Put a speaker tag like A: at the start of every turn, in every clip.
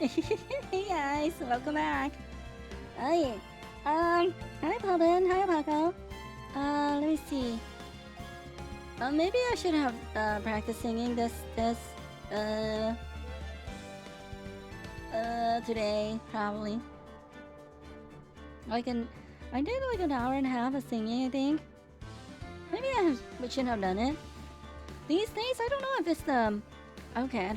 A: Hey guys, welcome back. Hi. Hi Pavan, hi Paco. Let me see. Maybe I should have practiced singing this uh today probably. Like an I did like an hour and a half of singing, I think. Maybe we should have done it. These days, I don't know if it's the okay.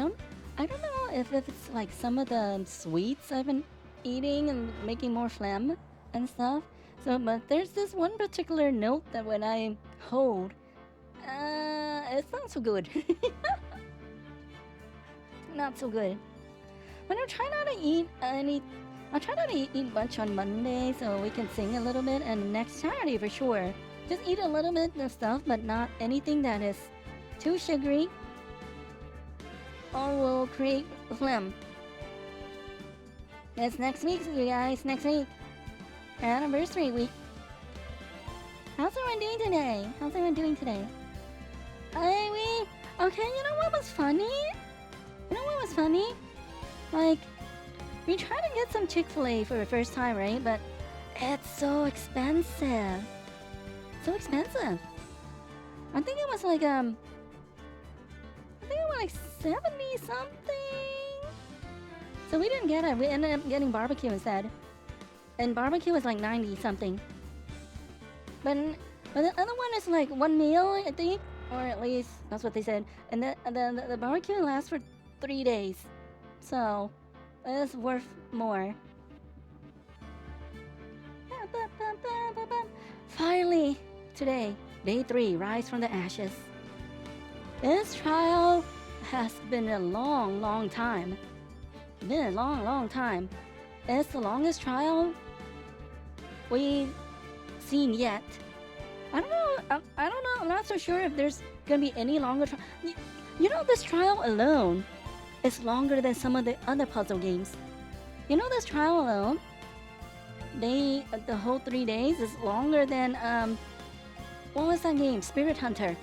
A: I don't know if it's like some of the sweets I've been eating and making more phlegm and stuff. So, but there's this one particular note that when I hold, it's not so good. Not so good. But I'm trying not to eat any. I'll try not to eat much on Monday so we can sing a little bit, and next Saturday for sure. Just eat a little bit of stuff, but not anything that is too sugary or will create phlegm. It's next week, you guys. Next week. Anniversary week. How's everyone doing today? How's everyone doing today? Okay, you know what was funny? You know what was funny? Like, we tried to get some Chick-fil-A for the first time, right? But it's so expensive. So expensive. I think it was like 70 something. So we didn't get it. We ended up getting barbecue instead. And barbecue was like 90 something. But the other one is like one meal, I think, or at least that's what they said. And the barbecue lasts for 3 days, so it's worth more. Finally, today, day 3, rise from the ashes. This trial has been a long time. Been a long time. It's the longest trial we've seen yet. I don't know. I don't know. I'm not so sure if there's gonna be any longer trial. You know, this trial alone is longer than some of the other puzzle games. You know, this trial alone, the whole 3 days is longer than what was that game? Spirit Hunter.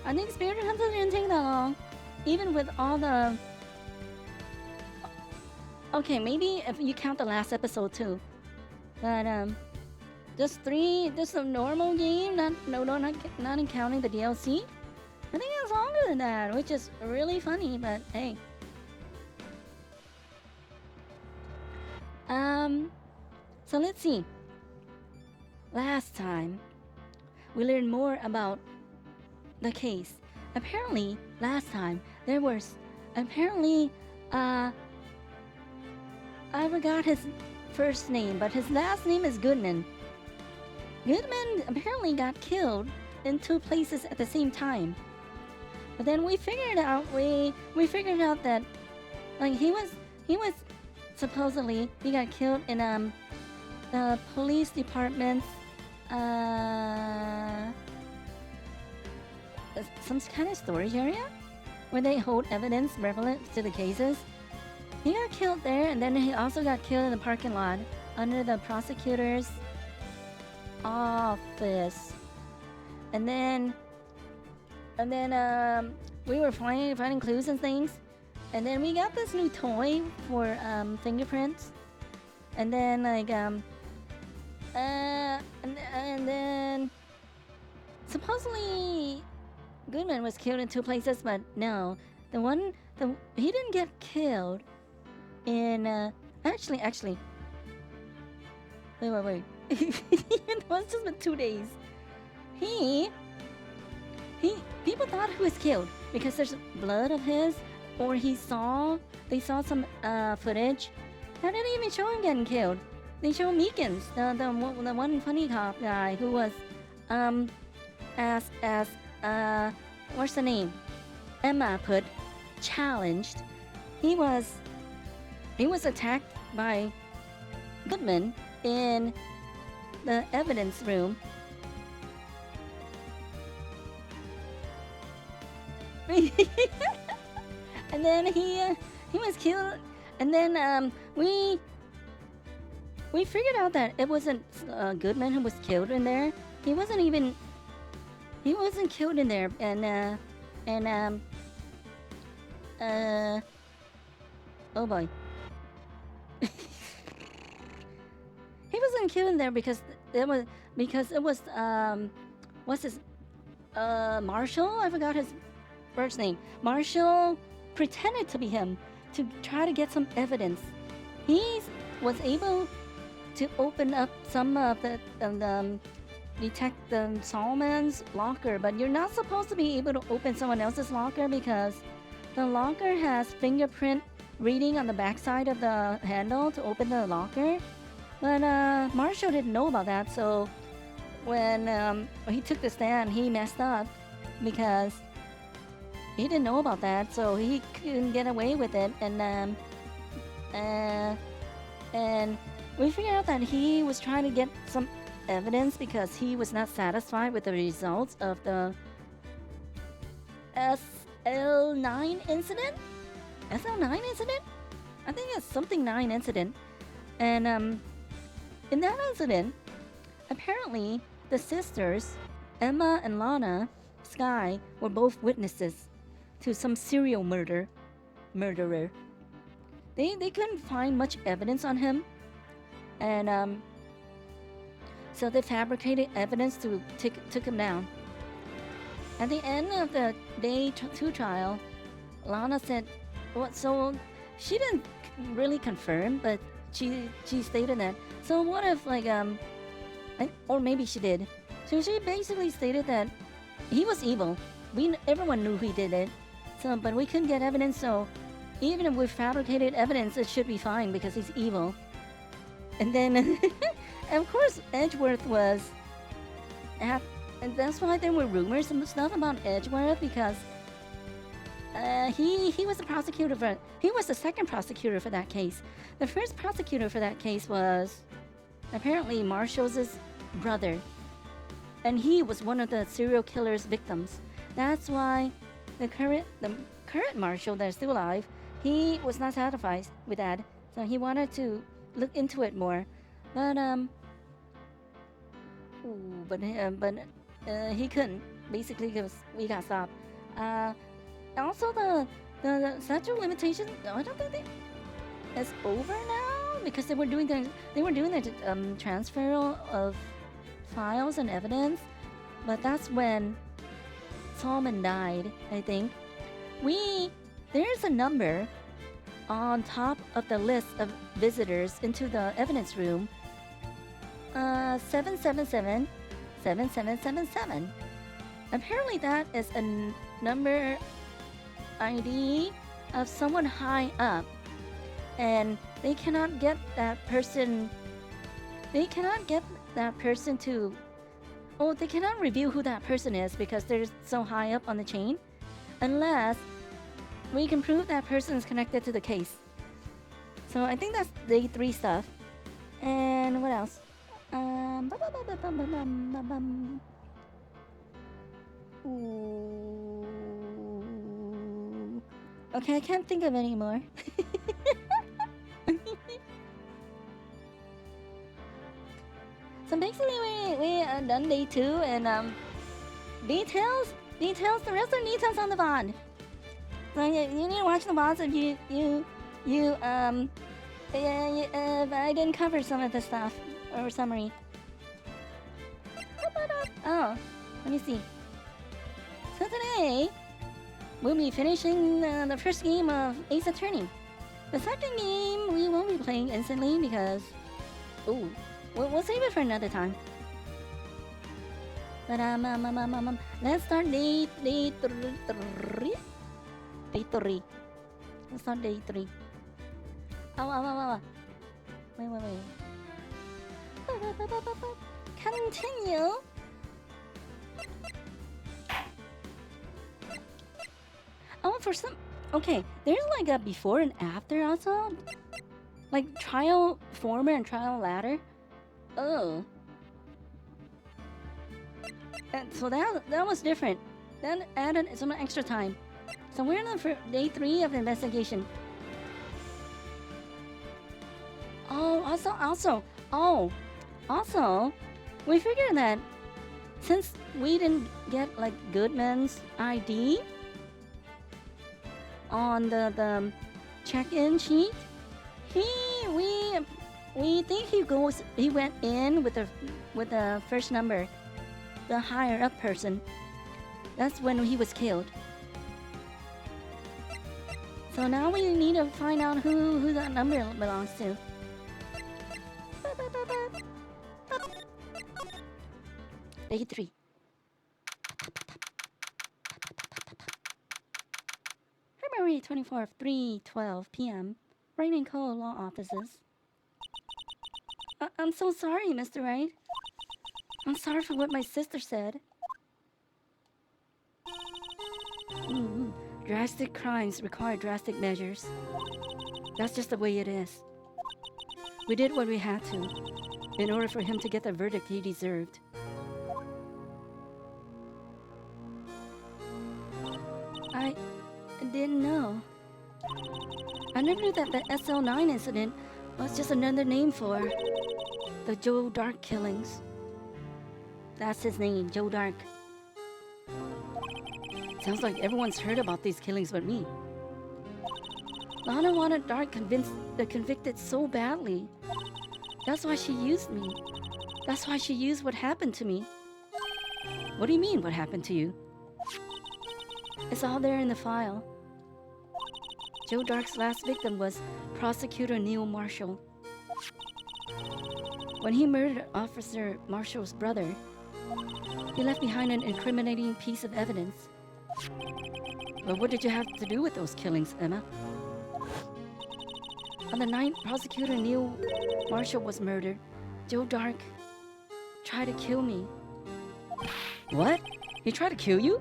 A: I think Spirit Hunter didn't take that long, even with all the. Okay, maybe if you count the last episode too, but just a normal game, not counting the DLC. I think it's longer than that, which is really funny. But hey, so let's see. Last time, we learned more about the case. Apparently, last time there was I forgot his first name, but his last name is Goodman. Goodman apparently got killed in 2 places at the same time. But then we figured out that like he was supposedly he got killed in the police department's some kind of storage area where they hold evidence relevant to the cases. He got killed there, and then he also got killed in the parking lot under the prosecutor's office. And then we were finding clues and things. And then we got this new toy for fingerprints. And then and then supposedly Goodman was killed in 2 places, but no, he didn't get killed in actually wait it was just been 2 days. He people thought he was killed because there's blood of his, or they saw some footage that didn't even show him getting killed. They show Meekins, the one funny cop guy who was as what's the name, Emma put, challenged. He was attacked by Goodman in the evidence room. And then he was killed. And then we figured out that it wasn't Goodman who was killed in there. He wasn't killed in there. And oh boy. wasn't killed in there because it was what's his Marshall? I forgot his first name. Marshall pretended to be him to try to get some evidence. He was able to open up some of the detect Solomon's locker, but you're not supposed to be able to open someone else's locker because the locker has fingerprint reading on the backside of the handle to open the locker. But Marshall didn't know about that, so when he took the stand, he messed up because he didn't know about that, so he couldn't get away with it. And we figured out that he was trying to get some evidence because he was not satisfied with the results of the SL9 incident. SL9 incident? I think it's something 9 incident. And in that incident, apparently the sisters, Emma and Lana Sky, were both witnesses to some serial murderer. They couldn't find much evidence on him, and so they fabricated evidence to took him down. At the end of the day 2 trial, Lana said, "What?" So she didn't really confirm, but she stated that. So what if or maybe she did. So she basically stated that he was evil. Everyone knew he did it. So, but we couldn't get evidence. So even if we fabricated evidence, it should be fine because he's evil. And then, and of course, Edgeworth was, and that's why there were rumors and stuff about Edgeworth because he was the prosecutor for. He was the second prosecutor for that case. The first prosecutor for that case was apparently Marshall's brother, and he was one of the serial killer's victims. That's why the current Marshall that's still alive, he was not satisfied with that, so he wanted to look into it more. But he couldn't basically because we got stopped. Also the statute of limitations, I don't think it's over now because they were doing the transfer of files and evidence, but that's when Solomon died, I think. There's a number on top of the list of visitors into the evidence room. 777 7777. Apparently that is a number ID of someone high up, and they cannot get that person to, they cannot reveal who that person is because they're so high up on the chain unless we can prove that person is connected to the case. So I think that's day 3 stuff. And what else? Ooh. Okay, I can't think of any more. So basically we are done day 2, and details, the rest are details on the VOD. So you need to watch the VODs if I didn't cover some of the stuff or summary. Oh, let me see. So today we'll be finishing the first game of Ace Attorney. The second game we won't be playing instantly because we'll save it for another time. But let's start day 3. Day 3. Let's start day 3. Wait. Continue. For some... Okay, there's like a before and after also. Like trial former and trial latter. Oh. And so that was different. That added some extra time. So we're on day 3 of the investigation. Also, we figured that since we didn't get like Goodman's ID we We think he went in with the first number, the higher up person. That's when he was killed. So now we need to find out who that number belongs to. 83. February 24th, 3:12 p.m. Wright & Co. Law Offices. I'm so sorry, Mr. Wright. I'm sorry for what my sister said. Drastic crimes require drastic measures. That's just the way it is. We did what we had to in order for him to get the verdict he deserved. I didn't know. I never knew that the SL9 incident was just another name for the Joe Dark killings. That's his name, Joe Dark. Sounds like everyone's heard about these killings but me. Lana wanted Dark convicted so badly. That's why she used me. That's why she used what happened to me. What do you mean, what happened to you? It's all there in the file. Joe Dark's last victim was Prosecutor Neil Marshall. When he murdered Officer Marshall's brother, he left behind an incriminating piece of evidence. But what did you have to do with those killings, Emma? On the night Prosecutor Neil Marshall was murdered, Joe Dark tried to kill me. What? He tried to kill you?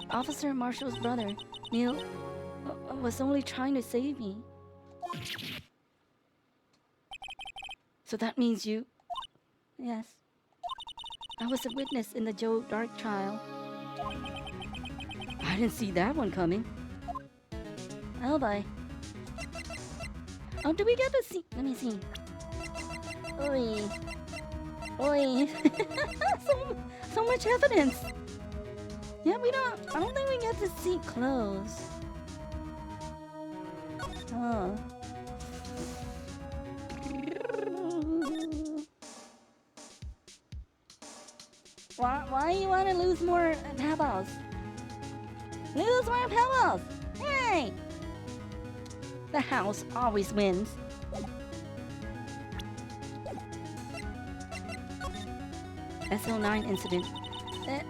A: Officer Marshall's brother, Neil, was only trying to save me. So that means you... Yes. I was a witness in the Joe Dark trial. I didn't see that one coming. Oh boy. Oh, do we get to see... Let me see. Oi. Oi. so much evidence. Yeah, I don't think we get to see clothes. Oh. Why you want to lose more pebbles? Lose more pebbles! Hey! The house always wins. SL9 incident.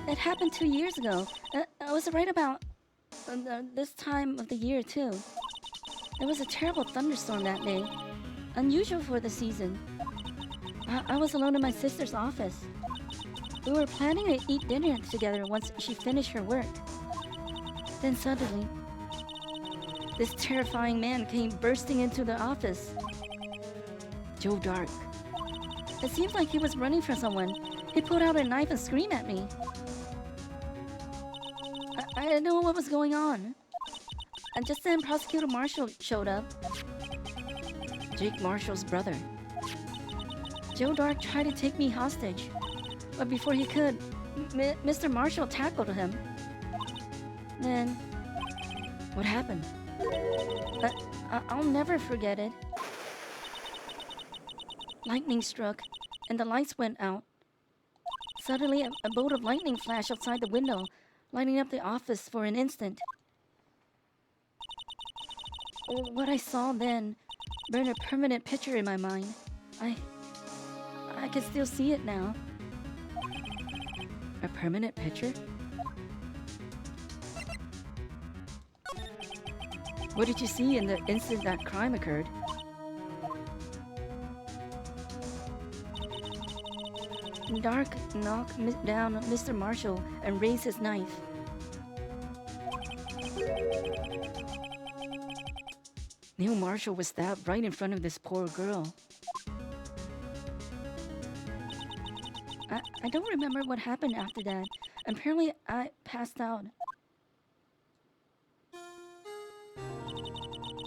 A: It happened 2 years ago. I was right about this time of the year, too. There was a terrible thunderstorm that day. Unusual for the season. I was alone in my sister's office. We were planning to eat dinner together once she finished her work. Then suddenly, this terrifying man came bursting into the office. Joe Dark. It seems like he was running from someone. He pulled out a knife and screamed at me. I didn't know what was going on. And just then, Prosecutor Marshall showed up. Jake Marshall's brother. Joe Dark tried to take me hostage. But before he could, Mr. Marshall tackled him. Then, what happened? I'll never forget it. Lightning struck, and the lights went out. Suddenly, a bolt of lightning flashed outside the window, lighting up the office for an instant. What I saw then burned a permanent picture in my mind. I can still see it now. A permanent picture? What did you see in the instant that crime occurred? Dark knocked down Mr. Marshall and raised his knife. Neil Marshall was stabbed right in front of this poor girl. I don't remember what happened after that. Apparently, I passed out.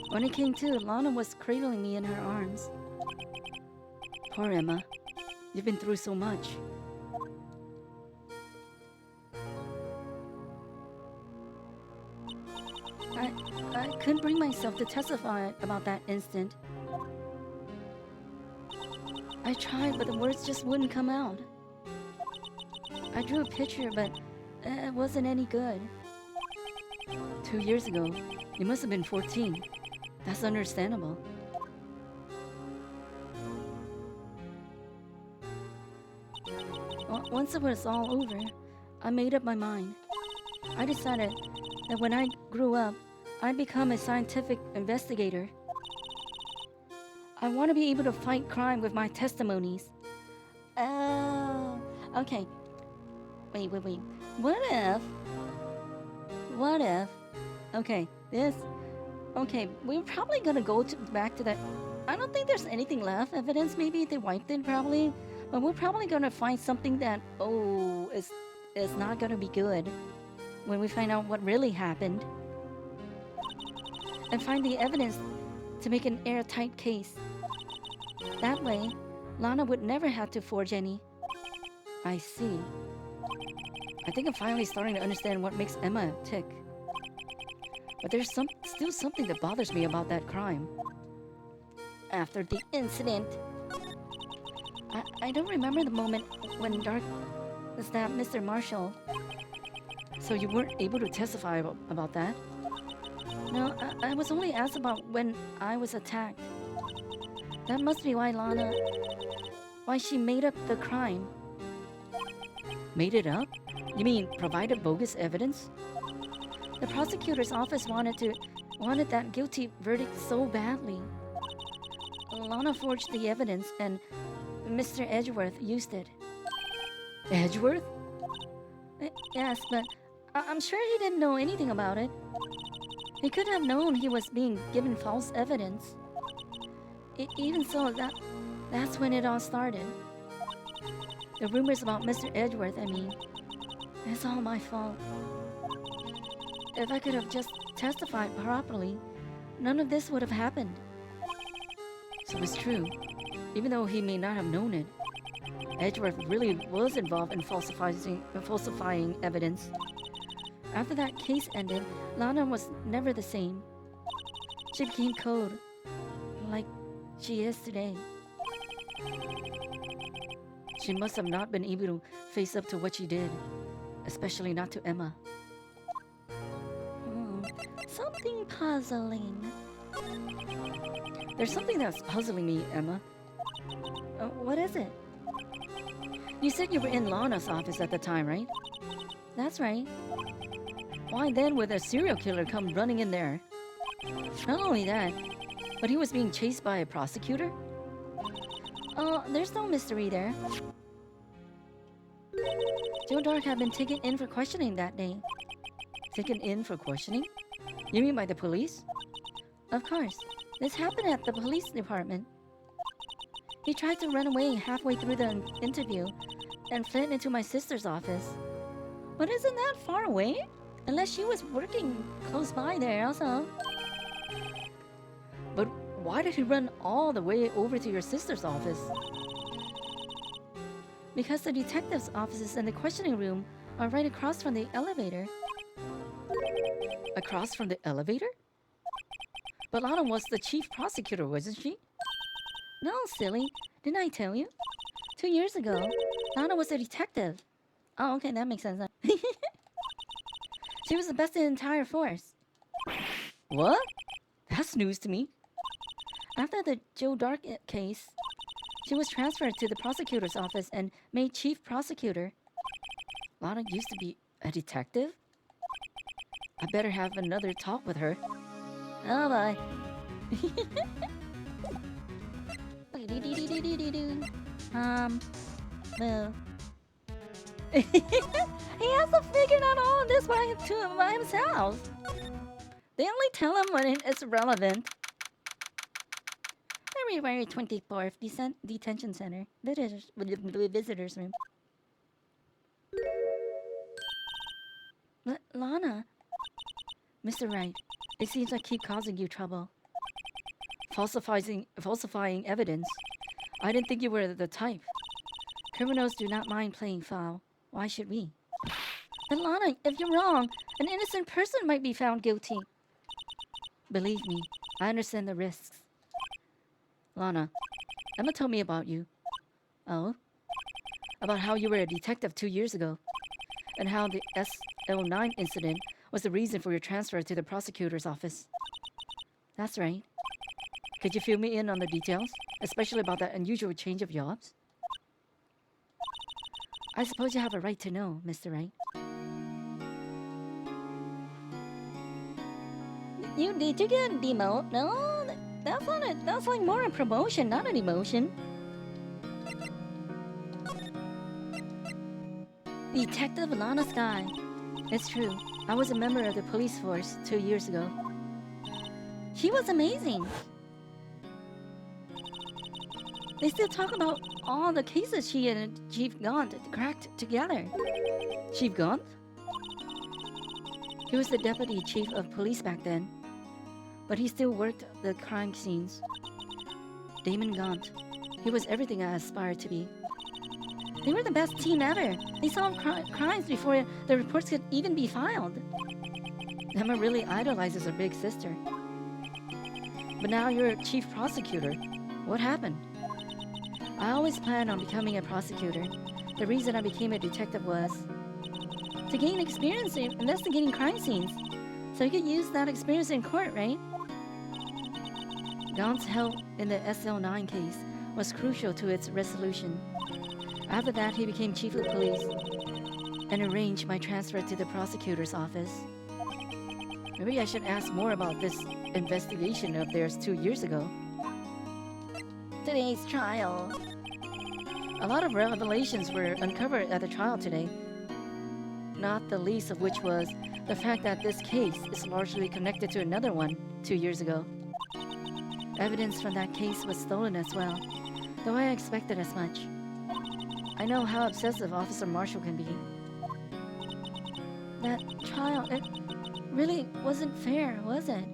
A: When I came to, Lana was cradling me in her arms. Poor Emma. You've been through so much. I couldn't bring myself to testify about that instant. I tried, but the words just wouldn't come out. I drew a picture, but it wasn't any good. 2 years ago, you must have been 14. That's understandable. Once it was all over, I made up my mind. I decided that when I grew up, I'd become a scientific investigator. I want to be able to fight crime with my testimonies. Oh, okay. Wait. What if? Okay, we're probably gonna go back to that. I don't think there's anything left. Evidence, maybe they wiped it probably. But we're probably gonna find something that, is not gonna be good when we find out what really happened. And find the evidence to make an airtight case. That way, Lana would never have to forge any. I see. I think I'm finally starting to understand what makes Emma tick. But there's still something that bothers me about that crime. After the incident, I don't remember the moment when Dark stabbed Mr. Marshall. So you weren't able to testify about that? No, I was only asked about when I was attacked. That must be why she made up the crime. Made it up? You mean provided bogus evidence? The prosecutor's office wanted that guilty verdict so badly. Lana forged the evidence and Mr. Edgeworth used it. Edgeworth? Yes, but I'm sure he didn't know anything about it. He could have known he was being given false evidence. Even so, that's when it all started. The rumors about Mr. Edgeworth, it's all my fault. If I could have just testified properly, none of this would have happened. So it's true, even though he may not have known it. Edgeworth really was involved in falsifying evidence. After that case ended, Lana was never the same. She became cold, like she is today. She must have not been able to face up to what she did, especially not to Emma. Something puzzling. There's something that's puzzling me, Emma. What is it? You said you were in Lana's office at the time, right? That's right. Why then would a serial killer come running in there? Not only that, but he was being chased by a prosecutor? Oh, there's no mystery there. Joe Dark had been taken in for questioning that day. Taken in for questioning? You mean by the police? Of course. This happened at the police department. He tried to run away halfway through the interview and fled into my sister's office. But isn't that far away? Unless she was working close by there also. But why did he run all the way over to your sister's office? Because the detective's offices and the questioning room are right across from the elevator. Across from the elevator? But Lana was the chief prosecutor, wasn't she? No, silly. Didn't I tell you? 2 years ago, Lana was a detective. Oh, okay, that makes sense. She was the best in the entire force. What? That's news to me. After the Joe Dark case, she was transferred to the prosecutor's office and made chief prosecutor. Lana used to be a detective? I better have another talk with her. Oh, bye. No. He has to figure out all of this by himself. They only tell him when it's relevant. February 24th, Detention Center. Visitors room. Lana. Mr. Wright, it seems I keep causing you trouble. Falsifying evidence. I didn't think you were the type. Criminals do not mind playing foul. Why should we? But Lana, if you're wrong, an innocent person might be found guilty. Believe me, I understand the risks. Lana, Emma told me about you. Oh? About how you were a detective 2 years ago, and how the SL9 incident was the reason for your transfer to the prosecutor's office. That's right. Could you fill me in on the details, especially about that unusual change of jobs? I suppose you have a right to know, Mr. Wright. Did you get demoted? No, that's not it. That's like more a promotion, not an emotion. Detective Lana Sky. It's true. I was a member of the police force 2 years ago. She was amazing. They still talk about all the cases she and Chief Gaunt cracked together. Chief Gaunt? He was the deputy chief of police back then, but he still worked the crime scenes. Damon Gaunt. He was everything I aspired to be. They were the best team ever. They solved crimes before the reports could even be filed. Emma really idolizes her big sister. But now you're a chief prosecutor. What happened? I always planned on becoming a prosecutor. The reason I became a detective was to gain experience in investigating crime scenes, so you could use that experience in court, right? Gaunt's help in the SL9 case was crucial to its resolution. After that, he became chief of police and arranged my transfer to the prosecutor's office. Maybe I should ask more about this investigation of theirs 2 years ago. Today's trial. A lot of revelations were uncovered at the trial today, not the least of which was the fact that this case is largely connected to another one 2 years ago. Evidence from that case was stolen as well, though I expected as much. I know how obsessive Officer Marshall can be. That trial, it really wasn't fair, was it?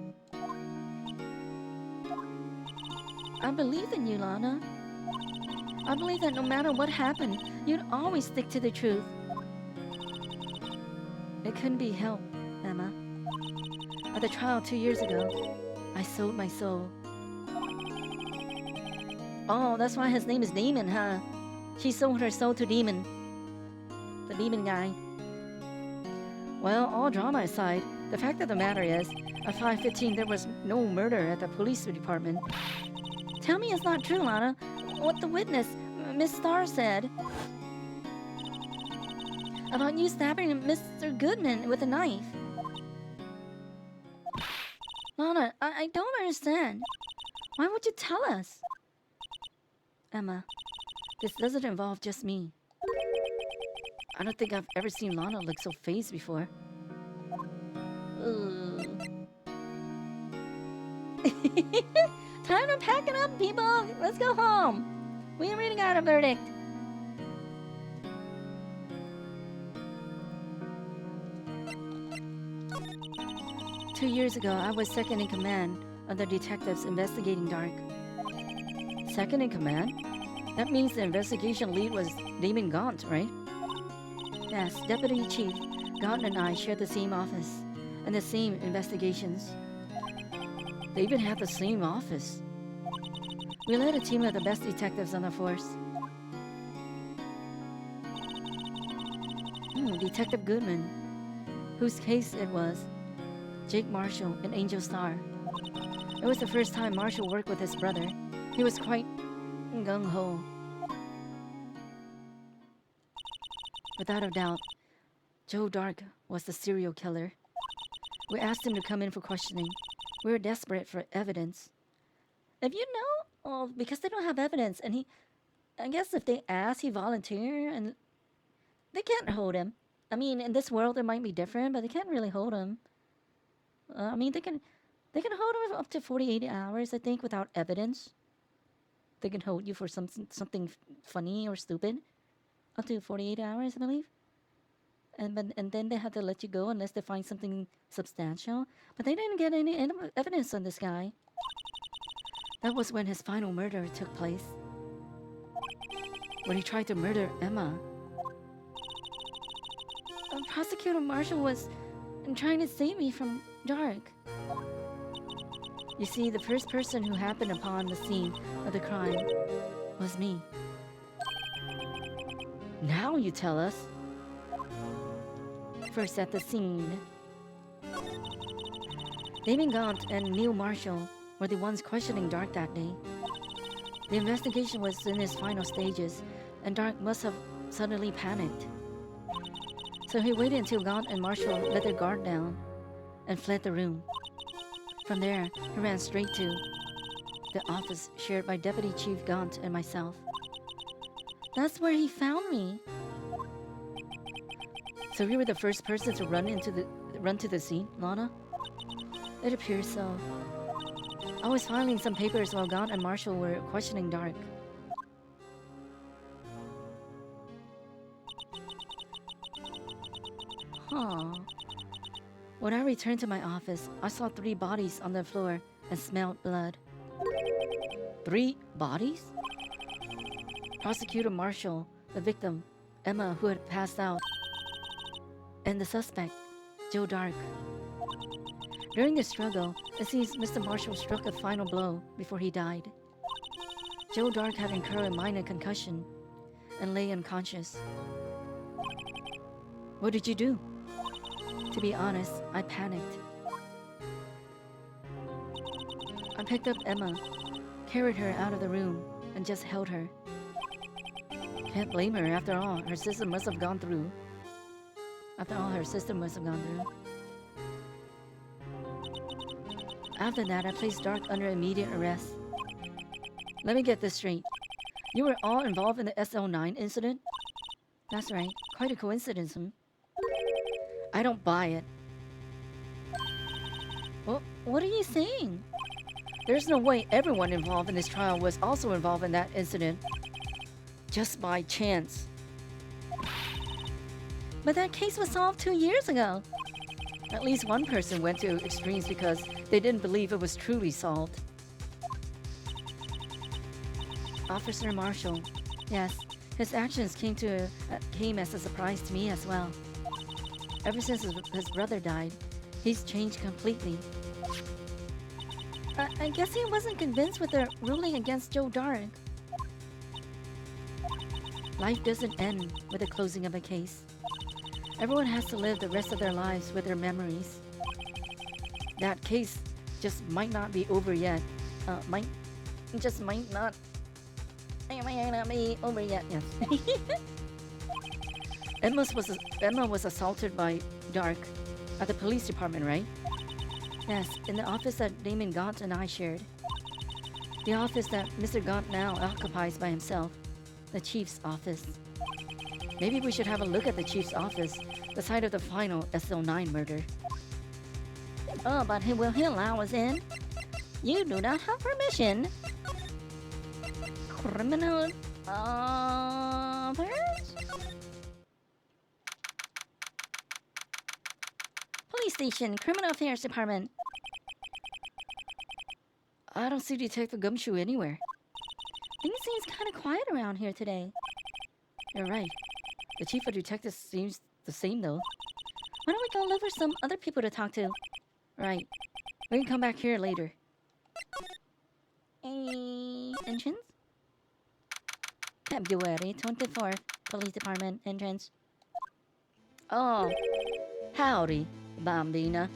A: I believe in you, Lana. I believe that no matter what happened, you'd always stick to the truth. It couldn't be helped, Emma. At the trial 2 years ago, I sold my soul. Oh, that's why his name is Demon, huh? She sold her soul to Demon. The Demon guy. Well, all drama aside, the fact of the matter is, at 5:15 there was no murder at the police department. Tell me it's not true, Lana. What the witness, Miss Starr, said about you stabbing Mr. Goodman with a knife. Lana, I don't understand. Why would you tell us? Emma, this doesn't involve just me. I don't think I've ever seen Lana look so fazed before. Time to pack it up, people. Let's go home. We already got a verdict. Two years ago, I was second in command of the detectives investigating Dark. Second in command? That means the investigation lead was Damon Gaunt, right? Yes, Deputy Chief Gaunt and I shared the same office and the same investigations. They even had the same office. We led a team of the best detectives on the force. Detective Goodman, whose case it was, Jake Marshall and Angel Starr. It was the first time Marshall worked with his brother. He was quite gung-ho. Without a doubt, Joe Dark was the serial killer. We asked him to come in for questioning. We were desperate for evidence. If you know, because they don't have evidence, and I guess if they ask, he volunteered, and they can't hold him. I mean, in this world it might be different, but they can't really hold him. I mean, they can hold him up to 48 hours, I think, without evidence. They can hold you for something funny or stupid, up to 48 hours, I believe. And then they have to let you go unless they find something substantial. But they didn't get any evidence on this guy. That was when his final murder took place. When he tried to murder Emma. Prosecutor Marshall was trying to save me from Dark. You see, the first person who happened upon the scene of the crime was me. Now you tell us. First at the scene. Damon Gaunt and Neil Marshall were the ones questioning Dark that day. The investigation was in its final stages, and Dark must have suddenly panicked. So he waited until Gaunt and Marshall let their guard down and fled the room. From there, he ran straight to the office shared by Deputy Chief Gaunt and myself. That's where he found me. So you were the first person to run to the scene, Lana? It appears so. I was filing some papers while Gaunt and Marshall were questioning Dark. Huh. When I returned to my office, I saw 3 bodies on the floor and smelled blood. 3 bodies? Prosecutor Marshall, the victim, Emma, who had passed out, and the suspect, Joe Dark. During the struggle, it seems Mr. Marshall struck a final blow before he died. Joe Dark had incurred a minor concussion and lay unconscious. What did you do? To be honest, I panicked. I picked up Emma, carried her out of the room, and just held her. Can't blame her. After all, her system must have gone through. After that, I placed Dark under immediate arrest. Let me get this straight. You were all involved in the SL9 incident? That's right. Quite a coincidence, hmm? I don't buy it. Well, what are you saying? There's no way everyone involved in this trial was also involved in that incident. Just by chance. But that case was solved 2 years ago. At least one person went to extremes because they didn't believe it was truly solved. Officer Marshall. Yes, his actions came as a surprise to me as well. Ever since his brother died, he's changed completely. I guess he wasn't convinced with the ruling against Joe Dark. Life doesn't end with the closing of a case. Everyone has to live the rest of their lives with their memories. That case just might not be over yet. Might not be over yet, yes. Emma was assaulted by Dark at the police department, right? Yes, in the office that Damon Gaunt and I shared. The office that Mr. Gaunt now occupies by himself. The chief's office. Maybe we should have a look at the chief's office, the site of the final SL9 murder. Oh, but will he allow us in? You do not have permission. Criminal affairs? Police station, criminal affairs department. I don't see Detective Gumshoe anywhere. Things seems kind of quiet around here today. You're right. The chief of detectives seems the same though. Why don't we go look for some other people to talk to? Right. We can come back here later. Entrance? February 24th. Police department entrance. Oh. Howdy, Bambina.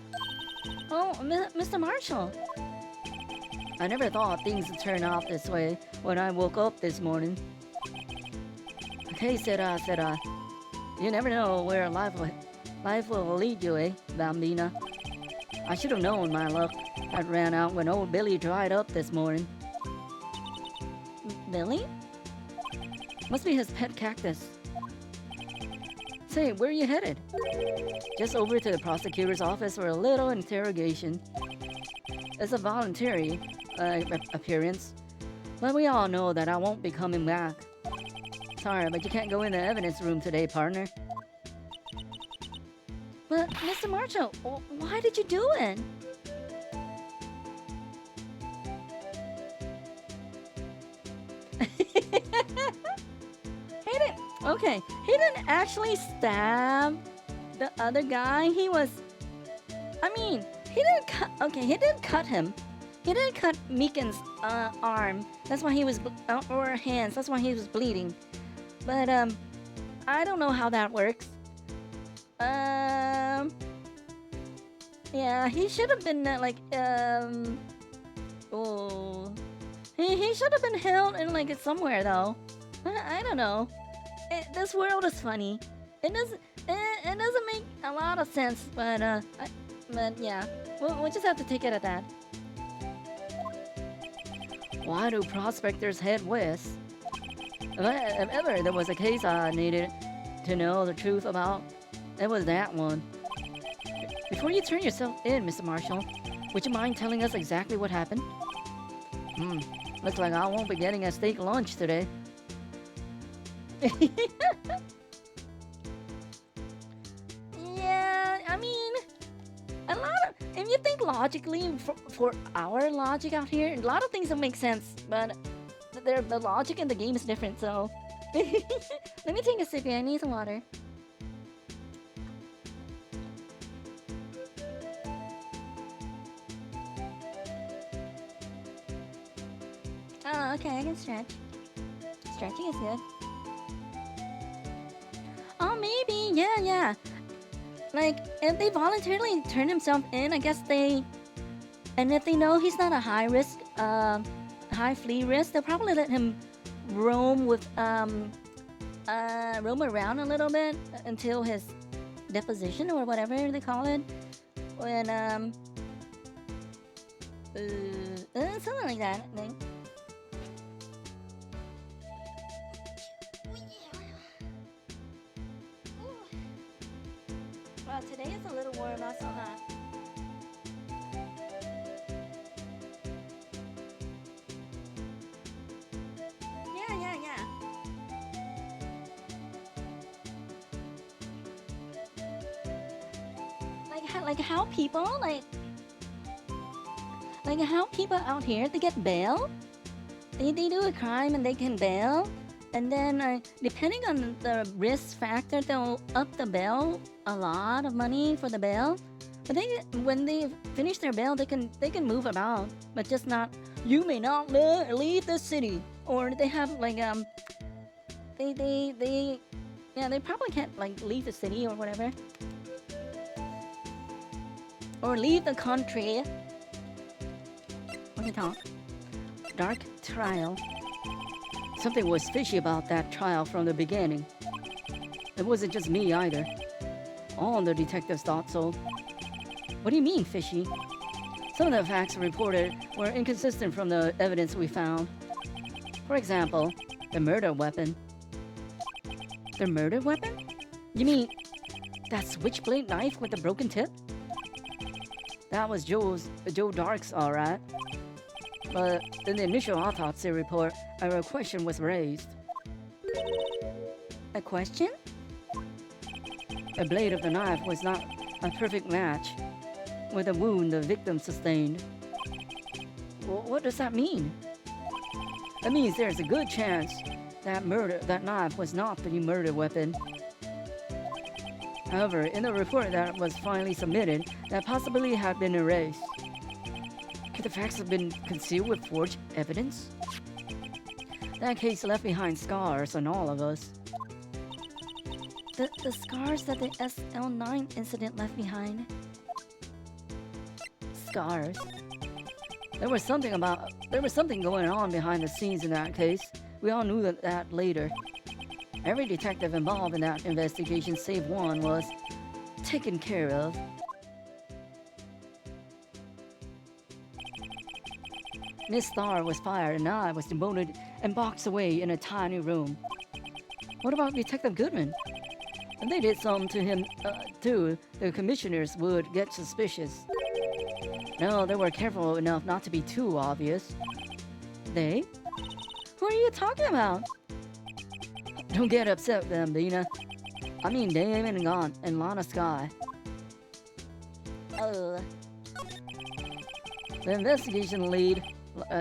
A: Oh, Mr. Marshall. I never thought things would turn out this way when I woke up this morning. Okay, said I. You never know where life will lead you, eh, Bambina? I should have known my luck had ran out when old Billy dried up this morning. Billy? Must be his pet cactus. Say, where are you headed? Just over to the prosecutor's office for a little interrogation. It's a voluntary appearance, but we all know that I won't be coming back. Sorry, but you can't go in the evidence room today, partner. But, Mr. Marshall, why did you do it? He didn't actually stab the other guy. He didn't cut him. He didn't cut Meekin's arm. That's why he was, or hands. That's why he was bleeding. But I don't know how that works. Yeah, he should have been oh, he should have been held in like somewhere though. I don't know. This world is funny. It doesn't make a lot of sense, but yeah, we'll just have to take it at that. Why do prospectors head west? If ever there was a case I needed to know the truth about, it was that one. Before you turn yourself in, Mr. Marshall, would you mind telling us exactly what happened? Looks like I won't be getting a steak lunch today. Yeah, I mean, a lot of, if you think logically, for our logic out here, a lot of things don't make sense, but the logic in the game is different, so. Let me take a sip here, I need some water. Oh, okay, I can stretch. Stretching is good. Oh, maybe, yeah. Like, if they voluntarily turn himself in, I guess they... And if they know he's not a high risk, high flea risk, they'll probably let him roam around a little bit until his deposition or whatever they call it. When, something like that, I think. Well, today is a little warm, not so hot. Yeah. Like how people how people out here, they get bail. They do a crime and they can bail, and then depending on the risk factor, they'll up the bail a lot of money for the bail. But when they finish their bail, they can move about, but just not. You may not leave the city, or they have like they probably can't like leave the city or whatever, or leave the country. What do you talk? Dark trial. Something was fishy about that trial from the beginning. It wasn't just me either. All the detectives thought so. What do you mean, fishy? Some of the facts reported were inconsistent from the evidence we found. For example, the murder weapon. The murder weapon? You mean that switchblade knife with the broken tip? That was Joe Dark's, alright. But in the initial autopsy report, a question was raised. A question? The blade of the knife was not a perfect match with the wound the victim sustained. What does that mean? That means there's a good chance that knife was not the murder weapon. However, in the report that was finally submitted, that possibility had been erased. Could the facts have been concealed with forged evidence? That case left behind scars on all of us. The scars that the SL9 incident left behind. Scars. There was something going on behind the scenes in that case. We all knew that later. Every detective involved in that investigation, save one, was taken care of. Miss Starr was fired and I was demoted and boxed away in a tiny room. What about Detective Goodman? If they did something to him, too, the commissioners would get suspicious. No, they were careful enough not to be too obvious. They? Who are you talking about? Don't get upset with them, Dina. I mean Damon and Lana Sky. The investigation lead,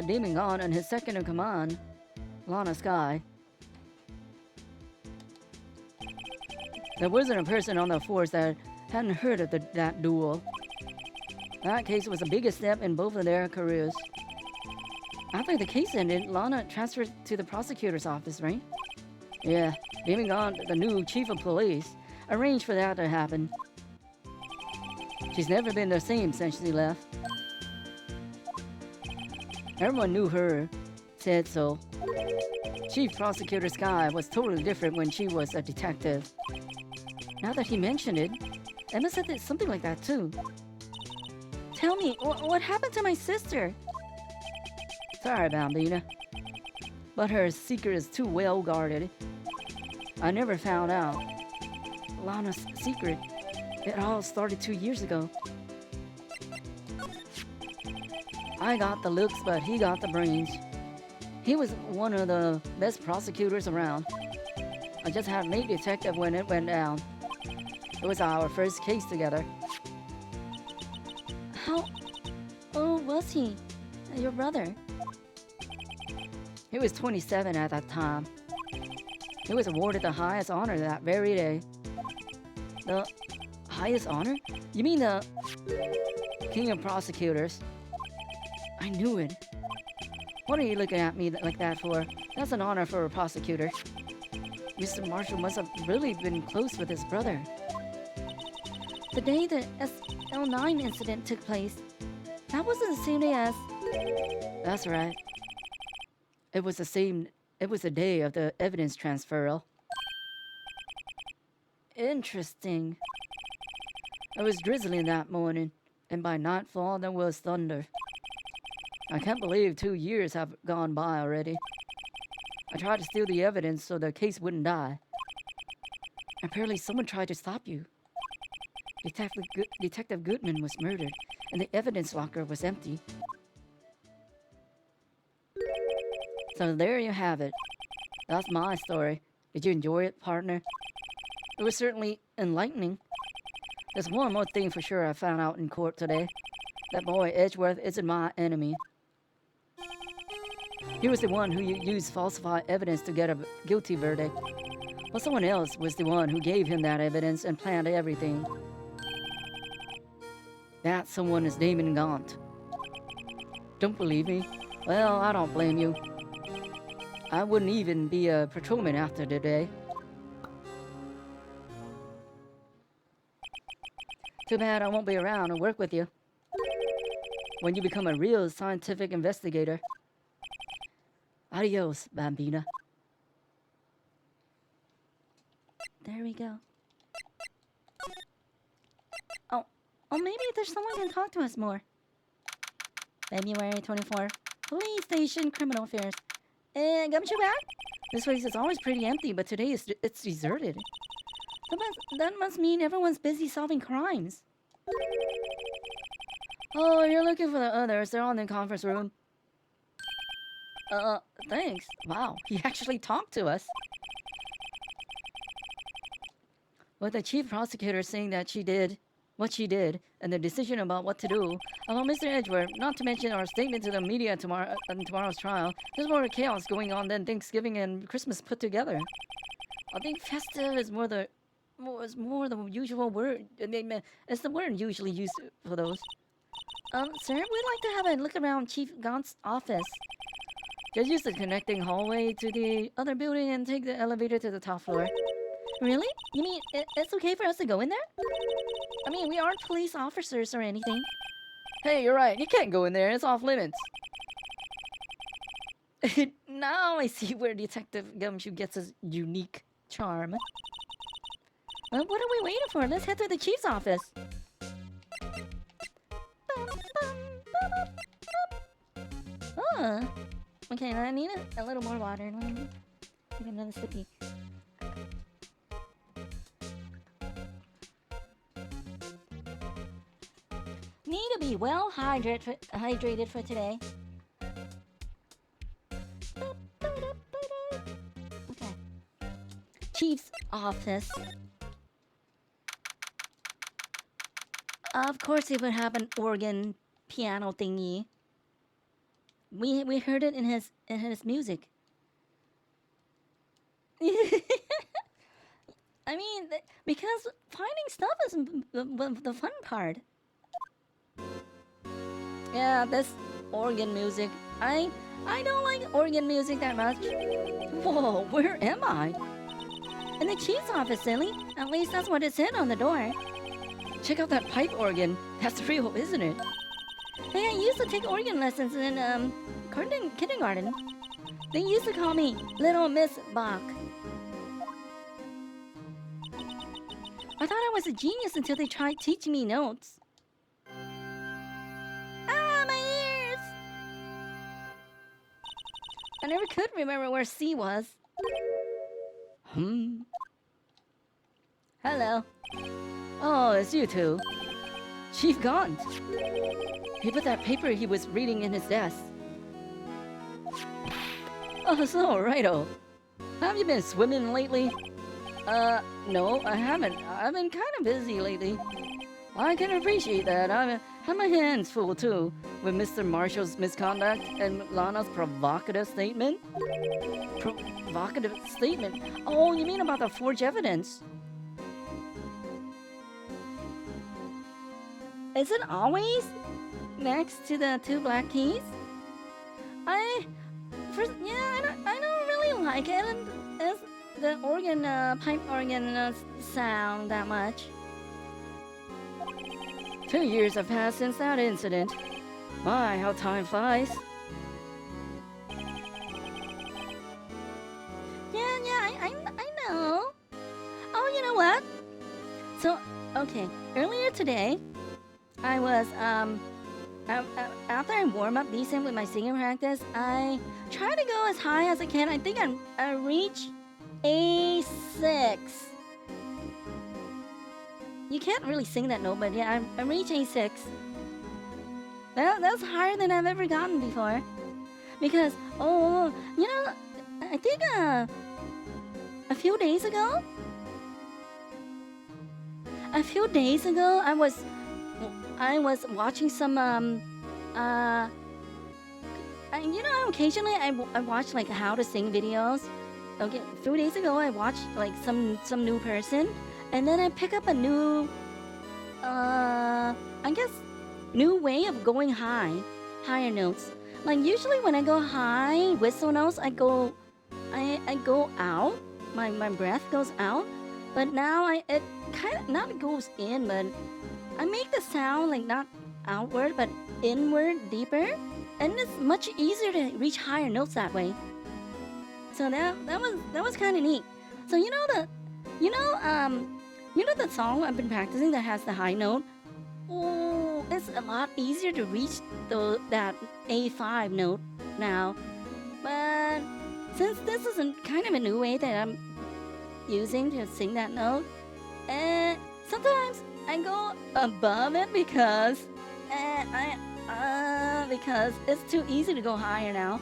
A: Damon Gaunt, and his second in command, Lana Sky. There wasn't a person on the force that hadn't heard of that duel. That case was the biggest step in both of their careers. After the case ended, Lana transferred to the prosecutor's office, right? Yeah, even got the new chief of police arranged for that to happen. She's never been the same since she left. Everyone knew her, said so. Chief Prosecutor Sky was totally different when she was a detective. Now that he mentioned it, Emma said that something like that too. Tell me, what happened to my sister? Sorry, Bambina, but her secret is too well guarded. I never found out. Lana's secret. It all started 2 years ago. I got the looks, but he got the brains. He was one of the best prosecutors around. I just had made detective when it went down. It was our first case together. How old was he? Your brother? He was 27 at that time. He was awarded the highest honor that very day. The highest honor? You mean the King of Prosecutors? I knew it. What are you looking at me like that for? That's an honor for a prosecutor. Mr. Marshall must have really been close with his brother. The day the SL9 incident took place, that wasn't the same day as... That's right. It was the day of the evidence transferal. Interesting. It was drizzling that morning, and by nightfall there was thunder. I can't believe 2 years have gone by already. I tried to steal the evidence so the case wouldn't die. Apparently someone tried to stop you. Detective Goodman was murdered, and the evidence locker was empty. So there you have it. That's my story. Did you enjoy it, partner? It was certainly enlightening. There's one more thing for sure I found out in court today. That boy Edgeworth isn't my enemy. He was the one who used falsified evidence to get a guilty verdict. But someone else was the one who gave him that evidence and planned everything. That someone is Damon Gaunt. Don't believe me? Well, I don't blame you. I wouldn't even be a patrolman after today. Too bad I won't be around to work with you when you become a real scientific investigator. Adios, Bambina. There we go. Oh, maybe there's someone who can talk to us more. February 24. Police Station, Criminal Affairs. Gumshoe back? This place is always pretty empty, but today it's deserted. That must mean everyone's busy solving crimes. Oh, you're looking for the others. They're all in the conference room. Thanks. Wow, he actually talked to us. With the chief prosecutor saying that she did what she did, and the decision about what to do, along Mr. Edgeworth, not to mention our statement to the media in tomorrow's trial, there's more chaos going on than Thanksgiving and Christmas put together. I think festive is more the usual word. It's the word usually used for those. Sir, we'd like to have a look around Chief Gaunt's office. Just use the connecting hallway to the other building and take the elevator to the top floor. Really? You mean it's okay for us to go in there? I mean, we aren't police officers or anything. Hey, you're right. You can't go in there. It's off limits. Now I see where Detective Gumshoe gets his unique charm. Well, what are we waiting for? Let's head to the chief's office. Oh. Okay, I need a little more water. Let me get another sippy. Need to be well hydrated for today. Okay. Chief's office. Of course he would have an organ piano thingy. We heard it in his music. I mean, because finding stuff is the fun part. Yeah, this organ music. I don't like organ music that much. Whoa, where am I? In the chief's office, silly. At least that's what it said on the door. Check out that pipe organ. That's real, isn't it? Hey, I used to take organ lessons in kindergarten. They used to call me Little Miss Bach. I thought I was a genius until they tried teaching me notes. Ah, my ears! I never could remember where C was. Hello. Oh, it's you two. Chief gone. He put that paper he was reading in his desk. Oh, so, righto. Have you been swimming lately? No, I haven't. I've been kind of busy lately. I can appreciate that. I've had my hands full, too, with Mr. Marshall's misconduct and Lana's provocative statement. Provocative statement? Oh, you mean about the forged evidence? Is it always next to the two black keys? I don't really like it. It's the organ, pipe organ sound that much. 2 years have passed since that incident. My, how time flies. Yeah, I know. Oh, you know what? So, okay, earlier today, I was, after I warm up decent with my singing practice, I try to go as high as I can. I think I reach A6. You can't really sing that note, but yeah, I reach A6. That's higher than I've ever gotten before. Because, you know, I think a few days ago, I was watching some you know, occasionally I watch like how to sing videos. Okay, 2 days ago I watched like some new person, and then I pick up a new I guess new way of going higher notes. Like usually when I go high whistle notes, I go out. My breath goes out, but now it kind of not goes in, but I make the sound like not outward but inward, deeper, and it's much easier to reach higher notes that way. So that was kind of neat. So you know the song I've been practicing that has the high note. Oh, it's a lot easier to reach that A5 note now. But since this is kind of a new way that I'm using to sing that note, sometimes I go above it because it's too easy to go higher now.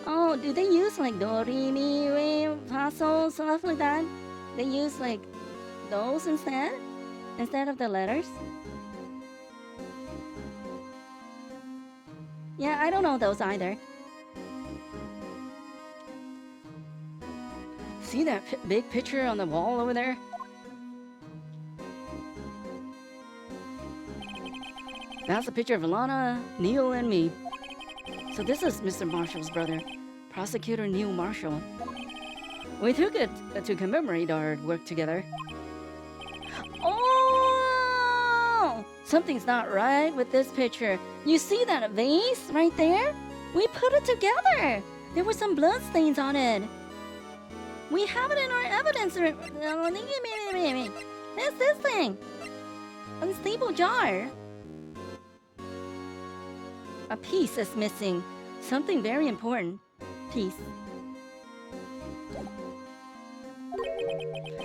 A: Oh, do they use like do, re, mi, re, fa, sol, stuff like that? They use like those instead of the letters? Yeah, I don't know those either. See that big picture on the wall over there? That's a picture of Alana, Neil, and me. So this is Mr. Marshall's brother, Prosecutor Neil Marshall. We took it to commemorate our work together. Oh! Something's not right with this picture. You see that vase right there? We put it together. There were some blood stains on it. We have it in our evidence. It's this thing. A staple jar. A piece is missing. Something very important. Piece.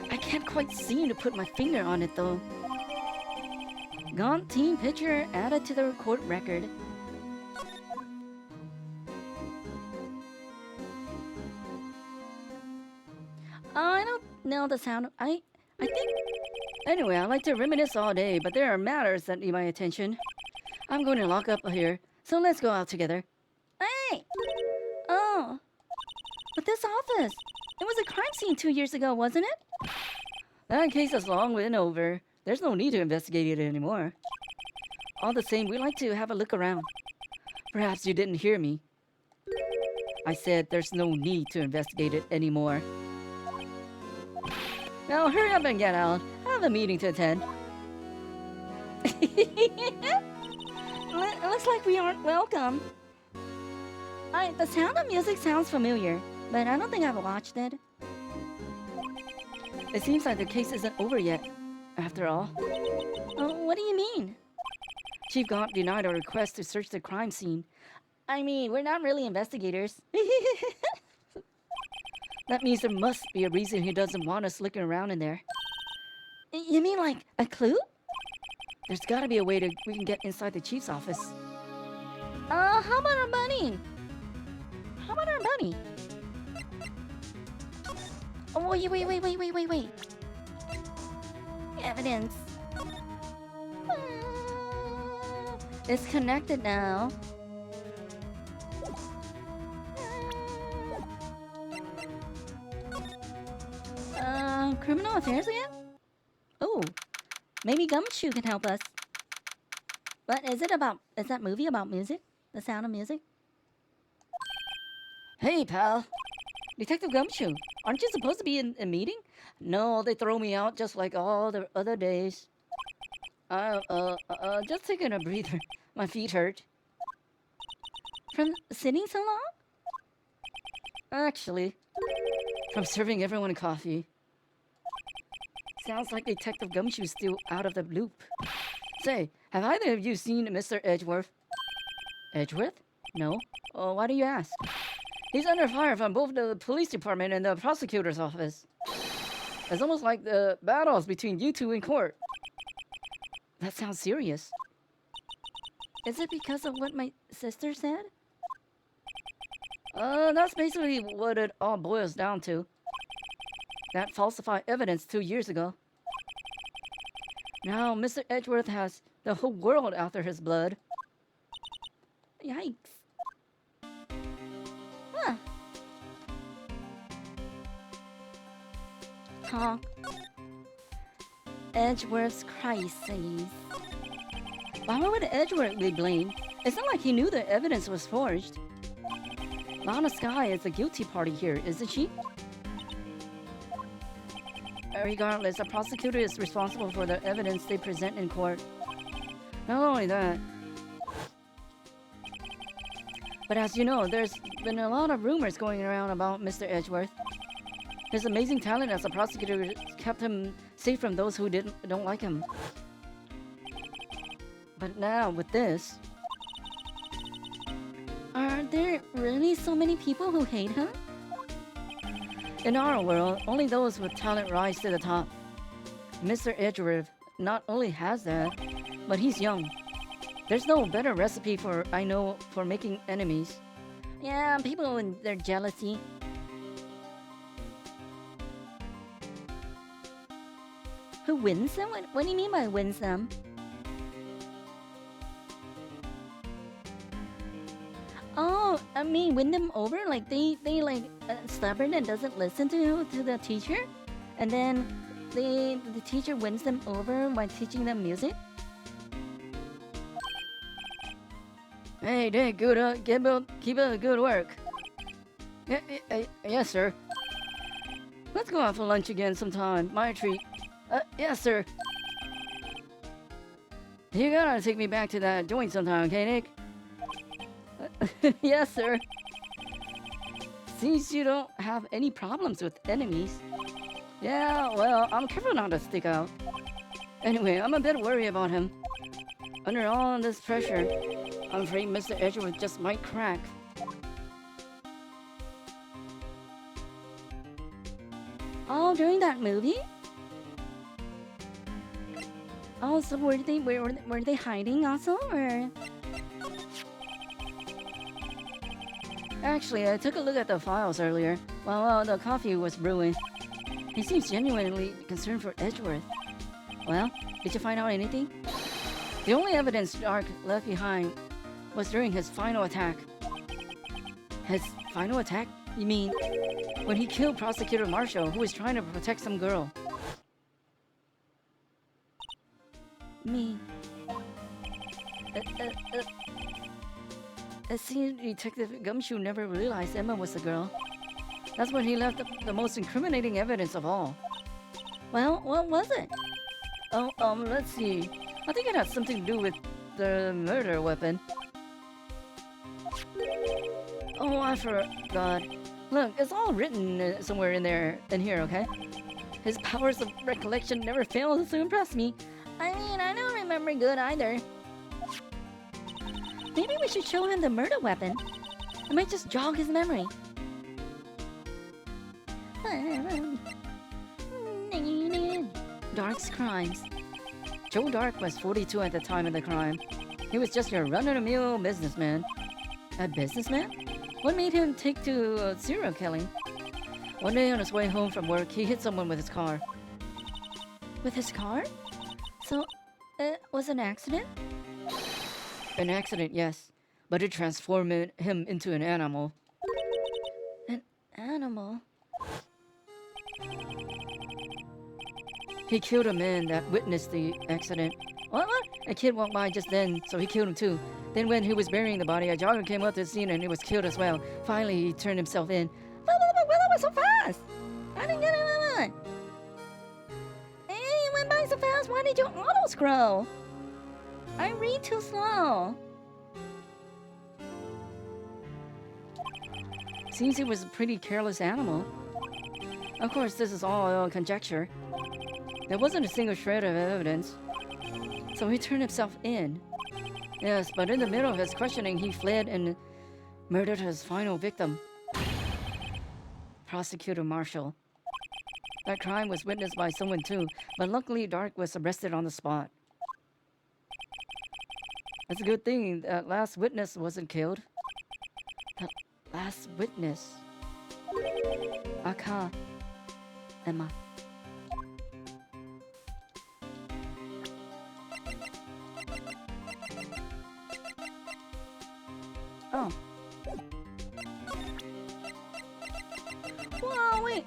A: I can't quite seem to put my finger on it though. Gaunt team picture added to the court record. Oh, I don't know the sound. I think. Anyway, I like to reminisce all day, but there are matters that need my attention. I'm going to lock up here, so let's go out together. Hey! Oh. But this office, it was a crime scene 2 years ago, wasn't it? That case has long been over. There's no need to investigate it anymore. All the same, we'd like to have a look around. Perhaps you didn't hear me. I said there's no need to investigate it anymore. Now hurry up and get out. I have a meeting to attend. Looks like we aren't welcome. The sound of music sounds familiar, but I don't think I've watched it. It seems like the case isn't over yet, after all. What do you mean? Chief Gaunt denied our request to search the crime scene. I mean, we're not really investigators. That means there must be a reason he doesn't want us looking around in there. You mean like a clue? There's gotta be a way we can get inside the chief's office. How about our money? How about our money? Oh, wait. Evidence. It's connected now. Criminal affairs again? Oh, maybe Gumshoe can help us. But is that movie about music? The Sound of Music? Hey, pal. Detective Gumshoe, aren't you supposed to be in a meeting? No, they throw me out just like all the other days. Just taking a breather. My feet hurt. From sitting so long? Actually, from serving everyone coffee. Sounds like Detective Gumshoe's still out of the loop. Say, have either of you seen Mr. Edgeworth? Edgeworth? No. Oh, why do you ask? He's under fire from both the police department and the prosecutor's office. It's almost like the battles between you two in court. That sounds serious. Is it because of what my sister said? That's basically what it all boils down to. That falsified evidence 2 years ago. Now, Mr. Edgeworth has the whole world after his blood. Yikes. Huh. Honk. Edgeworth's crises. Why would Edgeworth be blamed? It's not like he knew the evidence was forged. Lana Skye is the guilty party here, isn't she? Regardless, the prosecutor is responsible for the evidence they present in court. Not only that, but as you know, there's been a lot of rumors going around about Mr. Edgeworth. His amazing talent as a prosecutor kept him safe from those who don't like him. But now, with this... Are there really so many people who hate him? In our world, only those with talent rise to the top. Mr. Edgeworth not only has that, but he's young. There's no better recipe for making enemies. Yeah, people and their jealousy. Who wins them? What do you mean by wins them? Oh, I mean win them over? Like they stubborn and doesn't listen to the teacher? And then the teacher wins them over by teaching them music? Hey, good. Keep up the good work. Yes, sir. Let's go out for lunch again sometime. My treat. Yes, sir. You gotta take me back to that joint sometime, okay, Nick? Yes, sir. Seems you don't have any problems with enemies. Yeah, well, I'm careful not to stick out. Anyway, I'm a bit worried about him. Under all this pressure, I'm afraid Mr. Edgeworth just might crack. Oh, during that movie? Oh, so were they hiding also, or? Actually, I took a look at the files earlier while the coffee was brewing. He seems genuinely concerned for Edgeworth. Well, did you find out anything? The only evidence Dark left behind was during his final attack. His final attack? You mean when he killed Prosecutor Marshall, who was trying to protect some girl? Me. It seems Detective Gumshoe never realized Emma was the girl. That's when he left the most incriminating evidence of all. Well, what was it? Oh, let's see. I think it had something to do with the murder weapon. Oh, I forgot. Look, it's all written somewhere in here, okay? His powers of recollection never fail to impress me. I mean, I don't remember good either. Maybe we should show him the murder weapon. It might just jog his memory. Dark's crimes. Joe Dark was 42 at the time of the crime. He was just your run-of-the-mill businessman. A businessman? What made him take to serial killing? One day on his way home from work, he hit someone with his car. With his car? So, it was an accident? An accident, yes. But it transformed him into an animal. An animal? He killed a man that witnessed the accident. What? A kid walked by just then, so he killed him too. Then when he was burying the body, a jogger came up to the scene and he was killed as well. Finally, he turned himself in. Well, that was so fast! I didn't get it. Hey, you went by so fast, why did you auto-scroll? I read too slow. Seems he was a pretty careless animal. Of course, this is all conjecture. There wasn't a single shred of evidence. So he turned himself in. Yes, but in the middle of his questioning, he fled and murdered his final victim. Prosecutor Marshall. That crime was witnessed by someone too, but luckily Dark was arrested on the spot. It's a good thing that last witness wasn't killed. The last witness. Aka. Emma. Oh. Wow, wait.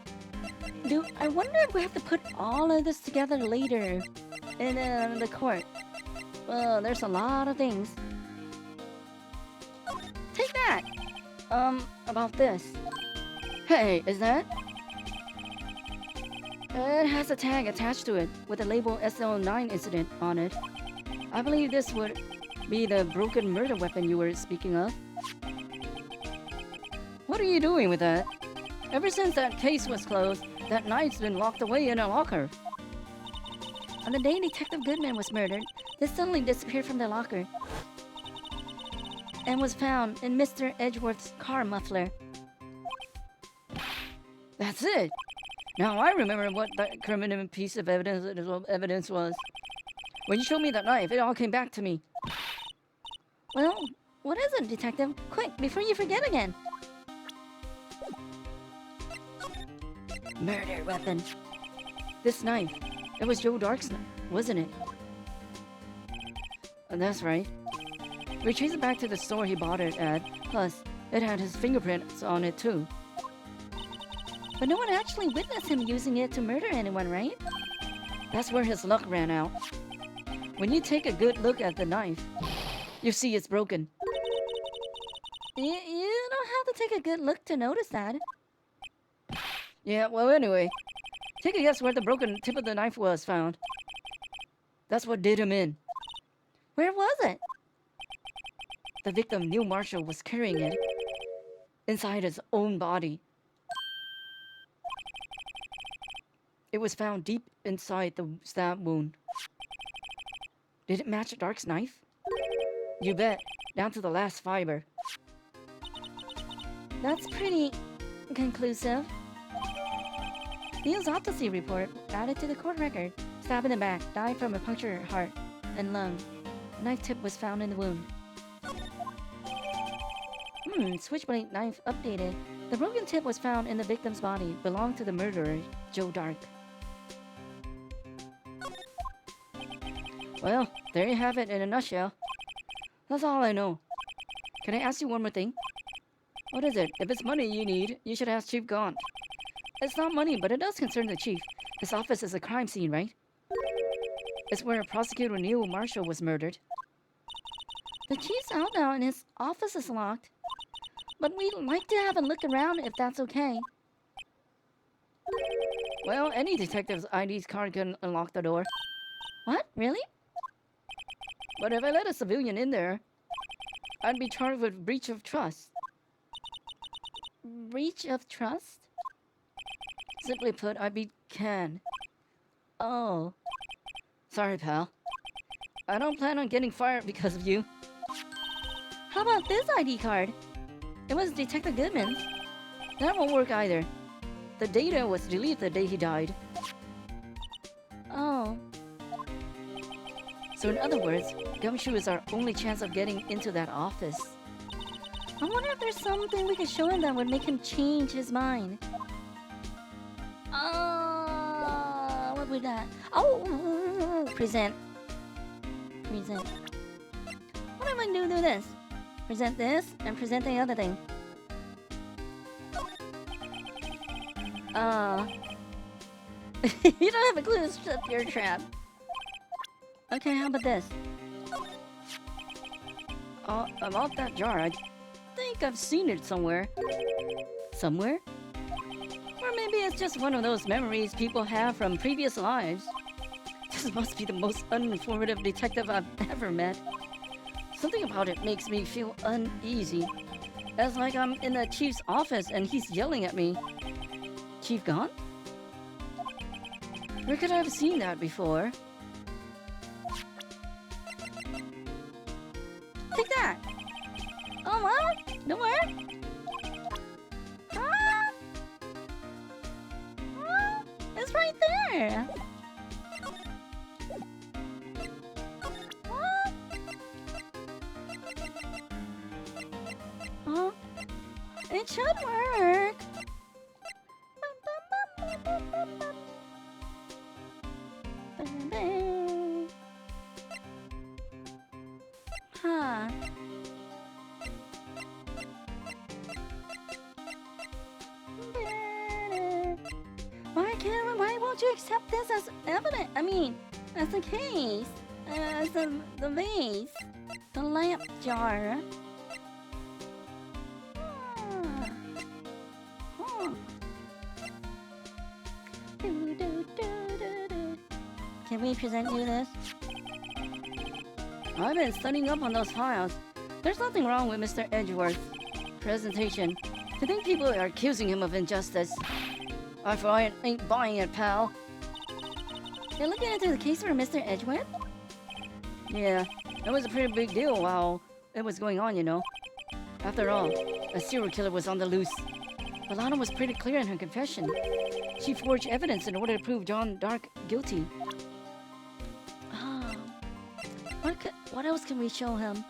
A: Dude, I wonder if we have to put all of this together later in the court. Well, there's a lot of things. Take that! About this. Hey, is that? It has a tag attached to it with the label SL9 incident on it. I believe this would be the broken murder weapon you were speaking of. What are you doing with that? Ever since that case was closed, that knife's been locked away in a locker. On the day Detective Goodman was murdered, this suddenly disappeared from the locker and was found in Mr. Edgeworth's car muffler. That's it! Now I remember what that criminal piece of evidence was. When you showed me that knife, it all came back to me. Well, what is it, Detective? Quick, before you forget again. Murder weapon. This knife. It was Joe Dark's knife, wasn't it? That's right. We traced it back to the store he bought it at. Plus, it had his fingerprints on it too. But no one actually witnessed him using it to murder anyone, right? That's where his luck ran out. When you take a good look at the knife, you see it's broken. You don't have to take a good look to notice that. Yeah, well anyway, take a guess where the broken tip of the knife was found. That's what did him in. Where was it? The victim, Neil Marshall, was carrying it inside his own body. It was found deep inside the stab wound. Did it match Dark's knife? You bet, down to the last fiber. That's pretty conclusive. Neil's autopsy report added to the court record. Stab in the back, died from a punctured heart and lung. A knife tip was found in the wound. Switchblade knife updated. The broken tip was found in the victim's body, belonged to the murderer, Joe Dark. Well, there you have it in a nutshell. That's all I know. Can I ask you one more thing? What is it? If it's money you need, you should ask Chief Gaunt. It's not money, but it does concern the chief. His office is a crime scene, right? is where Prosecutor Neil Marshall was murdered. The chief's out now and his office is locked. But we'd like to have a look around if that's okay. Well, any detective's ID card can unlock the door. What? Really? But if I let a civilian in there, I'd be charged with breach of trust. Breach of trust? Simply put, I'd be canned. Oh. Sorry, pal. I don't plan on getting fired because of you. How about this ID card? It was Detective Goodman's. That won't work either. The data was deleted the day he died. Oh. So in other words, Gumshoe is our only chance of getting into that office. I wonder if there's something we could show him that would make him change his mind. What would that? Oh, present. Present. What if I do this? Present this and present the other thing. You don't have a clue, it's just your trap. Okay, how about this? About that jar, I think I've seen it somewhere. Somewhere? Or maybe it's just one of those memories people have from previous lives. This must be the most uninformative detective I've ever met. Something about it makes me feel uneasy. As like I'm in the chief's office and he's yelling at me. Chief gone? Where could I have seen that before? Take that! Oh, what? Nowhere? It's right there! What? Huh? It should work! Huh. Why won't you accept this as evidence? I mean, as the case, as the vase, the lamp jar. Can we present you this? I've been studying up on those files. There's nothing wrong with Mr. Edgeworth's presentation. To think people are accusing him of injustice. I ain't buying it, pal. You're looking into the case for Mr. Edgeworth? Yeah, it was a pretty big deal while it was going on, you know. After all, a serial killer was on the loose. Alana was pretty clear in her confession. She forged evidence in order to prove John Dark guilty. What else can we show him?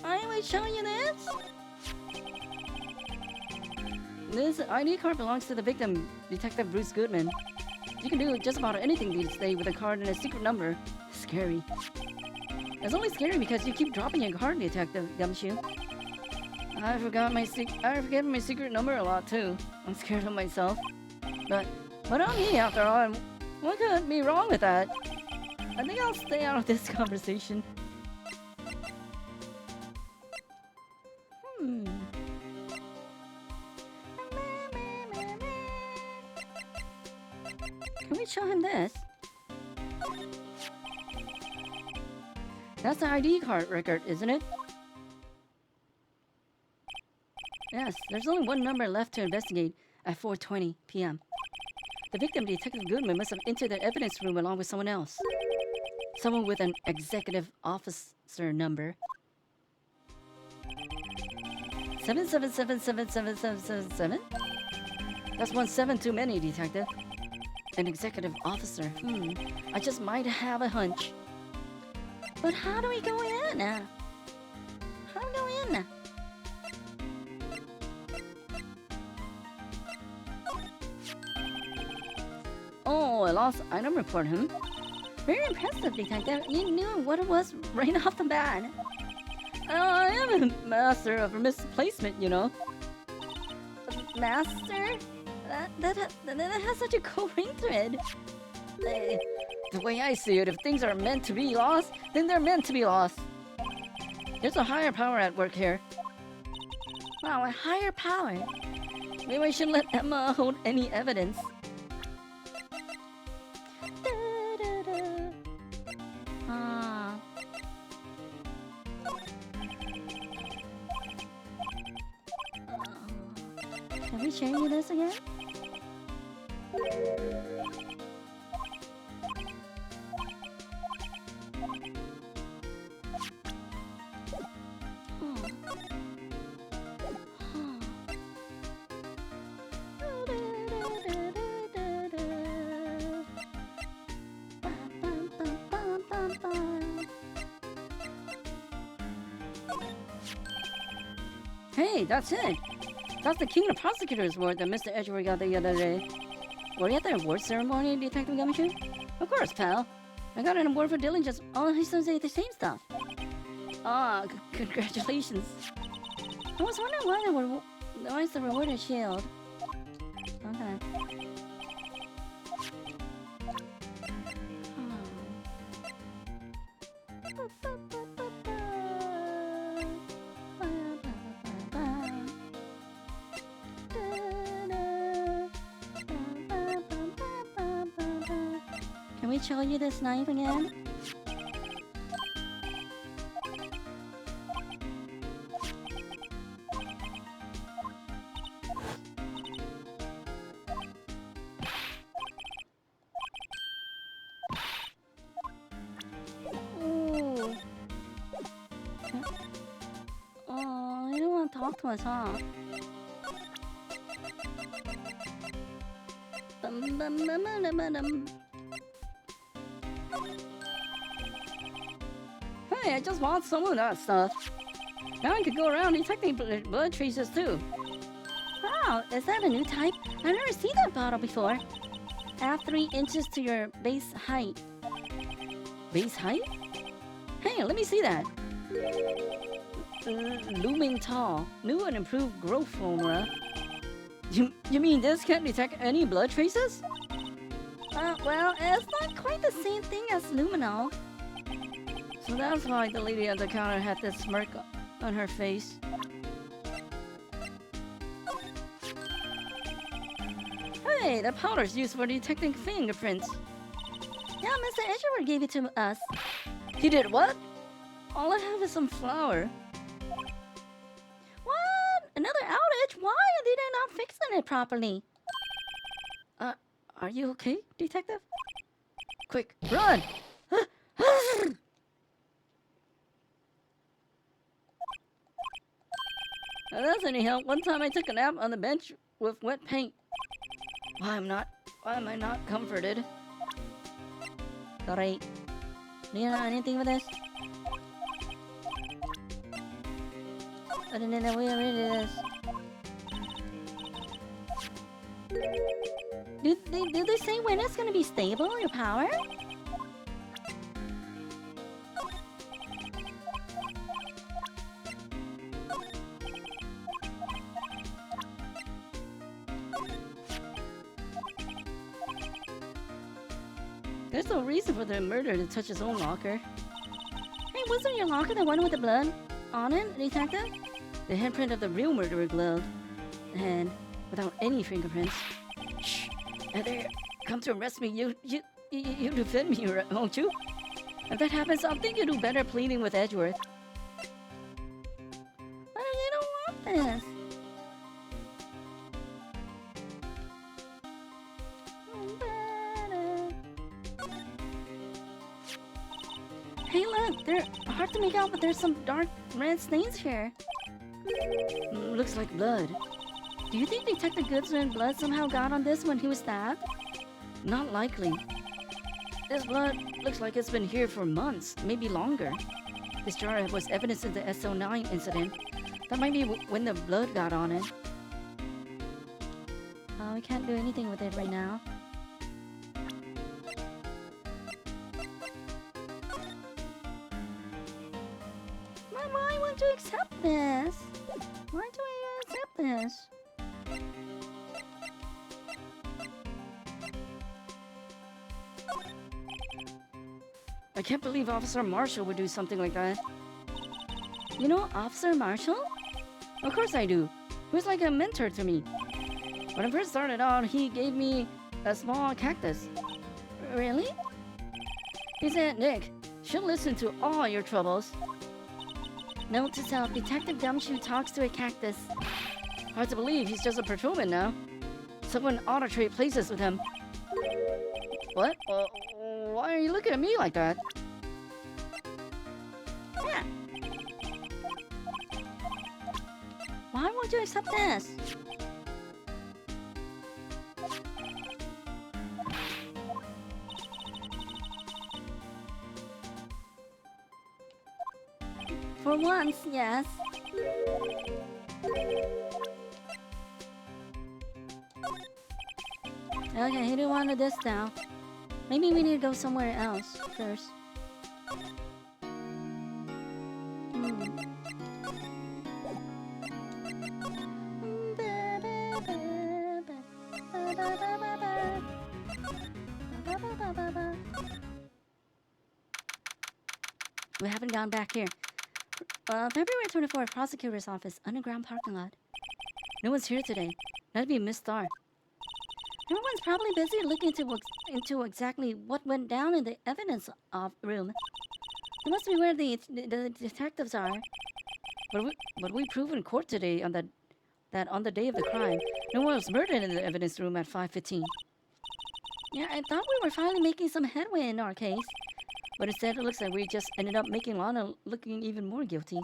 A: I will show you this. This ID card belongs to the victim, Detective Bruce Goodman. You can do just about anything these days with a card and a secret number. Scary. It's only scary because you keep dropping your card, Detective Gumshoe. I forget my secret number a lot too. I'm scared of myself. But I'm me after all, and what could be wrong with that? I think I'll stay out of this conversation. Can we show him this? That's the ID card record, isn't it? Yes, there's only one number left to investigate at 4:20 p.m. The victim, Detective Goodman, must have entered the evidence room along with someone else. Someone with an executive officer number. 7777777? That's 1 7 too many, Detective. An executive officer. I just might have a hunch. But how do we go in? How do we go in? Oh, a lost item report, Very impressive, Detective. You knew what it was right off the bat. I am a master of misplacement, you know. Master? That has such a cool ring to it. The way I see it, if things are meant to be lost, then they're meant to be lost. There's a higher power at work here. Wow, a higher power? Maybe I shouldn't let Emma hold any evidence. Ah. Can we show you this again? Hey, that's it! That's the King of Prosecutors award that Mr. Edgeworth got the other day. Were you at the award ceremony, Detective Gumshoe? Of course, pal. I got an award for diligence. All his sons say the same stuff. Ah, congratulations. I was wondering why is the reward a shield? Okay. Can we show you this knife again? Ooh. Oh, you don't want to talk to us, huh? Hey, I just want some of that stuff. Now I could go around detecting blood traces too. Wow, is that a new type? I've never seen that bottle before. Add 3 inches to your base height. Base height? Hey, let me see that. Looming tall. New and improved growth formula. You mean this can't detect any blood traces? Well, it's not quite the same thing as luminol. So that's why the lady at the counter had this smirk on her face. Hey, the powder's used for detecting fingerprints. Yeah, Mr. Edgeworth gave it to us. He did what? All I have is some flour. What? Another outage? Why are they not fixing it properly? Are you okay, detective? Quick, run! Now that's any help. One time I took a nap on the bench with wet paint. Why am I not comforted? Great. Do you know anything with this? I didn't know we already did this. Did they say when it's gonna be stable, your power? There's no reason for the murderer to touch his own locker. Hey, wasn't your locker the one with the blood on it, detective? The handprint of the real murderer glove. And without any fingerprints. Shh! Now there, come to arrest me. You defend me, won't you? If that happens, I'll think you do better pleading with Edgeworth. But you don't want this. Hey look, they're hard to make out, but there's some dark red stains here. Looks like blood. Do you think Detective Goodsman's blood somehow got on this when he was stabbed? Not likely. This blood looks like it's been here for months, maybe longer. This jar was evidence of the SO9 incident. That might be when the blood got on it. Oh, we can't do anything with it right now. Why won't do you accept this? Why do I accept this? I can't believe Officer Marshall would do something like that. You know Officer Marshall? Of course I do. He was like a mentor to me. When I first started out, he gave me a small cactus. Really? He said, Nick, she'll listen to all your troubles. Note to self, Detective Gumshoe talks to a cactus. Hard to believe he's just a patrolman now. Someone ought to trade places with him. What? Why are you looking at me like that? Yeah. Why won't you accept this? For once, yes. Okay, he didn't want this now. Maybe we need to go somewhere else first. We haven't gone back here. February 24th, prosecutor's office, underground parking lot. No one's here today. That'd be a missed star. Everyone's probably busy looking into exactly what went down in the evidence room. It must be where the detectives are. But we proved in court today that on the day of the crime, no one was murdered in the evidence room at 5:15. Yeah, I thought we were finally making some headway in our case. But instead, it looks like we just ended up making Lana looking even more guilty.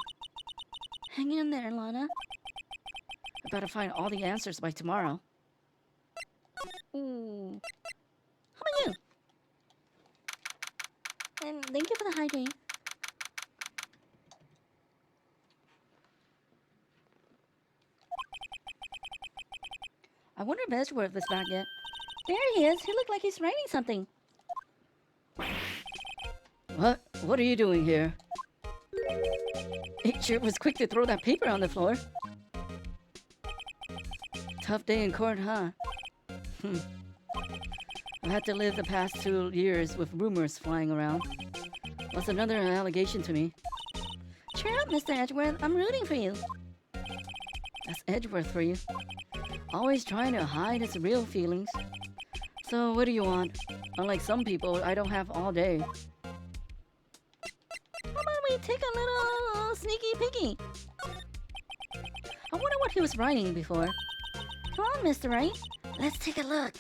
A: Hang in there, Lana. I better find all the answers by tomorrow. Ooh. How about you? And thank you for the hydrate. I wonder if Edgeworth is back yet. There he is. He looked like he's writing something. What are you doing here? He sure was quick to throw that paper on the floor. Tough day in court, huh? I've had to live the past 2 years with rumors flying around. What's another allegation to me? Cheer up, Mr. Edgeworth. I'm rooting for you. That's Edgeworth for you. Always trying to hide his real feelings. So, what do you want? Unlike some people, I don't have all day. How about we take a little sneaky peeky? I wonder what he was writing before. Come on, Mr. Wright. Let's take a look.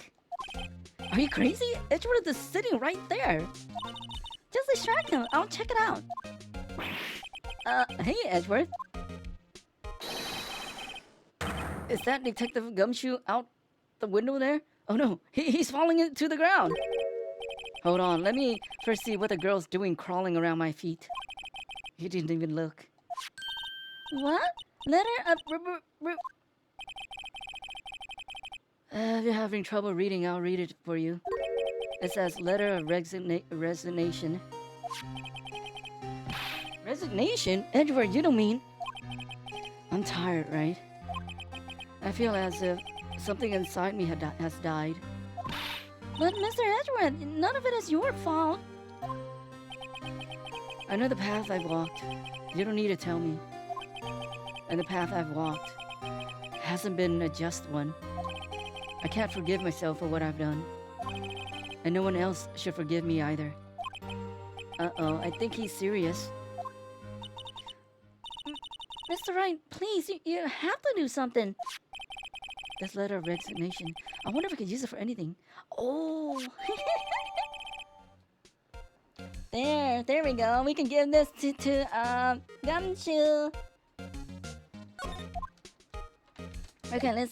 A: Are you crazy? Edgeworth is sitting right there. Just distract him. I'll check it out. Hey, Edgeworth. Is that Detective Gumshoe out the window there? Oh no, he's falling into the ground. Hold on, let me first see what the girl's doing crawling around my feet. He didn't even look. What? Letter of... if you're having trouble reading, I'll read it for you. It says letter of resignation. Resignation? Edgeworth, you don't mean... I'm tired, right? I feel as if something inside me has died. But Mr. Edgeworth, none of it is your fault. I know the path I've walked. You don't need to tell me. And the path I've walked hasn't been a just one. I can't forgive myself for what I've done. And no one else should forgive me either. Uh-oh, I think he's serious. Mr. Wright, please, you have to do something. This letter of resignation. I wonder if I could use it for anything. Oh. There we go. We can give this to Gumshoe. Okay,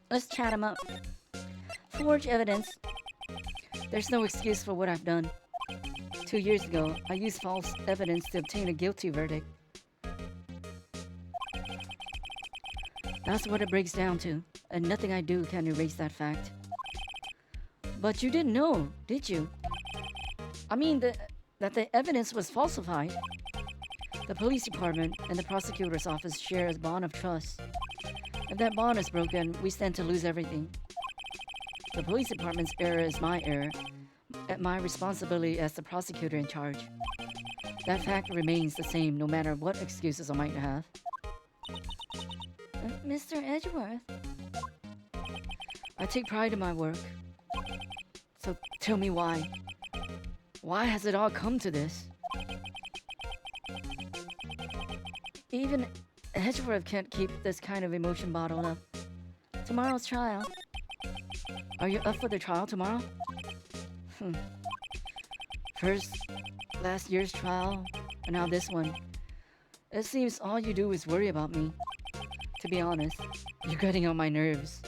A: let's chat him up. Forge evidence. There's no excuse for what I've done. 2 years ago, I used false evidence to obtain a guilty verdict. That's what it breaks down to, and nothing I do can erase that fact. But you didn't know, did you? I mean, that the evidence was falsified. The police department and the prosecutor's office share a bond of trust. If that bond is broken, we stand to lose everything. The police department's error is my error, at my responsibility as the prosecutor in charge. That fact remains the same no matter what excuses I might have. Mr. Edgeworth, I take pride in my work. So tell me why. Why has it all come to this? Even Edgeworth can't keep this kind of emotion bottled up. Tomorrow's trial. Are you up for the trial tomorrow? First, last year's trial, and now this one. It seems all you do is worry about me. To be honest, you're getting on my nerves.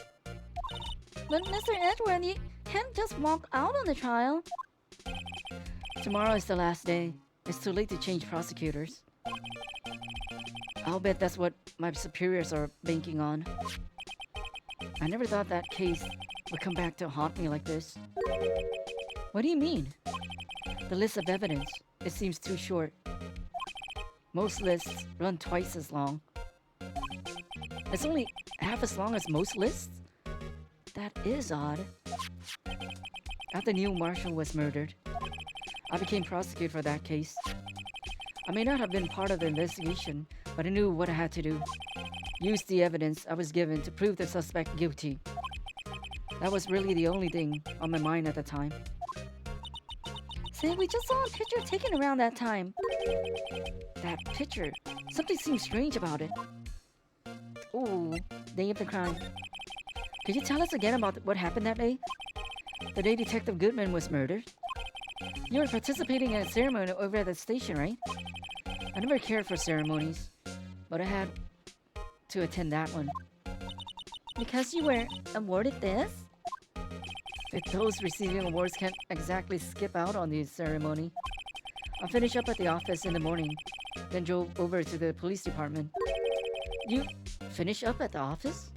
A: But Mr. Edgeworth, you can't just walk out on the trial. Tomorrow is the last day. It's too late to change prosecutors. I'll bet that's what my superiors are banking on. I never thought that case would come back to haunt me like this. What do you mean? The list of evidence. It seems too short. Most lists run twice as long. It's only half as long as most lists? That is odd. After Neil Marshall was murdered, I became prosecutor for that case. I may not have been part of the investigation, but I knew what I had to do. Use the evidence I was given to prove the suspect guilty. That was really the only thing on my mind at the time. Say, we just saw a picture taken around that time. That picture. Something seems strange about it. Ooh, day of the crime. Could you tell us again about what happened that day? The day Detective Goodman was murdered? You were participating in a ceremony over at the station, right? I never cared for ceremonies, but I had to attend that one. Because you were awarded this? If those receiving awards can't exactly skip out on the ceremony. I finished up at the office in the morning, then drove over to the police department. You finish up at the office?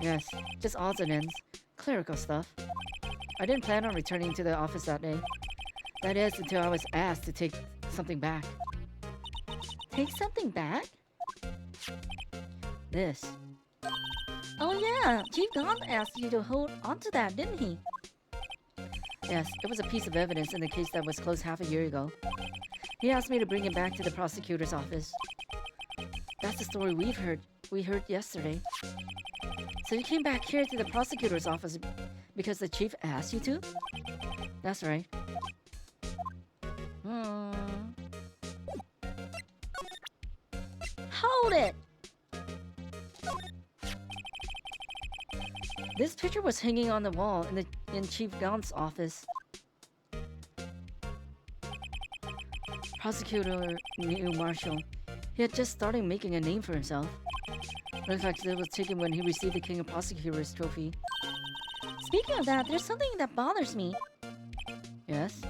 A: Yes, just odds and ends. Clerical stuff. I didn't plan on returning to the office that day. That is until I was asked to take something back. Take something back? This. Oh yeah, Chief Gaunt asked you to hold onto that, didn't he? Yes, it was a piece of evidence in the case that was closed half a year ago. He asked me to bring it back to the prosecutor's office. That's the story we heard yesterday. So you came back here to the prosecutor's office because the chief asked you to? That's right. Hold it! This picture was hanging on the wall in Chief Gaunt's office. Prosecutor Neil Marshall. He had just started making a name for himself. In fact, it was taken when he received the King of Prosecutors trophy. Speaking of that, there's something that bothers me. Yes?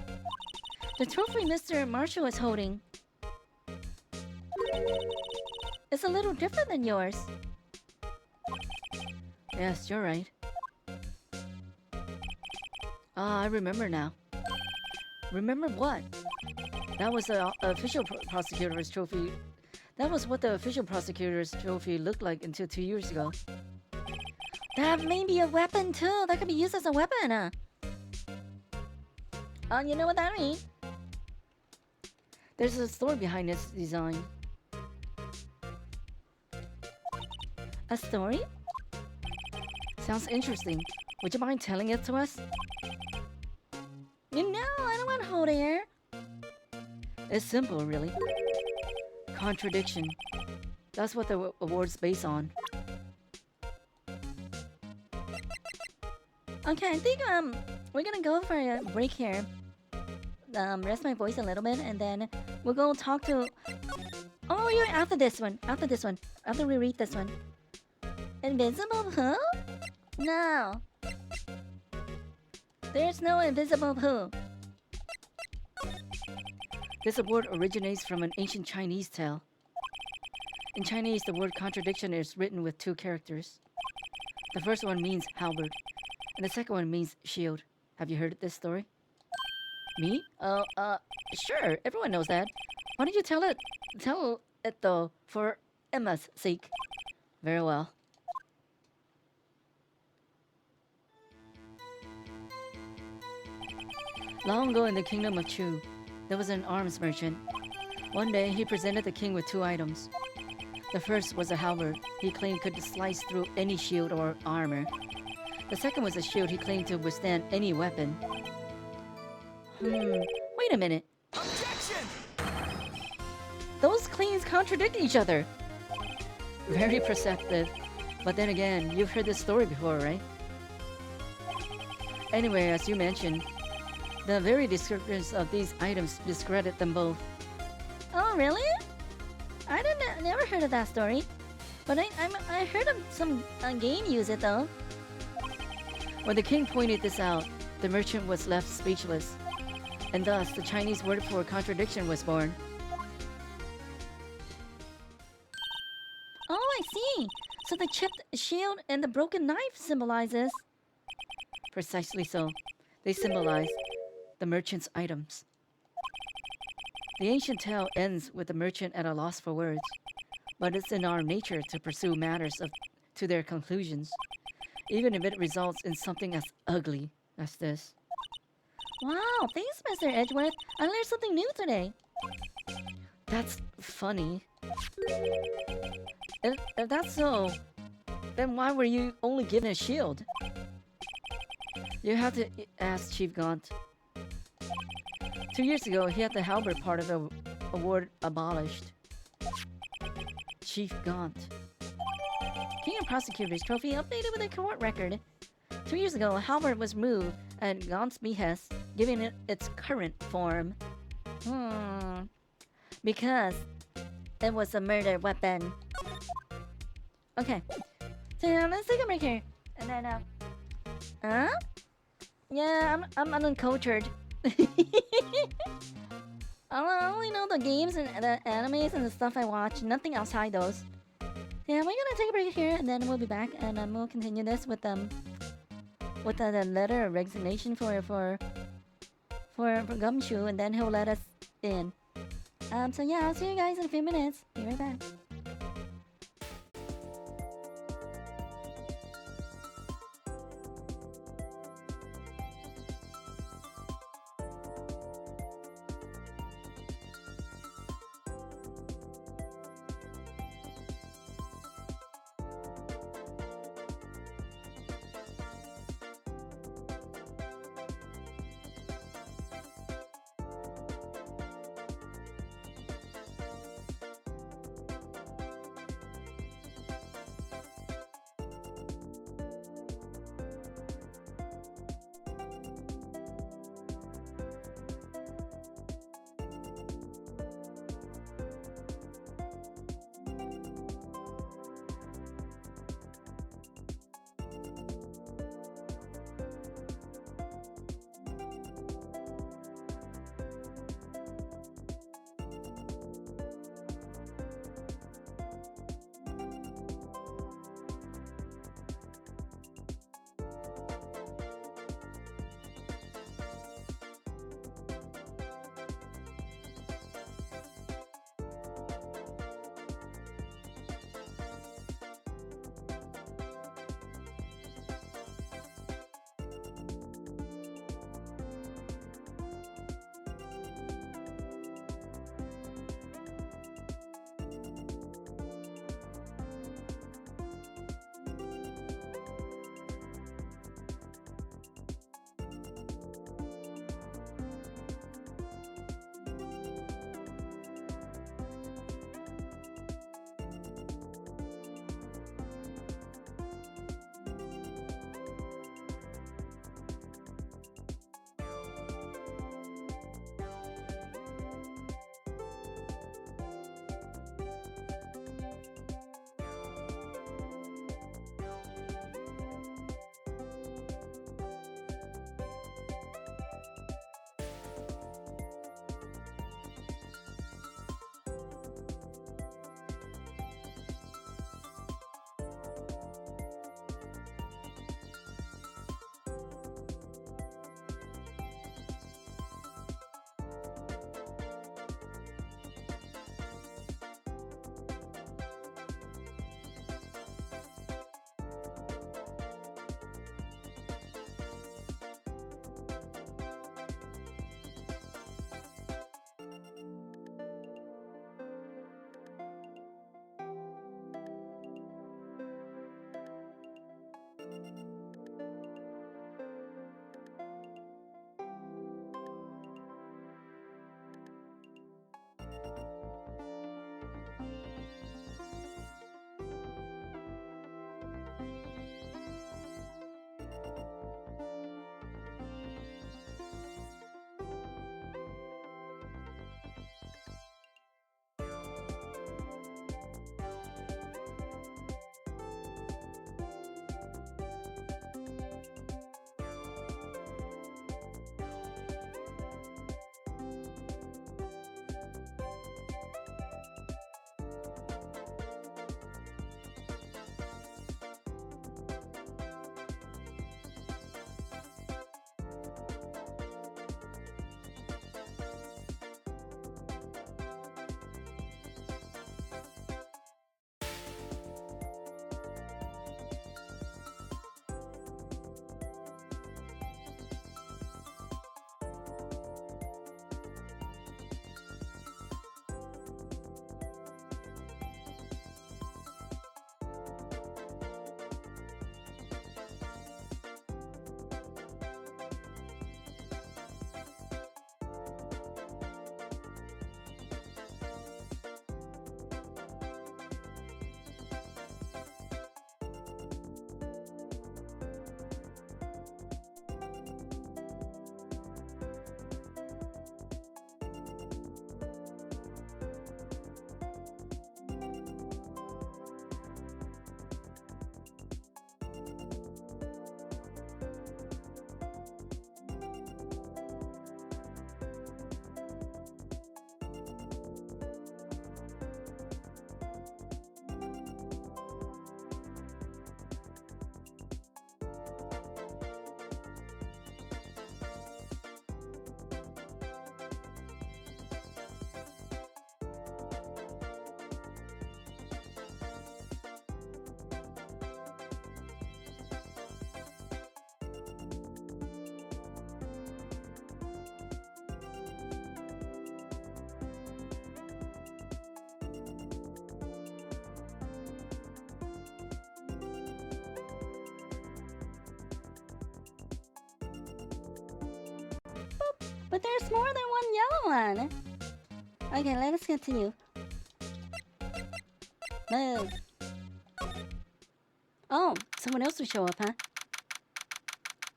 A: The trophy Mr. Marshall is holding. It's a little different than yours. Yes, you're right. Ah, I remember now. Remember what? That was the official prosecutor's trophy. That was what the official prosecutor's trophy looked like until 2 years ago. That may be a weapon too. That could be used as a weapon, huh? Oh, you know what that means? There's a story behind this design. A story? Sounds interesting. Would you mind telling it to us? You know, I don't want hot air. It's simple, really. Contradiction. That's what the award's based on. Okay, I think we're gonna go for a break here. Rest my voice a little bit, and then we'll go talk to. Oh, you're after this one. After this one. After we read this one. Invisible poo? No. There's no invisible poo. This award originates from an ancient Chinese tale. In Chinese, the word contradiction is written with 2 characters. The first one means halberd, and the second one means shield. Have you heard this story? Me? Sure, everyone knows that. Why don't you tell it though, for Emma's sake? Very well. Long ago in the kingdom of Chu, there was an arms merchant. One day, he presented the king with two items. The first was a halberd he claimed could slice through any shield or armor. The second was a shield he claimed to withstand any weapon. Wait a minute.
B: Objection!
A: Those claims contradict each other. Very perceptive. But then again, you've heard this story before, right? Anyway, as you mentioned, the very descriptions of these items discredit them both. Oh, really? I never heard of that story. But I heard of some game use it though. When the king pointed this out, the merchant was left speechless. And thus, the Chinese word for contradiction was born. Oh, I see. So the chipped shield and the broken knife symbolizes... Precisely so. They symbolize the merchant's items. The ancient tale ends with the merchant at a loss for words, but it's in our nature to pursue matters to their conclusions, even if it results in something as ugly as this. Wow, thanks, Mr. Edgeworth. I learned something new today. That's funny. If that's so, then why were you only given a shield? You have to ask Chief Gaunt. 2 years ago, he had the halberd part of the award abolished. Chief Gaunt. King and Prosecutor's Trophy updated with a court record. 2 years ago, halberd was moved at Gaunt's behest, giving it its current form. Because it was a murder weapon. Okay. So let's take a break here. And then, huh? Yeah, I'm uncultured. I only know the games and the animes and the stuff I watch. Nothing outside those. Yeah, we're gonna take a break here, and then we'll be back, and we'll continue this with the letter of resignation for Gumshoe, and then he'll let us in. So yeah, I'll see you guys in a few minutes. Be right back. But there's more than one yellow one. Okay, let us continue. Move. Oh, someone else will show up, huh?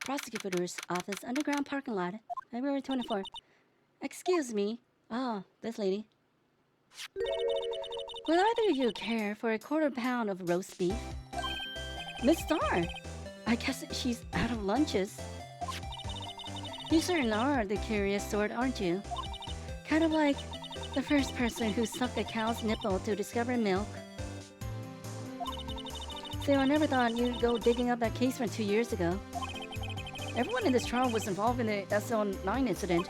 A: Prosecutor's office, underground parking lot, February 24th. Excuse me. Oh, this lady. Will either of you care for a quarter-pound of roast beef? Miss Starr! I guess she's out of lunches. You certainly are the curious sort, aren't you? Kind of like the first person who sucked a cow's nipple to discover milk. So I never thought you'd go digging up that case from 2 years ago. Everyone in this trial was involved in the SL9 incident.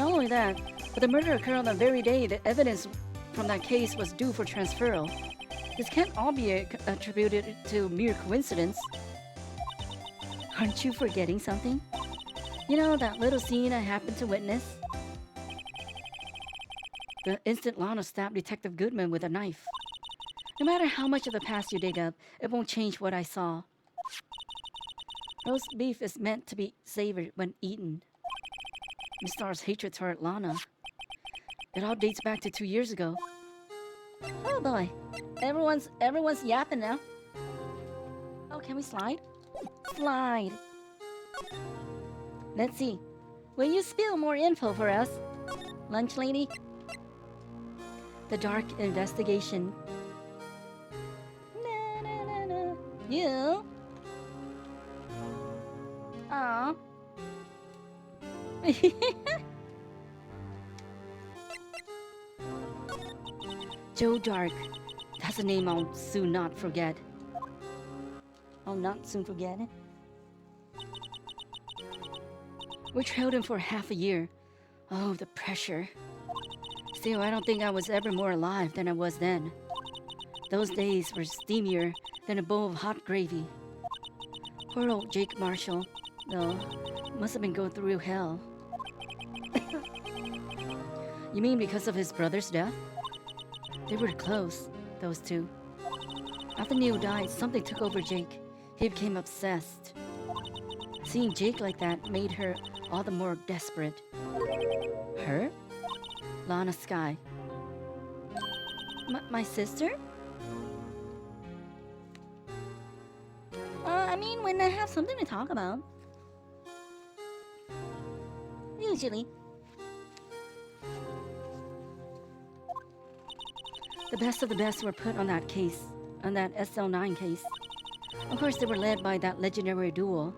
A: Not only that, but the murder occurred on the very day the evidence from that case was due for transferal. This can't all be attributed to mere coincidence. Aren't you forgetting something? You know that little scene I happened to witness? The instant Lana stabbed Detective Goodman with a knife. No matter how much of the past you dig up, it won't change what I saw. Roast beef is meant to be savored when eaten. Miss Starr's hatred toward Lana. It all dates back to 2 years ago. Oh boy. Everyone's yapping now. Oh, can we slide? Slide. Let's see. Will you spill more info for us? Lunch lady? The dark investigation. Na, na, na, na. You? Aw. Joe Dark. That's a name I'll soon not forget. I'll not soon forget it. We trailed him for half a year. Oh, the pressure. Still, I don't think I was ever more alive than I was then. Those days were steamier than a bowl of hot gravy. Poor old Jake Marshall, though, must have been going through hell. You mean because of his brother's death? They were close, those two. After Neil died, something took over Jake. He became obsessed. Seeing Jake like that made her all the more desperate. Her? Lana Skye. My sister? I mean, when I have something to talk about. Usually. The best of the best were put on that case, on that SL9 case. Of course, they were led by that legendary duo.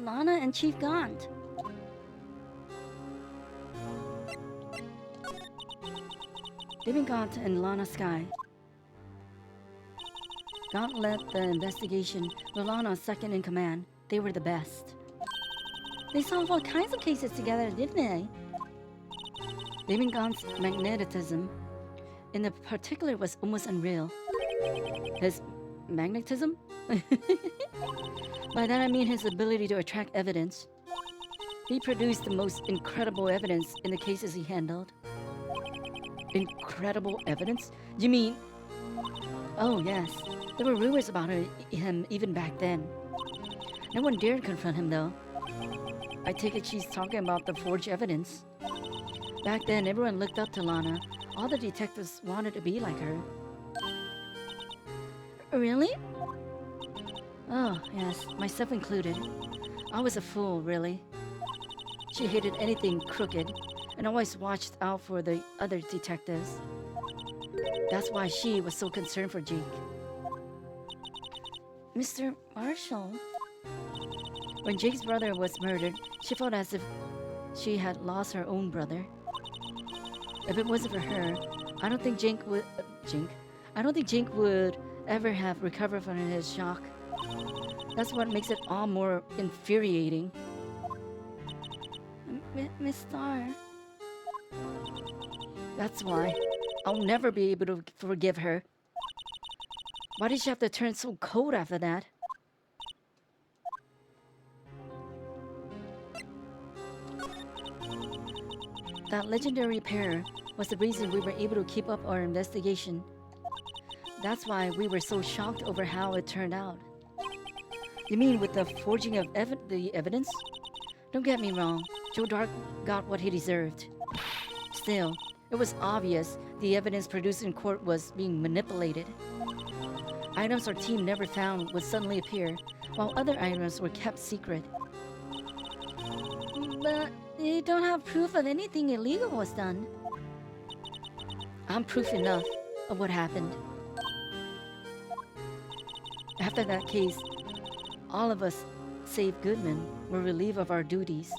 A: Lana and Chief Gaunt. David Gaunt and Lana Skye. Gaunt led the investigation, with Lana second in command. They were the best. They solved all kinds of cases together, didn't they? David Gaunt's magnetism, in the particular, was almost unreal. His magnetism? By that I mean his ability to attract evidence. He produced the most incredible evidence in the cases he handled. Incredible evidence? You mean... Oh, yes. There were rumors about him even back then. No one dared confront him, though. I take it she's talking about the forged evidence. Back then, everyone looked up to Lana. All the detectives wanted to be like her. Really? Oh, yes, myself included. I was a fool, really. She hated anything crooked and always watched out for the other detectives. That's why she was so concerned for Jake. Mr. Marshall. When Jake's brother was murdered, she felt as if she had lost her own brother. If it wasn't for her, I don't think Jake would ever have recovered from his shock. That's what makes it all more infuriating. Miss Starr. That's why. I'll never be able to forgive her. Why did she have to turn so cold after that? That legendary pair was the reason we were able to keep up our investigation. That's why we were so shocked over how it turned out. You mean with the forging of the evidence? Don't get me wrong, Joe Dark got what he deserved. Still, it was obvious the evidence produced in court was being manipulated. Items our team never found would suddenly appear, while other items were kept secret. But you don't have proof of anything illegal was done. I'm proof enough of what happened. After that case, all of us, save Goodman, were relieved of our duties,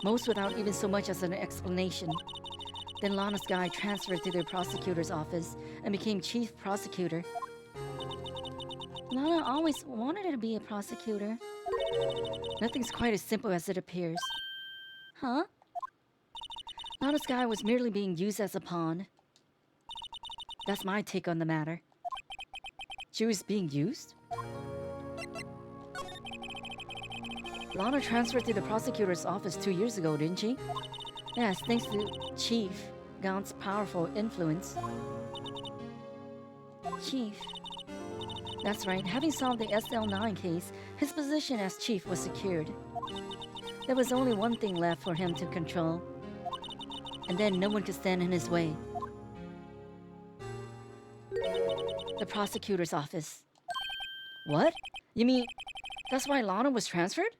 A: most without even so much as an explanation. Then Lana's guy transferred to their prosecutor's office and became chief prosecutor. Lana always wanted to be a prosecutor. Nothing's quite as simple as it appears. Huh? Lana's guy was merely being used as a pawn. That's my take on the matter. She was being used? Lana transferred to the prosecutor's office 2 years ago, didn't she? Yes, thanks to Chief Gaunt's powerful influence. Chief. That's right, having solved the SL9 case, his position as chief was secured. There was only one thing left for him to control, and then no one could stand in his way. The prosecutor's office. What? You mean that's why Lana was transferred?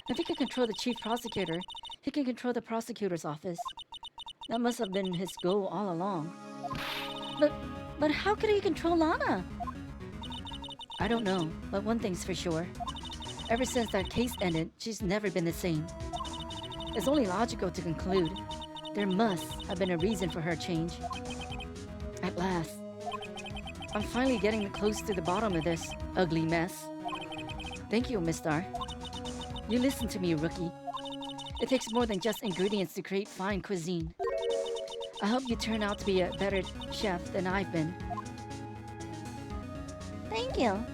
A: If he can control the chief prosecutor, he can control the prosecutor's office. That must have been his goal all along. But how could he control Lana? I don't know, but one thing's for sure. Ever since that case ended, she's never been the same. It's only logical to conclude there must have been a reason for her change. At last, I'm finally getting close to the bottom of this ugly mess. Thank you, Miss Star. You listen to me, rookie. It takes more than just ingredients to create fine cuisine. I hope you turn out to be a better chef than I've been. Thank you.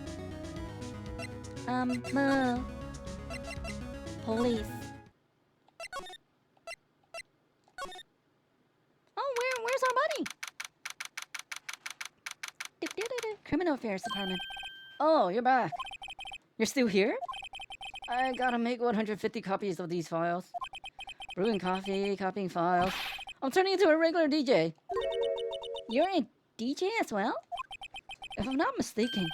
A: Police. Oh, where's our buddy? Criminal Affairs Department. Oh, you're back. You're still here? I gotta make 150 copies of these files. Brewing coffee, copying files. I'm turning into a regular DJ. You're a DJ as well? If I'm not mistaken,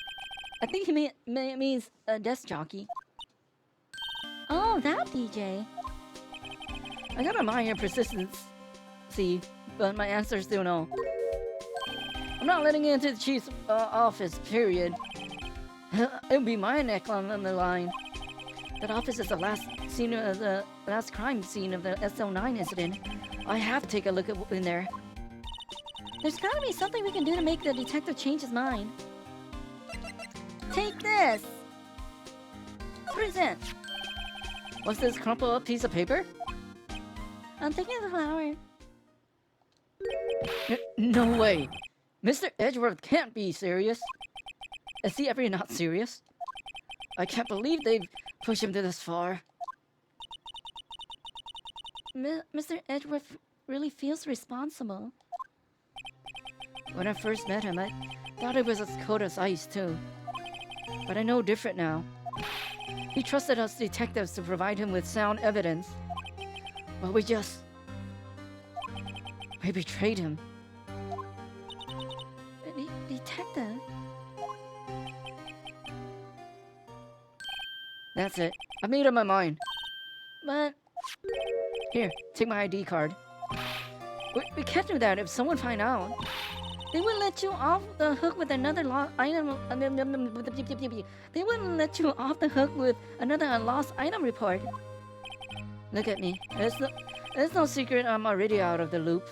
A: I think he means a desk jockey. Oh, that DJ. I gotta admire your persistence, see, but my answer is still no. I'm not letting you into the chief's office, period. It'll be my neck on the line. That office is the last crime scene of the SL9 incident. I have to take a look in there. There's gotta be something we can do to make the detective change his mind. Take this! Present! What's this crumpled up piece of paper? I'm thinking of the flower. No way! Mr. Edgeworth can't be serious. Is he ever not serious? I can't believe they've pushed him to this far. Mr. Edgeworth really feels responsible. When I first met him, I thought he was as cold as ice, too. But I know different now. He trusted us detectives to provide him with sound evidence. But we betrayed him. Detective? That's it. I made up my mind. But... Here, take my ID card. We can't do that if someone find out. They wouldn't let you off the hook with another item. They wouldn't let you off the hook with another lost item report. Look at me. There's no secret I'm already out of the loop.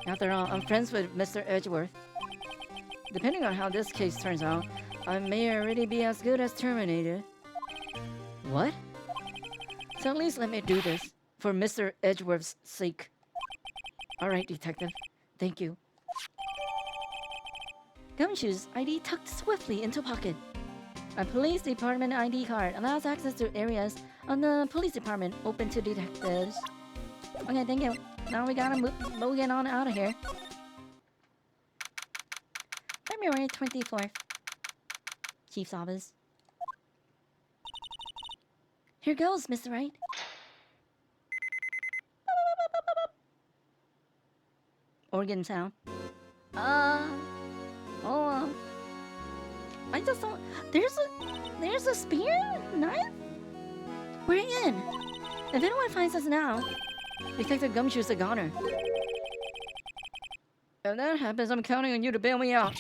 A: After all, I'm friends with Mr. Edgeworth. Depending on how this case turns out, I may already be as good as terminated. What? So at least let me do this, for Mr. Edgeworth's sake. Alright, detective. Thank you. Gumshoe's ID tucked swiftly into pocket. A police department ID card allows access to areas on the police department open to detectives. Okay, thank you. Now we gotta move get on out of here. February 24th. Chief's office. Here goes, Mr. Wright. Organ sound. Oh, I just don't. There's a spear knife. We're in. If anyone finds us now, Detective Gumshoe's a goner. If that happens, I'm counting on you to bail me out.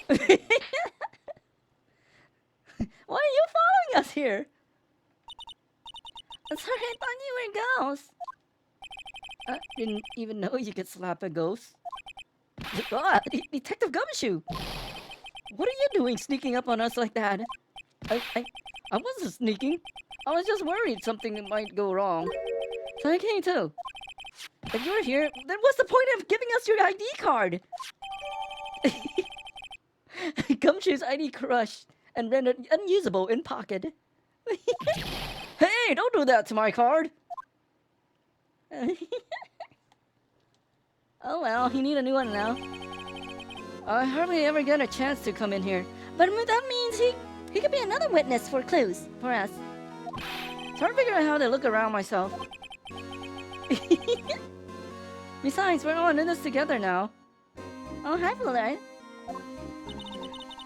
A: Why are you following us here? I'm sorry, I thought you were ghosts. I didn't even know you could slap a ghost. Detective Gumshoe! What are you doing sneaking up on us like that? I wasn't sneaking. I was just worried something might go wrong. So I came too. If you're here, then what's the point of giving us your ID card? Gumshoe's ID crushed and rendered unusable in pocket. Hey, don't do that to my card! Oh well, you need a new one now. I hardly ever get a chance to come in here. But that means he could be another witness for clues for us. It's hard to figure out how to look around myself. Besides, we're all in this together now. Oh, hi, Fuller.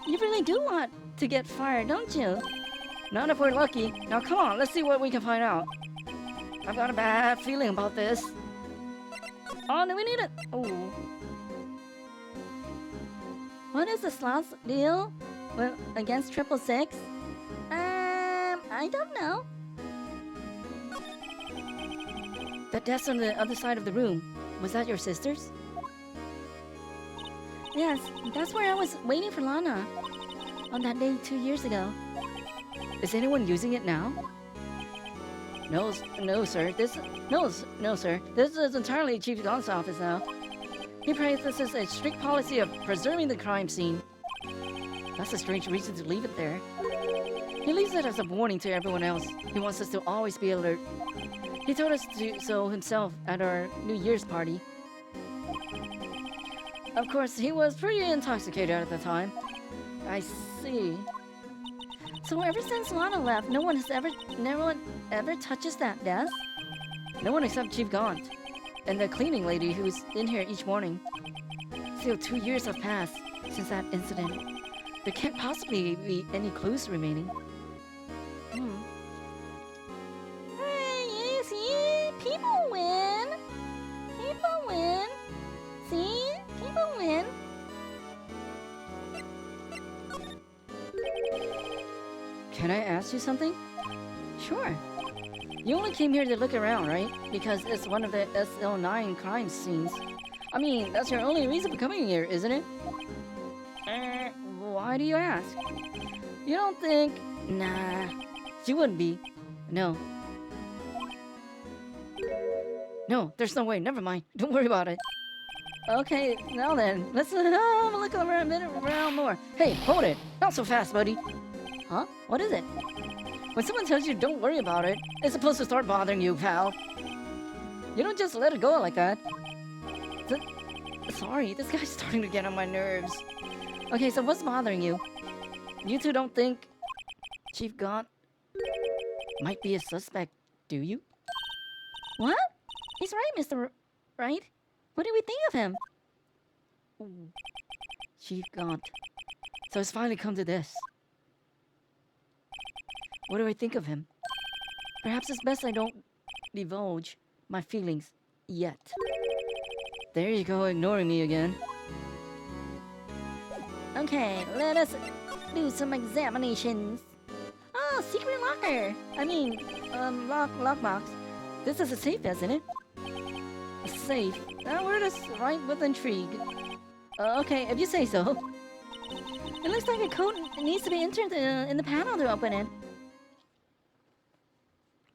A: You really do want to get fired, don't you? Not if we're lucky. Now come on, let's see what we can find out. I've got a bad feeling about this. Oh, no, we need it. Oh. What is the slots deal against 666? I don't know. That desk on the other side of the room, was that your sister's? Yes, that's where I was waiting for Lana on that day 2 years ago. Is anyone using it now? No, sir. No, sir. This is entirely Chief Gon's office now. He practices a strict policy of preserving the crime scene. That's a strange reason to leave it there. He leaves it as a warning to everyone else. He wants us to always be alert. He told us to do so himself at our New Year's party. Of course, he was pretty intoxicated at the time. I see. So ever since Lana left, no one ever touches that desk? No one except Chief Gaunt. And the cleaning lady who's in here each morning. Still, 2 years have passed since that incident. There can't possibly be any clues remaining. Hey, you see? People win! People win! See? People win! Can I ask you something? Sure. You only came here to look around, right? Because it's one of the SL9 crime scenes. I mean, that's your only reason for coming here, isn't it? Why do you ask? You don't think... Nah, she wouldn't be. No. No, there's no way. Never mind. Don't worry about it. Okay, now then. Let's have a look around more. Hey, hold it. Not so fast, buddy. Huh? What is it? When someone tells you don't worry about it, it's supposed to start bothering you, pal. You don't just let it go like that. Sorry, this guy's starting to get on my nerves. Okay, so what's bothering you? You two don't think Chief Gaunt might be a suspect, do you? What? He's right, Mr. Wright. What do we think of him? Ooh. Chief Gaunt. So it's finally come to this. What do I think of him? Perhaps it's best I don't divulge my feelings yet. There you go, ignoring me again. Okay, let us do some examinations. Oh, secret locker! I mean, lockbox. This is a safe, isn't it? A safe? That word is right with intrigue. Okay, if you say so. It looks like a code needs to be entered in the panel to open it.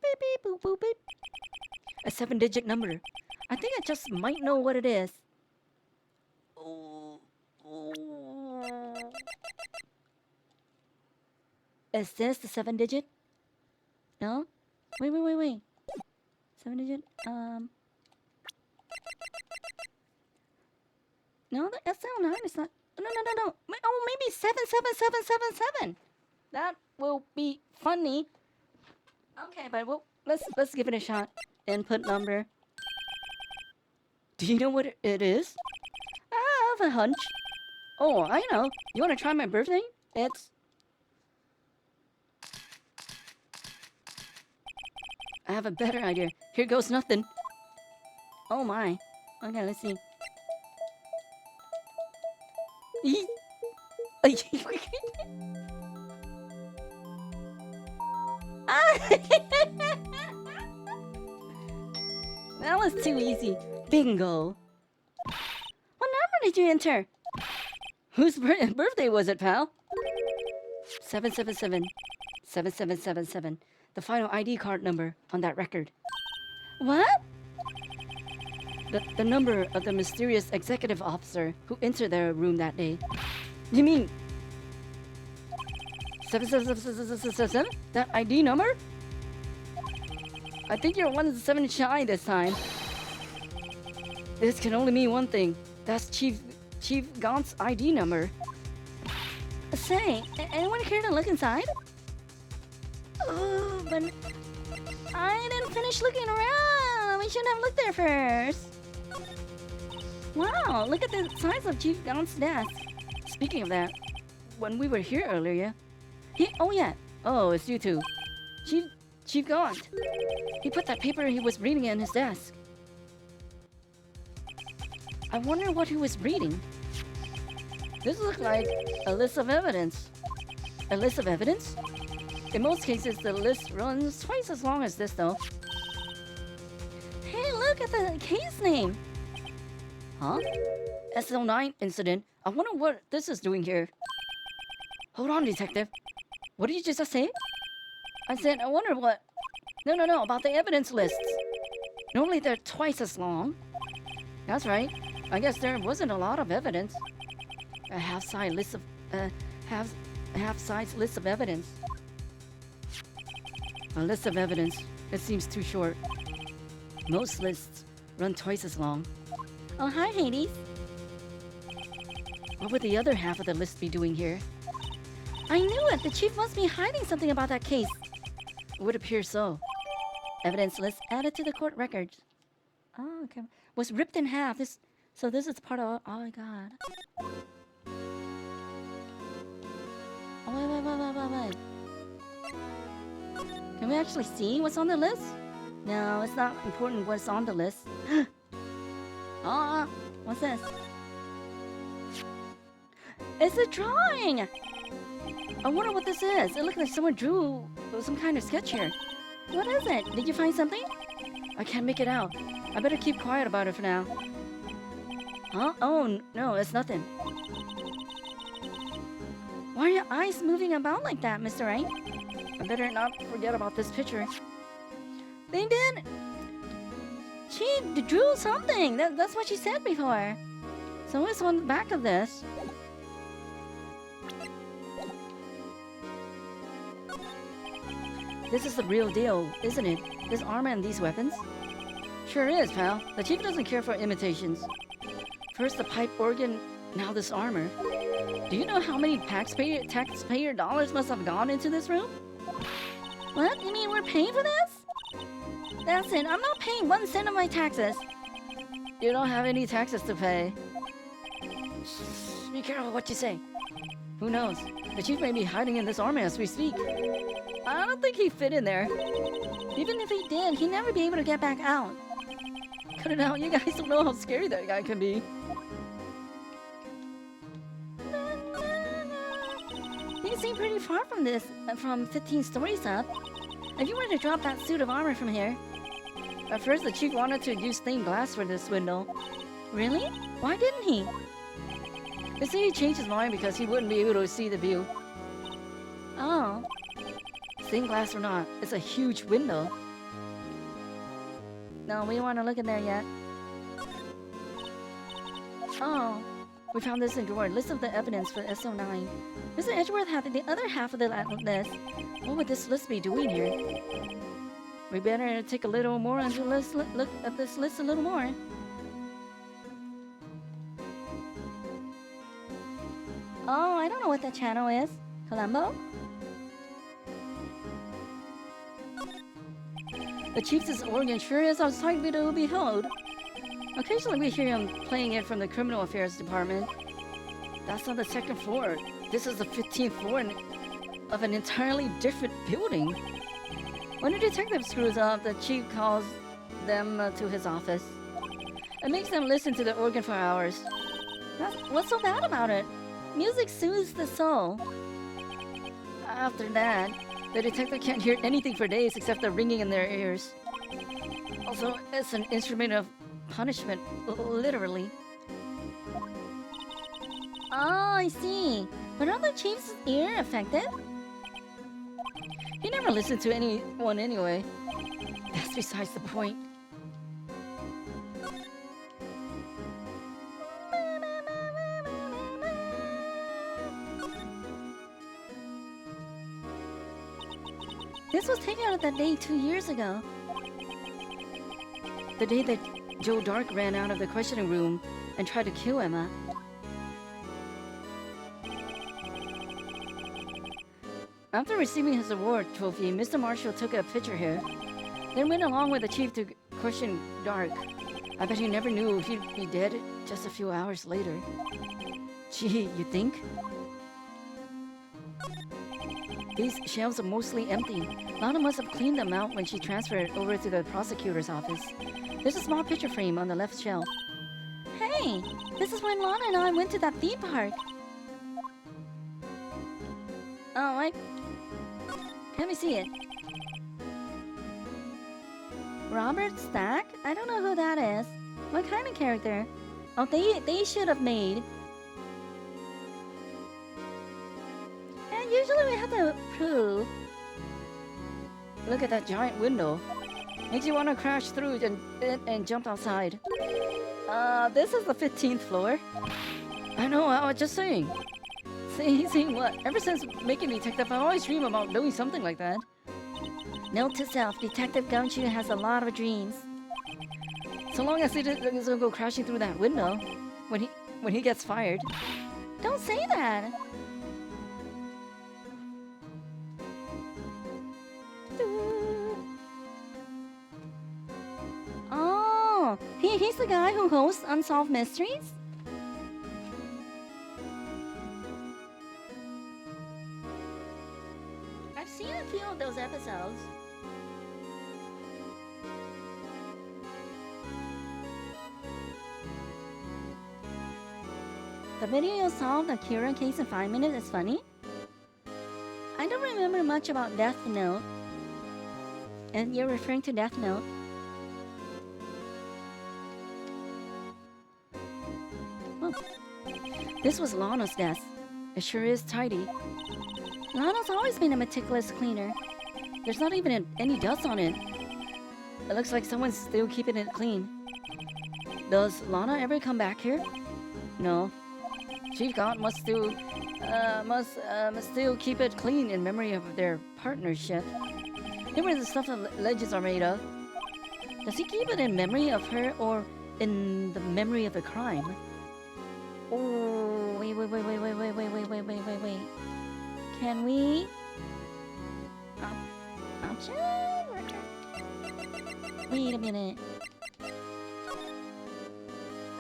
A: Beep, beep, boop, boop, beep. A 7-digit number. I think I just might know what it is. Is this the 7-digit? No? Wait. 7-digit? No, the SL9 is not... No. Oh, maybe 77777. That will be funny. Okay, but let's give it a shot. Input number. Do you know what it is? I have a hunch. Oh, I know. You want to try my birthday? It's... I have a better idea. Here goes nothing. Oh my. Okay, let's see. That was too easy. Bingo. What number did you enter? Whose birthday was it, pal? 777. 7777. The final ID card number on that record. What? The number of the mysterious executive officer who entered their room that day. You mean 7777? That ID number? I think you're 1 7 shy this time. This can only mean one thing. That's Chief Gaunt's ID number. Say, anyone care to look inside? Oh, but I didn't finish looking around. We should have looked there first. Wow, look at the size of Chief Gaunt's desk. Speaking of that, when we were here earlier, it's you two. Chief Gaunt. He put that paper he was reading in his desk. I wonder what he was reading. This looks like a list of evidence. A list of evidence? In most cases, the list runs twice as long as this, though. Hey, look at the case name. Huh? SL9 incident. I wonder what this is doing here. Hold on, detective. What did you just say? I said, I wonder what... No, about the evidence lists. Normally they're twice as long. That's right. I guess there wasn't a lot of evidence. A half-size list of... half-size list of evidence. A list of evidence. It seems too short. Most lists run twice as long. Oh, hi, Hades. What would the other half of the list be doing here? I knew it! The chief must be hiding something about that case. It would appear so. Evidence list added to the court records. Oh, okay. Was ripped in half. So this is part of... Oh, my God. Oh, wait. Can we actually see what's on the list? No, it's not important what's on the list. What's this? It's a drawing! I wonder what this is. It looks like someone drew some kind of sketch here. What is it? Did you find something? I can't make it out. I better keep quiet about it for now. Huh? Oh, no, it's nothing. Why are your eyes moving about like that, Mr. Wright? I better not forget about this picture. They did! She drew something! That's what she said before. So what's on the back of this? This is the real deal, isn't it? This armor and these weapons? Sure is, pal. The chief doesn't care for imitations. First the pipe organ, now this armor. Do you know how many taxpayer dollars must have gone into this room? What? You mean we're paying for this? That's it. I'm not paying 1 cent of my taxes. You don't have any taxes to pay. Shh, be careful what you say. Who knows? The chief may be hiding in this armor as we speak. I don't think he fit in there. Even if he did, he'd never be able to get back out. Cut it out. You guys don't know how scary that guy can be. You can see pretty far from this, from 15 stories up. If you were to drop that suit of armor from here... At first, the chief wanted to use stained glass for this window. Really? Why didn't he? They say he changed his mind because he wouldn't be able to see the view. Oh. Stained glass or not, it's a huge window. No, we don't want to look in there yet. Oh. We found this in drawer. List of the evidence for SO9. Mr. Edgeworth had the other half of the list. What would this list be doing here? We better take a little more on the list. Look at this list a little more. Oh, I don't know what that channel is. Columbo? The chief's organ sure is a sight to behold. Occasionally we hear him playing it from the criminal affairs department. That's on the second floor. This is the 15th floor of an entirely different building. When a detective screws up, the chief calls them to his office. It makes them listen to the organ for hours. What's so bad about it? Music soothes the soul. After that, the detective can't hear anything for days except the ringing in their ears. Also, it's an instrument of punishment, literally. Oh, I see. But aren't the chief's ear affected? He never listened to anyone anyway. That's besides the point. This was taken out that day 2 years ago. The day that Joe Dark ran out of the questioning room and tried to kill Emma. After receiving his award trophy, Mr. Marshall took a picture here, then went along with the chief to question Dark. I bet he never knew he'd be dead just a few hours later. Gee, you think? These shelves are mostly empty. Lana must have cleaned them out when she transferred over to the prosecutor's office. There's a small picture frame on the left shelf. Hey, this is when Lana and I went to that theme park. Oh, let me see it. Robert Stack? I don't know who that is. What kind of character? Oh, they should have made. And usually we have to prove. Look at that giant window. Makes you want to crash through and jump outside. This is the 15th floor. I know, I was just saying. Saying what? Ever since making Detective, I always dream about doing something like that. Note to self, Detective Gumshoe has a lot of dreams. So long as he doesn't go crashing through that window when he gets fired. Don't say that! Oh, he's the guy who hosts Unsolved Mysteries? I've seen a few of those episodes. The video you solved the Kira case in 5 minutes is funny. I don't remember much about Death Note. And you're referring to Death Note? Oh. This was Lana's desk. It sure is tidy. Lana's always been a meticulous cleaner. There's not even any dust on it. It looks like someone's still keeping it clean. Does Lana ever come back here? No. Chief God must still keep it clean in memory of their partnership. Remember the stuff that legends are made of. Does he keep it in memory of her or in the memory of the crime? Oh, wait. Can we? Option? Wait a minute.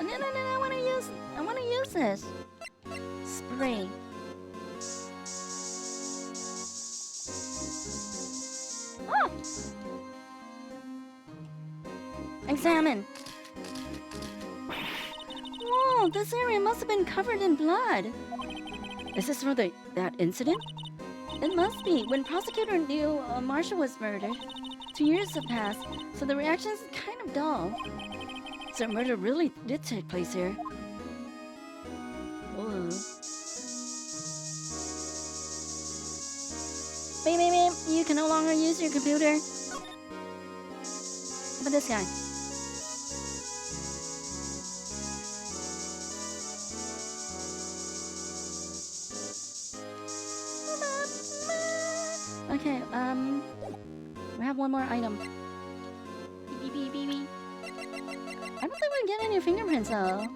A: No, I want to use this. Spray. Oh! Examine. Whoa, this area must have been covered in blood. Is this for that incident? It must be. When prosecutor knew Marshall was murdered, 2 years have passed, so the reaction's kind of dull. So murder really did take place here. Ooh. Wait, you can no longer use your computer. How about this guy? Okay, we have one more item. Beep. I don't think we can get any fingerprints though.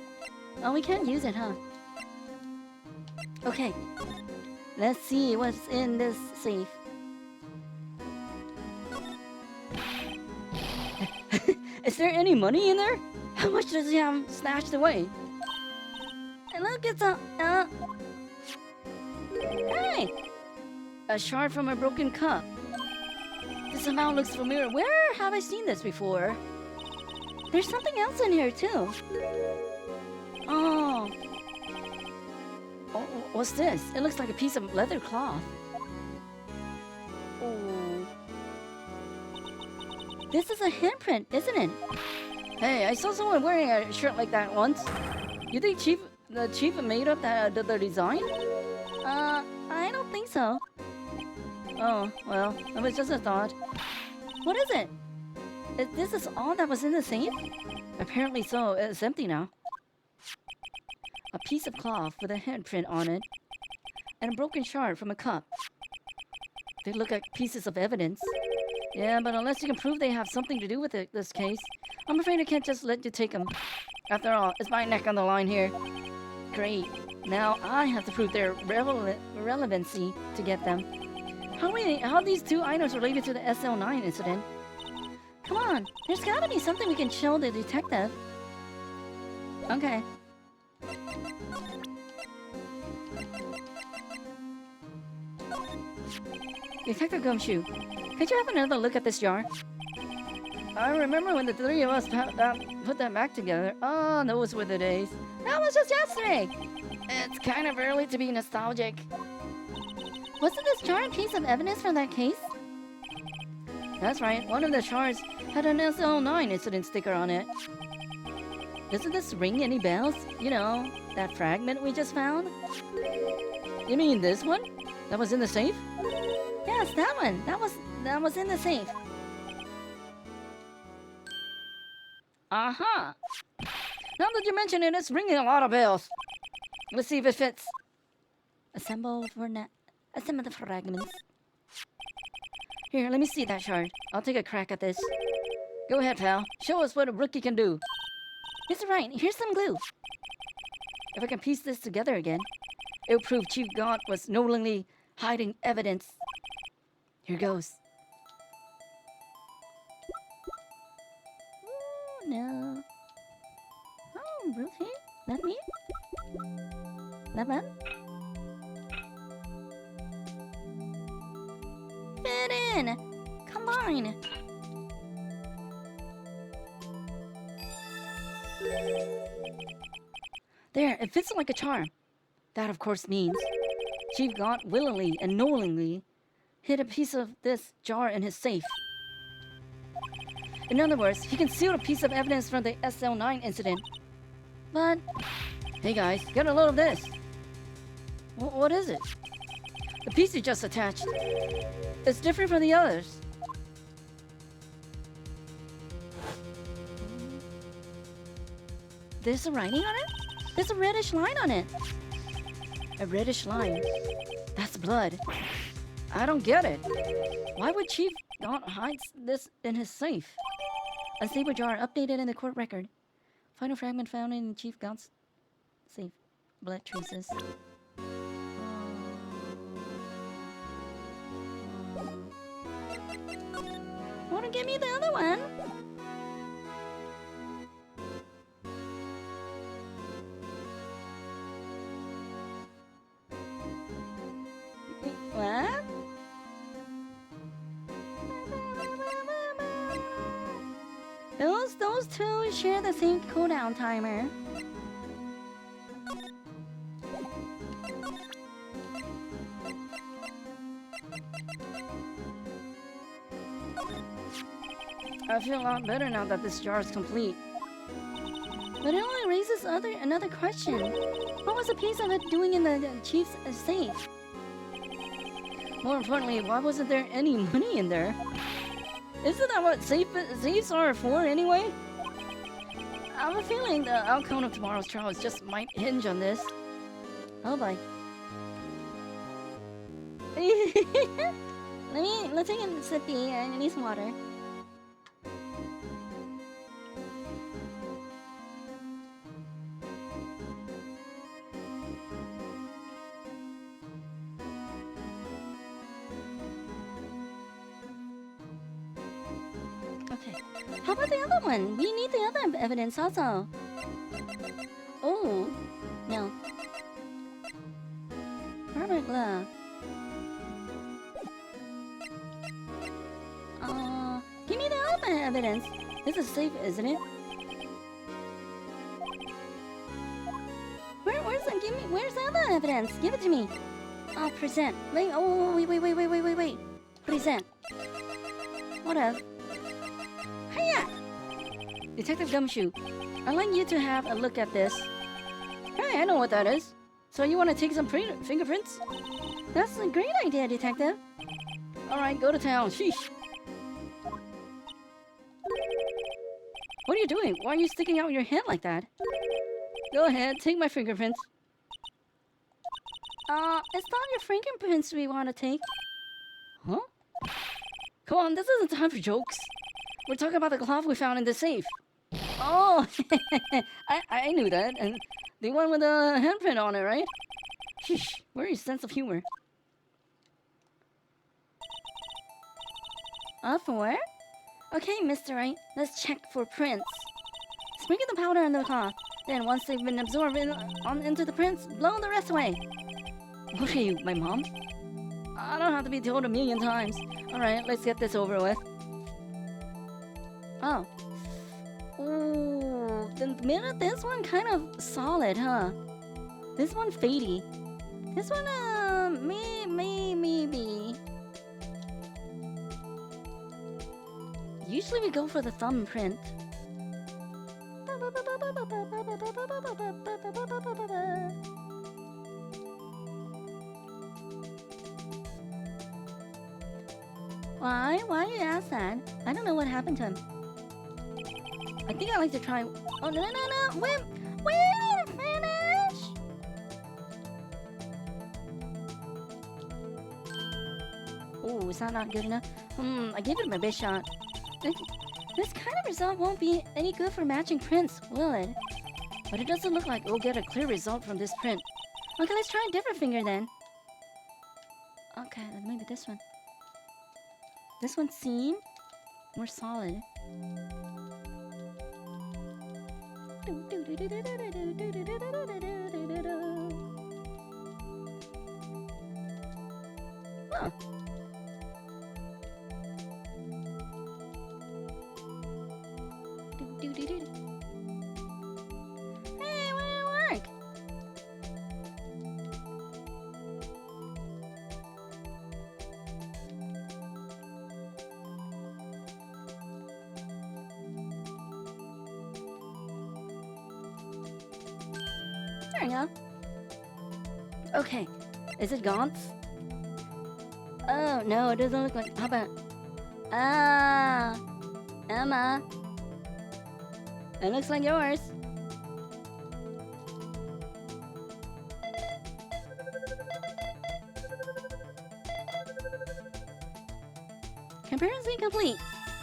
A: Oh, we can't use it, huh? Okay. Let's see what's in this safe. Is there any money in there? How much does he have stashed away? And look, it's a... Hey! A shard from a broken cup. This amount looks familiar. Where have I seen this before? There's something else in here, too. Oh. Oh, what's this? It looks like a piece of leather cloth. Oh. This is a handprint, isn't it? Hey, I saw someone wearing a shirt like that once. You think the chief made up the design? I don't think so. Oh, well, it was just a thought. What is it? This is all that was in the safe? Apparently so. It's empty now. A piece of cloth with a handprint on it. And a broken shard from a cup. They look like pieces of evidence. Yeah, but unless you can prove they have something to do with this case, I'm afraid I can't just let you take them. After all, it's my neck on the line here. Great. Now I have to prove their relevancy to get them. How are these two items related to the SL9 incident? Come on, there's gotta be something we can show the detective. Okay. Detective Gumshoe, could you have another look at this jar? I remember when the three of us put that back together. Oh, those were the days. That was just yesterday. It's kind of early to be nostalgic. Wasn't this jar a piece of evidence from that case? That's right. One of the shards had an SL9 incident sticker on it. Doesn't this ring any bells? You know, that fragment we just found? You mean this one? That was in the safe? Yes, that one. That was in the safe. Aha! Now that you mention it, it's ringing a lot of bells. Let's see if it fits. Assemble the fragments. Here, let me see that shard. I'll take a crack at this. Go ahead, pal. Show us what a rookie can do. Mr. Wright, here's some glue. If I can piece this together again, it'll prove Chief Gaunt was knowingly hiding evidence. Here goes. Oh, no. Oh, really? That me? That one? Fit in! Combine! There, it fits like a charm. That, of course, means Chief Gaunt willingly and knowingly hid a piece of this jar in his safe. In other words, he concealed a piece of evidence from the SL9 incident. But, hey guys, get a load of this. What is it? The piece you just attached. It's different from the others. There's a writing on it? There's a reddish line on it. A reddish line. That's blood. I don't get it. Why would Chief Gaunt hide this in his safe? A saber jar updated in the court record. Final fragment found in Chief Gaunt's safe. Blood traces. Wanna give me the other one? What? Those two share the same cooldown timer. I feel a lot better now that this jar is complete. But it only raises another question. What was a piece of it doing in the chief's safe? More importantly, why wasn't there any money in there? Isn't that what safes are for anyway? I have a feeling the outcome of tomorrow's trial just might hinge on this. Oh boy. Let's take a sippy. I need some water. Okay. How about the other one? We need the other evidence also. Oh, no. Rubber glove. Give me the other evidence. This is safe, isn't it? Where's the other evidence? Give it to me. Oh, present. Wait, wait. Present. What up? Hiya! Detective Gumshoe, I'd like you to have a look at this. Hey, I know what that is. So you want to take some fingerprints? That's a great idea, Detective. Alright, go to town. Sheesh. What are you doing? Why are you sticking out your head like that? Go ahead, take my fingerprints. It's not your fingerprints we want to take. Huh? Come on, this isn't time for jokes. We're talking about the cloth we found in the safe. Oh, I knew that. And the one with the handprint on it, right? Sheesh, where's your sense of humor? For where? Okay, Mr. Wright, let's check for prints. Sprinkle the powder in the cloth. Then once they've been absorbed into the prints, blow the rest away. What are you, my mom? I don't have to be told a million times. Alright, let's get this over with. Oh. Ooh, this one kind of solid, huh? This one fadey. This one, maybe. Usually we go for the thumbprint. Why? Why you ask that? I don't know what happened to him. I think I'd like to try... Oh, no. Wait, finish! Oh, is that not good enough? I gave it my best shot. This kind of result won't be any good for matching prints, will it? But it doesn't look like we'll get a clear result from this print. Okay, let's try a different finger then. Okay, maybe this one. This one seemed more solid. Huh. Hey, why did it work? There we go. Okay, is it Gaunt's? Oh, no, it doesn't look like... How about... Emma. It looks like yours. Comparison complete.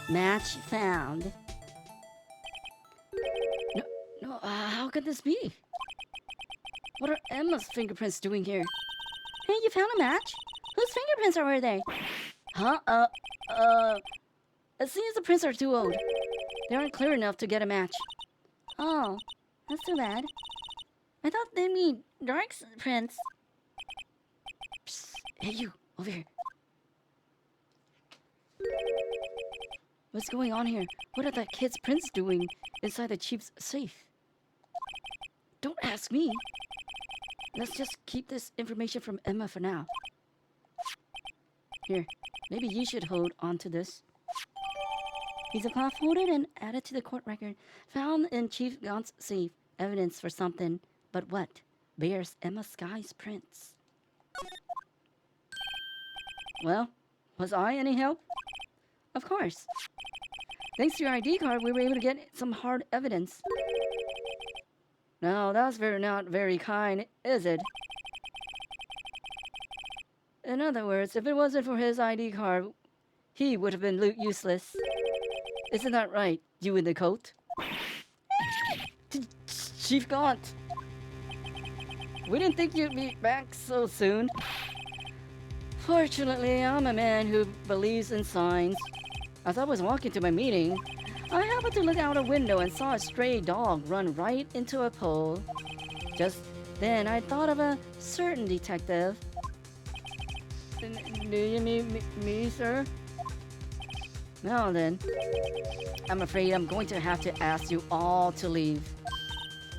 A: Match found. No, how could this be? What are Emma's fingerprints doing here? Hey, you found a match? Whose fingerprints are they? Huh? It seems the prints are too old. They aren't clear enough to get a match. Oh, that's too bad. I thought they'd be dark prints. Psst, hey you, over here. What's going on here? What are the kids' prints doing inside the chief's safe? Don't ask me. Let's just keep this information from Emma for now. Here, maybe you should hold on to this. Piece of cloth folded and added to the court record. Found in Chief Gaunt's safe. Evidence for something. But what? Bears Emma Sky's prints. Well, was I any help? Of course. Thanks to your ID card, we were able to get some hard evidence. No, that's not very kind, is it? In other words, if it wasn't for his ID card, he would have been useless. Isn't that right, you in the coat? Chief Gaunt! We didn't think you'd be back so soon. Fortunately, I'm a man who believes in signs. As I was walking to my meeting, I happened to look out a window and saw a stray dog run right into a pole. Just then, I thought of a certain detective. Do you need me, sir? Well then, I'm afraid I'm going to have to ask you all to leave.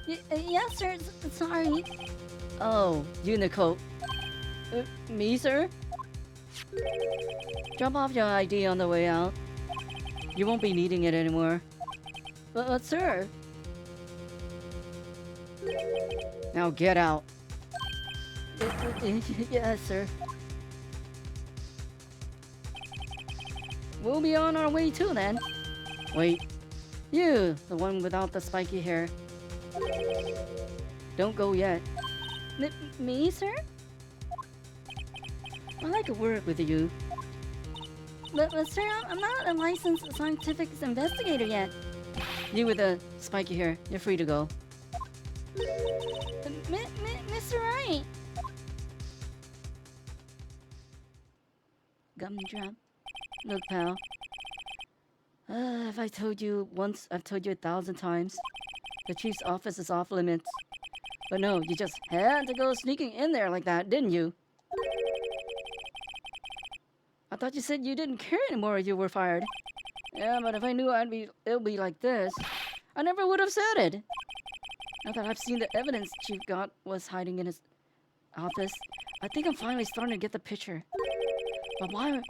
A: Yes, sir. Sorry. Oh, you, Nicole. Me, sir? Drop off your ID on the way out. You won't be needing it anymore. But sir. Now get out. Yes, sir. We'll be on our way too then. Wait. You, the one without the spiky hair. Don't go yet. Me, sir? I'd like to work with you. But sir, I'm not a licensed scientific investigator yet. You with the spiky hair, you're free to go. Mr. Wright. Gumdrop. Look, pal. If I told you once, I've told you 1,000 times. The chief's office is off limits. But no, you just had to go sneaking in there like that, didn't you? I thought you said you didn't care anymore if you were fired. Yeah, but if I knew it'll be like this, I never would have said it. Now that I've seen the evidence Chief Gott was hiding in his office, I think I'm finally starting to get the picture. But why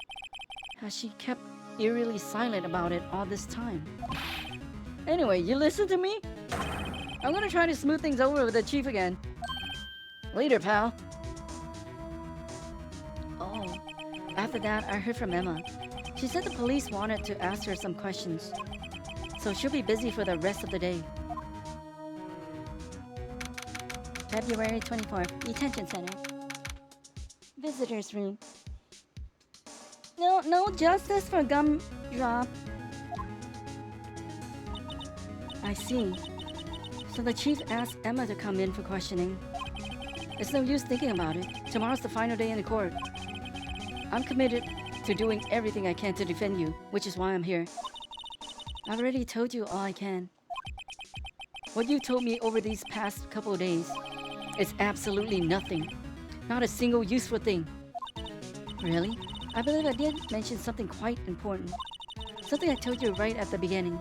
A: has she kept eerily silent about it all this time? Anyway, you listen to me? I'm gonna try to smooth things over with the chief again. Later, pal. Oh, after that, I heard from Emma. She said the police wanted to ask her some questions, so she'll be busy for the rest of the day. February 24th, Detention Center. Visitor's room. No justice for Gumdrop. I see. So the chief asked Emma to come in for questioning. It's no use thinking about it. Tomorrow's the final day in the court. I'm committed to doing everything I can to defend you, which is why I'm here. I've already told you all I can. What you told me over these past couple of days is absolutely nothing. Not a single useful thing. Really? I believe I did mention something quite important. Something I told you right at the beginning.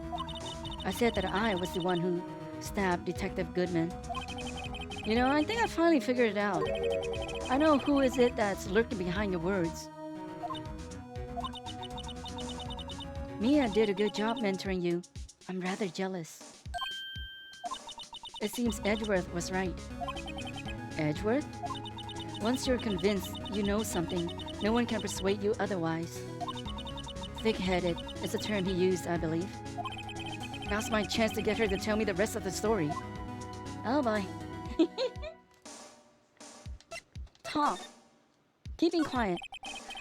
A: I said that I was the one who stabbed Detective Goodman. You know, I think I finally figured it out. I know who is it that's lurking behind your words. Mia did a good job mentoring you. I'm rather jealous. It seems Edgeworth was right. Edgeworth? Once you're convinced you know something, no one can persuade you otherwise. Thick-headed is a term he used, I believe. Now's my chance to get her to tell me the rest of the story. Oh boy. Talk. Keeping quiet.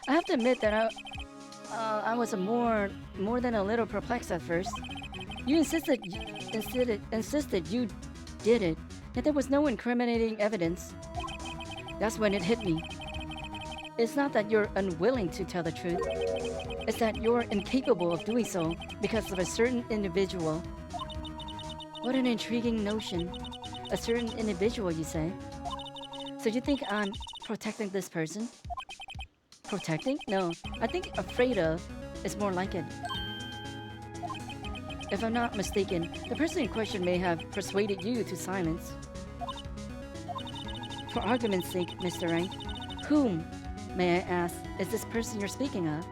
A: I have to admit that I was more than a little perplexed at first. You insisted you did it, yet there was no incriminating evidence. That's when it hit me. It's not that you're unwilling to tell the truth. It's that you're incapable of doing so because of a certain individual. What an intriguing notion. A certain individual, you say? So you think I'm protecting this person? Protecting? No, I think afraid of is more like it. If I'm not mistaken, the person in question may have persuaded you to silence. For argument's sake, Mr. Wright, whom, may I ask, is this person you're speaking of?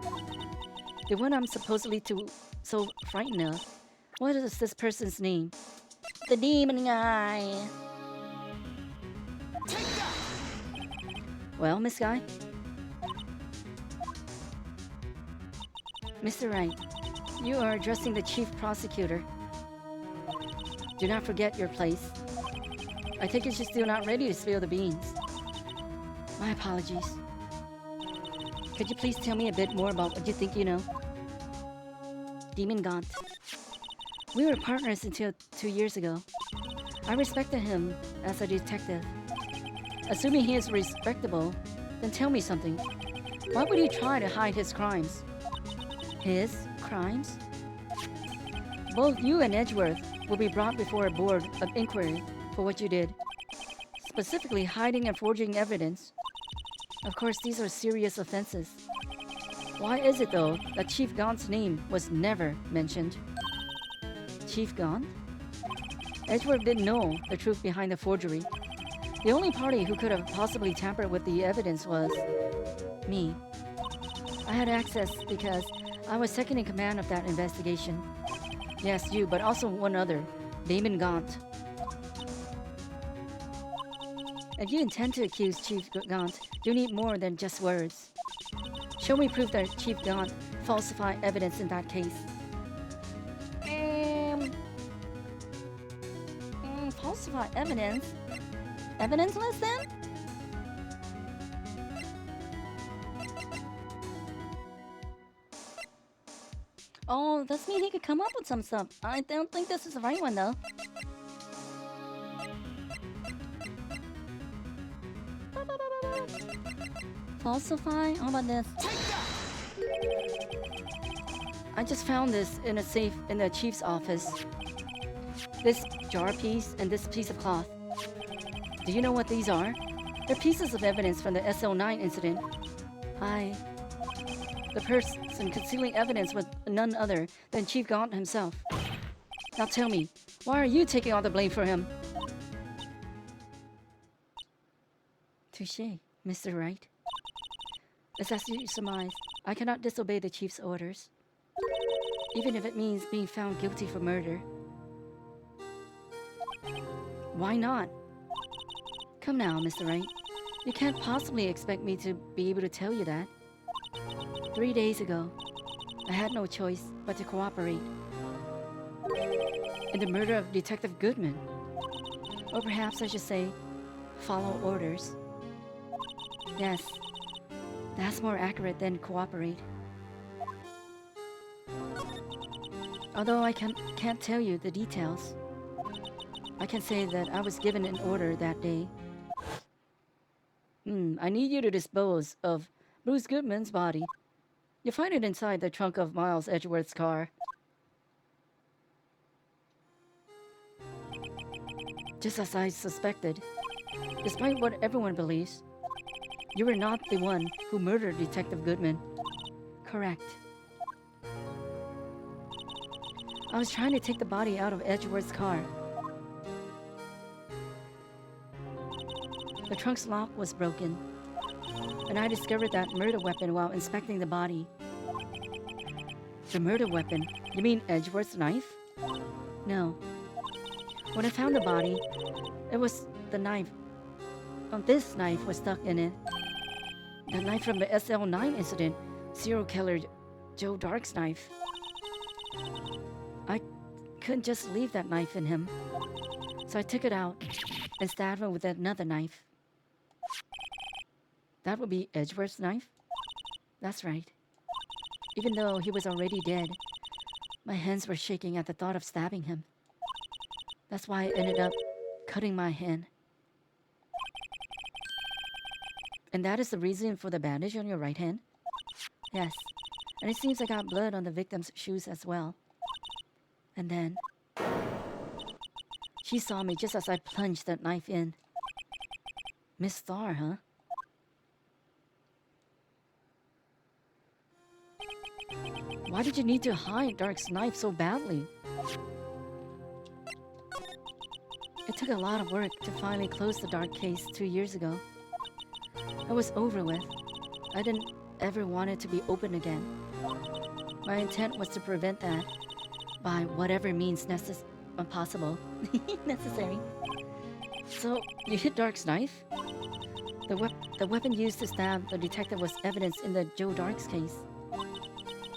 A: The one I'm supposedly so frightened of. What is this person's name? The demon guy. Well, Miss Guy? Mr. Wright, you are addressing the chief prosecutor. Do not forget your place. I take it you're still not ready to spill the beans. My apologies. Could you please tell me a bit more about what you think you know? Demon Gaunt. We were partners until 2 years ago. I respected him as a detective. Assuming he is respectable, then tell me something. Why would he try to hide his crimes? His crimes? Both you and Edgeworth will be brought before a board of inquiry for what you did, specifically hiding and forging evidence. Of course, these are serious offenses. Why is it, though, that Chief Gaunt's name was never mentioned? Chief Gaunt? Edgeworth didn't know the truth behind the forgery. The only party who could have possibly tampered with the evidence was me. I had access because I was second in command of that investigation. Yes, you, but also one other, Damon Gaunt. If you intend to accuse Chief Gaunt, you need more than just words. Show me proof that Chief Gaunt falsified evidence in that case. Falsified evidence? Evidence-less then? Oh, this means he could come up with some stuff. I don't think this is the right one, though. Falsify? How about this? I just found this in a safe in the chief's office. This jar piece and this piece of cloth. Do you know what these are? They're pieces of evidence from the SL9 incident. The person concealing evidence was none other than Chief Gaunt himself. Now tell me, why are you taking all the blame for him? Touché, Mr. Wright. As you surmise, I cannot disobey the chief's orders, even if it means being found guilty for murder. Why not? Come now, Mr. Wright. You can't possibly expect me to be able to tell you that. 3 days ago, I had no choice but to cooperate in the murder of Detective Goodman. Or perhaps I should say, follow orders. Yes, that's more accurate than cooperate. Although I can't tell you the details, I can say that I was given an order that day. I need you to dispose of Bruce Goodman's body. You find it inside the trunk of Miles Edgeworth's car. Just as I suspected, despite what everyone believes, you were not the one who murdered Detective Goodman. Correct. I was trying to take the body out of Edgeworth's car. The trunk's lock was broken, and I discovered that murder weapon while inspecting the body. The murder weapon? You mean Edgeworth's knife? No. When I found the body, it was the knife. This knife was stuck in it. The knife from the SL9 incident, serial killer Joe Dark's knife. I couldn't just leave that knife in him, so I took it out and stabbed him with another knife. That would be Edgeworth's knife? That's right. Even though he was already dead, my hands were shaking at the thought of stabbing him. That's why I ended up cutting my hand. And that is the reason for the bandage on your right hand? Yes. And it seems I got blood on the victim's shoes as well. And then she saw me just as I plunged that knife in. Miss Starr, huh? Why did you need to hide Dark's knife so badly? It took a lot of work to finally close the Dark case 2 years ago. It was over with. I didn't ever want it to be open again. My intent was to prevent that by whatever means possible. Necessary. So, you hit Dark's knife? The weapon used to stab the detective was evidence in the Joe Dark's case.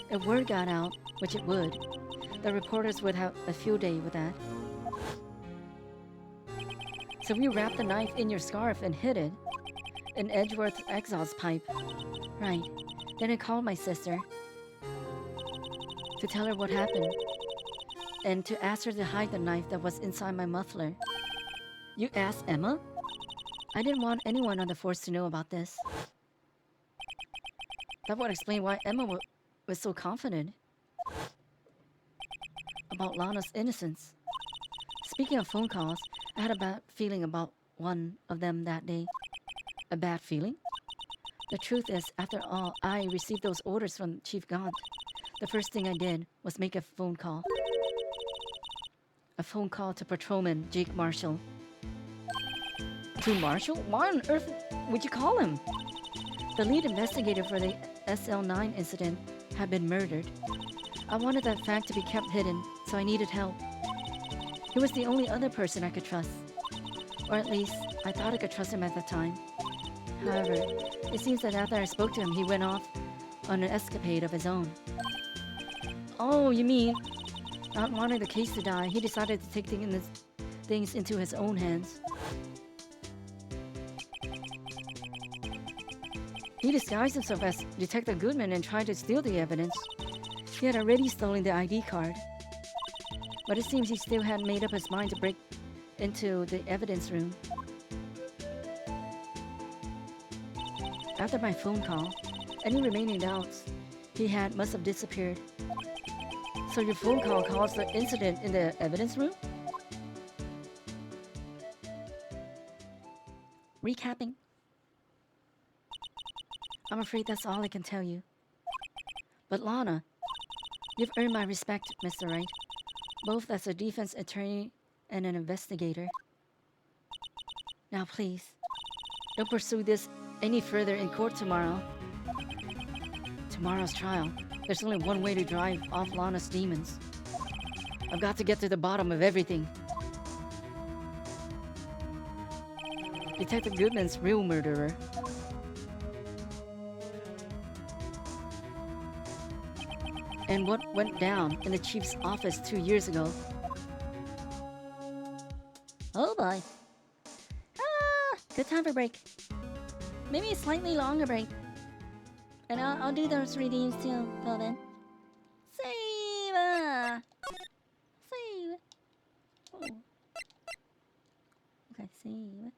A: If word got out, which it would, the reporters would have a field day with that. So you wrapped the knife in your scarf and hid it in Edgeworth's exhaust pipe. Right. Then I called my sister to tell her what happened and to ask her to hide the knife that was inside my muffler. You asked Emma? I didn't want anyone on the force to know about this. That would explain why Emma was so confident. about Lana's innocence. Speaking of phone calls, I had a bad feeling about one of them that day. A bad feeling? The truth is, after all, I received those orders from Chief Gaunt. The first thing I did was make a phone call. A phone call to Patrolman Jake Marshall. To Marshall? Why on earth would you call him? The lead investigator for the SL9 incident had been murdered. I wanted that fact to be kept hidden, so I needed help. He was the only other person I could trust. Or at least, I thought I could trust him at the time. However, it seems that after I spoke to him, he went off on an escapade of his own. Oh, you mean, not wanting the case to die, he decided to take things into his own hands. He disguised himself as Detective Goodman and tried to steal the evidence. He had already stolen the ID card. But it seems he still hadn't made up his mind to break into the evidence room. After my phone call, any remaining doubts he had must have disappeared. So your phone call caused the incident in the evidence room? Recapping. I'm afraid that's all I can tell you. But Lana, you've earned my respect, Mr. Wright, both as a defense attorney and an investigator. Now please, don't pursue this any further in court tomorrow. Tomorrow's trial, there's only one way to drive off Lana's demons. I've got to get to the bottom of everything. Detective Goodman's real murderer. And what went down in the chief's office 2 years ago. Oh boy. Good time for break. Maybe a slightly longer break. And I'll do those readings too, till then. Save! Save! Oh. Okay, save.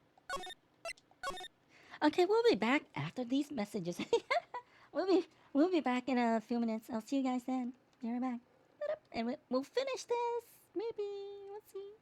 A: Okay, we'll be back after these messages. We'll be back in a few minutes. I'll see you guys then. Be right back. And we'll finish this. Maybe. Let's see.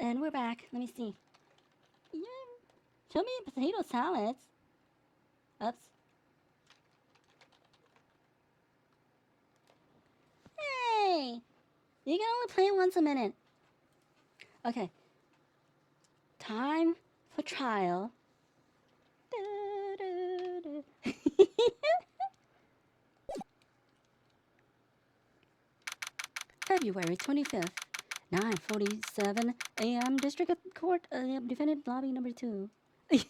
A: And we're back. Let me see. Yeah. Show me potato salads. Oops. Hey! You can only play once a minute. Okay. Time for trial. February 25th, 9:47 a.m. District Court, Defendant Lobby number 2. This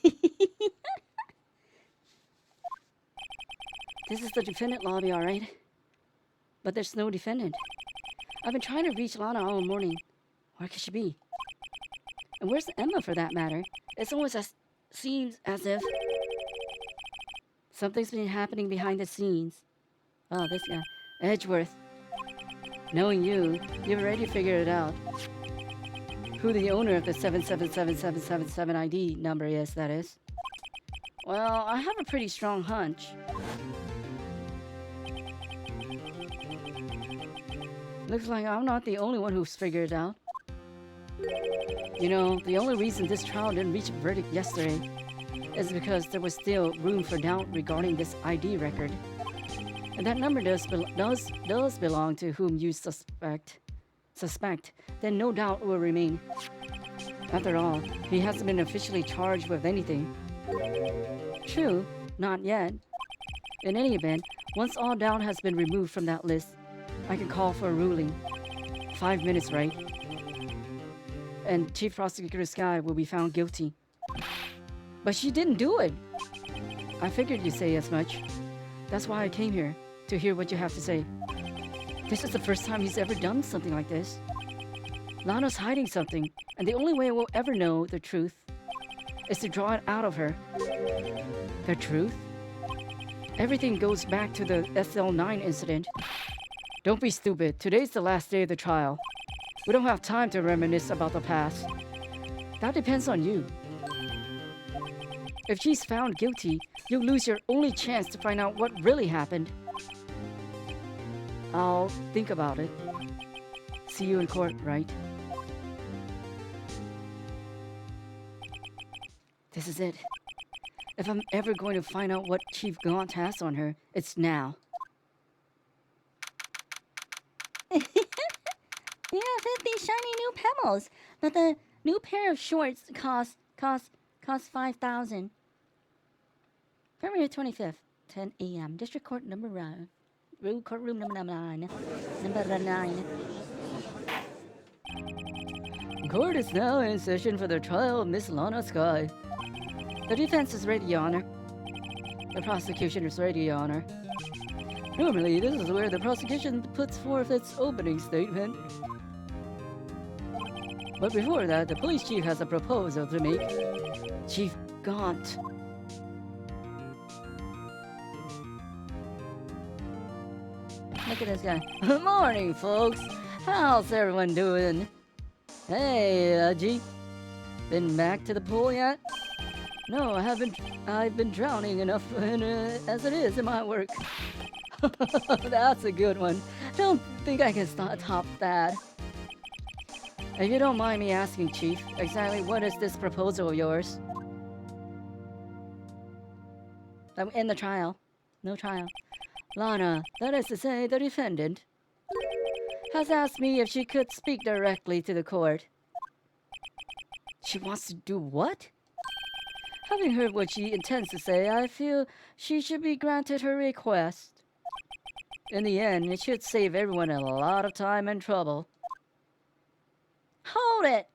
A: is the defendant lobby, all right? But there's no defendant. I've been trying to reach Lana all morning. Where could she be? And where's Emma, for that matter? It's almost seems as if something's been happening behind the scenes. Oh, this guy. Edgeworth. Knowing you've already figured it out. Who the owner of the 777777 ID number is, that is. Well, I have a pretty strong hunch. Looks like I'm not the only one who's figured it out. You know, the only reason this trial didn't reach a verdict yesterday is because there was still room for doubt regarding this ID record. And that number does belong to whom you suspect, then no doubt will remain. After all, he hasn't been officially charged with anything. True, not yet. In any event, once all doubt has been removed from that list, I can call for a ruling. 5 minutes, right? And Chief Prosecutor Sky will be found guilty. But she didn't do it! I figured you'd say as much. That's why I came here, to hear what you have to say. This is the first time he's ever done something like this. Lana's hiding something, and the only way we'll ever know the truth is to draw it out of her. The truth? Everything goes back to the SL9 incident. Don't be stupid. Today's the last day of the trial. We don't have time to reminisce about the past. That depends on you. If she's found guilty, you'll lose your only chance to find out what really happened. I'll think about it. See you in court, Wright. This is it. If I'm ever going to find out what Chief Gaunt has on her, it's now. You have 50 shiny new pebbles, but the new pair of shorts cost 5,000. February 25th, 10 a.m. District Court number 9. Courtroom number 9. Number 9. Court is now in session for the trial of Miss Lana Sky. The defense is ready, Your Honor. The prosecution is ready, Your Honor. Normally, this is where the prosecution puts forth its opening statement. But before that, the police chief has a proposal to make. Chief Gaunt. Look at this guy. Morning, folks. How's everyone doing? Hey, G. Been back to the pool yet? No, I haven't. I've been drowning enough as it is in my work. That's a good one. Don't think I can top that. If you don't mind me asking, Chief, exactly what is this proposal of yours? I'm in the trial. No trial. Lana, that is to say, the defendant, has asked me if she could speak directly to the court. She wants to do what? Having heard what she intends to say, I feel she should be granted her request. In the end, it should save everyone a lot of time and trouble. Hold it!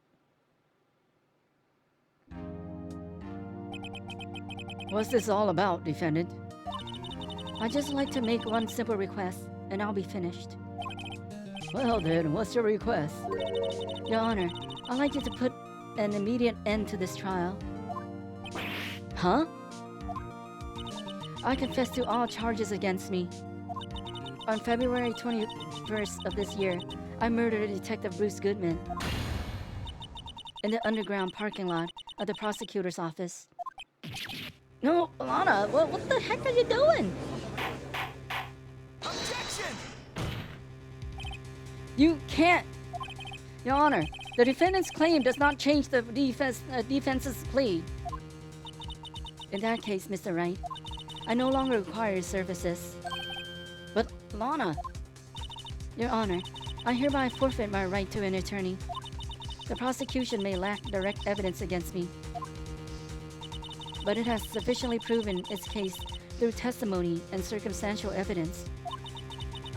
A: What's this all about, defendant? I'd just like to make one simple request, and I'll be finished. Well then, what's your request? Your Honor, I'd like you to put an immediate end to this trial. Huh? I confess to all charges against me. On February 21st of this year, I murdered Detective Bruce Goodman in the underground parking lot of the prosecutor's office. No, Lana, what the heck are you doing?
B: Objection!
A: You can't! Your Honor, The defendant's claim does not change the defense's plea. In that case, Mr. Wright, I no longer require your services. But, Lana... Your Honor, I hereby forfeit my right to an attorney. The prosecution may lack direct evidence against me, but it has sufficiently proven its case through testimony and circumstantial evidence.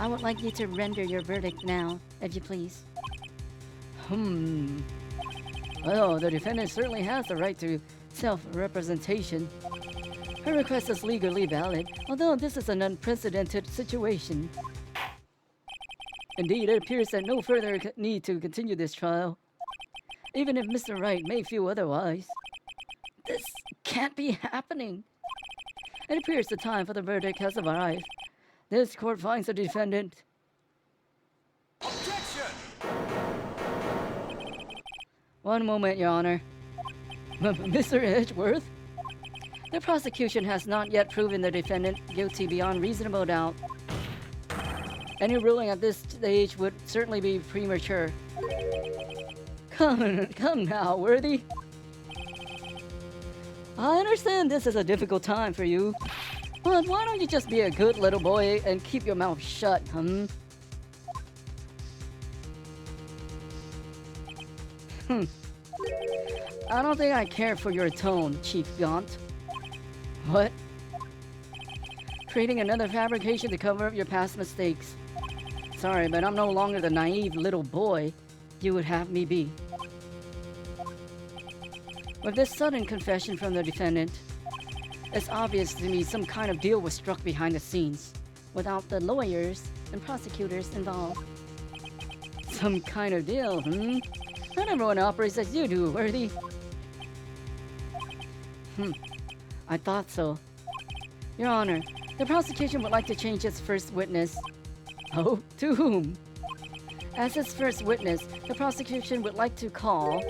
A: I would like you to render your verdict now, if you please. Well, the defendant certainly has the right to self-representation. Her request is legally valid, although this is an unprecedented situation. Indeed, it appears that no further need to continue this trial, even if Mr. Wright may feel otherwise. This can't be happening. It appears the time for the verdict has arrived. This court finds the defendant...
B: Objection!
A: One moment, Your Honor. Mr. Edgeworth? The prosecution has not yet proven the defendant guilty beyond reasonable doubt. Any ruling at this stage would certainly be premature. Come now, Worthy. I understand this is a difficult time for you, but why don't you just be a good little boy and keep your mouth shut, I don't think I care for your tone, Chief Gaunt. What? Creating another fabrication to cover up your past mistakes. Sorry, but I'm no longer the naive little boy you would have me be. With this sudden confession from the defendant, it's obvious to me some kind of deal was struck behind the scenes, without the lawyers and prosecutors involved. Some kind of deal, Not everyone operates as you do, Worthy. I thought so. Your Honor, the prosecution would like to change its first witness. Oh, to whom? As its first witness, the prosecution would like to call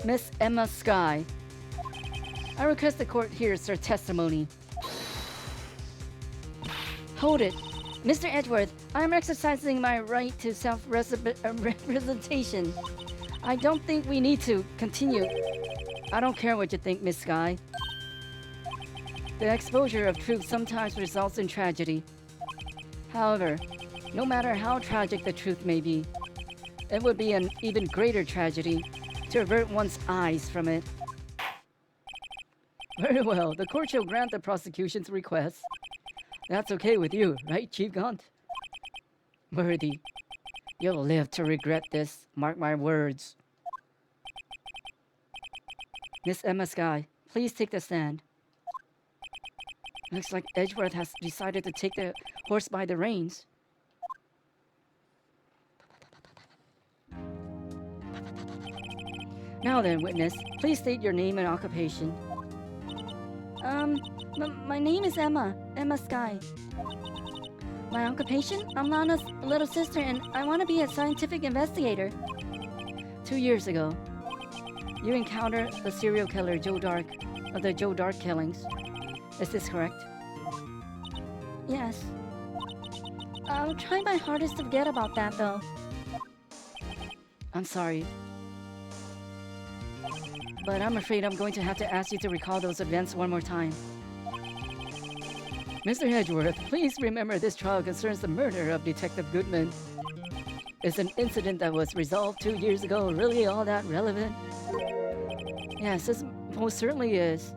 A: Miss Emma Skye. I request the court hears her testimony. Hold it. Mr. Edgeworth, I am exercising my right to self-representation. I don't think we need to continue. I don't care what you think, Miss Skye. The exposure of truth sometimes results in tragedy. However, no matter how tragic the truth may be, it would be an even greater tragedy to avert one's eyes from it. Very well, the court shall grant the prosecution's request. That's okay with you, right, Chief Gaunt? Worthy, you'll live to regret this, mark my words. Miss Emma Skye, please take the stand. Looks like Edgeworth has decided to take the horse by the reins. Now then, witness, please state your name and occupation. My name is Emma Skye. My occupation? I'm Lana's little sister and I want to be a scientific investigator. 2 years ago, you encountered the serial killer Joe Dark of the Joe Dark killings. Is this correct? Yes. I'll try my hardest to forget about that though. I'm sorry, but I'm afraid I'm going to have to ask you to recall those events one more time. Mr. Edgeworth, please remember this trial concerns the murder of Detective Goodman. Is an incident that was resolved 2 years ago really all that relevant? Yes, this most certainly is.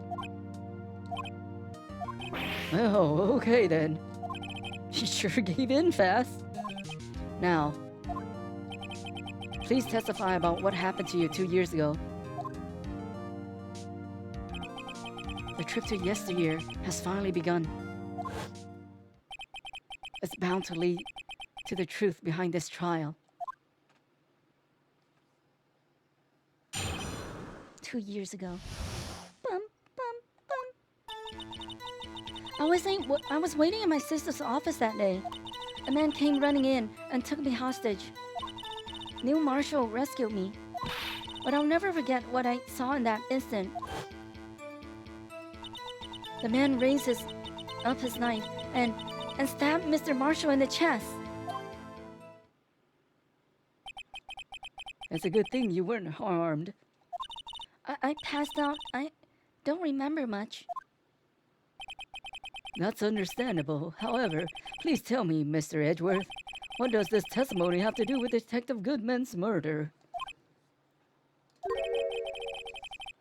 A: Oh, okay then. She sure gave in fast. Now, please testify about what happened to you 2 years ago. The trip to yesteryear has finally begun. It's bound to lead to the truth behind this trial. 2 years ago. Bum, bum, bum. I was waiting in my sister's office that day. A man came running in and took me hostage. Neil Marshall rescued me. But I'll never forget what I saw in that instant. The man raised up his knife and stabbed Mr. Marshall in the chest. It's a good thing you weren't harmed. I passed out. I don't remember much. That's understandable. However, please tell me, Mr. Edgeworth, what does this testimony have to do with Detective Goodman's murder?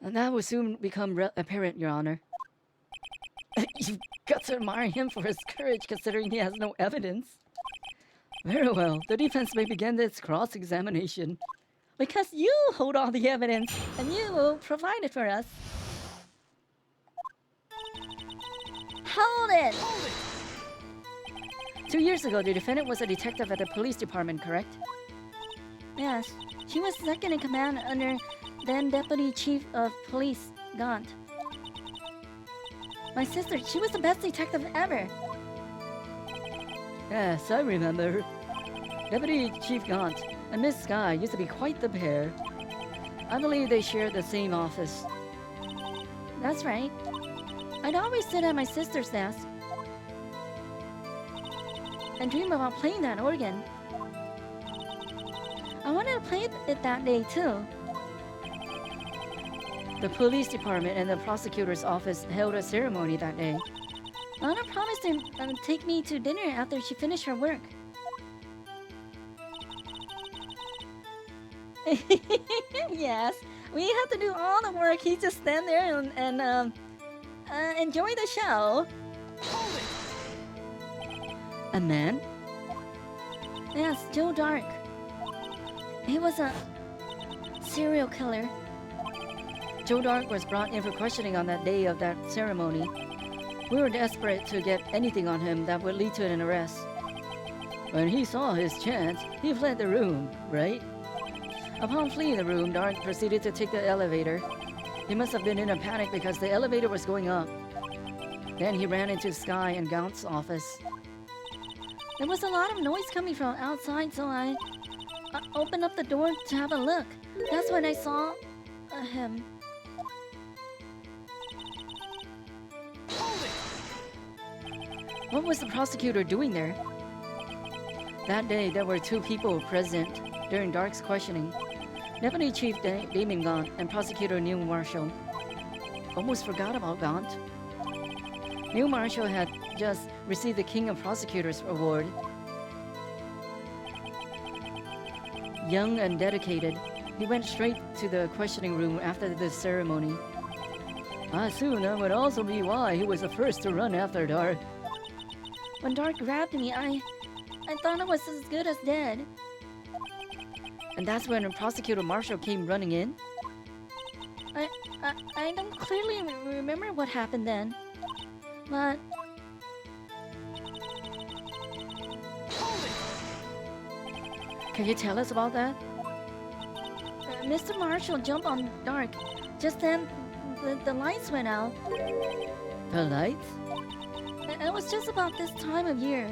A: And that will soon become apparent, Your Honor. You've got to admire him for his courage, considering he has no evidence. Very well. The defense may begin its cross-examination. Because you hold all the evidence, and you will provide it for us. Hold it! 2 years ago, the defendant was a detective at the police department, correct? Yes. She was second in command under then Deputy Chief of Police, Gaunt. My sister, she was the best detective ever. Yes, I remember. Deputy Chief Gaunt and Miss Sky used to be quite the pair. I believe they shared the same office. That's right. I'd always sit at my sister's desk and dream about playing that organ. I wanted to play it that day too. The police department and the prosecutor's office held a ceremony that day. Lana promised to take me to dinner after she finished her work. Yes, we have to do all the work. He just stand there and enjoy the show. A man? Yes, Joe Dark. He was a serial killer. Joe Dark was brought in for questioning on that day of that ceremony. We were desperate to get anything on him that would lead to an arrest. When he saw his chance, he fled the room, right? Upon fleeing the room, Dark proceeded to take the elevator. He must have been in a panic because the elevator was going up. Then he ran into Sky and Gaunt's office. There was a lot of noise coming from outside, so I opened up the door to have a look. That's when I saw him. What was the prosecutor doing there? That day, there were 2 people present during Dark's questioning. Deputy Chief Damon Gaunt and Prosecutor Neil Marshall. Almost forgot about Gaunt. Neil Marshall had just received the King of Prosecutors Award. Young and dedicated, he went straight to the questioning room after the ceremony. I assume that would also be why he was the first to run after Dark. When Dark grabbed me, I thought I was as good as dead. And that's when Prosecutor Marshall came running in? I don't clearly remember what happened then. But... Can you tell us about that? Mr. Marshall jumped on Dark. Just then, the lights went out. The lights? It was just about this time of year.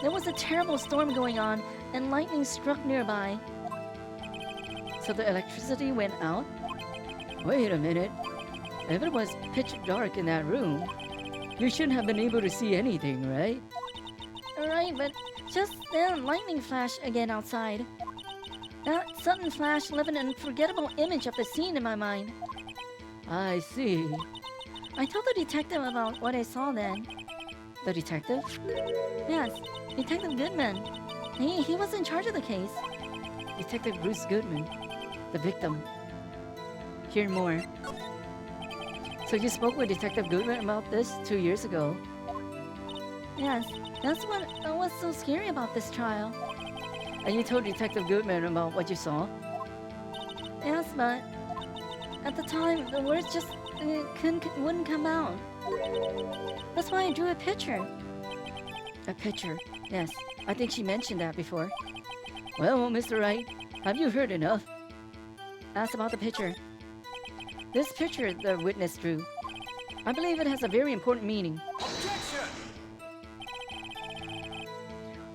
A: There was a terrible storm going on, and lightning struck nearby. So the electricity went out? Wait a minute. If it was pitch dark in that room, you shouldn't have been able to see anything, right? Right, but just then lightning flashed again outside. That sudden flash left an unforgettable image of the scene in my mind. I see. I told the detective about what I saw then. The detective? Yes, Detective Goodman. He was in charge of the case. Detective Bruce Goodman, the victim. Hear more. So you spoke with Detective Goodman about this 2 years ago? Yes, that's what was so scary about this trial. And you told Detective Goodman about what you saw? Yes, but at the time, the words just wouldn't come out. That's why I drew a picture. A picture, yes. I think she mentioned that before. Well, Mr. Wright, have you heard enough? Ask about the picture. This picture the witness drew. I believe it has a very important meaning.
B: Objection!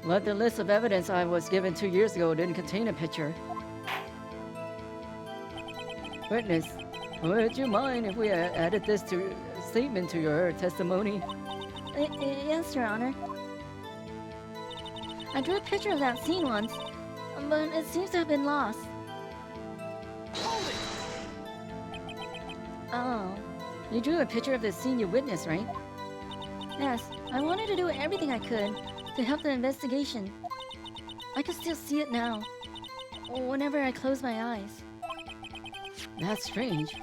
A: But the list of evidence I was given 2 years ago didn't contain a picture. Witness, would you mind if we added this statement to your testimony? Yes, Your Honor. I drew a picture of that scene once, but it seems to have been lost. Oh, you drew a picture of the scene you witnessed, right? Yes, I wanted to do everything I could to help the investigation. I can still see it now, whenever I close my eyes. That's strange.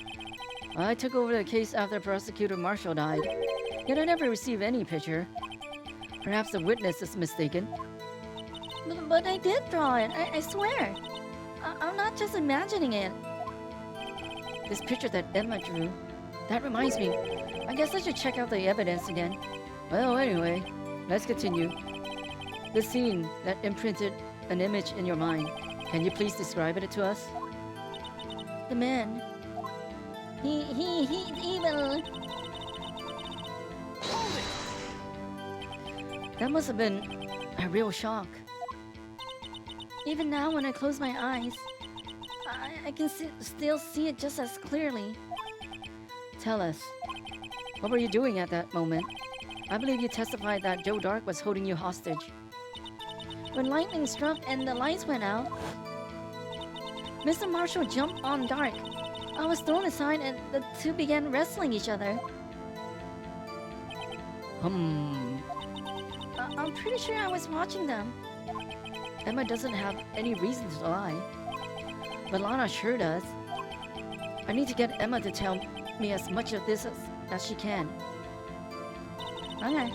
A: I took over the case after Prosecutor Marshall died, yet I never received any picture. Perhaps the witness is mistaken. But I did draw it, I swear. I'm not just imagining it. This picture that Emma drew, that reminds me. I guess I should check out the evidence again. Well, anyway, let's continue. The scene that imprinted an image in your mind. Can you please describe it to us? The man. He's evil.
B: Hold it!
A: That must have been a real shock. Even now when I close my eyes, I can still see it just as clearly. Tell us, what were you doing at that moment? I believe you testified that Joe Dark was holding you hostage. When lightning struck and the lights went out, Mr. Marshall jumped on Dark. I was thrown aside and the two began wrestling each other. I'm pretty sure I was watching them. Emma doesn't have any reason to lie. But Lana sure does. I need to get Emma to tell me as much of this as she can. Okay.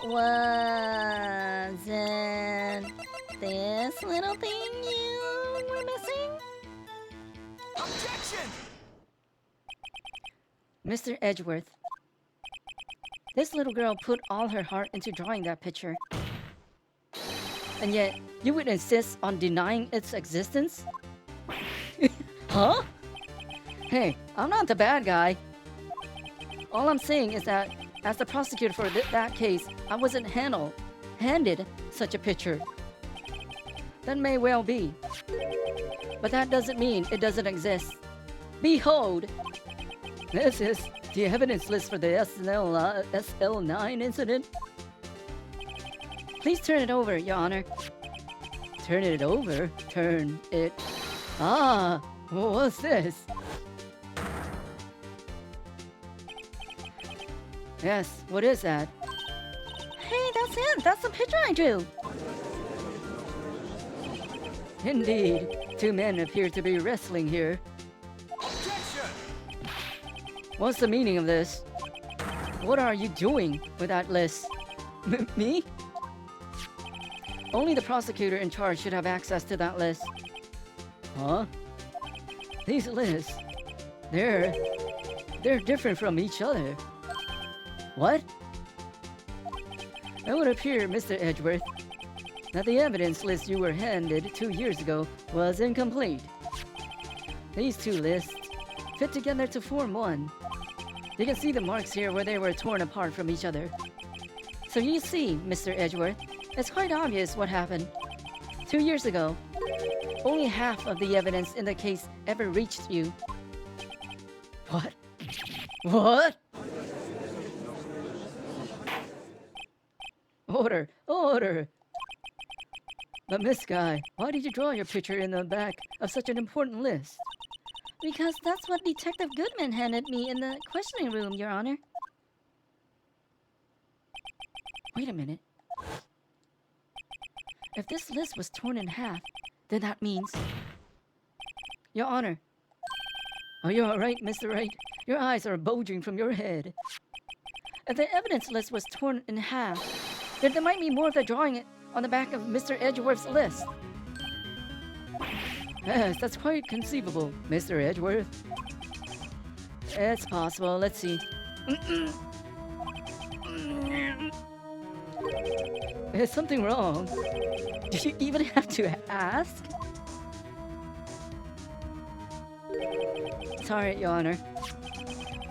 A: Wasn't this little thing you were missing?
B: Objection!
A: Mr. Edgeworth, this little girl put all her heart into drawing that picture. And yet, you would insist on denying its existence? Huh? Hey, I'm not the bad guy. All I'm saying is that, as the prosecutor for that case, I wasn't handed such a picture. That may well be. But that doesn't mean it doesn't exist. Behold! This is the evidence list for the SL9 incident. Please turn it over, Your Honor. Turn it over? Turn it... Ah, what's this? Yes, what is that? Hey, that's it! That's the picture I drew! Indeed, two men appear to be wrestling here.
B: Objection!
A: What's the meaning of this? What are you doing with that list? Me? Only the prosecutor in charge should have access to that list. Huh? These lists, they're different from each other. What? It would appear, Mr. Edgeworth, that the evidence list you were handed 2 years ago was incomplete. These two lists fit together to form one. You can see the marks here where they were torn apart from each other. So you see, Mr. Edgeworth, it's quite obvious what happened. 2 years ago, only half of the evidence in the case ever reached you. What? What? Order! Order! But Miss Guy, why did you draw your picture in the back of such an important list? Because that's what Detective Goodman handed me in the questioning room, Your Honor. Wait a minute. If this list was torn in half, then that means... Your Honor. Are you alright, Mr. Wright? Your eyes are bulging from your head. If the evidence list was torn in half, then there might be more of the drawing on the back of Mr. Edgeworth's list. Yes, that's quite conceivable, Mr. Edgeworth. It's possible. Let's see. Is something wrong? Did you even have to ask? Sorry, Your Honor.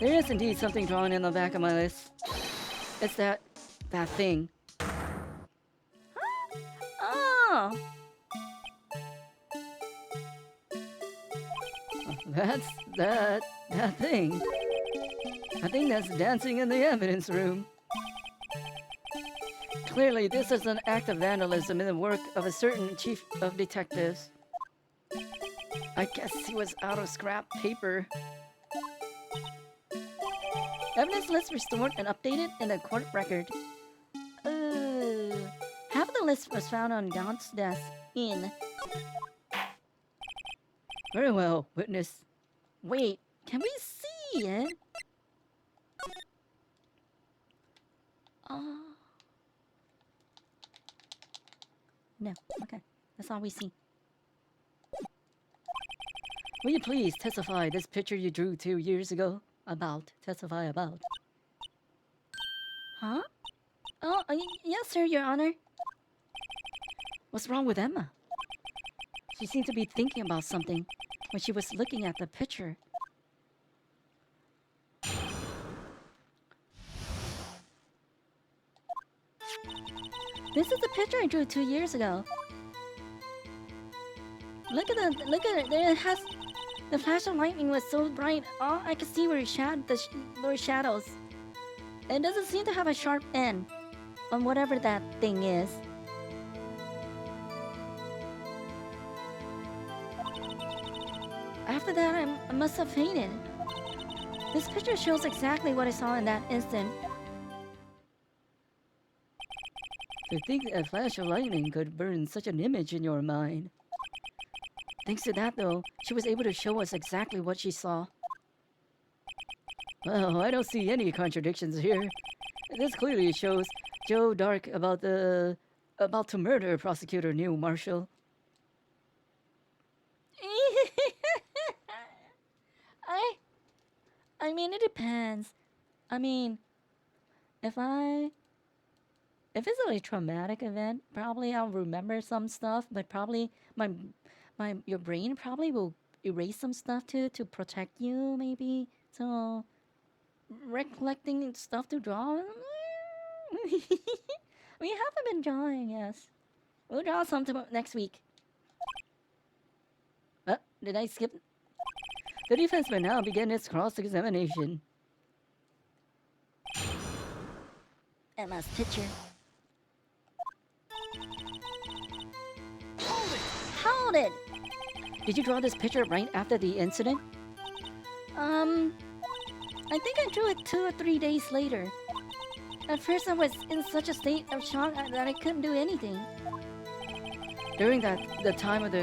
A: There is indeed something drawn in the back of my list. It's that thing. Oh! That's that thing. I think that's dancing in the evidence room. Clearly, this is an act of vandalism in the work of a certain chief of detectives. I guess he was out of scrap paper. Evidence list restored and updated in the court record. Half of the list was found on Gaunt's desk in. Very well, witness. Wait, can we see it? No, okay. That's all we see. Will you please testify this picture you drew 2 years ago? Testify about. Huh? Oh, yes, sir, Your Honor. What's wrong with Emma? She seemed to be thinking about something when she was looking at the picture. This is the picture I drew 2 years ago. Look at it. There it has. The flash of lightning was so bright, all I could see were were shadows. It doesn't seem to have a sharp end on whatever that thing is. After that, I must have fainted. This picture shows exactly what I saw in that instant. To think a flash of lightning could burn such an image in your mind. Thanks to that, though, she was able to show us exactly what she saw. Well, I don't see any contradictions here. This clearly shows Joe Dark about to murder Prosecutor Neil Marshall. I mean, it depends. I mean, if it's a traumatic event, probably I'll remember some stuff, but probably your brain probably will erase some stuff too to protect you, maybe. So recollecting stuff to draw. We haven't been drawing, yes. We'll draw some next week. Did I skip? The defense may now begin its cross-examination. Emma's picture. Hold it! Did you draw this picture right after the incident? I think I drew it 2 or 3 days later. At first I was in such a state of shock that I couldn't do anything. During that time, the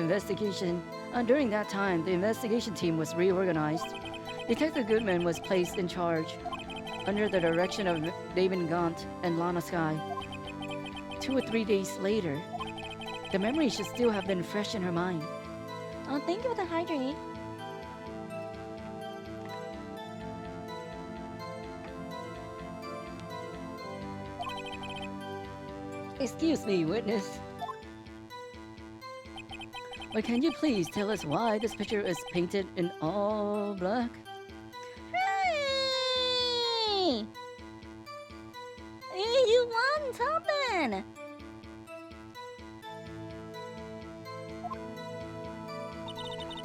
A: investigation team was reorganized. Detective Goodman was placed in charge, under the direction of David Gaunt and Lana Skye. 2 or 3 days later, the memory should still have been fresh in her mind. Oh, thank you for the hydrate. Excuse me, witness. But can you please tell us why this picture is painted in all black? Hey! You won something!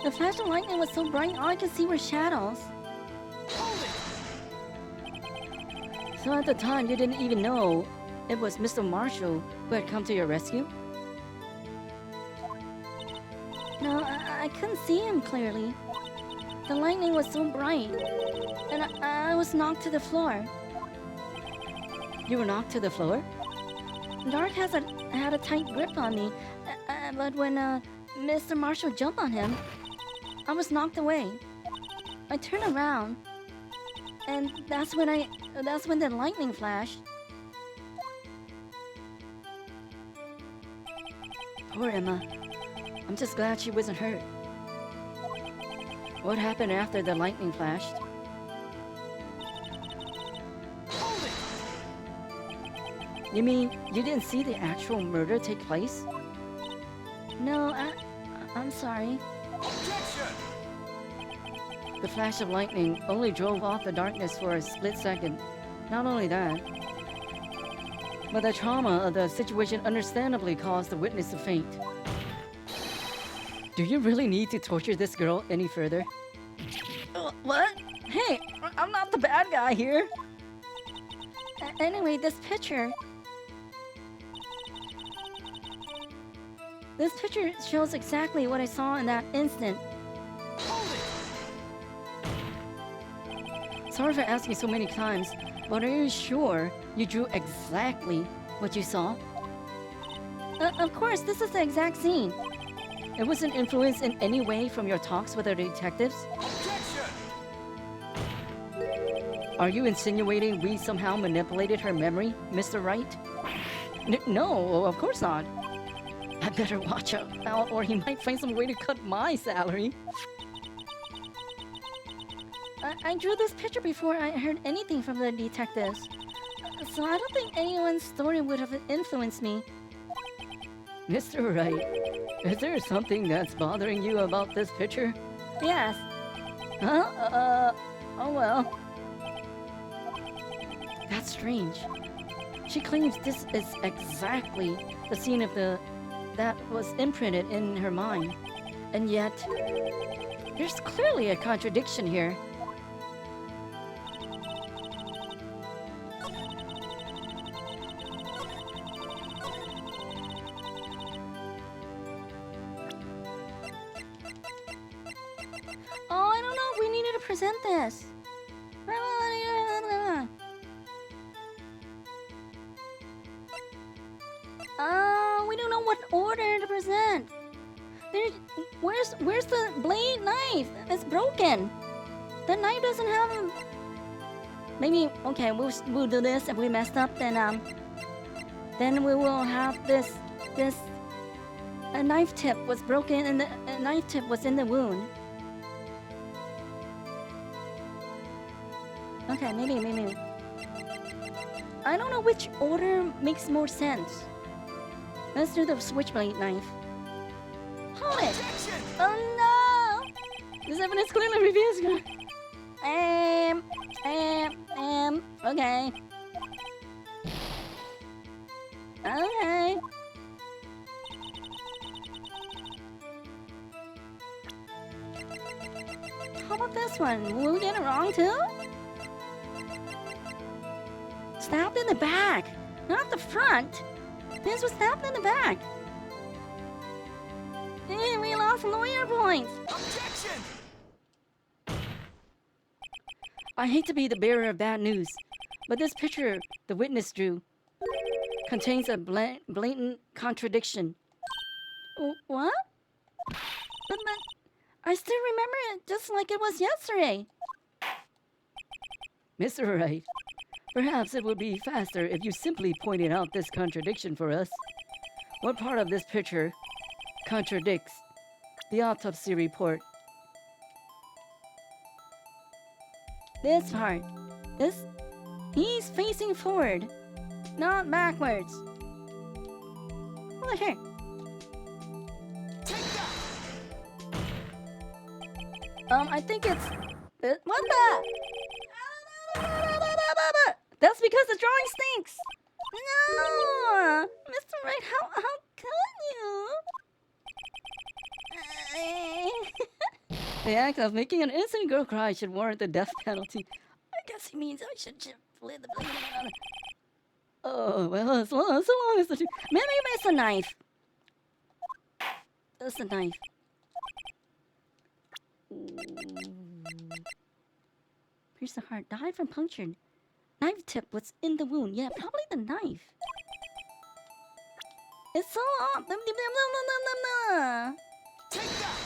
A: The flash of lightning was so bright, all I could see were shadows. So at the time, you didn't even know it was Mr. Marshall who had come to your rescue? No, I couldn't see him clearly. The lightning was so bright, and I was knocked to the floor. You were knocked to the floor? Dark had a tight grip on me, but when Mr. Marshall jumped on him, I was knocked away. I turned around, and that's when the lightning flashed. Poor Emma. I'm just glad she wasn't hurt. What happened after the lightning flashed? You mean you didn't see the actual murder take place? No, I'm sorry.
B: Objection!
A: The flash of lightning only drove off the darkness for a split second. Not only that, but the trauma of the situation understandably caused the witness to faint. Do you really need to torture this girl any further? What? Hey, I'm not the bad guy here. Anyway, this picture shows exactly what I saw in that instant. Sorry for asking so many times, but are you sure you drew exactly what you saw? Of course, this is the exact scene. It wasn't influenced in any way from your talks with the detectives?
B: Objection!
A: Are you insinuating we somehow manipulated her memory, Mr. Wright? No, of course not. I better watch out or he might find some way to cut my salary. I drew this picture before I heard anything from the detectives. So I don't think anyone's story would have influenced me. Mr. Wright, is there something that's bothering you about this picture? Yes. Huh? Oh well. That's strange. She claims this is exactly the scene of that was imprinted in her mind. And yet, there's clearly a contradiction here. Oh, I don't know. We needed to present this. We don't know what order to present. Where's the blade knife? It's broken. The knife doesn't have a... Maybe, okay, we'll do this. If we messed up, then we will have this. A knife tip was broken, and the knife tip was in the wound. Okay, maybe. I don't know which order makes more sense. Let's do the switchblade knife. Hold it!
B: Objection!
A: Oh no! This evidence clearly reveals. Okay. Okay. How about this one? Will we get it wrong too? Stabbed in the back, not the front. This was stabbed in the back. We lost lawyer points.
B: Objection!
A: I hate to be the bearer of bad news, but this picture the witness drew contains a blatant contradiction. What? But I still remember it just like it was yesterday. Mr. Wright, perhaps it would be faster if you simply pointed out this contradiction for us. What part of this picture contradicts the autopsy report? This part. He's facing forward, not backwards. Over here.
B: Take that!
A: I think it's... what the? That's because the drawing stinks. No! Mr. Wright, how could you? The act of making an innocent girl cry should warrant the death penalty. I guess he means I should flip the blade. Oh, well, as long as the two... Maybe it's a knife. That's a knife. Pierce the heart. Died from punctured. Knife tip was in the wound. Yeah, probably the knife. It's so up.
B: Take that!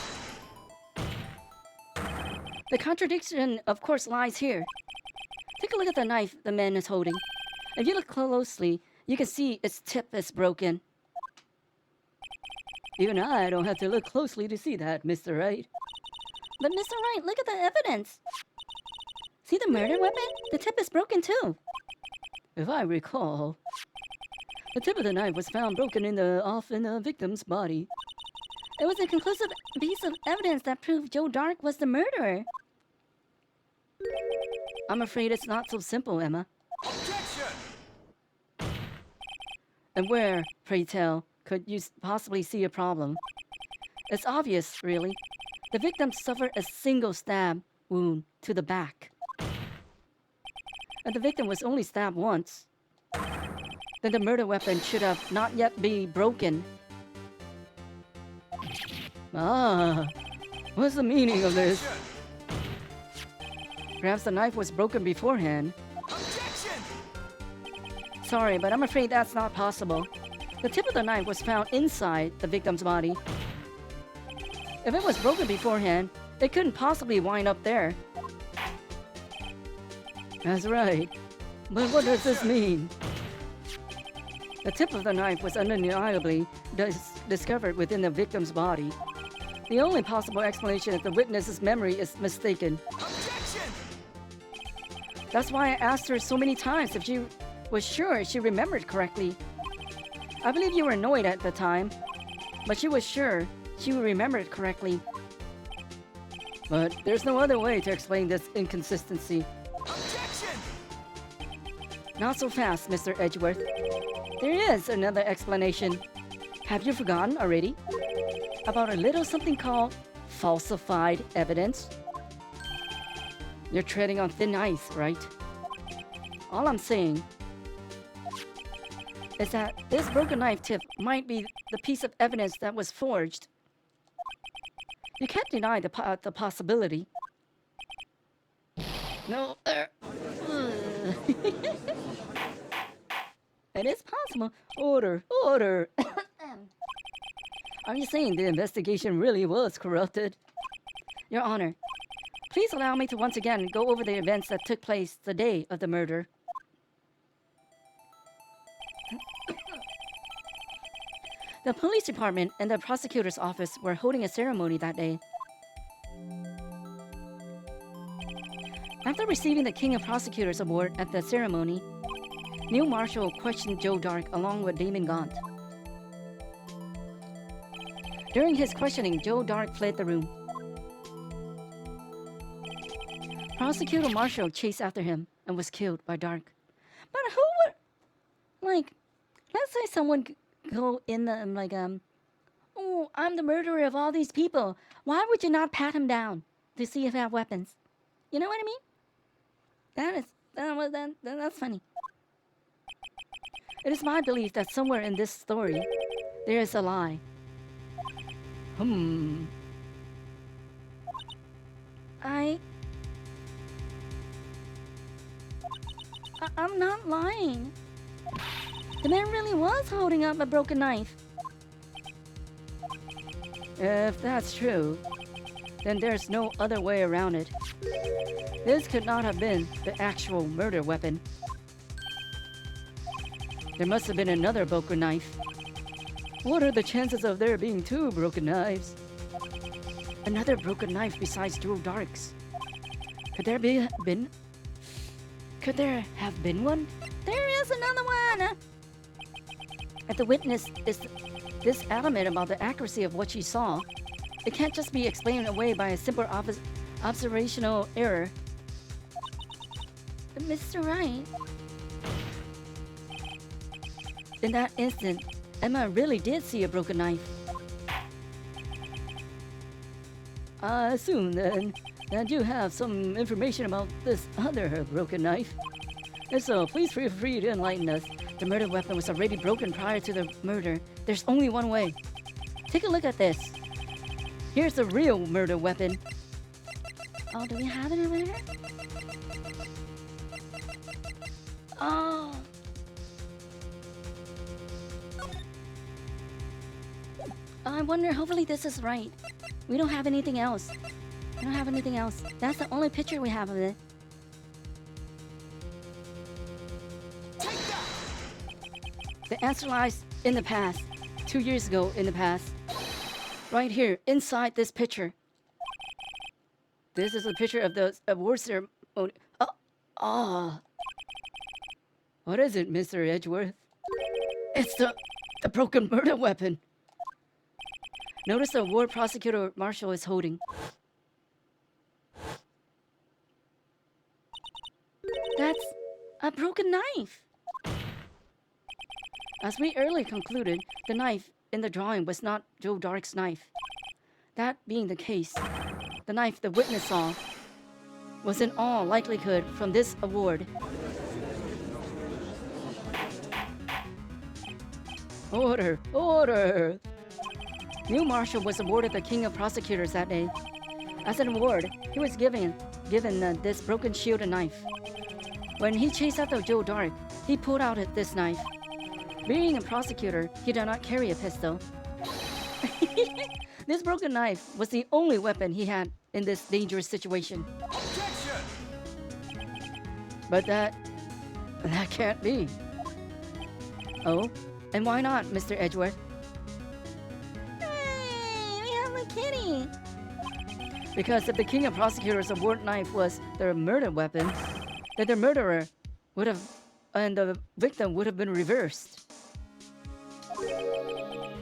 A: The contradiction, of course, lies here. Take a look at the knife the man is holding. If you look closely, you can see its tip is broken. Even I don't have to look closely to see that, Mr. Wright. But Mr. Wright, look at the evidence. See the murder weapon? The tip is broken too. If I recall, the tip of the knife was found broken in the victim's body. It was a conclusive piece of evidence that proved Joe Dark was the murderer. I'm afraid it's not so simple, Emma.
B: Objection!
A: And where, pray tell, could you possibly see a problem? It's obvious, really. The victim suffered a single stab wound to the back. And the victim was only stabbed once. Then the murder weapon should have not yet be broken. Ah, what's the meaning of this? Perhaps the knife was broken beforehand.
B: Objection!
A: Sorry, but I'm afraid that's not possible. The tip of the knife was found inside the victim's body. If it was broken beforehand, it couldn't possibly wind up there. That's right. But what does this mean? The tip of the knife was undeniably discovered within the victim's body. The only possible explanation is the witness's memory is mistaken.
B: Objection!
A: That's why I asked her so many times if she was sure she remembered correctly. I believe you were annoyed at the time, but she was sure she remembered correctly. But there's no other way to explain this inconsistency.
B: Objection!
A: Not so fast, Mr. Edgeworth. There is another explanation. Have you forgotten already? About a little something called falsified evidence? You're treading on thin ice, right? All I'm saying is that this broken knife tip might be the piece of evidence that was forged. You can't deny the possibility. No, it is possible. Order, order. Are you saying the investigation really was corrupted? Your Honor, please allow me to once again go over the events that took place the day of the murder. The police department and the prosecutor's office were holding a ceremony that day. After receiving the King of Prosecutors Award at the ceremony, Neil Marshall questioned Joe Dark along with Damon Gaunt. During his questioning, Joe Dark fled the room. Prosecutor Marshall chased after him and was killed by Dark. But who would, like, let's say someone go in the, like, oh, I'm the murderer of all these people. Why would you not pat him down to see if he have weapons? You know what I mean? That's funny. It is my belief that somewhere in this story, there is a lie. I'm not lying. The man really was holding up a broken knife. If that's true, then there's no other way around it. This could not have been the actual murder weapon. There must have been another broken knife. What are the chances of there being two broken knives? Another broken knife besides Joe Dark's. Could there have been one? There is another one! If the witness is this adamant about the accuracy of what she saw, it can't just be explained away by a simple observational error. But Mr. Wright... In that instant, Emma really did see a broken knife. I assume then that you have some information about this other broken knife. If so, please feel free to enlighten us. The murder weapon was already broken prior to the murder. There's only one way. Take a look at this. Here's the real murder weapon. Oh, do we have it over here? Oh. I wonder, hopefully this is right. We don't have anything else. We don't have anything else. That's the only picture we have of it.
B: Take that!
A: The answer lies in the past. 2 years ago in the past. Right here, inside this picture. This is a picture of the award ceremony. What is it, Mr. Edgeworth? It's the broken murder weapon. Notice the award prosecutor Marshall is holding. That's a broken knife. As we earlier concluded, the knife in the drawing was not Joe Dark's knife. That being the case, the knife the witness saw was in all likelihood from this award. Order! Order! Neil Marshall was awarded the King of Prosecutors that day. As an award, he was given given this broken shield a knife. When he chased after Joe Dark, he pulled out this knife. Being a prosecutor, he did not carry a pistol. This broken knife was the only weapon he had in this dangerous situation.
B: Objection!
A: But that can't be. Oh, and why not, Mr. Edgeworth? Hey, we have a kitty. Because if the king of prosecutors' award knife was their murder weapon, then the murderer would have, and the victim would have been reversed.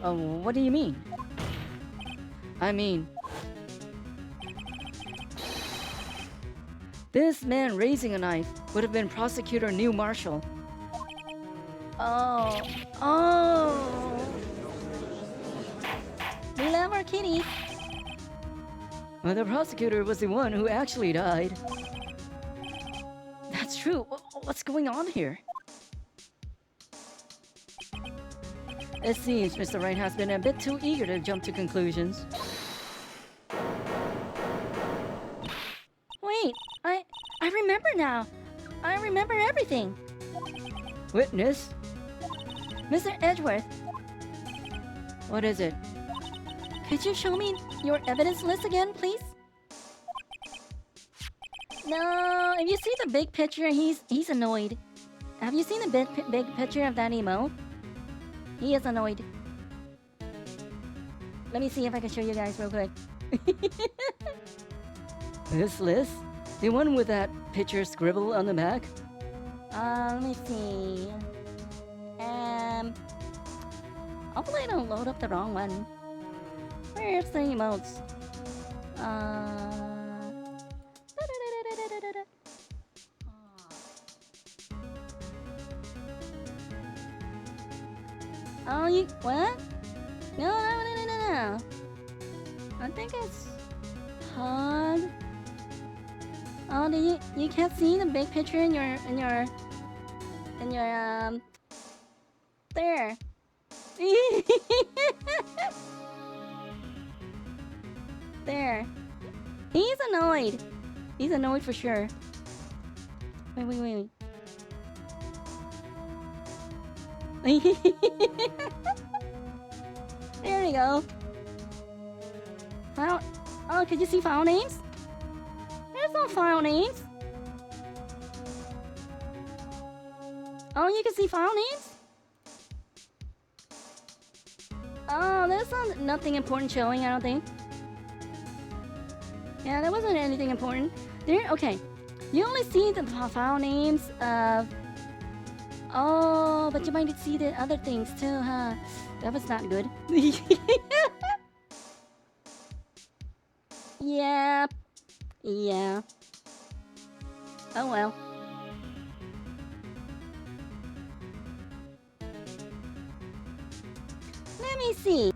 A: Oh, what do you mean? I mean, this man raising a knife would have been Prosecutor Neil Marshall. Oh. We love our kitty. Well, the prosecutor was the one who actually died. That's true. What's going on here? It seems Mr. Wright has been a bit too eager to jump to conclusions. Wait, I remember now. I remember everything. Witness? Mr. Edgeworth. What is it? Could you show me your evidence list again, please? No, if you see the big picture, he's annoyed. Have you seen the big picture of that emo? He is annoyed. Let me see if I can show you guys real quick. This list? The one with that picture scribble on the back? Let me see. Hopefully I don't load up the wrong one. Where's the emotes? Oh, you what? No. I think it's hug. Oh, you can't see the big picture in your there. There. He's annoyed. He's annoyed for sure. Wait. There we go. File. Oh, could you see file names? There's no file names. Oh, you can see file names? Oh, there's nothing important showing, I don't think. Yeah, there wasn't anything important. There, okay. You only see the file names of... Oh, but you might see the other things too, huh? That was not good. Yeah. Oh well. Let me see.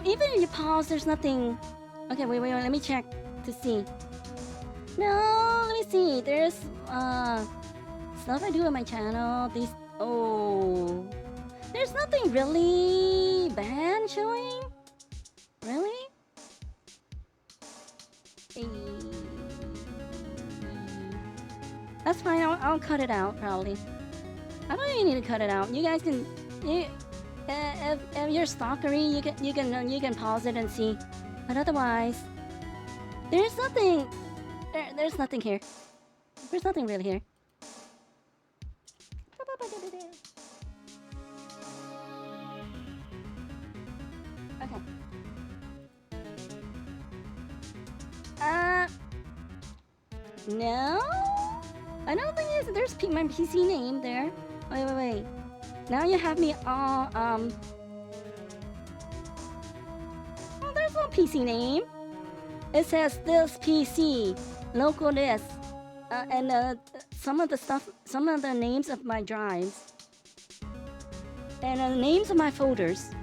A: Even if you pause, there's nothing. Okay, wait, let me check to see. No, let me see. There's stuff I do on my channel. These there's nothing really bad showing. Really? That's fine. I'll cut it out probably. I don't even need to cut it out. You guys can. If you're stalkery, you can pause it and see. But otherwise, there's nothing. There's nothing here. There's nothing really here. Okay. No. I don't think there's my PC name there. Wait. Now you have me all, oh, there's no PC name. It says this PC, local this, and some of the names of my drives, and the names of my folders.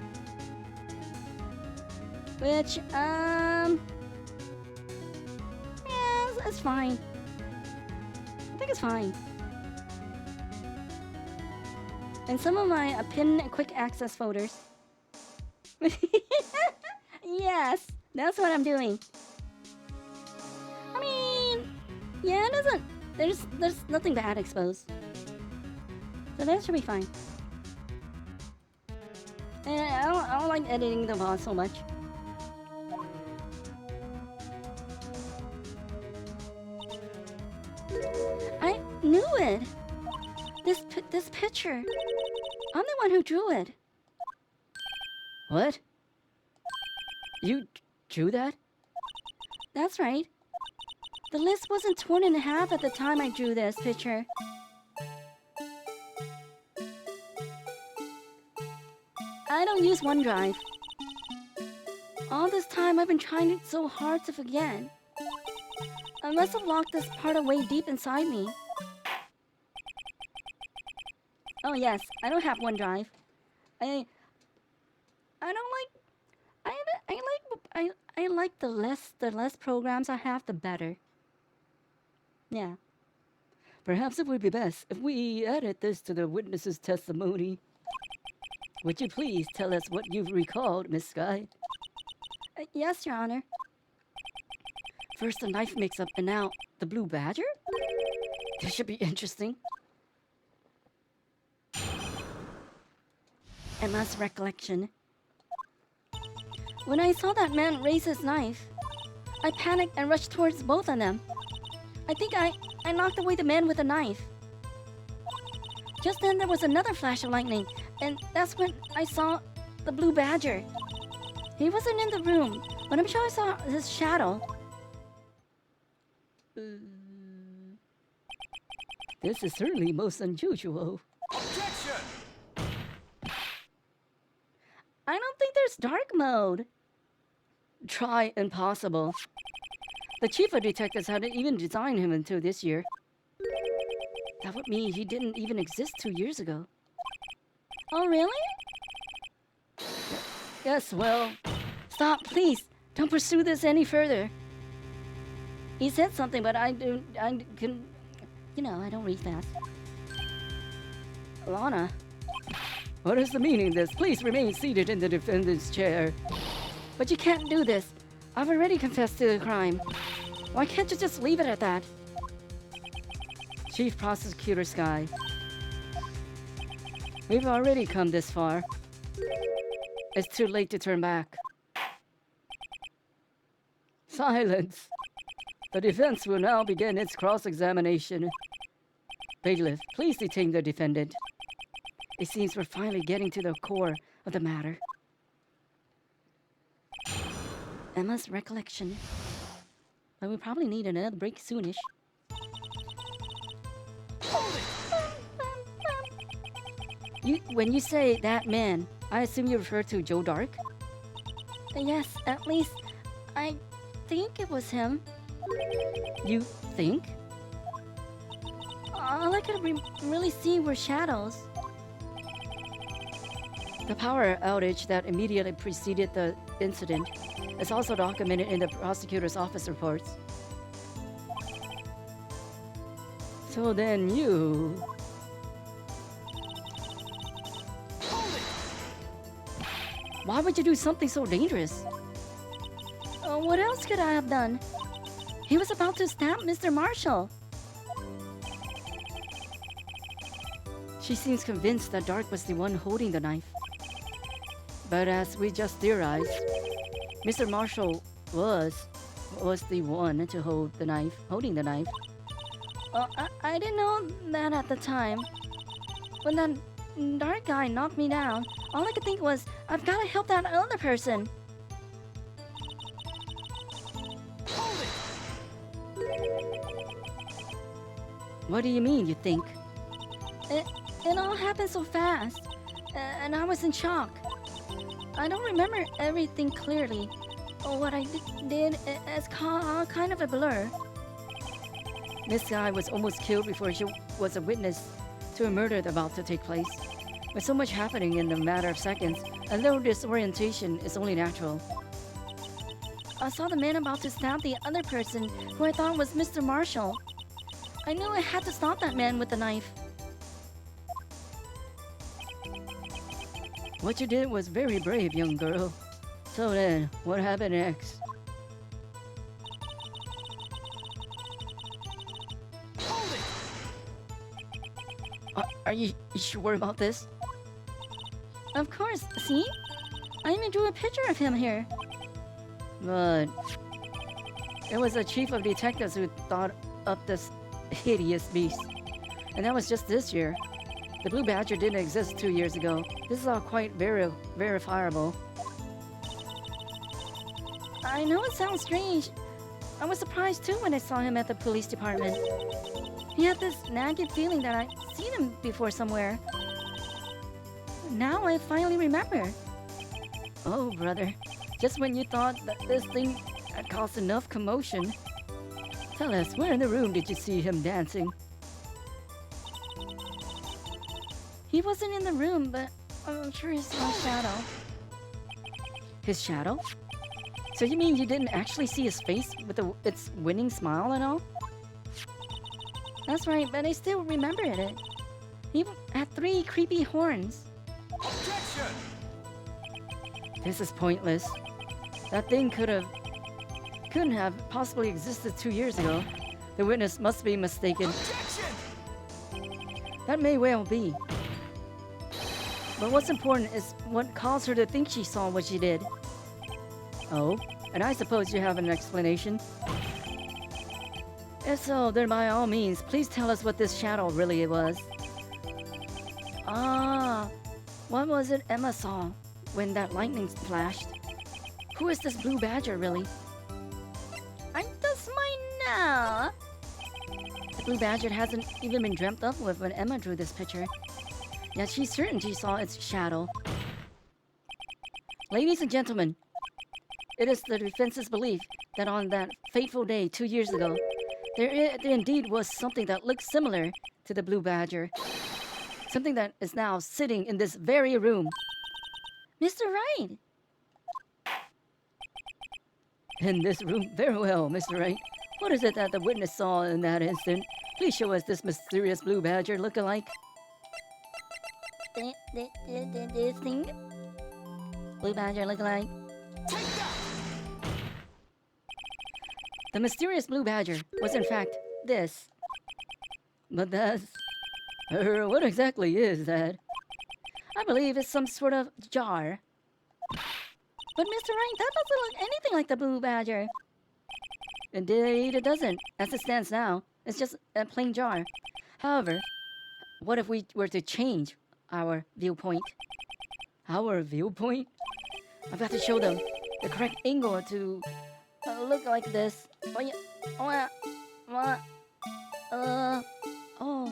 A: Which, yeah, it's fine. I think it's fine. And some of my pin and quick access folders. Yes, that's what I'm doing. Yeah, it doesn't. There's nothing bad exposed. So that should be fine. And I don't like editing the VOD so much. I knew it. This picture. I'm the one who drew it. What? You drew that? That's right. The list wasn't torn in half at the time I drew this picture. I don't use OneDrive. All this time I've been trying so hard to forget. I must have locked this part away deep inside me. Oh yes, I don't have OneDrive. I don't like. I like the less programs I have, the better. Yeah. Perhaps it would be best if we added this to the witness's testimony. Would you please tell us what you've recalled, Miss Sky? Yes, Your Honor. First the knife mix-up and now the blue badger? This should be interesting. Emma's recollection. When I saw that man raise his knife, I panicked and rushed towards both of them. I think I knocked away the man with the knife. Just then there was another flash of lightning, and that's when I saw the blue badger. He wasn't in the room, but I'm sure I saw his shadow. This is certainly most unusual.
B: Objection!
A: I don't think there's dark mode. Try impossible. The chief of detectives hadn't even designed him until this year. That would mean he didn't even exist 2 years ago. Oh, really? Yes, well... Stop, please! Don't pursue this any further. He said something, but I can... You know, I don't read fast. Lana. What is the meaning of this? Please remain seated in the defendant's chair. But you can't do this. I've already confessed to the crime. Why can't you just leave it at that? Chief Prosecutor Sky. We've already come this far. It's too late to turn back. Silence. The defense will now begin its cross-examination. Bailiff, please detain the defendant. It seems we're finally getting to the core of the matter. Emma's recollection. But we probably need another break soonish. When you say that man, I assume you refer to Joe Dark? Yes, at least I think it was him. You think? All I could really see were shadows. The power outage that immediately preceded the incident is also documented in the prosecutor's office reports. So then you... Why would you do something so dangerous? What else could I have done? He was about to stab Mr. Marshall. She seems convinced that Dark was the one holding the knife. But as we just theorized, Mr. Marshall was the one to hold the knife, holding the knife. I didn't know that at the time. When that Dark guy knocked me down, all I could think was, I've got to help that other person. What do you mean, you think? It all happened so fast, and I was in shock. I don't remember everything clearly. What I did is kind of a blur. This guy was almost killed before she was a witness to a murder about to take place. With so much happening in a matter of seconds, a little disorientation is only natural. I saw the man about to stab the other person who I thought was Mr. Marshall. I knew I had to stop that man with the knife. What you did was very brave, young girl. So then, what happened next? Are you sure about this? Of course, see? I even drew a picture of him here. But it was the chief of detectives who thought up this hideous beast. And that was just this year. The blue badger didn't exist 2 years ago. This is all quite verifiable. I know it sounds strange. I was surprised too when I saw him at the police department. He had this nagging feeling that I'd seen him before somewhere. Now I finally remember. Oh, brother. Just when you thought that this thing had caused enough commotion. Tell us, where in the room did you see him dancing? He wasn't in the room, but I'm sure he saw a shadow. His shadow? So you mean you didn't actually see his face with its winning smile and all? That's right, but I still remember it. He had 3 creepy horns.
B: Objection!
A: This is pointless. That thing couldn't have possibly existed 2 years ago. The witness must be mistaken.
B: Objection!
A: That may well be. But what's important is what caused her to think she saw what she did. Oh, and I suppose you have an explanation? If so, then by all means, please tell us what this shadow really was. Ah, what was it Emma saw when that lightning flashed? Who is this blue badger, really? I just might know. The blue badger hasn't even been dreamt up with when Emma drew this picture. Yet she's certain she saw its shadow. Ladies and gentlemen, it is the defense's belief that on that fateful day 2 years ago, there indeed was something that looked similar to the blue badger. Something that is now sitting in this very room. Mr. Wright! In this room? Very well, Mr. Wright. What is it that the witness saw in that instant? Please show us this mysterious blue badger look-alike. This thing? Blue badger look-alike?
B: Take that!
A: The mysterious blue badger was in fact this. But that's... what exactly is that? I believe it's some sort of jar. But Mr. Wright, that doesn't look anything like the blue badger. Indeed it doesn't. As it stands now, it's just a plain jar. However, what if we were to change our viewpoint? Our viewpoint? I've got to show them the correct angle to look like this. Oh yeah. Oh yeah. What? Oh. Oh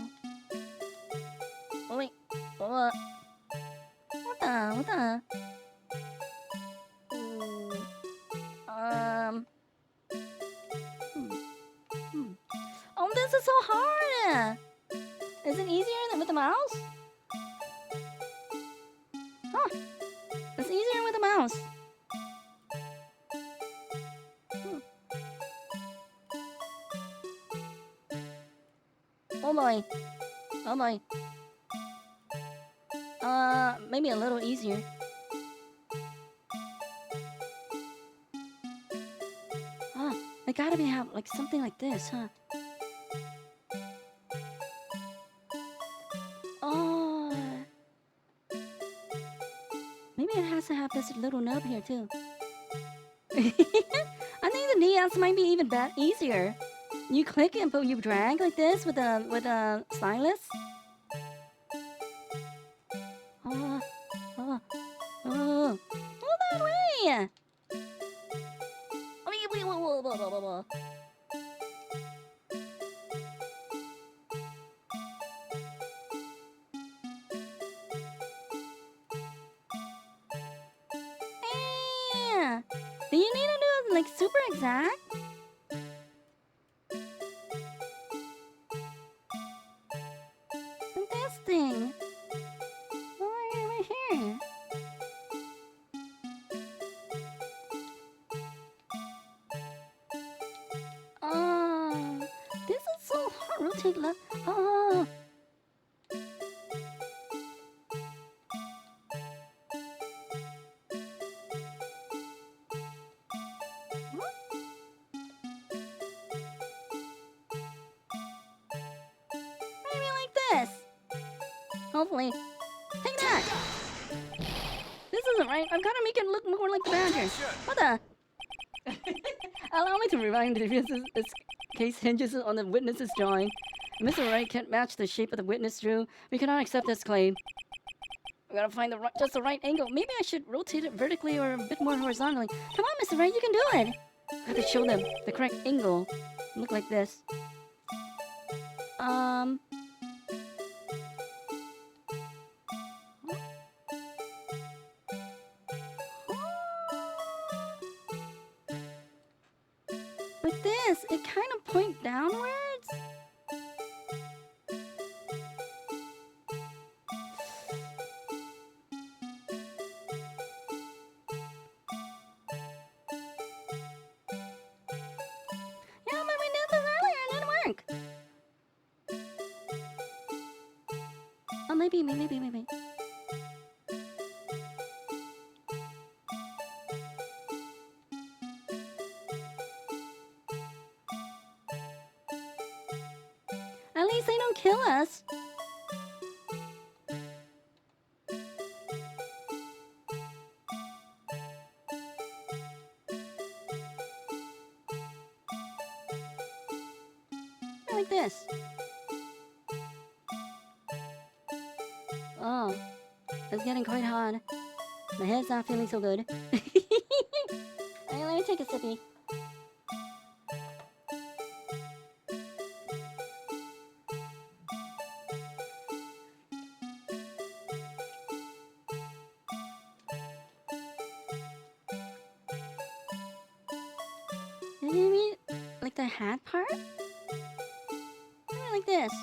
A: wait. What? What the? Oh, this is so hard. Is it easier than with the mouse? Huh. It's easier with the mouse. Oh boy. Oh boy. Maybe a little easier. It gotta be have like something like this, huh? Oh. Maybe it has to have this little nub here too. I think the neons might be even easier. You click and you drag like this with a stylus. Oh, that way. Whoa. Do you need to do it like super exact? Like this thing. Right here. Oh, this is so hard. Rotate left. Oh. Maybe like this. hopefully. Take that! This isn't right. I've got to make it look more like the badger. What the? Allow me to remind you, this case hinges on the witness's drawing. Mr. Wright can't match the shape of the witness drew. We cannot accept this claim. We gotta find just the right angle. Maybe I should rotate it vertically or a bit more horizontally. Come on, Mr. Wright, you can do it. I have to show them the correct angle. Look like this. With this, it kind of points downwards. Yeah, but we did this earlier and it didn't work. Oh, maybe. At least they don't kill us. Like this. Oh, it's getting quite hot. My head's not feeling so good. Alright, let me take a sippy. Did you mean like the hat part? Like this.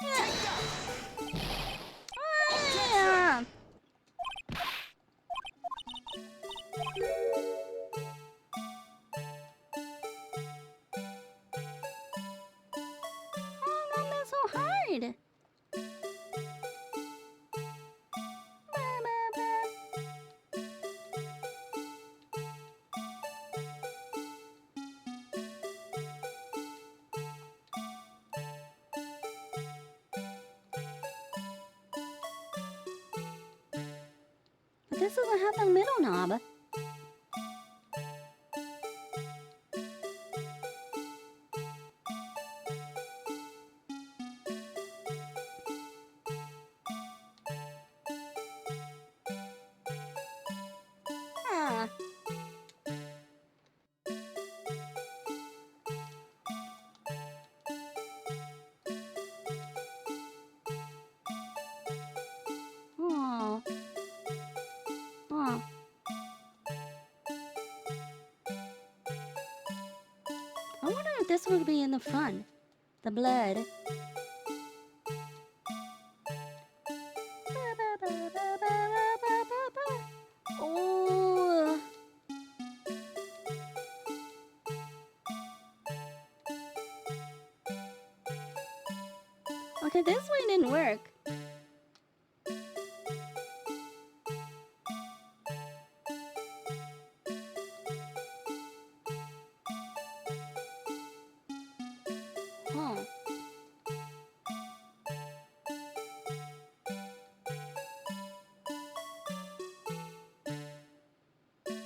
A: Yeah. Oh, no, that's so hard. But this doesn't have the middle knob. Ah. Oh. Oh. I wonder if this would be in the front. The blood. Oh. Okay, this way didn't work. Huh.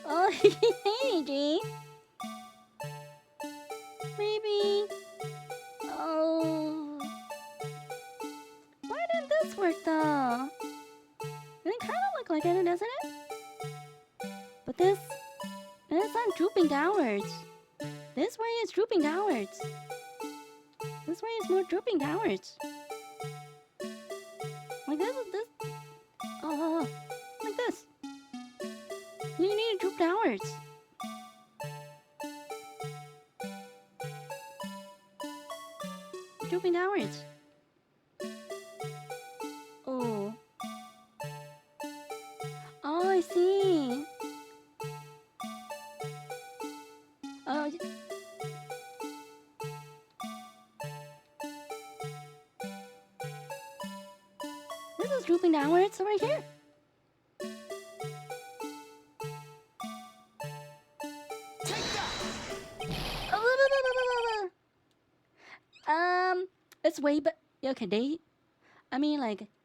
A: Oh, hey, G. Maybe. Oh. Why didn't this work though? It kind of look like it, doesn't it? But this not drooping downwards. This way is drooping downwards. This way is more drooping downwards. Like this. Oh, like this. You need to droop downwards. Drooping downwards. Oh. Oh, I see. Oh. This is drooping downwards right here. It's way but okay, day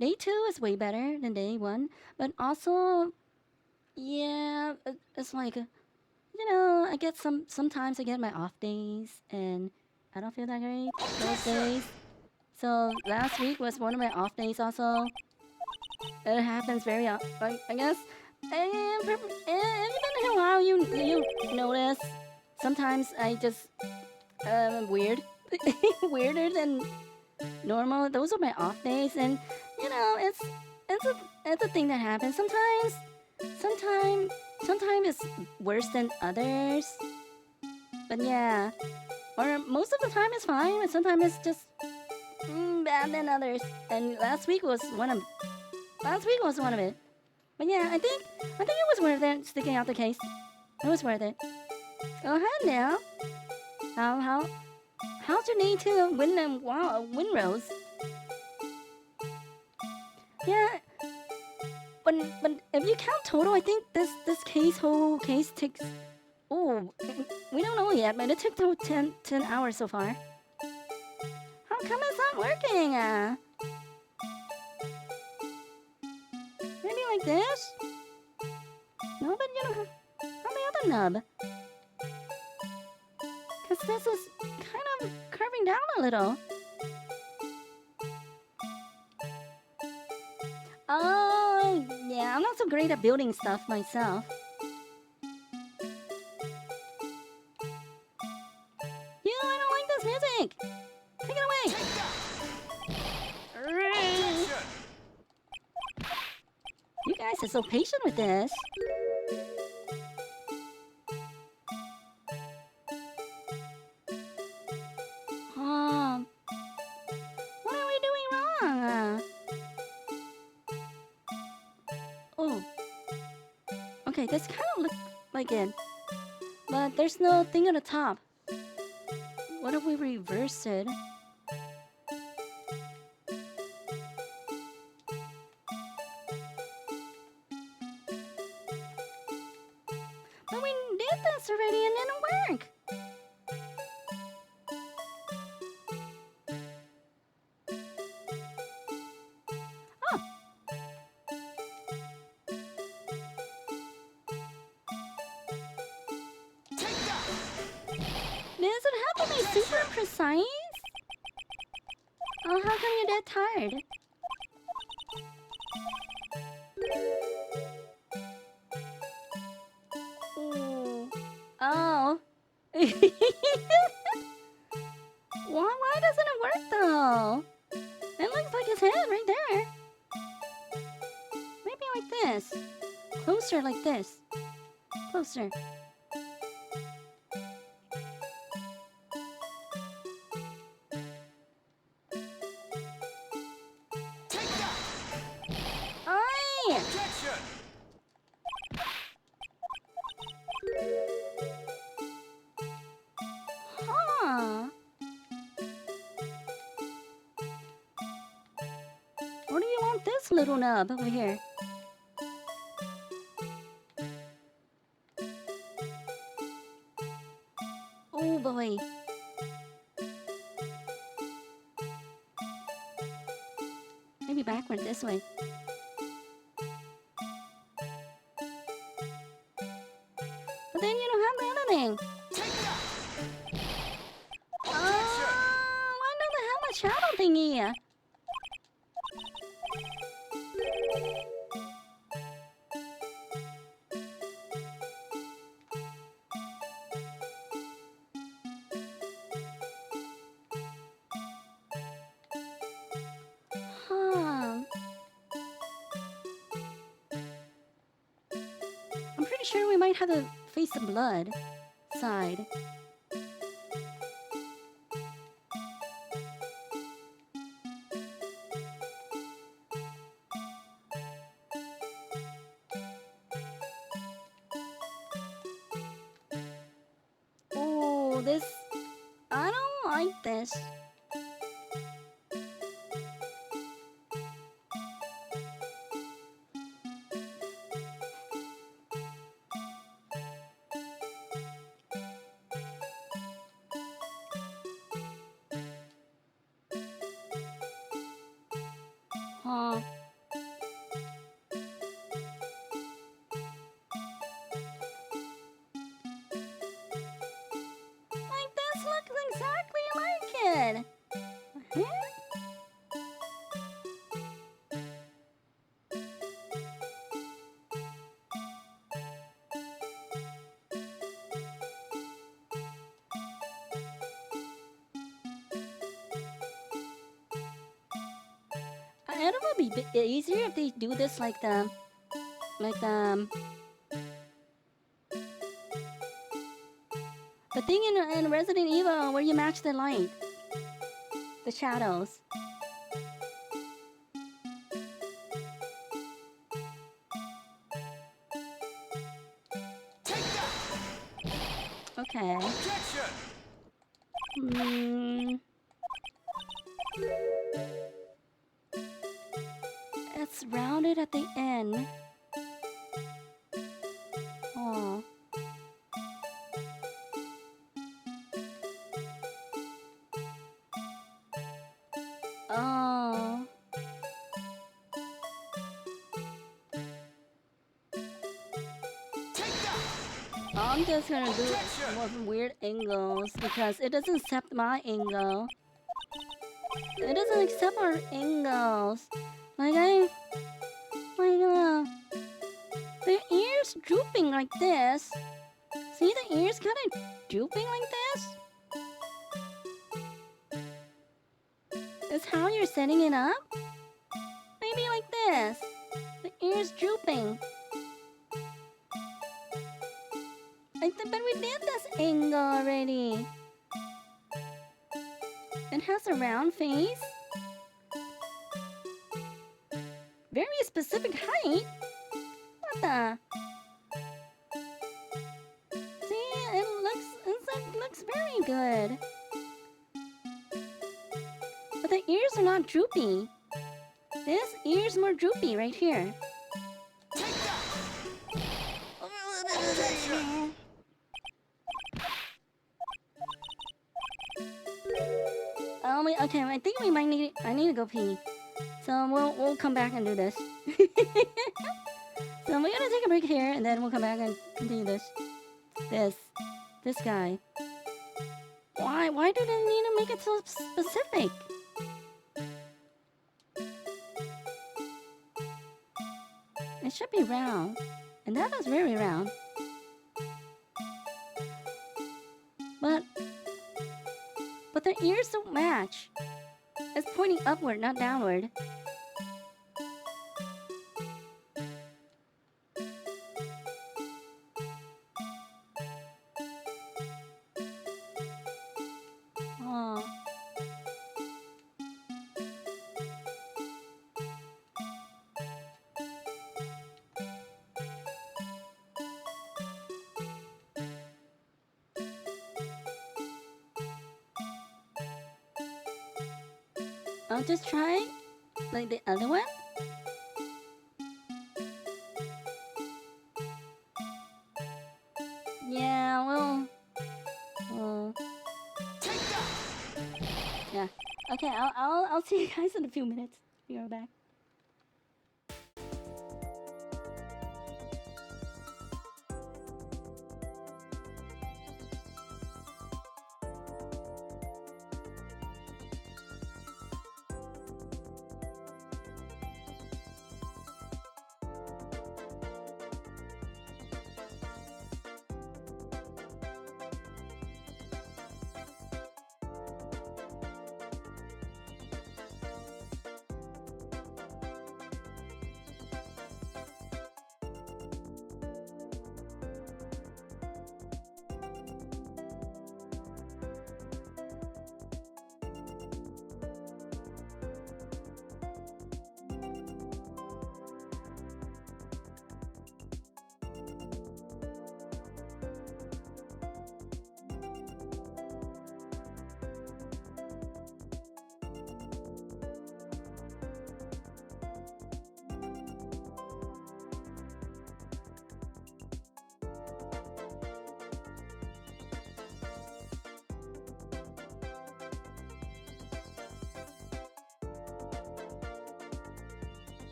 A: 2 is way better than day 1, but also yeah, it's like I get sometimes I get my off days and I don't feel that great those days. So last week was one of my off days also. It happens very like I guess if you've been here a while you notice sometimes I just weird weirder than normal. Those are my off days, and it's a it's a thing that happens sometimes. Sometimes sometimes it's worse than others. But yeah, or most of the time it's fine, but sometimes it's just bad than others. And last week was one of it. But yeah, I think it was worth it sticking out the case. It was worth it. Go ahead now. How how's your day to win win rose? Yeah, but if you count total, I think this whole case takes. Oh, we don't know yet, but it took 10 hours so far. How come it's not working? Maybe like this? No, but how the other nub? Cause this is kind of curving down a little. Oh, yeah, I'm not so great at building stuff myself. I don't like this music. Take it away.
B: Objection!
A: You guys are so patient with this. What are we doing wrong? Oh, okay, this kind of looks like it, but there's no thing on the top. What if we reverse it? But we did this already and it didn't work. Oh,
B: Take that!
A: does it have to be super precise? Oh, how come you're that tired? Ooh. Oh. Why doesn't it work though? It looks like his head right there. Maybe like this. Closer like this. Closer.
B: Take that!
A: Aye!
B: Objection!
A: Huh. What do you want this little nub over here? Oh boy. Maybe backward this way. But then you don't have the other thing.
B: Take that!
A: Why don't they have my shadow thingy? Huh. I'm pretty sure we might have to face the blood side. Oh, this. I don't like this. This looks exactly like it. Huh? It would be easier if they do this like the thing in Resident Evil where you match the light, the shadows.
B: Take that!
A: Okay.
B: Objection!
A: Hmm. It's rounded at the end. Oh. Oh.
B: Take that!
A: I'm just gonna do it with weird angles because it doesn't accept my angle. It doesn't accept our angles. Like the ears drooping like this. See the ears kind of drooping like this? Is how you're setting it up? Maybe like this. The ears drooping. But we did this angle already. It has a round face. Very specific height. What the? See, it looks very good. But the ears are not droopy. This ear's more droopy right here.
B: Take that! Objection!
A: Okay, I think we might need. I need to go pee. So we'll come back and do this. So we're gonna take a break here, and then we'll come back and continue this. This guy. Why do they need to make it so specific? It should be round, and that was very round. But the ears don't match. It's pointing upward, not downward. Oh. I'll just try like the other one. Yeah, well,
B: Take that!
A: yeah. Okay, I'll see you guys in a few minutes. Be right back.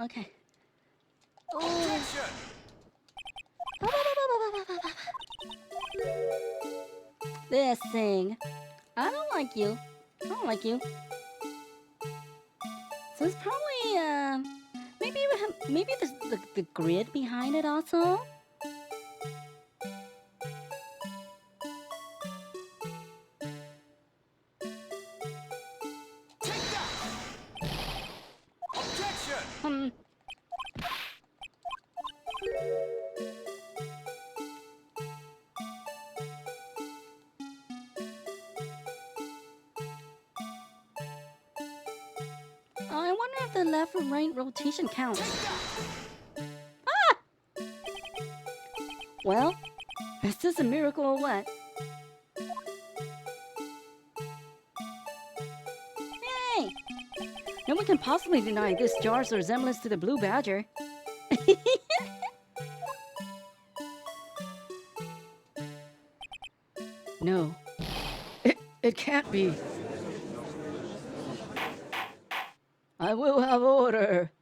A: Okay. Oh.
B: Objection!
A: This thing. I don't like you. I don't like you. So it's probably maybe the grid behind it also.
B: Take that! Objection!
A: I wonder if the left or right rotation counts.
B: Take that!
A: Ah! Well, is this a miracle or what? Hey! No one can possibly deny this jar's resemblance to the blue badger. No. It can't be. I will have order.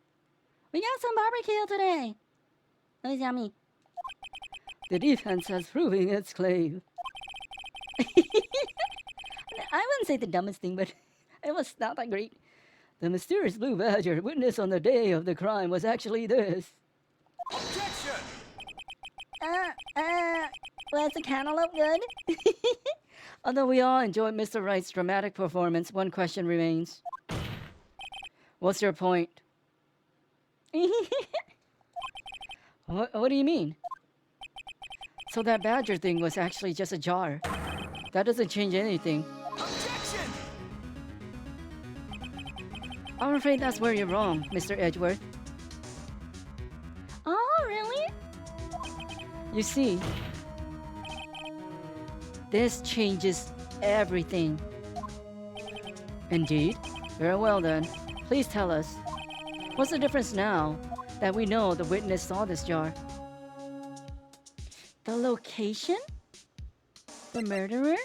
A: We got some barbecue today. That was yummy. The defense has proven its claim. I wouldn't say the dumbest thing, but it was not that great. The mysterious blue badger witnessed on the day of the crime was actually this.
B: Objection!
A: Was the cantaloupe good? Although we all enjoyed Mr. Wright's dramatic performance, one question remains. What's your point? What do you mean? So that badger thing was actually just a jar. That doesn't change anything.
B: Objection!
A: I'm afraid that's where you're wrong, Mr. Edgeworth. Oh, really? You see, this changes everything. Indeed? Very well then. Please tell us. What's the difference now that we know the witness saw this jar? The location? The murderer?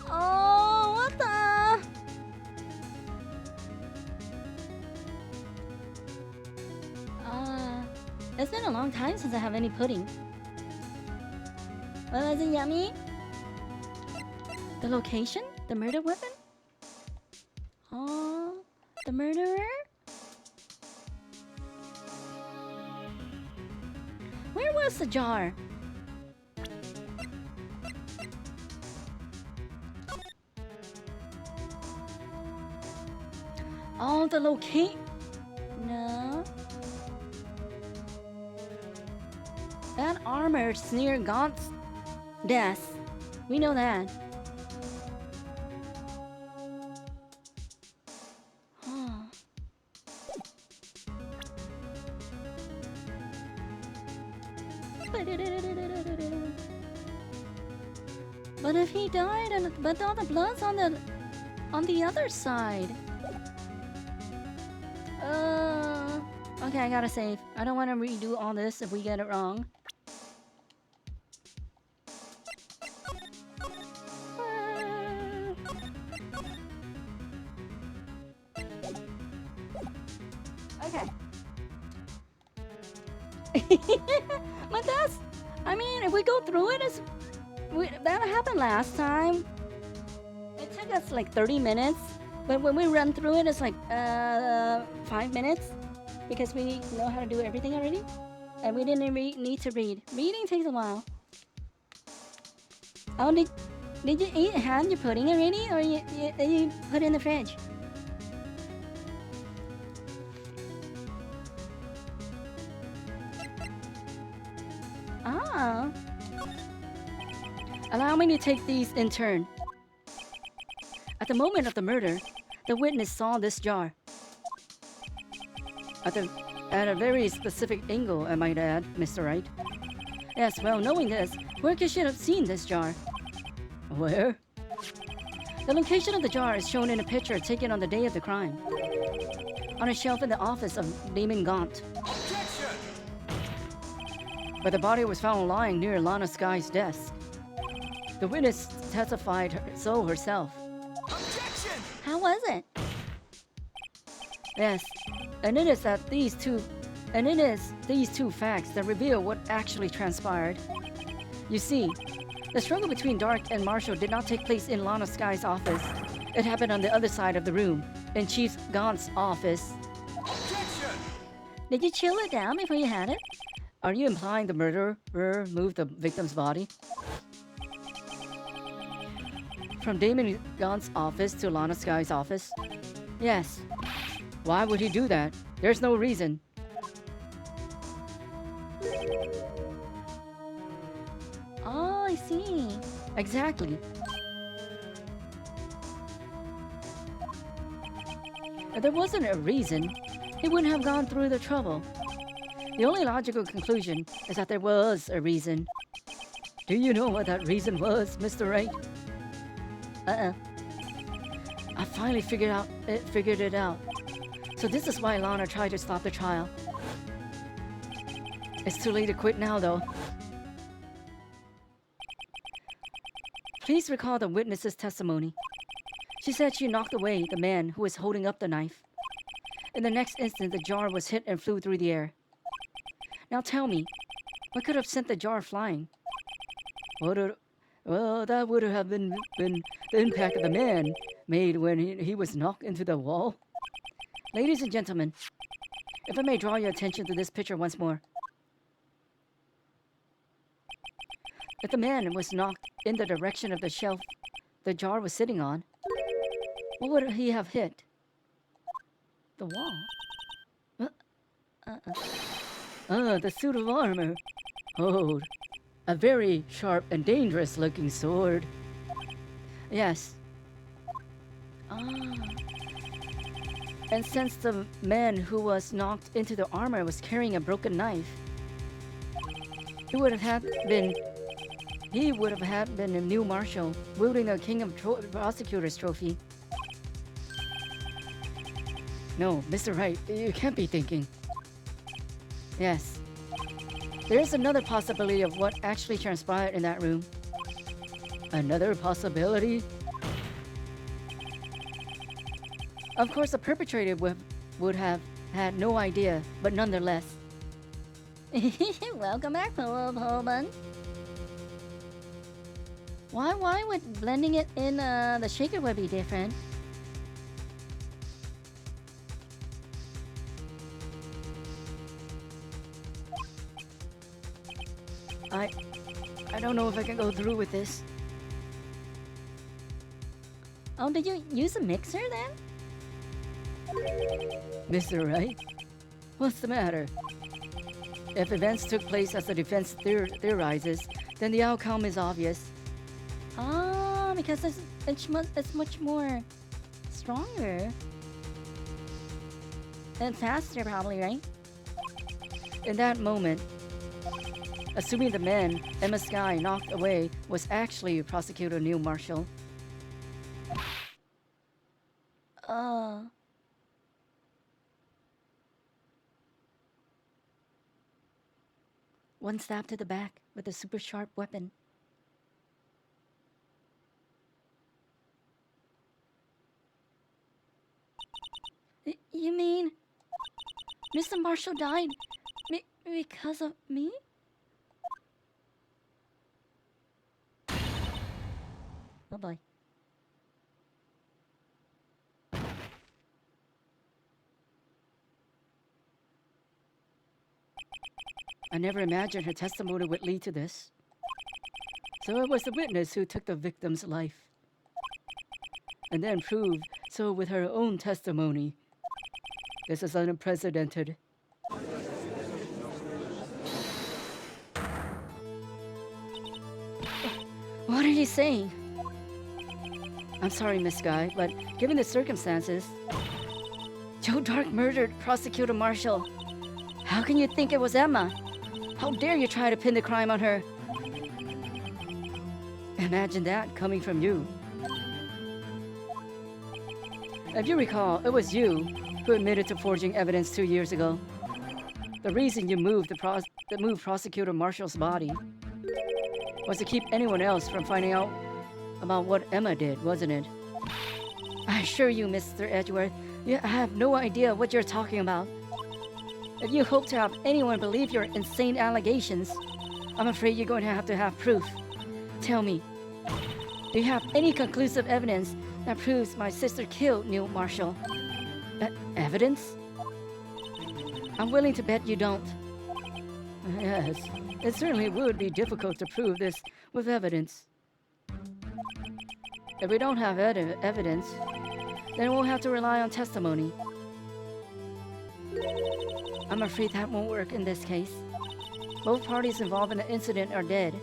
A: Oh, what the? It's been a long time since I have any pudding. Well, is it yummy? The location? The murder weapon? Oh, the murderer? Where was the jar? Oh, the locate. No. That armor's near Gaunt's desk. We know that. Huh. But if he died, but all the blood's on the other side. Okay, I gotta save. I don't want to redo all this if we get it wrong. Okay. But that's, I mean, if we go through it, that happened last time. It took us like 30 minutes, but when we run through it, it's like 5 minutes because we know how to do everything already, and we didn't need to read. Reading takes a while. Oh, did you have your pudding already, or you put it in the fridge? Ah. Allow me to take these in turn. At the moment of the murder, the witness saw this jar. At a very specific angle, I might add, Mr. Wright. Yes, well, knowing this, where could she have seen this jar? Where? The location of the jar is shown in a picture taken on the day of the crime. On a shelf in the office of Damon Gaunt.
B: Objection!
A: But the body was found lying near Lana Sky's desk. The witness testified so herself.
B: Objection!
A: How was it? Yes, and it is these two facts that reveal what actually transpired. You see, the struggle between Dark and Marshall did not take place in Lana Sky's office. It happened on the other side of the room, in Chief Gaunt's office.
B: Objection!
A: Did you chill it down before you had it? Are you implying the murderer moved the victim's body from Damon Gaunt's office to Lana Sky's office? Yes. Why would he do that? There's no reason. Oh, I see. Exactly. If there wasn't a reason, he wouldn't have gone through the trouble. The only logical conclusion is that there was a reason. Do you know what that reason was, Mr. Wright? I finally figured it out. So this is why Lana tried to stop the trial. It's too late to quit now, though. Please recall the witness's testimony. She said she knocked away the man who was holding up the knife. In the next instant, the jar was hit and flew through the air. Now tell me, what could have sent the jar flying? Well, that would have been the impact the man made when he was knocked into the wall. Ladies and gentlemen, if I may draw your attention to this picture once more. If the man was knocked in the direction of the shelf the jar was sitting on, what would he have hit? The wall. The suit of armor. Oh, a very sharp and dangerous looking sword. Yes. And since the man who was knocked into the armor was carrying a broken knife, he would have had been a new marshal wielding a King of Prosecutors trophy. No, Mr. Wright, you can't be thinking. Yes. There is another possibility of what actually transpired in that room. Another possibility? Of course, the perpetrator would have had no idea, but nonetheless. Welcome back, Holman. Why would blending it in the shaker would be different? I don't know if I can go through with this. Oh, did you use a mixer then? Mr. Wright? What's the matter? If events took place as the defense theorizes, then the outcome is obvious. Ah, because it's much more stronger. And faster, probably, right? In that moment, assuming the man Emma Sky knocked away was actually Prosecutor Neil Marshall. One stab to the back with a super sharp weapon. You mean Mr. Marshall died because of me? Oh boy. I never imagined her testimony would lead to this. So it was the witness who took the victim's life. And then proved so with her own testimony. This is unprecedented. What are you saying? I'm sorry, Miss Sky, but given the circumstances, Joe Dark murdered Prosecutor Marshall. How can you think it was Emma? How dare you try to pin the crime on her? Imagine that coming from you. If you recall, it was you who admitted to forging evidence 2 years ago. The reason you moved Prosecutor Marshall's body was to keep anyone else from finding out about what Emma did, wasn't it? I assure you, Mr. Edgeworth, Yeah, I have no idea what you're talking about. If you hope to have anyone believe your insane allegations, I'm afraid you're going to have proof. Tell me, do you have any conclusive evidence that proves my sister killed Neil Marshall? Evidence? I'm willing to bet you don't. Yes, it certainly would be difficult to prove this with evidence. If we don't have evidence, then we'll have to rely on testimony. I'm afraid that won't work in this case. Both parties involved in the incident are dead.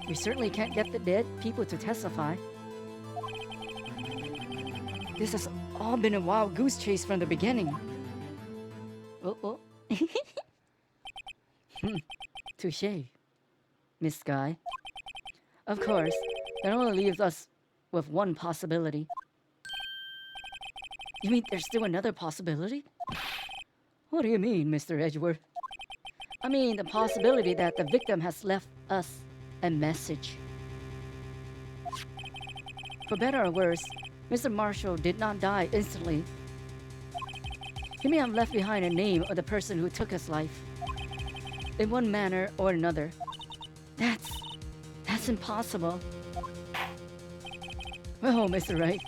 A: We certainly can't get the dead people to testify. This has all been a wild goose chase from the beginning. Oh. Touché, Miss Sky. Of course, that only leaves us with one possibility. You mean there's still another possibility? What do you mean, Mr. Edgeworth? I mean the possibility that the victim has left us a message. For better or worse, Mr. Marshall did not die instantly. He may have left behind a name of the person who took his life. In one manner or another. That's impossible. Well, Mr. Wright,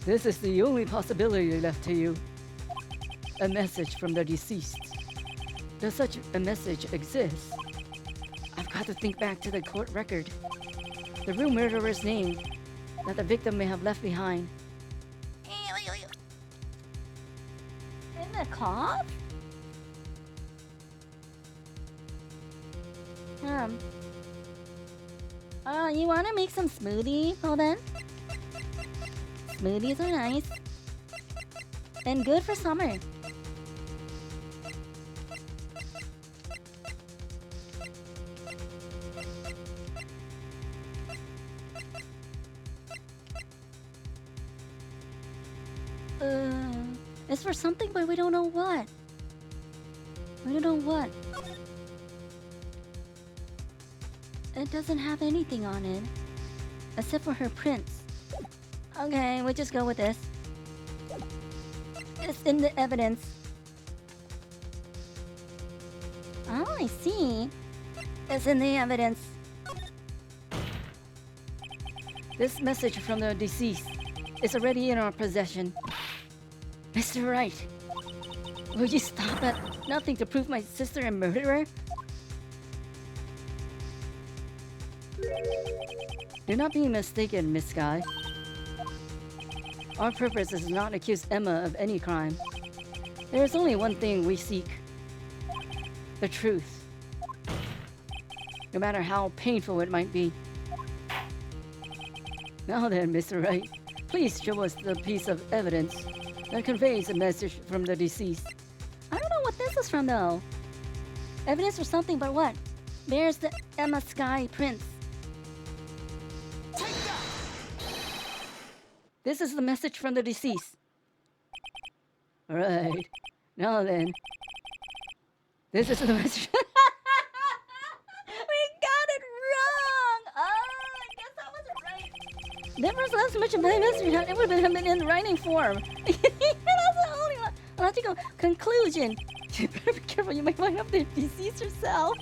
A: this is the only possibility left to you. A message from the deceased. Does such a message exist? I've got to think back to the court record. The real murderer's name that the victim may have left behind.
C: In the cough? You wanna make some smoothie? Hold on. Smoothies are nice. And good for summer. It's for something, but we don't know what. We don't know what. It doesn't have anything on it. Except for her prints. Okay, we'll just go with this. It's in the evidence. Oh, I see. It's in the evidence.
A: This message from the deceased is already in our possession. Mr. Wright, will you stop at nothing to prove my sister a murderer? You're not being mistaken, Miss Sky. Our purpose is not to accuse Emma of any crime. There is only one thing we seek. The truth. No matter how painful it might be. Now then, Mr. Wright, please show us the piece of evidence that conveys a message from the deceased.
C: I don't know what this is from, though. Evidence for something, but what? There's the Emma Sky prints.
A: This is the message from the deceased. Right. Now then. This is the message.
C: We got it wrong! Oh, I guess I wasn't right.
A: There was less much of my message. It would have been in writing form.
C: That's the only
A: logical conclusion. You better be careful. You might wind up the deceased yourself.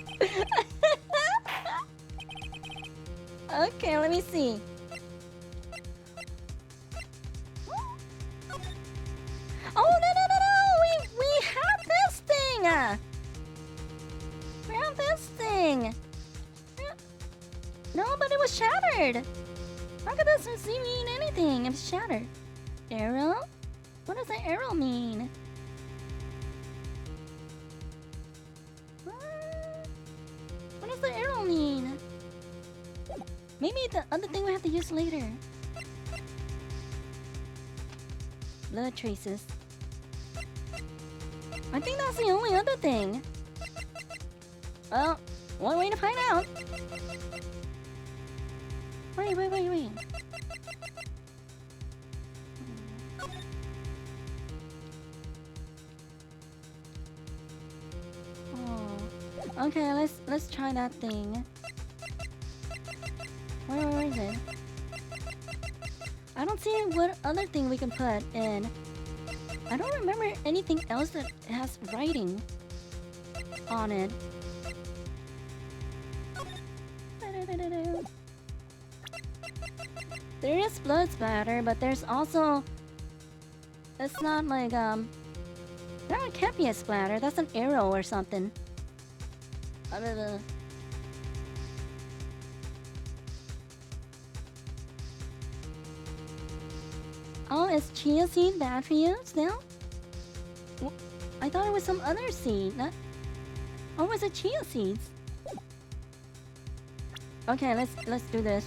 C: Okay, let me see. Oh, no! We have this thing! We have this thing! No, but it was shattered! How could this mean anything? It was shattered. Arrow? What does the arrow mean? What does the arrow mean? Maybe the other thing we have to use later. Blood traces. I think that's the only other thing. Well, one way to find out. Wait. Oh. Okay, let's try that thing. Where is it?
A: I don't see what other thing we can put in. I don't remember anything else that has writing on it. There is blood splatter, but there's also... It's not like, That can't be a splatter. That's an arrow or something. Oh, is chia seed bad for you still? I thought it was some other seed. Oh, was it chia seeds? Okay, let's do this.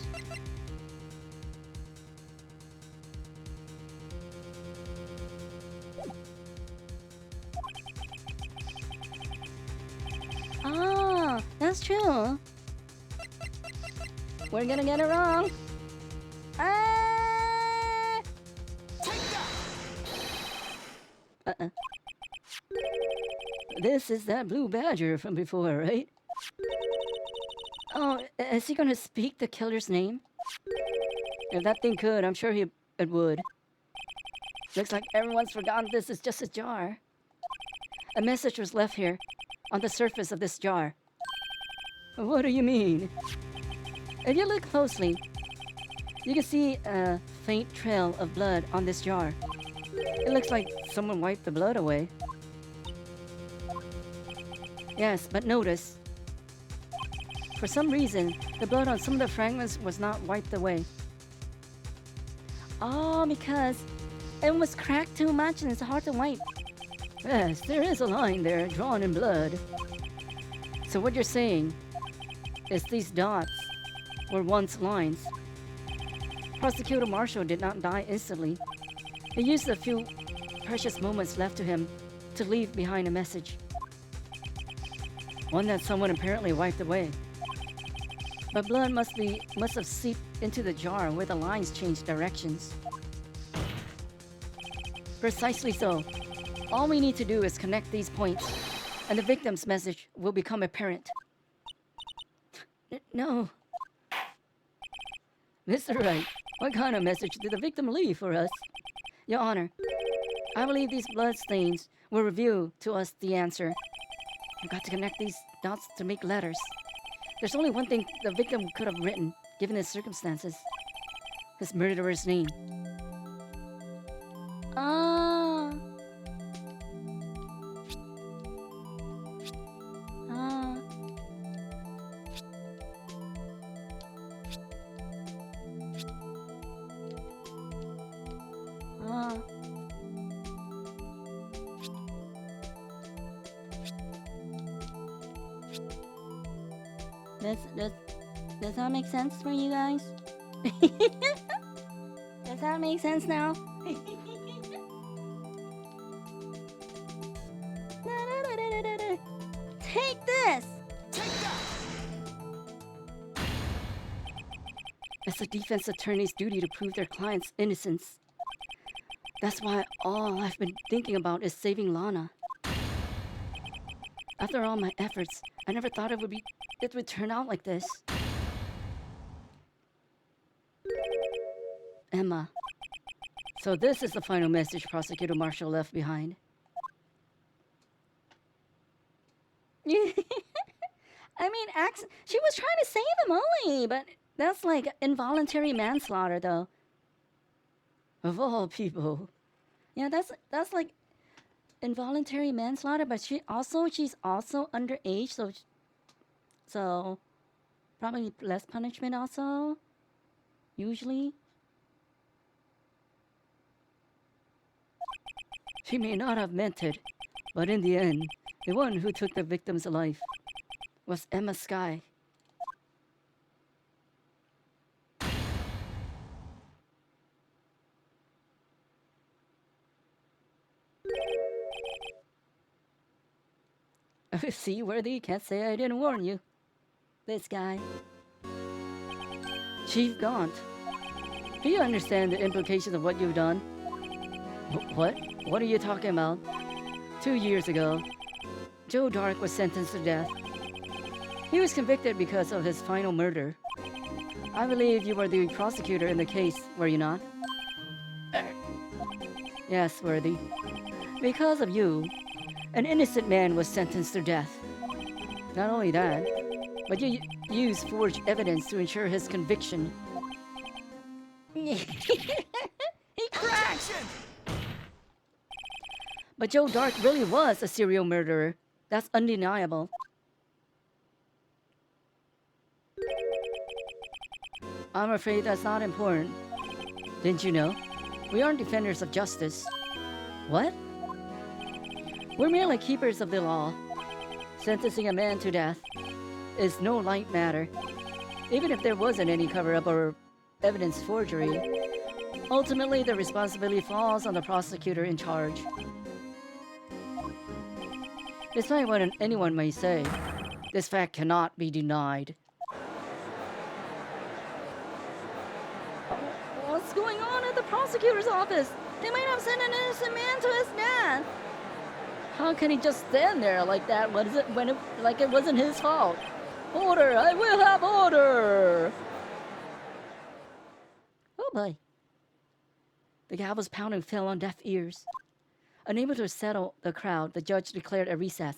A: Oh, that's true. We're gonna get it wrong. Ah!
B: Take that!
A: This is that blue badger from before, right? Oh, is he gonna speak the killer's name? If that thing could, I'm sure it would. Looks like everyone's forgotten this is just a jar. A message was left here, on the surface of this jar. What do you mean? If you look closely, you can see a faint trail of blood on this jar. It looks like someone wiped the blood away. Yes, but notice, for some reason, the blood on some of the fragments was not wiped away. Oh, because it was cracked too much and it's hard to wipe. Yes, there is a line there drawn in blood. So what you're saying is these dots were once lines. Prosecutor Marshall did not die instantly. He used the few precious moments left to him to leave behind a message. One that someone apparently wiped away. But blood must have seeped into the jar where the lines changed directions. Precisely so. All we need to do is connect these points, and the victim's message will become apparent. No. Mr. Wright, what kind of message did the victim leave for us? Your Honor, I believe these blood stains will reveal to us the answer. We've got to connect these dots to make letters. There's only one thing the victim could have written, given his circumstances. His murderer's name.
C: Ah. Ah. Ah. Does that make sense for you guys? Does that make sense now? Take this!
B: Take that!
A: It's the defense attorney's duty to prove their client's innocence. That's why all I've been thinking about is saving Lana. After all my efforts, I never thought it would turn out like this. Emma. So this is the final message Prosecutor Marshall left behind.
C: I mean, she was trying to save him only, but that's like involuntary manslaughter, though.
A: Of all people.
C: Yeah, that's like involuntary manslaughter, but she's also underage, so probably less punishment also. Usually.
A: She may not have meant it, but in the end, the one who took the victim's life was Emma Skye. See, Worthy, can't say I didn't warn you.
C: This guy.
A: Chief Gaunt, do you understand the implications of what you've done? What? What are you talking about? 2 years ago, Joe Dark was sentenced to death. He was convicted because of his final murder. I believe you were the prosecutor in the case, were you not? Yes, Worthy. Because of you, an innocent man was sentenced to death. Not only that, but you used forged evidence to ensure his conviction.
C: He cracked!
B: Attention!
A: But Joe Dark really was a serial murderer. That's undeniable. I'm afraid that's not important. Didn't you know? We aren't defenders of justice. What? We're merely keepers of the law. Sentencing a man to death is no light matter. Even if there wasn't any cover-up or evidence forgery, ultimately the responsibility falls on the prosecutor in charge. Despite what anyone may say, this fact cannot be denied.
C: What's going on at the prosecutor's office? They might have sent an innocent man to his death.
A: How can he just stand there like that like it wasn't his fault? Order! I will have order! Oh boy. The gavel's pounding fell on deaf ears. Unable to settle the crowd, the judge declared a recess.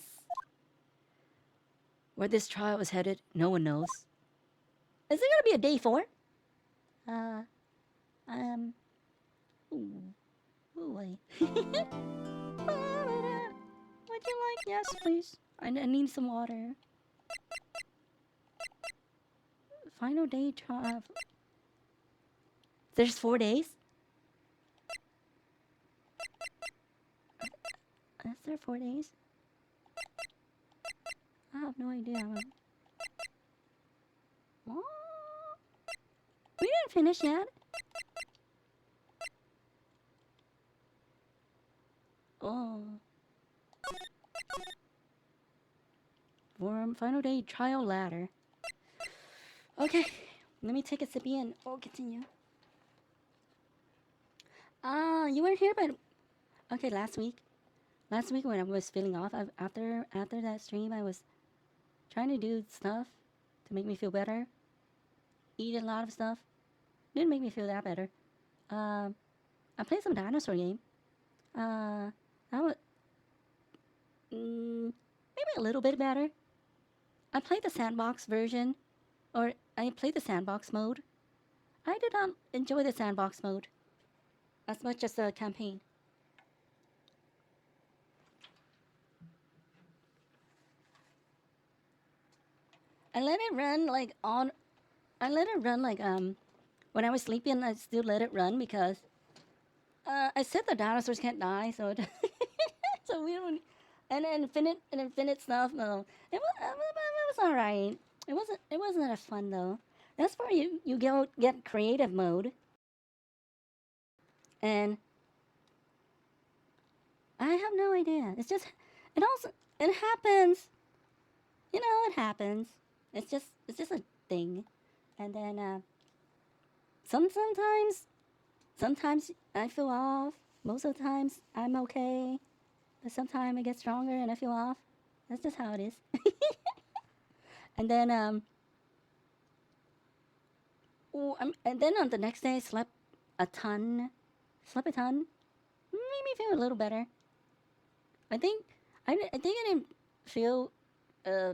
A: Where this trial is headed, no one knows.
C: Is there gonna be a day 4?
A: Oh boy.
C: Would you like?
A: Yes, please. I need some water. Final day trial. There's 4 days? Is there 4 days? I have no idea.
C: What? We didn't finish yet.
A: Oh. Final day trial ladder. Okay, let me take a sippy and we'll continue. You weren't here, but okay. Last week when I was feeling off, after that stream, I was trying to do stuff to make me feel better. Eat a lot of stuff. Didn't make me feel that better. I played some dinosaur game. That was maybe a little bit better. I played the sandbox version, or I played the sandbox mode. I did not enjoy the sandbox mode as much as the campaign. I let it run like when I was sleeping. I still let it run because I said the dinosaurs can't die, so so we don't. And infinite stuff. No, it was all right. It wasn't that fun though. That's where you get creative mode. And I have no idea. It's just it happens. You know, it happens. It's just a thing. And then sometimes I feel off. Most of the times I'm okay. But sometimes I get stronger and I feel off. That's just how it is. And then and then on the next day I slept a ton. Made me feel a little better. I think I didn't feel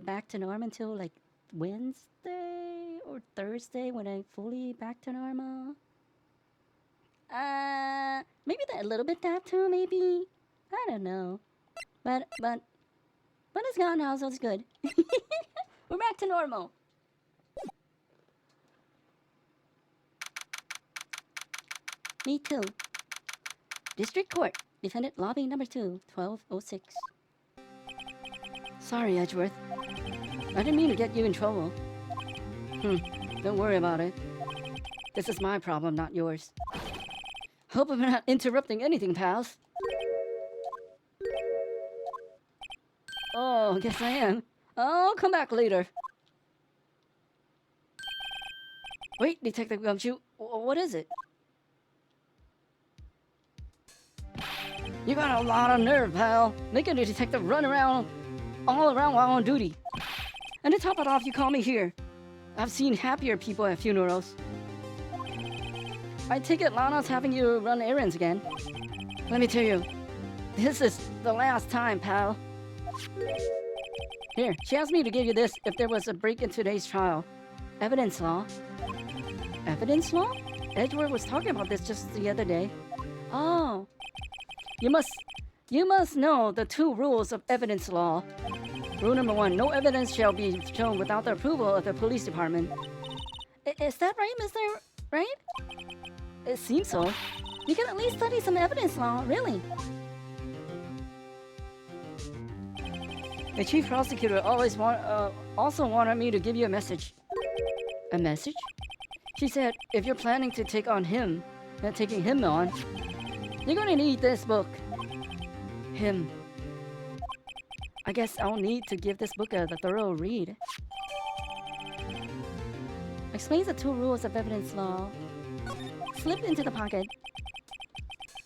A: back to normal until like Wednesday or Thursday when I fully back to normal. Maybe a little bit that too, maybe. I don't know. But it's gone now, so it's good. We're back to normal. Me too. District Court. Defendant lobby number 2, 1206. Sorry, Edgeworth. I didn't mean to get you in trouble. Don't worry about it. This is my problem, not yours. Hope I'm not interrupting anything, pals. Oh, guess I am. I'll come back later. Wait, Detective Gumshoe, what is it? You got a lot of nerve, pal. Making a detective run around, all around while on duty. And to top it off, you call me here. I've seen happier people at funerals. I take it Lana's having you run errands again. Let me tell you, this is the last time, pal. Here, she asked me to give you this if there was a break in today's trial. Evidence law. Evidence law? Edgeworth was talking about this just the other day. Oh. You must know the 2 rules of evidence law. Rule number 1, no evidence shall be shown without the approval of the police department. Is that right, Mr. Wright? It seems so. You can at least study some evidence law, really. The chief prosecutor also wanted me to give you a message. A message? She said, if you're planning to take him on, you're gonna need this book. Him. I guess I'll need to give this book a thorough read. Explains the 2 rules of evidence law. Slip into the pocket.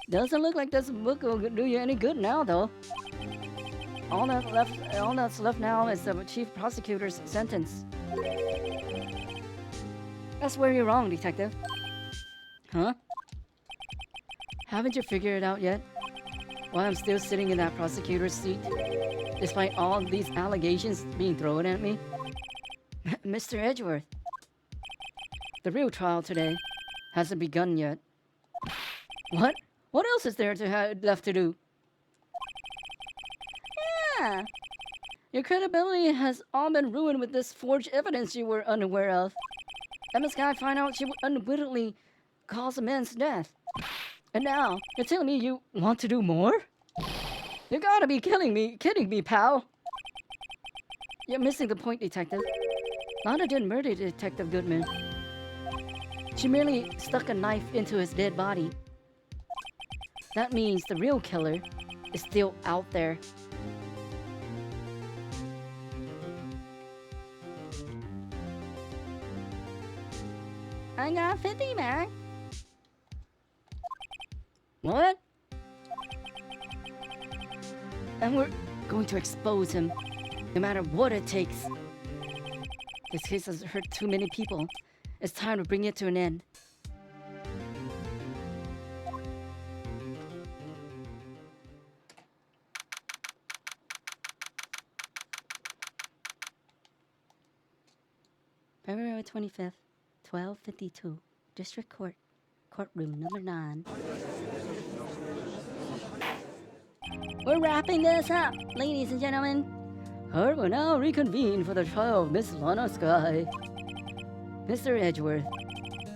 A: Doesn't look like this book will do you any good now, though. All that's left now is the chief prosecutor's sentence. That's where you're wrong, detective. Huh? Haven't you figured it out yet? Why I'm still sitting in that prosecutor's seat, despite all these allegations being thrown at me? Mr. Edgeworth, the real trial today hasn't begun yet. What? What else is there left to do? Yeah. Your credibility has all been ruined with this forged evidence you were unaware of. Emma's guy found out she unwittingly caused a man's death. And now, you're telling me you want to do more? You gotta be kidding me, pal. You're missing the point, detective. Lana didn't murder Detective Goodman. She merely stuck a knife into his dead body. That means the real killer is still out there. I got 50 back. What? And we're going to expose him, no matter what it takes. This case has hurt too many people. It's time to bring it to an end. February 25th, 12:52, District Court, Courtroom number 9. We're wrapping this up, ladies and gentlemen. Court will now reconvene for the trial of Miss Lana Skye. Mr. Edgeworth.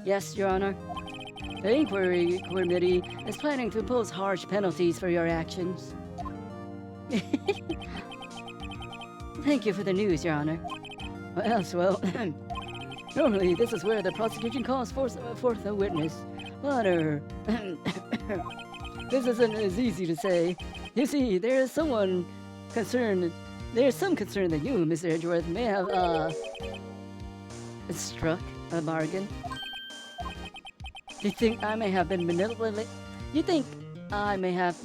A: Yes, Your Honor. The inquiry committee is planning to impose harsh penalties for your actions. Thank you for the news, Your Honor. Well, normally this is where the prosecution calls forth a witness, but this isn't as easy to say. You see, there's some concern that you, Mr. Edgeworth, may have struck a bargain. You think I may have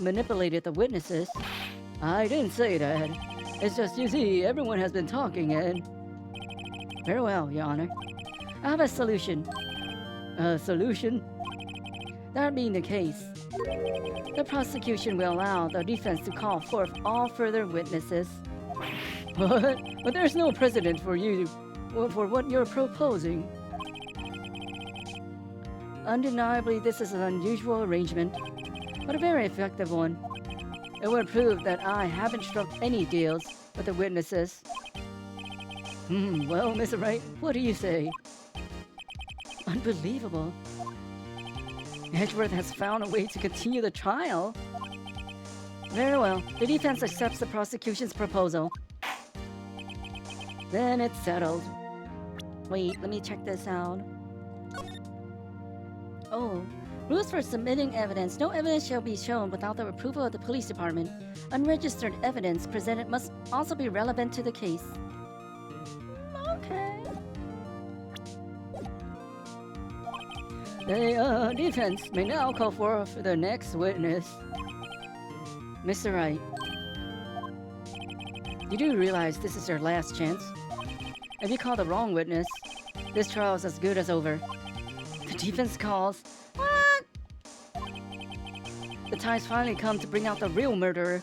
A: manipulated the witnesses? I didn't say that. It's just, you see, everyone has been talking and... Very well, Your Honor. I have a solution. A solution? That being the case, the prosecution will allow the defense to call forth all further witnesses. But there's no precedent for what you're proposing. Undeniably, this is an unusual arrangement, but a very effective one. It would prove that I haven't struck any deals with the witnesses. Well, Mr. Wright, what do you say? Unbelievable. Edgeworth has found a way to continue the trial. Very well. The defense accepts the prosecution's proposal. Then it's settled. Wait, let me check this out. Oh, rules for submitting evidence. No evidence shall be shown without the approval of the police department. Unregistered evidence presented must also be relevant to the case. Okay. The defense may now call for the next witness. Mr. Wright, you do realize this is your last chance? If you call the wrong witness, this trial is as good as over. The defense calls... What? The time's finally come to bring out the real murderer.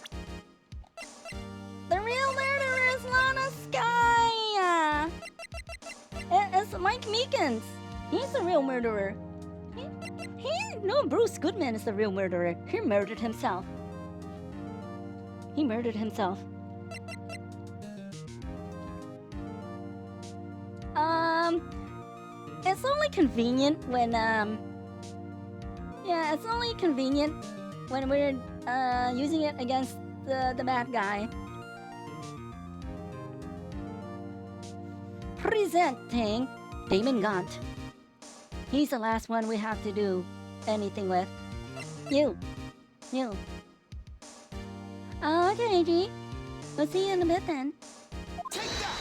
C: The real murderer is Lana Sky! It's Mike Meekins. He's the real murderer.
A: No, Bruce Goodman is the real murderer. He murdered himself. He murdered himself.
C: It's only convenient when, yeah, it's only convenient when we're, using it against the bad guy.
A: Presenting Damon Gaunt. He's the last one we have to do anything with. You.
C: Okay, G. We'll see you in a bit then.
B: Take that!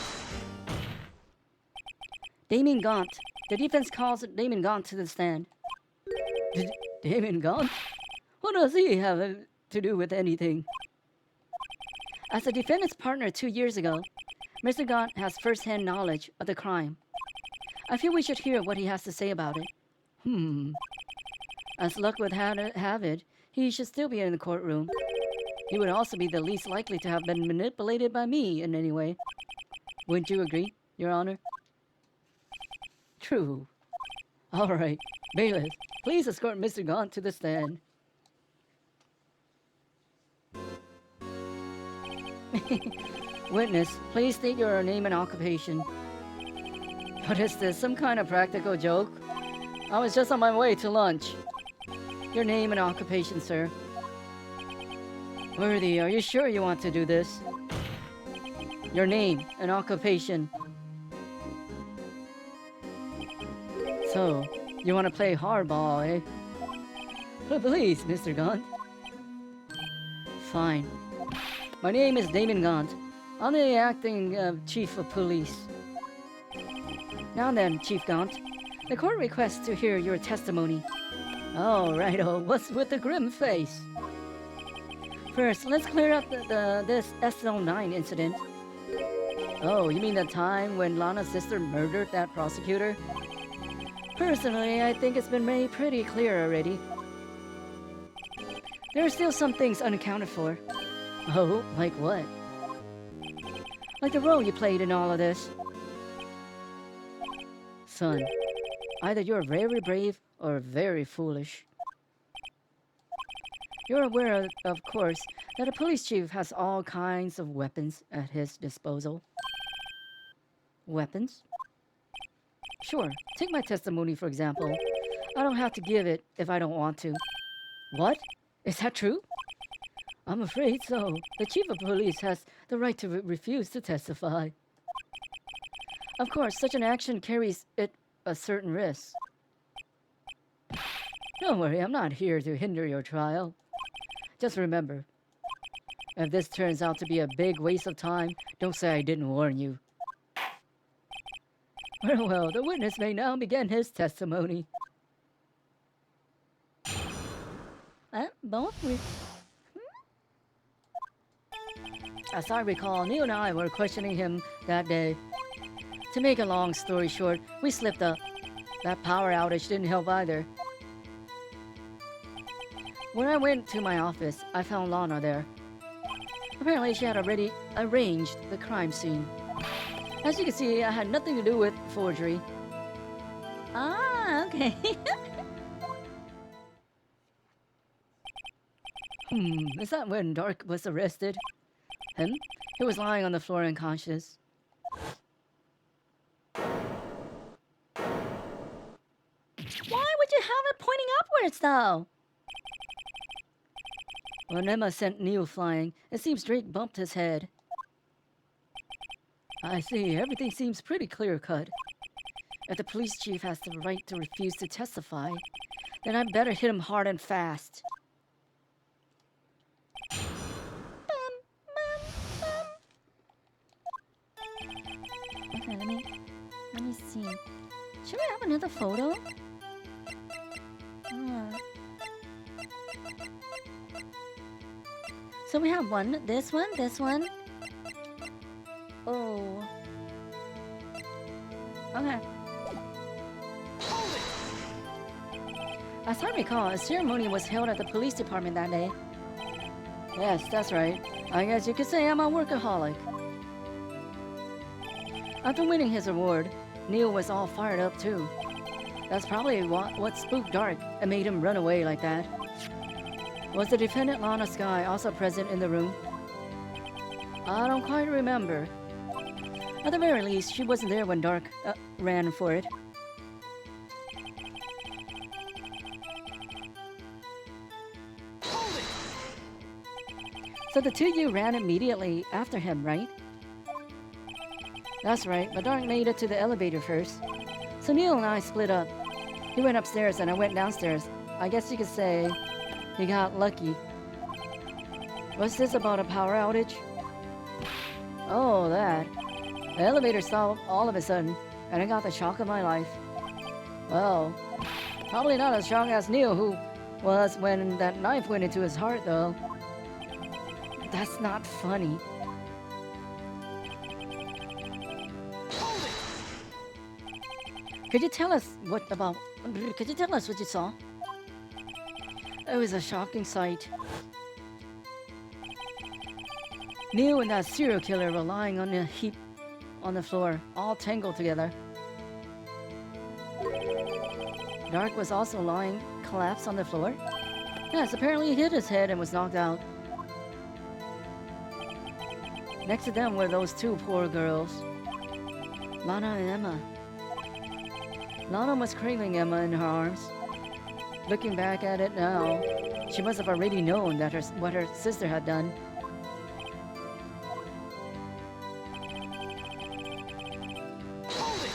A: Damon Gaunt. The defense calls Damon Gaunt to the stand. Damon Gaunt? What does he have to do with anything? As a defendant's partner 2 years ago, Mr. Gaunt has first-hand knowledge of the crime. I feel we should hear what he has to say about it. As luck would have it, he should still be in the courtroom. He would also be the least likely to have been manipulated by me in any way. Wouldn't you agree, Your Honor? True. All right. Bailiff, please escort Mr. Gaunt to the stand. Witness, please state your name and occupation. What is this, some kind of practical joke? I was just on my way to lunch. Your name and occupation, sir. Worthy, are you sure you want to do this? Your name and occupation. So, you want to play hardball, eh? Please, Mr. Gaunt. Fine. My name is Damon Gaunt. I'm the acting chief of police. Now then, Chief Gaunt, the court requests to hear your testimony. Oh, righto. What's with the grim face? First, let's clear up this SL9 incident. Oh, you mean the time when Lana's sister murdered that prosecutor? Personally, I think it's been made pretty clear already. There are still some things unaccounted for. Oh, like what? Like the role you played in all of this. Son, either you're very brave or very foolish. You're aware, of course, that a police chief has all kinds of weapons at his disposal. Weapons? Sure, take my testimony for example. I don't have to give it if I don't want to. What? Is that true? I'm afraid so. The chief of police has the right to refuse to testify. Of course, such an action carries a certain risk. Don't worry, I'm not here to hinder your trial. Just remember, if this turns out to be a big waste of time, don't say I didn't warn you. Well, the witness may now begin his testimony.
C: Both?
A: As I recall, Neil and I were questioning him that day. To make a long story short, we slipped up. That power outage didn't help either. When I went to my office, I found Lana there. Apparently, she had already arranged the crime scene. As you can see, I had nothing to do with forgery.
C: Ah, okay.
A: Is that when Dark was arrested? Him? He was lying on the floor unconscious.
C: Why would you have it pointing upwards, though?
A: When Emma sent Neil flying, it seems Drake bumped his head. I see. Everything seems pretty clear-cut. If the police chief has the right to refuse to testify, then I'd better hit him hard and fast.
C: Okay, let me see. Should we have another photo? So we have this one. Oh. Okay.
B: Hold it!
A: As I recall, a ceremony was held at the police department that day. Yes, that's right. I guess you could say I'm a workaholic. After winning his award, Neil was all fired up too. That's probably what spooked Dark and made him run away like that. Was the defendant Lana Skye also present in the room? I don't quite remember. At the very least, she wasn't there when Dark ran for it.
B: Hold it!
A: So the two of you ran immediately after him, right? That's right, but Dark made it to the elevator first. So Neil and I split up. He went upstairs and I went downstairs. I guess you could say he got lucky. Was this about a power outage? Oh, that. The elevator stopped all of a sudden, and I got the shock of my life. Well, probably not as shocked as Neil, who was when that knife went into his heart, though. That's not funny.
B: Hold it!
A: Could you tell us what you saw? It was a shocking sight. Neil and that serial killer were lying on a heap on the floor, all tangled together. Dark was also lying, collapsed on the floor. Yes, apparently he hit his head and was knocked out. Next to them were those two poor girls, Lana and Emma. Lana was cradling Emma in her arms. Looking back at it now, she must have already known that what her sister had done.
B: Hold it!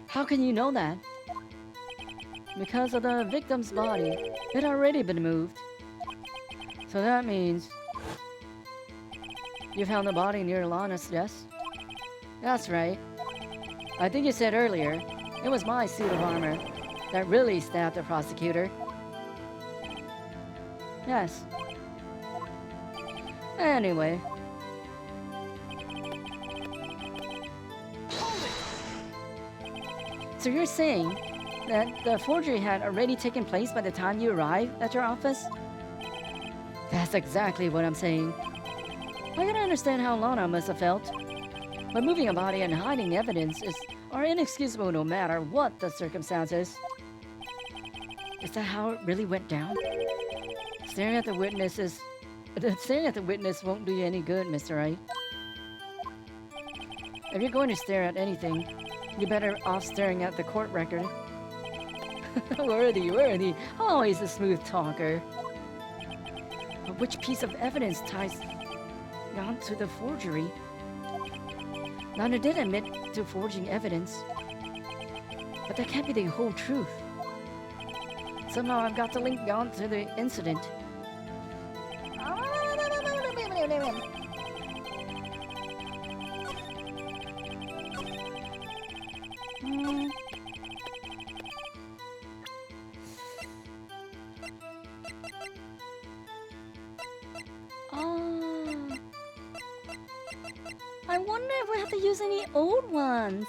A: How can you know that? Because of the victim's body. It had already been moved. So that means you found the body near Lana's desk? That's right. I think you said earlier, it was my suit of armor that really stabbed the prosecutor. Yes. Anyway.
B: Hold it!
A: So you're saying that the forgery had already taken place by the time you arrived at your office? That's exactly what I'm saying. I can understand how Lana must have felt. But moving a body and hiding evidence are inexcusable no matter what the circumstances. Is that how it really went down? Staring at the witness won't do you any good, Mr. Wright. If you're going to stare at anything, you're better off staring at the court record. Worthy, always a smooth talker. But which piece of evidence ties on to the forgery? Lana did admit to forging evidence, but that can't be the whole truth. Somehow I've got to link on to the incident.
C: I wonder if we have to use any old ones.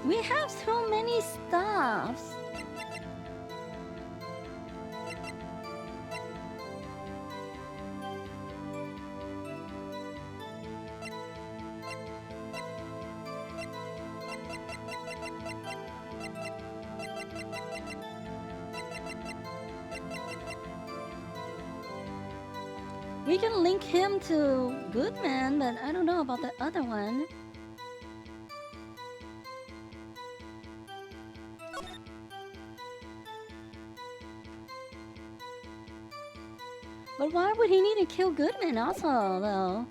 C: We have so many stuffs. We can link him to Goodman, but I don't know about the other one. But why would he need to kill Goodman also, though?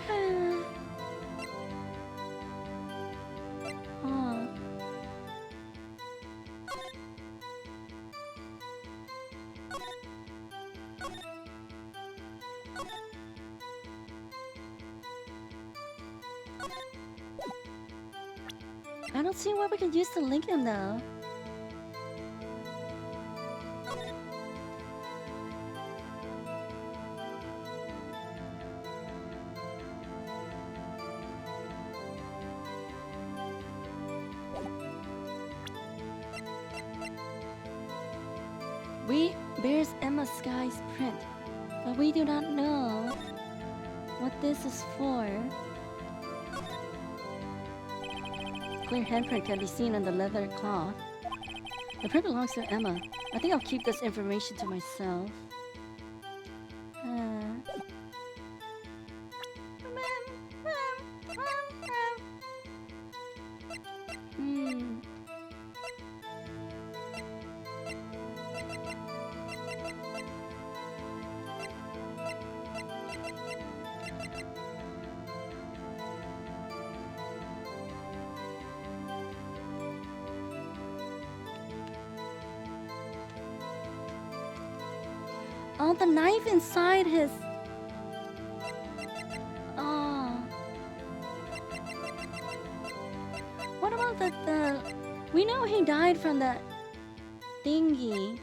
C: Huh.
A: I don't see what we could use to link him though. Bears Emma Sky's print, but we do not know what this is for. Clear handprint can be seen on the leather cloth. The print belongs to Emma. I think I'll keep this information to myself. Oh, the knife inside his... Oh. What about the... We know he died from the thingy.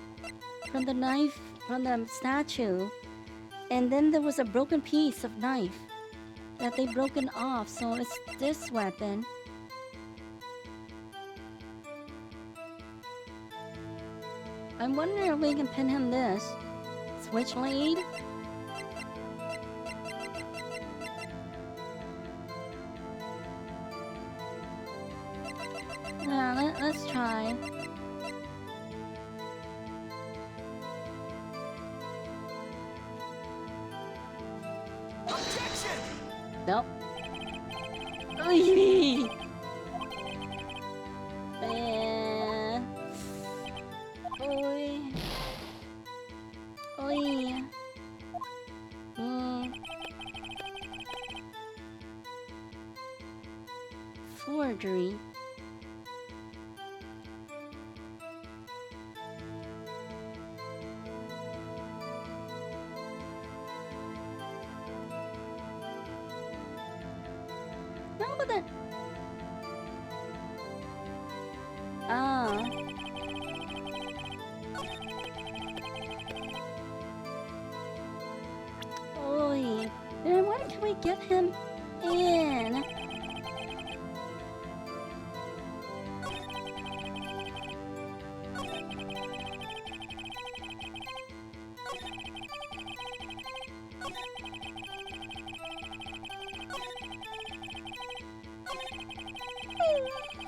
A: From the knife, from the statue. And then there was a broken piece of knife that they broken off, so it's this weapon. I wonder if we can pin him this. Switch lead? Yeah, let's try.
B: Objection!
A: Nope. Oy. Oy. Oy. Forgery. No, but that... Ah. Oy. Then when can we get him in?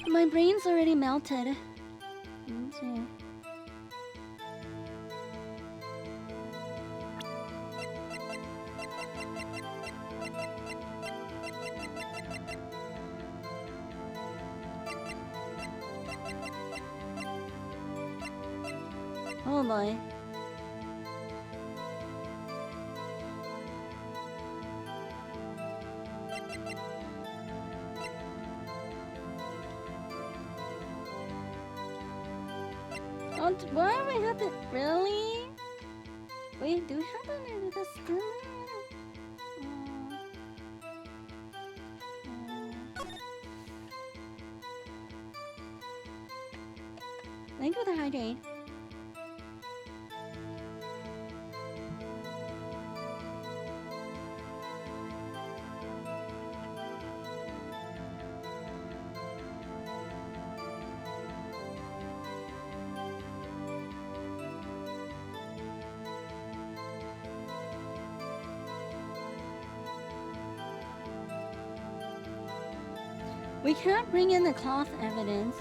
A: My brain's already melted. Oh boy. Oh, why do we have to... Really? Wait, do we have to do this still? Thank you for the hydrate. We can't bring in the cloth evidence.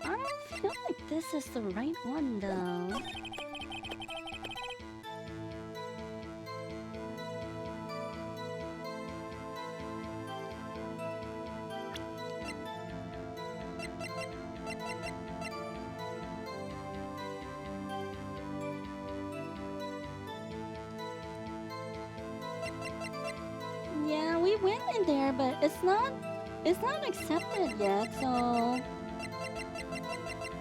A: I don't feel like this is the right one though. Yeah, we went in there, but it's not accepted yet, so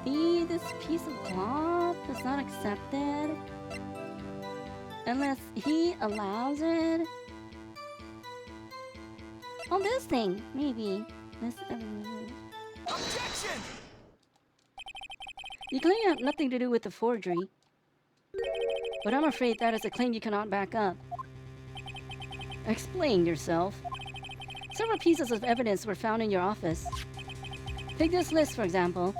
A: This piece of cloth is not accepted unless he allows it. Oh, this thing, maybe. This,
B: Objection!
A: you claim you have nothing to do with the forgery, but I'm afraid that is a claim you cannot back up. Explain yourself. Several pieces of evidence were found in your office. Take this list, for example.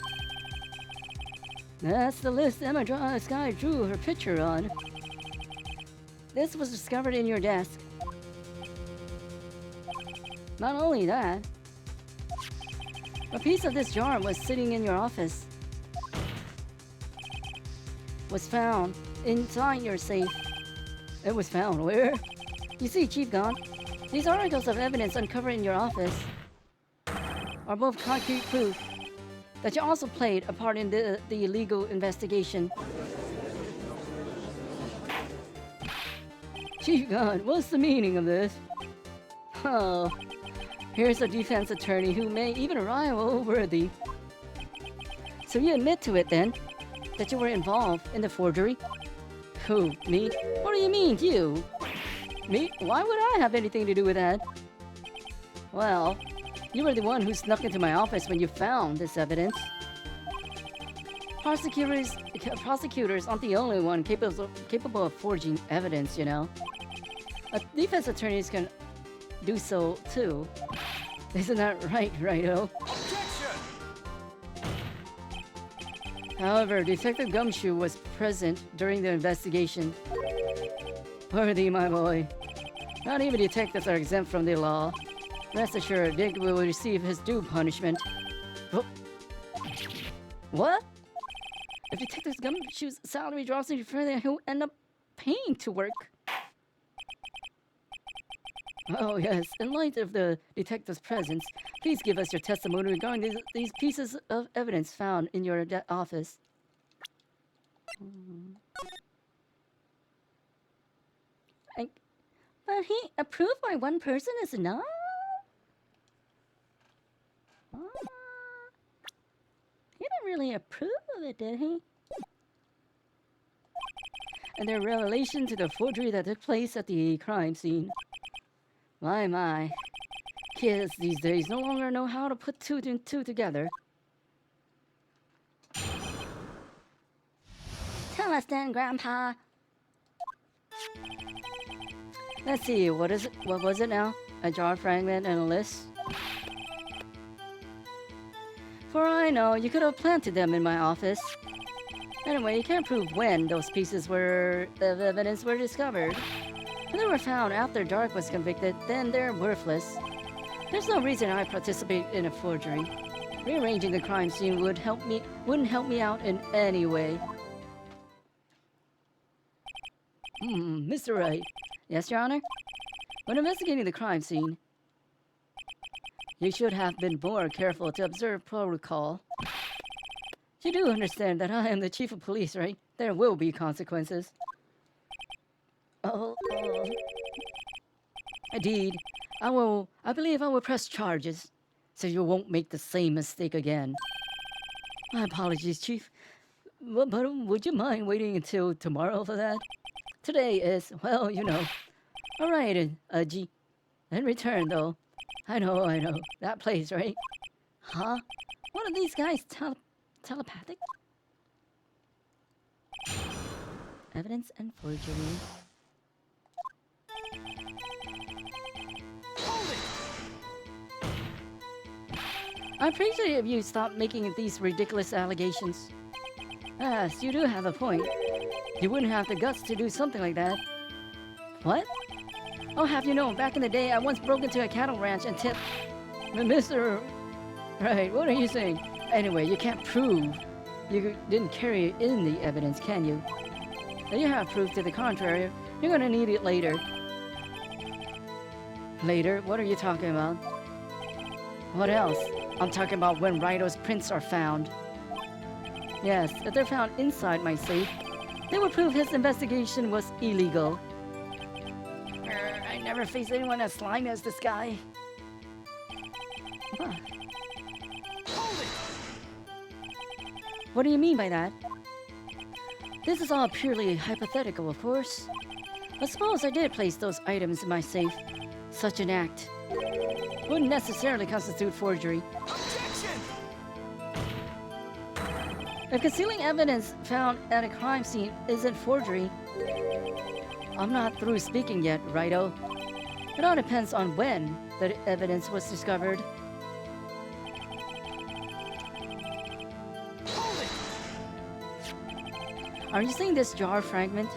A: That's the list Emma Sky drew her picture on. This was discovered in your desk. Not only that, a piece of this jar was sitting in your office. Was found inside your safe. It was found where? You see, Chief Gon, these articles of evidence uncovered in your office are both concrete proof that you also played a part in the illegal investigation. Chief Gon, what's the meaning of this? Oh, here's a defense attorney who may even rival Worthy. So you admit to it then, that you were involved in the forgery? Who, me? What do you mean, you? Me? Why would I have anything to do with that? Well, you were the one who snuck into my office when you found this evidence. Prosecutors aren't the only one capable of forging evidence, you know. Defense attorneys can do so too. Isn't that right, Righto?
B: Objection!
A: However, Detective Gumshoe was present during the investigation. Worthy, my boy. Not even detectives are exempt from the law. Rest assured, Dick will receive his due punishment. Oh. What? If Detective Gumshoe's salary drops any further, he'll end up paying to work. Oh yes, in light of the detective's presence, please give us your testimony regarding these pieces of evidence found in your office. But he approved by one person is enough? He didn't really approve of it, did he? And their relation to the forgery that took place at the crime scene. My. Kids these days no longer know how to put two and two together. Tell us then, Grandpa. Let's see, what was it now? A jar fragment and a list? For all I know, you could have planted them in my office. Anyway, you can't prove when those pieces of evidence were discovered. If they were found after Dark was convicted, then they're worthless. There's no reason I participate in a forgery. Rearranging the crime scene wouldn't help me out in any way. Mr. Wright. Yes, Your Honor? When investigating the crime scene, you should have been more careful to observe protocol. You do understand that I am the chief of police, right? There will be consequences. Indeed, I believe I will press charges, so you won't make the same mistake again. My apologies, Chief. But would you mind waiting until tomorrow for that? Today is, well, you know. Alright, G. In return, though, I know, that place, right? Huh? What are these guys, telepathic? Evidence and forgery. I appreciate if you stop making these ridiculous allegations. Yes, you do have a point. You wouldn't have the guts to do something like that. What? Oh, have you known, back in the day, I once broke into a cattle ranch and tipped... Mr... Right, what are you saying? Anyway, you can't prove you didn't carry in the evidence, can you? If you have proof to the contrary, you're gonna need it later. Later? What are you talking about? What else? I'm talking about when Righto's prints are found. Yes, if they're found inside my safe, they would prove his investigation was illegal. I never faced anyone as slimy as this guy. Huh.
B: Hold it!
A: What do you mean by that? This is all purely hypothetical, of course. But suppose I did place those items in my safe. Such an act wouldn't necessarily constitute forgery.
B: Objection!
A: If concealing evidence found at a crime scene isn't forgery, I'm not through speaking yet, righto. It all depends on when the evidence was discovered.
B: Hold it!
A: Are you saying this jar fragment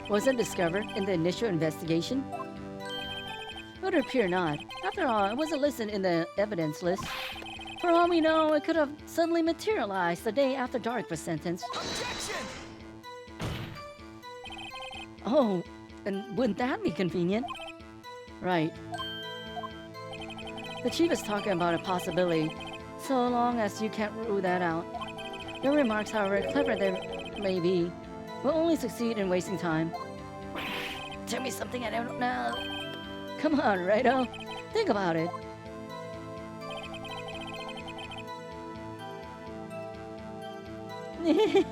A: wasn't discovered in the initial investigation? It would appear not. After all, it wasn't listed in the evidence list. For all we know, it could have suddenly materialized the day after Dark was sentenced.
B: Objection!
A: Oh, and wouldn't that be convenient? Right. The chief is talking about a possibility, so long as you can't rule that out. Your remarks, however clever they may be, will only succeed in wasting time. Tell me something I don't know. Come on, righto. Think about it.
B: Hold it!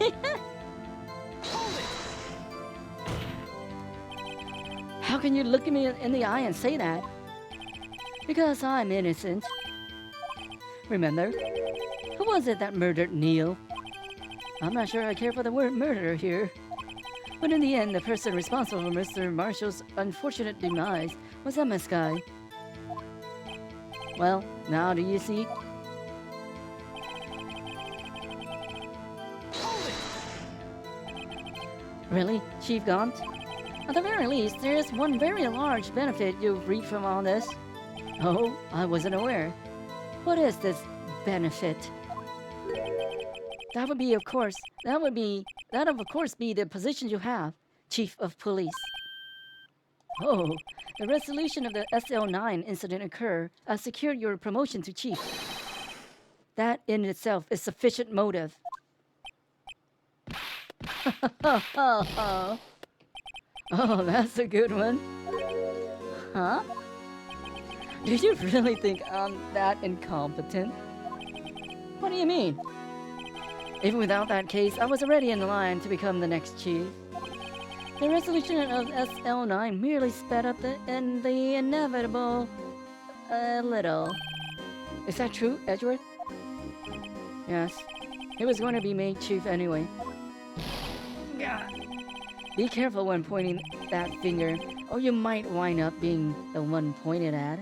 A: How can you look at me in the eye and say that? Because I'm innocent. Remember, who was it that murdered Neil? I'm not sure I care for the word murder here. But in the end, the person responsible for Mr. Marshall's unfortunate demise was that MS guy. Well, now do you see?
B: Hold it!
A: Really, Chief Gaunt? At the very least, there is one very large benefit you've reaped from all this. Oh, I wasn't aware. What is this benefit? That would of course be the position you have, Chief of Police. Oh, the resolution of the SL9 incident occurred has secured your promotion to Chief. That in itself is sufficient motive. Oh, that's a good one. Huh? Do you really think I'm that incompetent? What do you mean? Even without that case, I was already in line to become the next chief. The resolution of SL9 merely sped up the inevitable a little. Is that true, Edgeworth? Yes. He was going to be made chief anyway. Be careful when pointing that finger, or you might wind up being the one pointed at.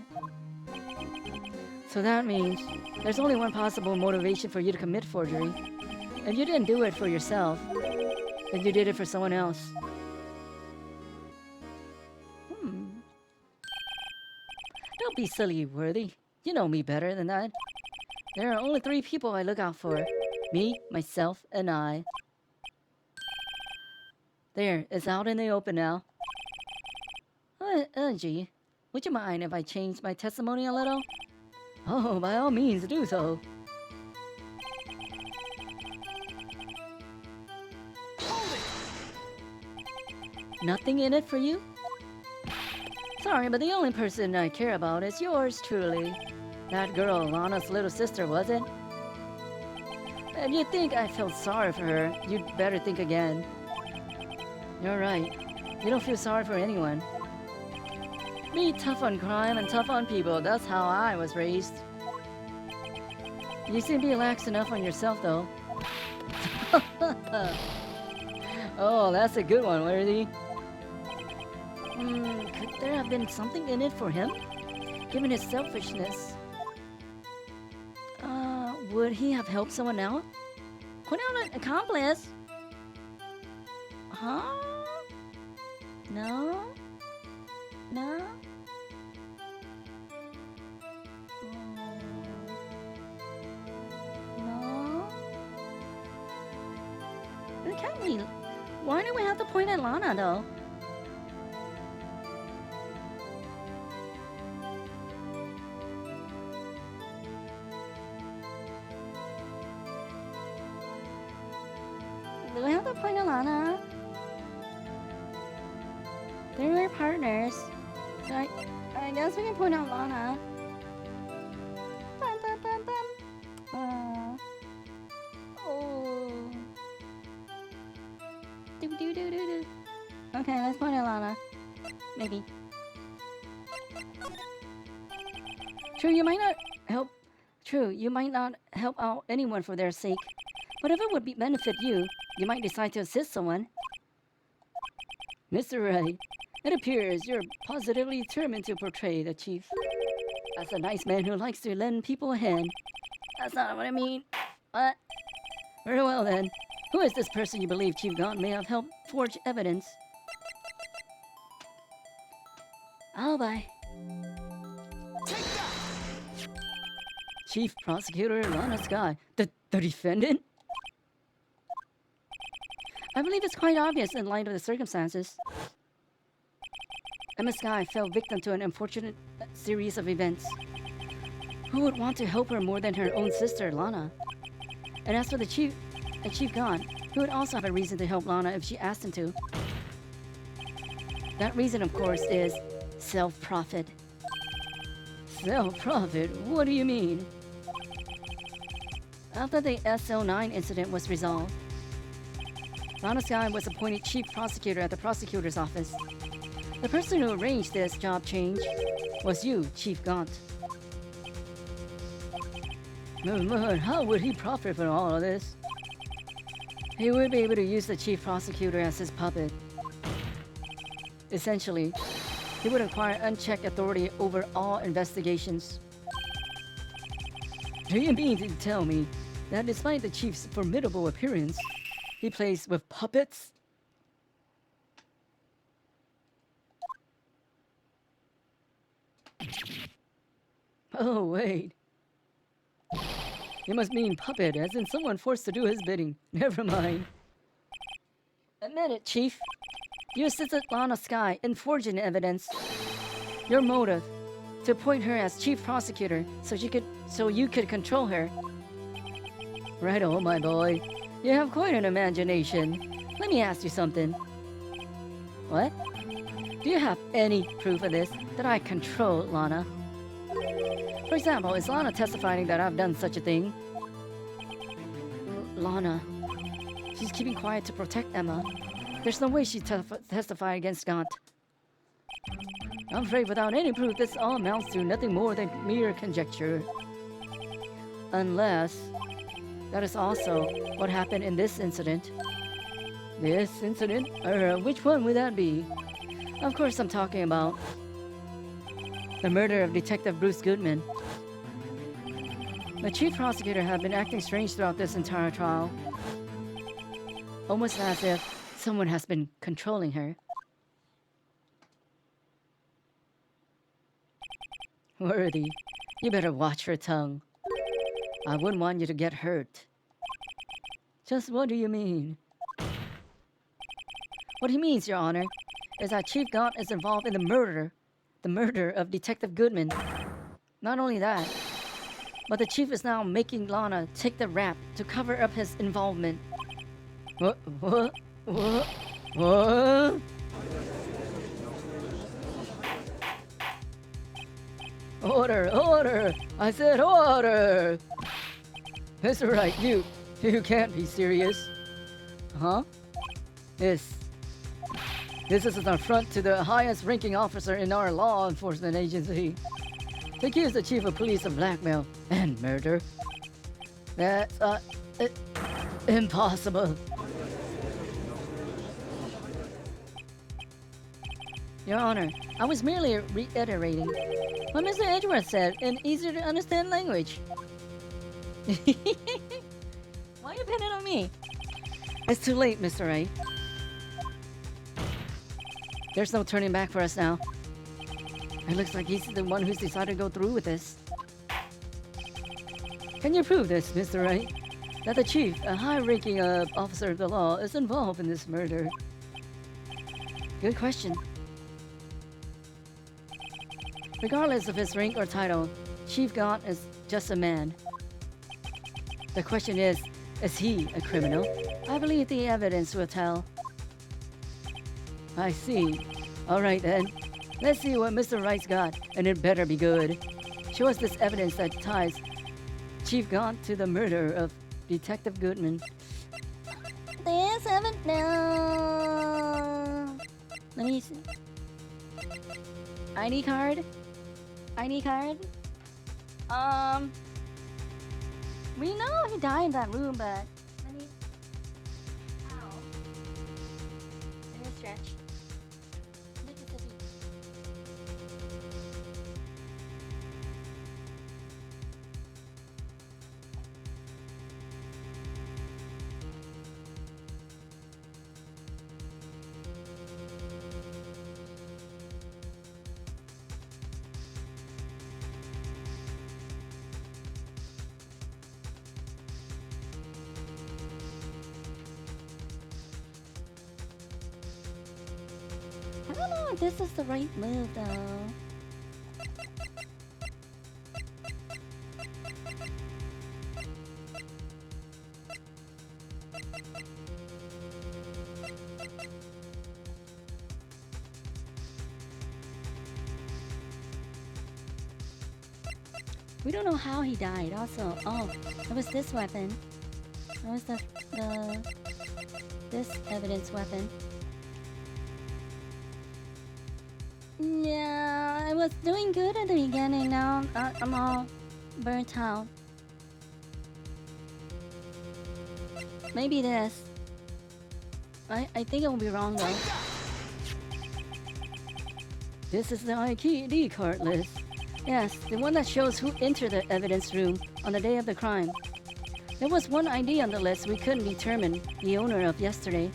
A: So that means there's only one possible motivation for you to commit forgery. If you didn't do it for yourself, then you did it for someone else. Don't be silly, Worthy. You know me better than that. There are only 3 people I look out for. Me, myself, and I. There, it's out in the open now. Gee, would you mind if I changed my testimony a little? Oh, by all means, do so.
B: Hold it!
A: Nothing in it for you? Sorry, but the only person I care about is yours truly. That girl, Lana's little sister, was it? If you think I felt sorry for her, you'd better think again. You're right. You don't feel sorry for anyone. Be tough on crime and tough on people. That's how I was raised. You seem to be lax enough on yourself, though. Oh, that's a good one, Worthy. Could there have been something in it for him? Given his selfishness. Would he have helped someone out? Put out an accomplice? Huh? No? No? No? It can't be. Why do we have to point at Lana, though? Do we have to point at Lana? They were partners. So I guess we can point out Lana. Bum, bum, bum, bum. Oh. Lana. Maybe. True, you might not help. True, you might not help out anyone for their sake. But if it would benefit you, you might decide to assist someone. Mr. Wright, it appears you're positively determined to portray the chief as a nice man who likes to lend people a hand. That's not what I mean. What? Very well then. Who is this person you believe Chief Gaunt may have helped forge evidence? Alibi.
B: Take that!
A: Chief Prosecutor Lana Sky. The defendant? I believe it's quite obvious in light of the circumstances. Emma Sky fell victim to an unfortunate series of events. Who would want to help her more than her own sister, Lana? And as for the Chief Gaunt, he would also have a reason to help Lana if she asked him to. That reason, of course, is self-profit. Self-profit? What do you mean? After the SL9 incident was resolved, Lana Sky was appointed Chief Prosecutor at the Prosecutor's Office. The person who arranged this job change was you, Chief Gaunt. But how would he profit from all of this? He would be able to use the Chief Prosecutor as his puppet. Essentially, he would acquire unchecked authority over all investigations. Do you mean to tell me that despite the Chief's formidable appearance, he plays with puppets? Oh, wait. You must mean puppet, as in someone forced to do his bidding. Never mind. Admit it, Chief. You assisted Lana Sky in forging evidence. Your motive, to appoint her as Chief Prosecutor so you could control her. Right on, my boy. You have quite an imagination. Let me ask you something. What? Do you have any proof of this, that I control Lana? For example, is Lana testifying that I've done such a thing? Lana. She's keeping quiet to protect Emma. There's no way she testified against Gaunt. I'm afraid without any proof, this all amounts to nothing more than mere conjecture. Unless that is also what happened in this incident. This incident? Which one would that be? Of course I'm talking about the murder of Detective Bruce Goodman. The Chief Prosecutor had been acting strange throughout this entire trial. Almost as if someone has been controlling her. Worthy, you better watch your tongue. I wouldn't want you to get hurt. Just what do you mean? What he means, Your Honor, is that Chief Gaunt is involved in the murder of Detective Goodman. Not only that, but the Chief is now making Lana take the rap to cover up his involvement. What? Order! I said order! Mr. Wright, you can't be serious. Huh? This is an affront to the highest ranking officer in our law enforcement agency. To accuse the chief of police of blackmail and murder. That's, impossible. Your Honor, I was merely reiterating what Mr. Edgeworth said in easier to understand language. Why are you pinning on me? It's too late, Mr. Wright. There's no turning back for us now. It looks like he's the one who's decided to go through with this. Can you prove this, Mr. Wright? That the chief, a high-ranking officer of the law, is involved in this murder? Good question. Regardless of his rank or title, Chief Gaunt is just a man. The question is he a criminal? I believe the evidence will tell. I see. Alright then. Let's see what Mr. Wright's got, and it better be good. Show us this evidence that ties Chief Gaunt to the murder of Detective Goodman.
C: This evidence.
A: Let me see. ID card? ID card? We know he died in that room, but let me. Ow. Let me stretch. Mississippi. I don't know if this is the right move, though. We don't know how he died. Also, oh, it was this weapon. That was this evidence weapon. Yeah, I was doing good at the beginning. Now I'm all burnt out. Maybe this. I think it will be wrong though. This is the ID card list. Yes, the one that shows who entered the evidence room on the day of the crime. There was one ID on the list we couldn't determine the owner of yesterday.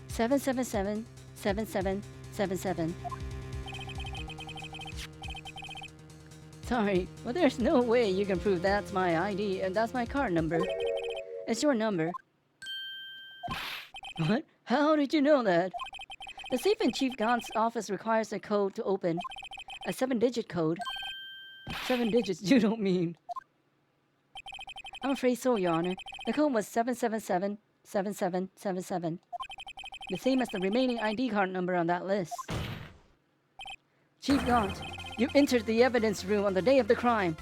A: 777-7777. Sorry, but there's no way you can prove that's my ID and that's my card number. It's your number. What? How did you know that? The safe in Chief Gaunt's office requires a code to open. A 7-digit code. 7 digits, you don't mean. I'm afraid so, Your Honor. The code was 777-7777. The same as the remaining ID card number on that list. Chief Gaunt, you entered the evidence room on the day of the crime.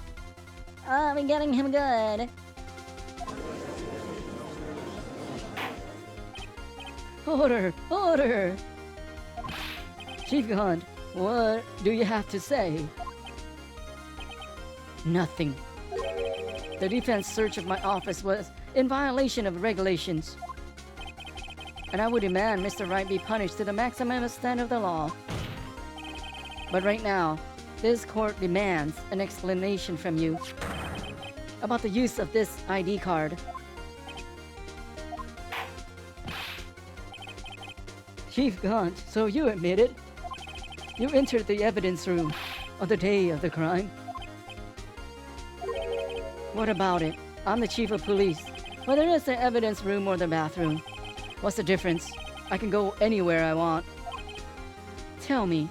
A: I've been getting him good. Order! Order! Chief Gaunt, what do you have to say? Nothing. The defense search of my office was in violation of regulations. And I would demand Mr. Wright be punished to the maximum extent of the law. But right now, this court demands an explanation from you about the use of this ID card. Chief Gaunt, so you admit it? You entered the evidence room on the day of the crime? What about it? I'm the chief of police. Whether it's the evidence room or the bathroom, what's the difference? I can go anywhere I want. Tell me,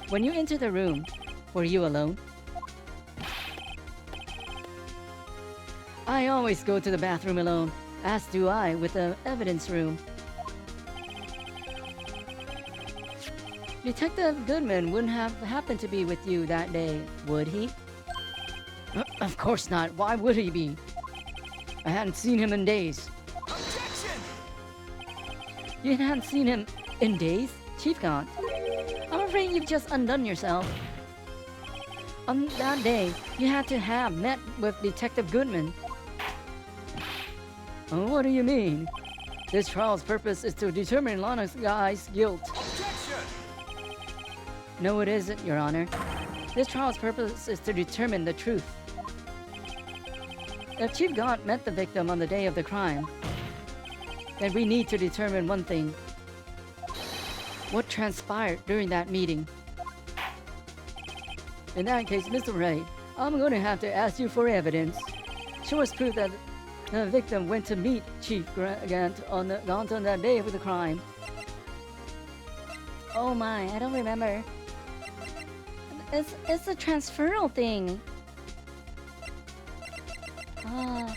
A: when you entered the room, were you alone? I always go to the bathroom alone, as do I with the evidence room. Detective Goodman wouldn't have happened to be with you that day, would he? Of course not. Why would he be? I hadn't seen him in days.
B: Objection!
A: You hadn't seen him in days? Chief Gaunt, I'm afraid you've just undone yourself. On that day, you had to have met with Detective Goodman. Oh, what do you mean? This trial's purpose is to determine Lana Guy's guilt.
B: Objection!
A: No, it isn't, Your Honor. This trial's purpose is to determine the truth. If Chief Gaunt met the victim on the day of the crime, then we need to determine one thing. What transpired during that meeting? In that case, Mr. Wright, I'm going to have to ask you for evidence. Show us proof that the victim went to meet Chief Gaunt on that day of the crime. Oh my, I don't remember. It's a transferal thing. Ah.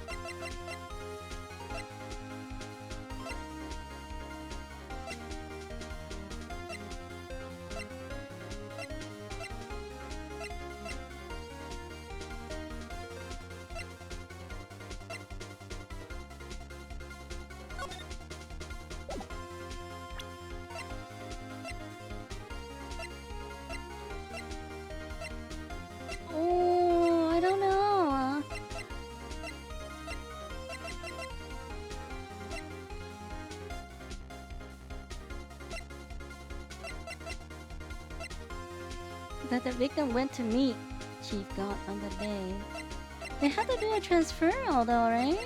A: that the victim went to meet Chief Gaunt on the day. They had to do a transferal though, right?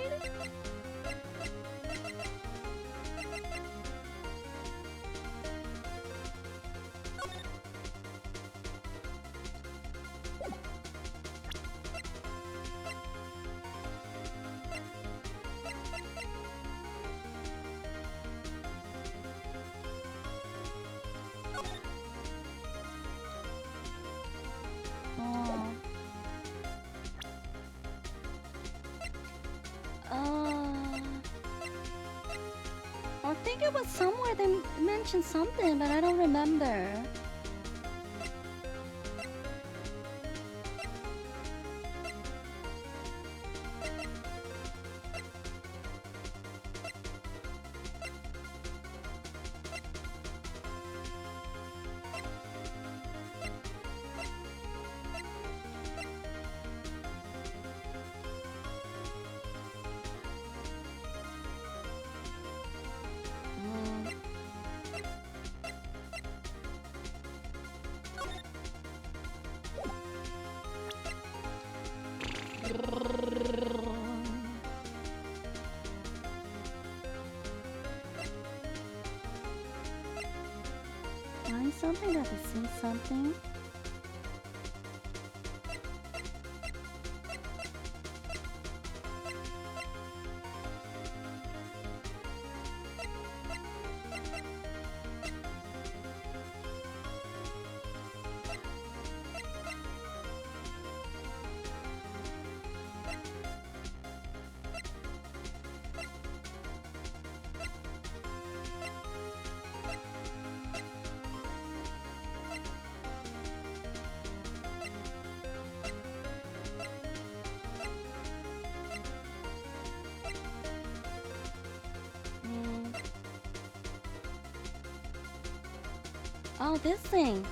A: I think it was somewhere they mentioned something, but I don't remember. Find something that will say something. Oh, this thing.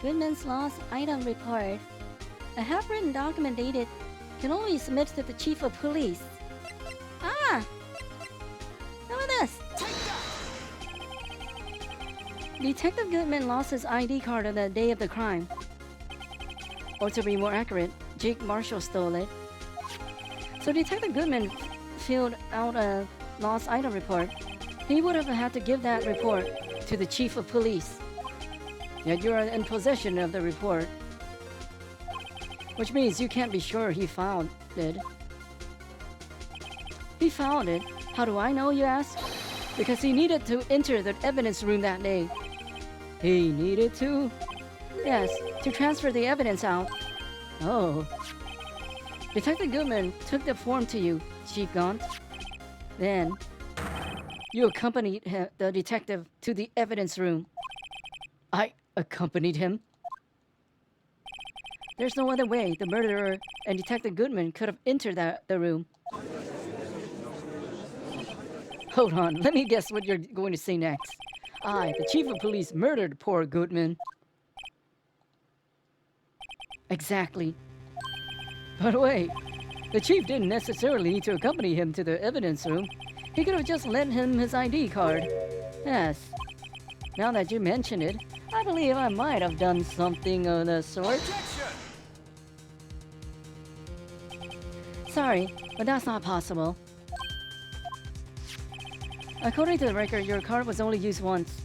A: Goodman's lost item report. A half-written document dated can only be submitted to the chief of police. Ah! Look at this! Detective Goodman lost his ID card on the day of the crime. Or to be more accurate, Jake Marshall stole it. So Detective Goodman filled out a lost item report. He would have had to give that report to the chief of police. Yet you are in possession of the report. Which means you can't be sure he found it. He found it. How do I know, you ask? Because he needed to enter the evidence room that day. He needed to? Yes, to transfer the evidence out. Oh. Detective Goodman took the form to you, Chief Gaunt. Then, you accompanied the detective to the evidence room. I accompanied him? There's no other way the murderer and Detective Goodman could have entered the room. Hold on, let me guess what you're going to say next. I, the chief of police, murdered poor Goodman. Exactly. By the way, the chief didn't necessarily need to accompany him to the evidence room. He could have just lent him his ID card. Yes. Now that you mention it, I believe I might have done something of the sort. Sorry, but that's not possible. According to the record, your card was only used once.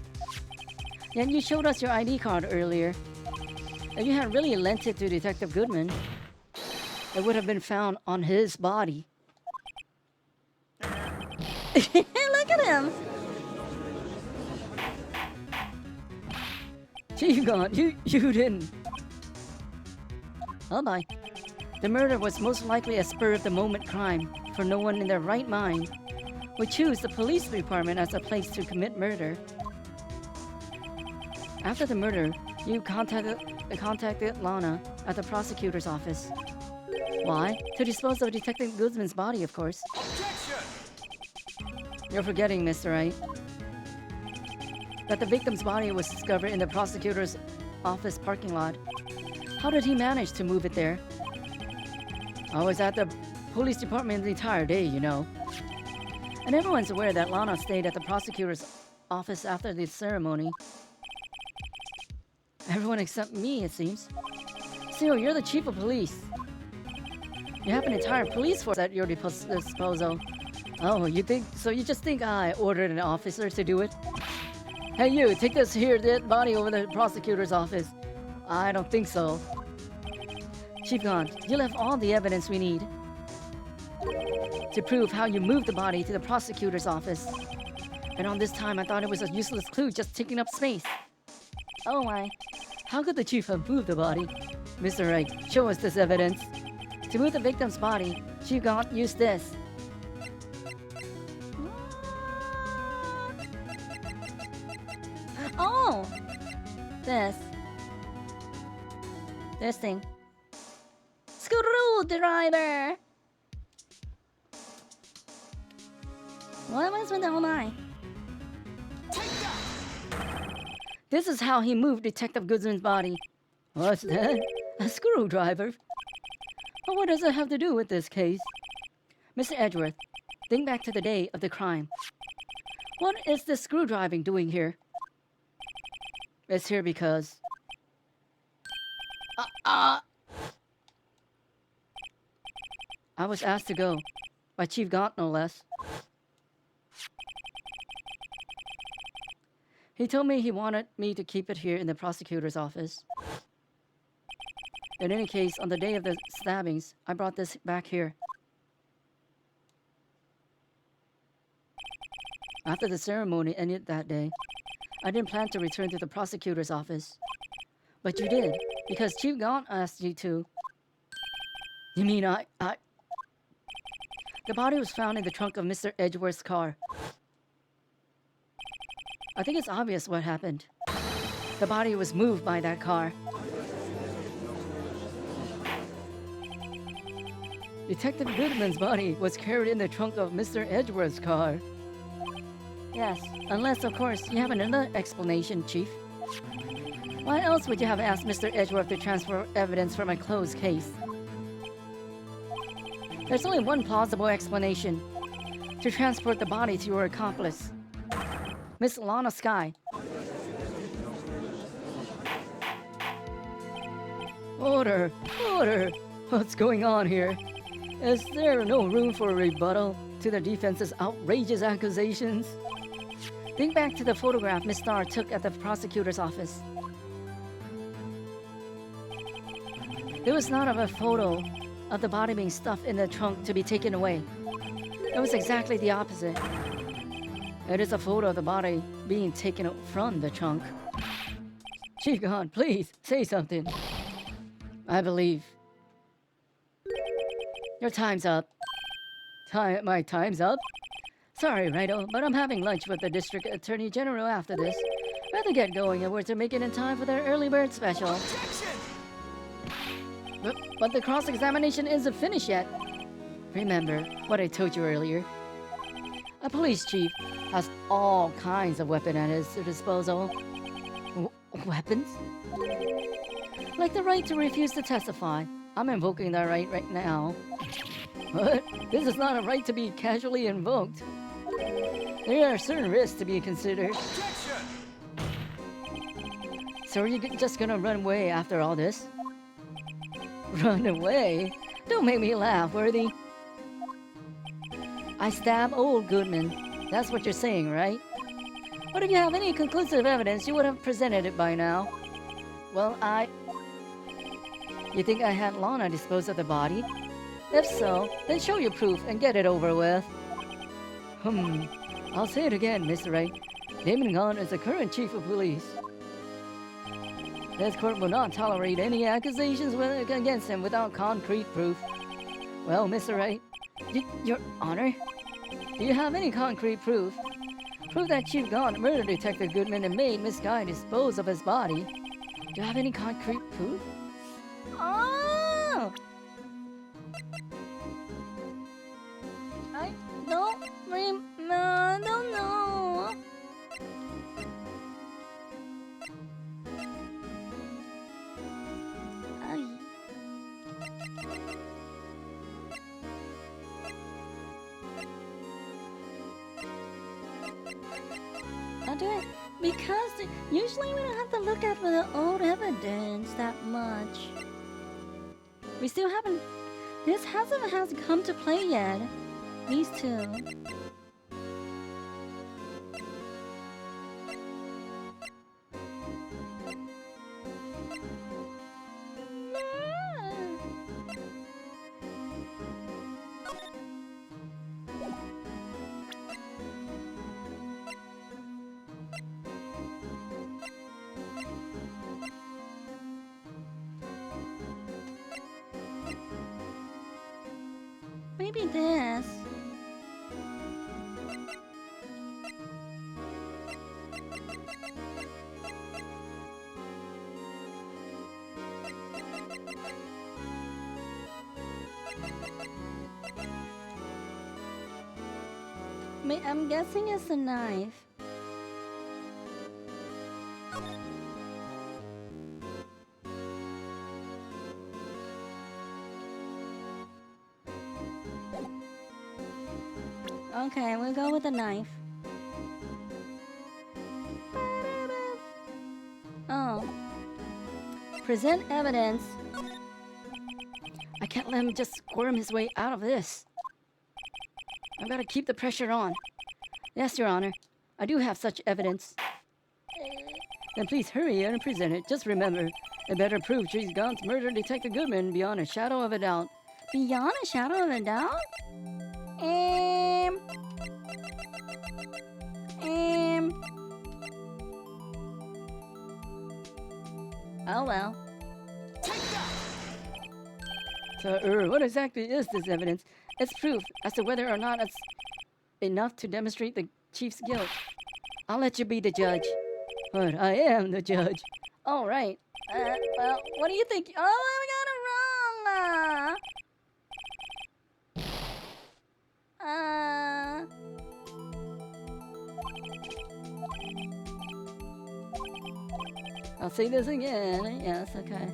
A: Yet you showed us your ID card earlier. If you had really lent it to Detective Goodman, it would have been found on his body.
C: Look at him!
A: Chief Gaunt, you didn't. Oh my. The murder was most likely a spur-of-the-moment crime, for no one in their right mind would choose the police department as a place to commit murder. After the murder, you contacted Lana at the prosecutor's office. Why? To dispose of Detective Goodman's body, of course. You're forgetting, Mr. Wright, that the victim's body was discovered in the prosecutor's office parking lot. How did he manage to move it there? I was at the police department the entire day, you know. And everyone's aware that Lana stayed at the prosecutor's office after the ceremony. Everyone except me, it seems. So you're the chief of police. You have an entire police force at your disposal. Oh, you think so? You just think I ordered an officer to do it? Hey, you, take this here dead body over to the prosecutor's office. I don't think so. Chief Gaunt, you left all the evidence we need to prove how you moved the body to the prosecutor's office. And on this time, I thought it was a useless clue just taking up space.
C: Oh my.
A: How could the chief have moved the body? Mr. Wright, show us this evidence. To move the victim's body, Chief Gaunt used this.
C: Oh! This thing. Screwdriver! What was with the whole eye?
A: This is how he moved Detective Goodman's body. What's that? A screwdriver? But what does it have to do with this case? Mr. Edgeworth, think back to the day of the crime. What is the screwdriving doing here? It's here because... I was asked to go. By Chief Gaunt, no less. He told me he wanted me to keep it here in the prosecutor's office. In any case, on the day of the stabbings, I brought this back here. After the ceremony ended that day, I didn't plan to return to the prosecutor's office. But you did, because Chief Gaunt asked you to. You mean I... The body was found in the trunk of Mr. Edgeworth's car. I think it's obvious what happened. The body was moved by that car. Detective Goodman's body was carried in the trunk of Mr. Edgeworth's car. Yes, unless, of course, you have another explanation, Chief. Why else would you have asked Mr. Edgeworth to transfer evidence from a closed case? There's only one plausible explanation. To transport the body to your accomplice, Miss Lana Skye. Order! Order! What's going on here? Is there no room for a rebuttal to the defense's outrageous accusations? Think back to the photograph Miss Starr took at the prosecutor's office. There was not a photo of the body being stuffed in the trunk to be taken away. It was exactly the opposite. It is a photo of the body being taken from the trunk. Chief Gaunt, please, say something. I believe. Your time's up. My time's up? Sorry, Righto, but I'm having lunch with the District Attorney General after this. Better get going and we're to make it in time for their early bird special. But the cross-examination isn't finished yet. Remember what I told you earlier. A police chief has all kinds of weapons at his disposal. Weapons? Like the right to refuse to testify. I'm invoking that right now. What? This is not a right to be casually invoked. There are certain risks to be considered. So are you just gonna run away after all this? Run away? Don't make me laugh, Worthy. I stab old Goodman. That's what you're saying, right? But if you have any conclusive evidence, you would have presented it by now. Well, You think I had Lana dispose of the body? If so, then show your proof and get it over with. I'll say it again, Mr. Wright. Damon Gaunt is the current chief of police. This court will not tolerate any accusations against him without concrete proof. Well, Mr. Wright, Your Honor, do you have any concrete proof? Proof that Chief Gaunt murdered Detective Goodman and made Miss Guy dispose of his body. Do you have any concrete proof?
C: Oh! I don't know. I'll do it because usually we don't have to look at the old evidence.
A: We still haven't. This hasn't come to play yet. These two. Maybe this. I'm guessing it's a knife. Okay, we'll go with the knife. Oh. Present evidence. I can't let him just squirm his way out of this. I've got to keep the pressure on. Yes, Your Honor. I do have such evidence. Then please hurry and present it. Just remember, it better prove she's gone to murder Detective Goodman beyond a shadow of a doubt. Beyond a shadow of a doubt? Oh well. So, what exactly is this evidence? It's proof as to whether or not it's enough to demonstrate the chief's guilt. I'll let you be the judge. But I am the judge. All right. Well, what do you think? Oh, I got it wrong. I'll say this again. Yes, okay.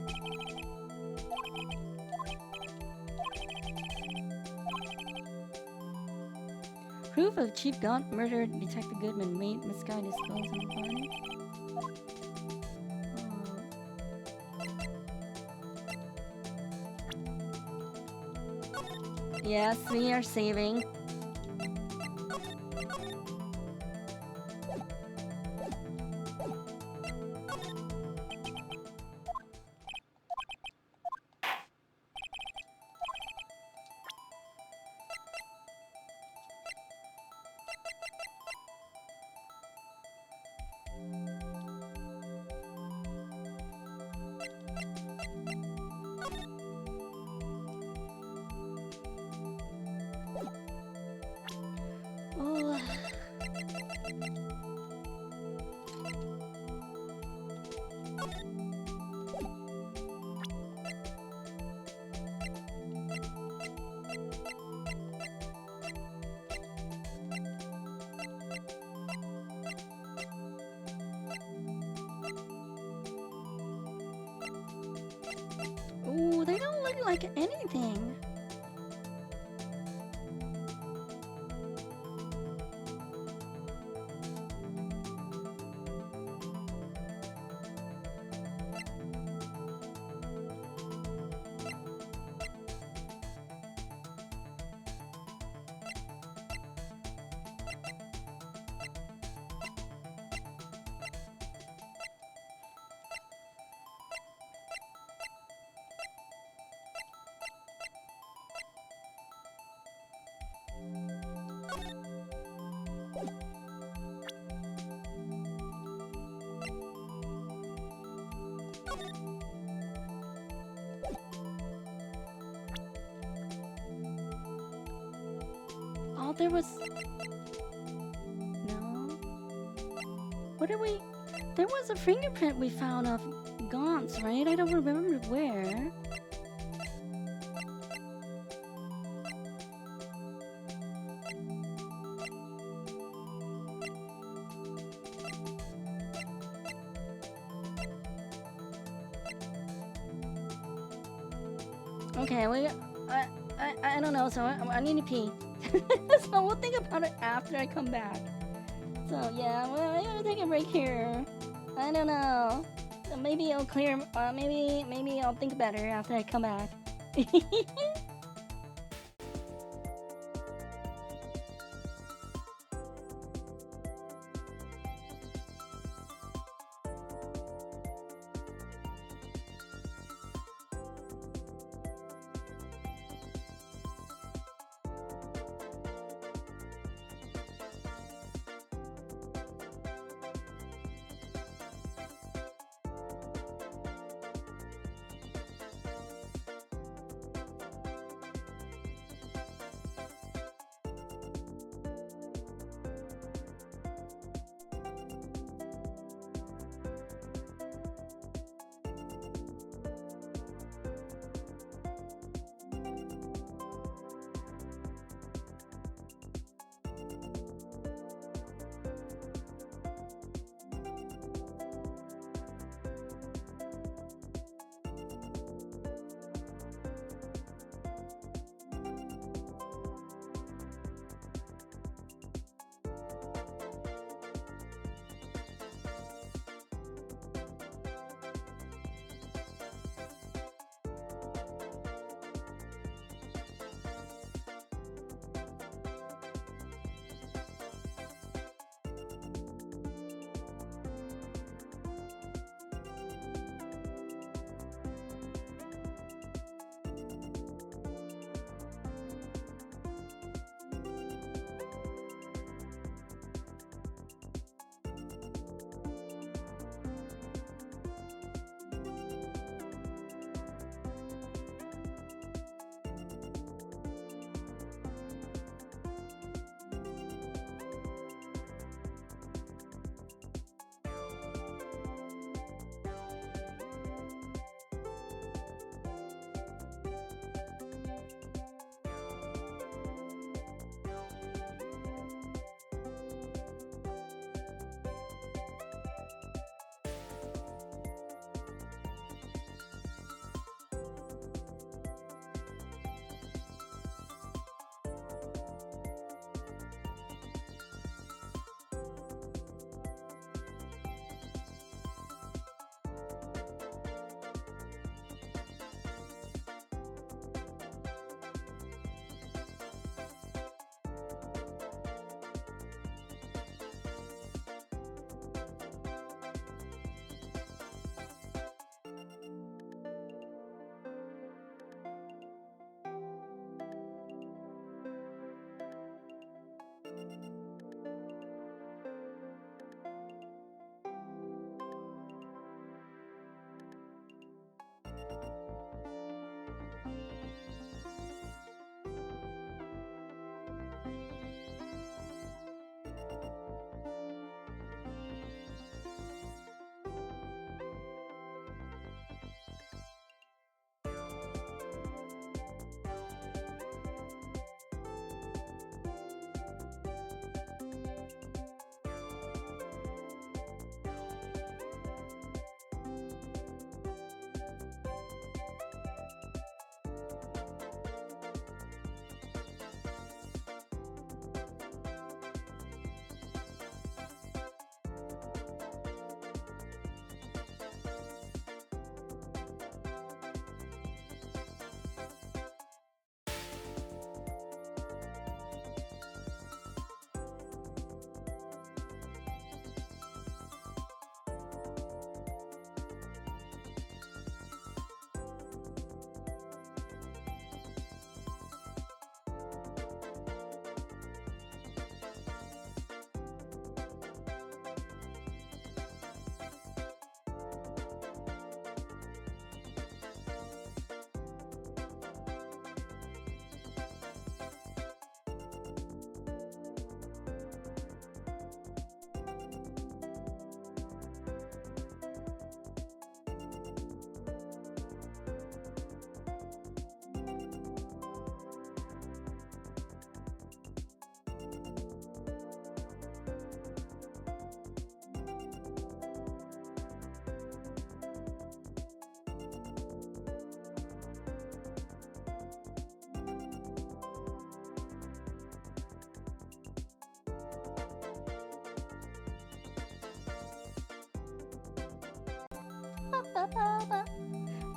A: Proof of Chief Gaunt murdered Detective Goodman made Miss Guy dispose of the body. Yes, we are saving. Oh. Ooh, they don't look like anything. Oh, there was... No. What did we... There was a fingerprint we found of Gaunt's, right? I don't remember where. Okay, I don't know, so I need to pee. So we'll think about it after I come back. So yeah, well, I'm gonna take a break here. I don't know. Maybe it'll clear. Maybe I'll think better after I come back.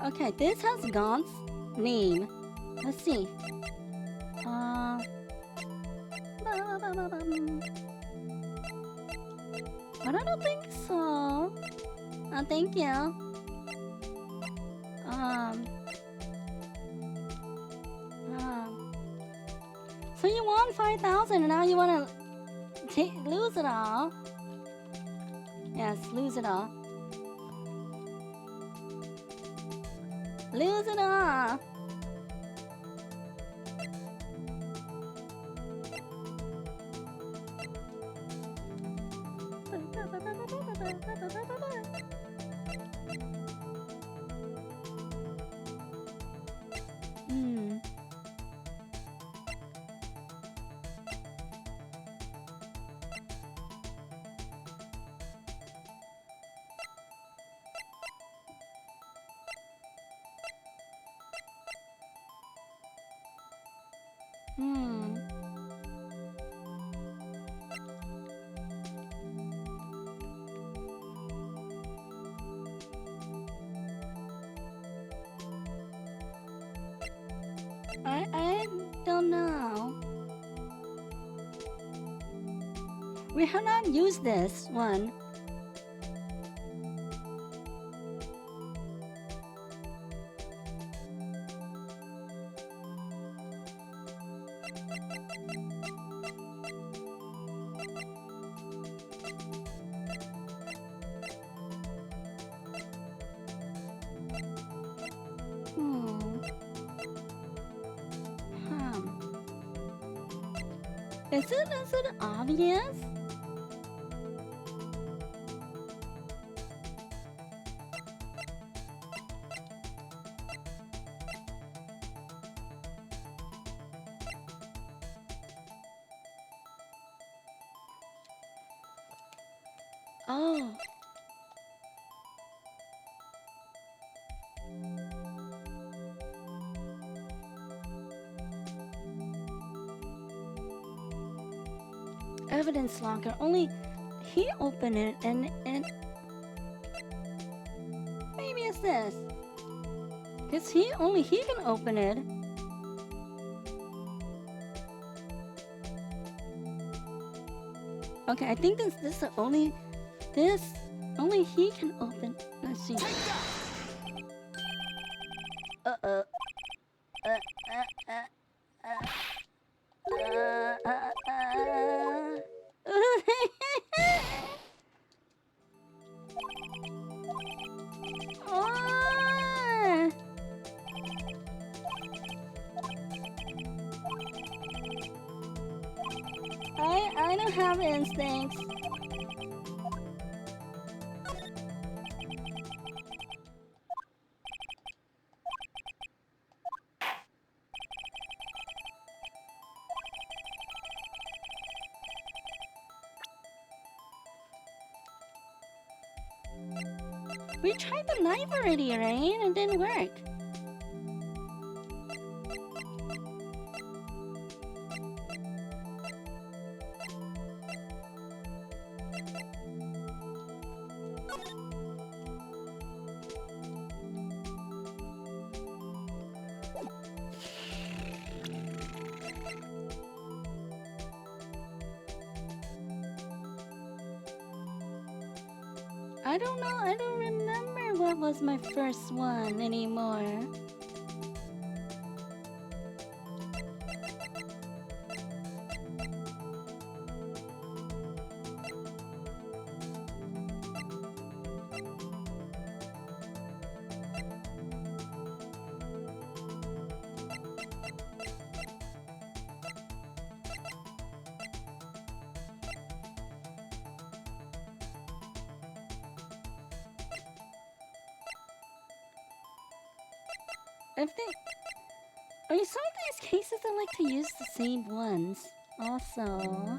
A: Okay, this has gone name. Let's see. But I don't think so. Thank you. So you won 5,000 and now you want to lose it all? Yes, lose it all. Lose it all. Hmm. Hmm. I don't know. We have not used this one. Hmm. Is it obvious? Oh. Evidence locker. Only he opened it and maybe it's this. Cause only he can open it. Okay, I think this only he can open. Let's see. Uh-oh. Oh. I don't have instincts. We tried the knife already, right? It didn't work. I don't know. I don't remember what was my first one anymore. If they... I mean, some of these cases I like to use the same ones. Also...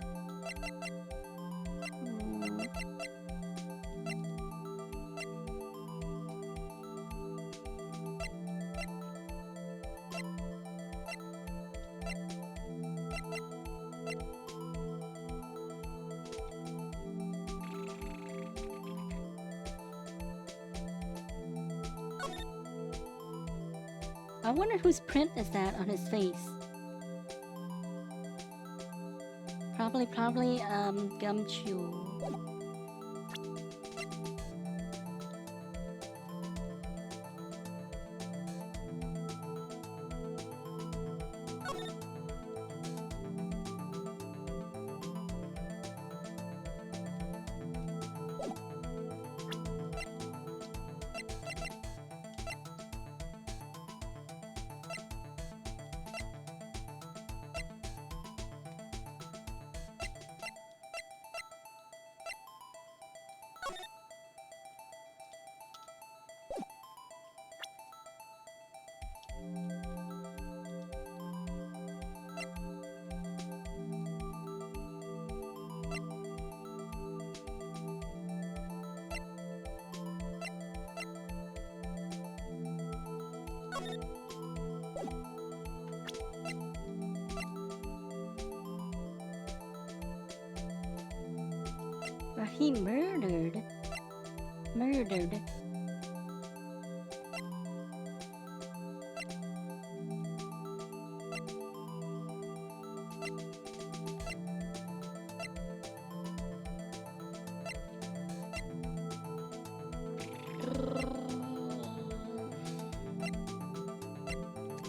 A: I wonder whose print is that on his face. Probably, Gumshoe. But he murdered.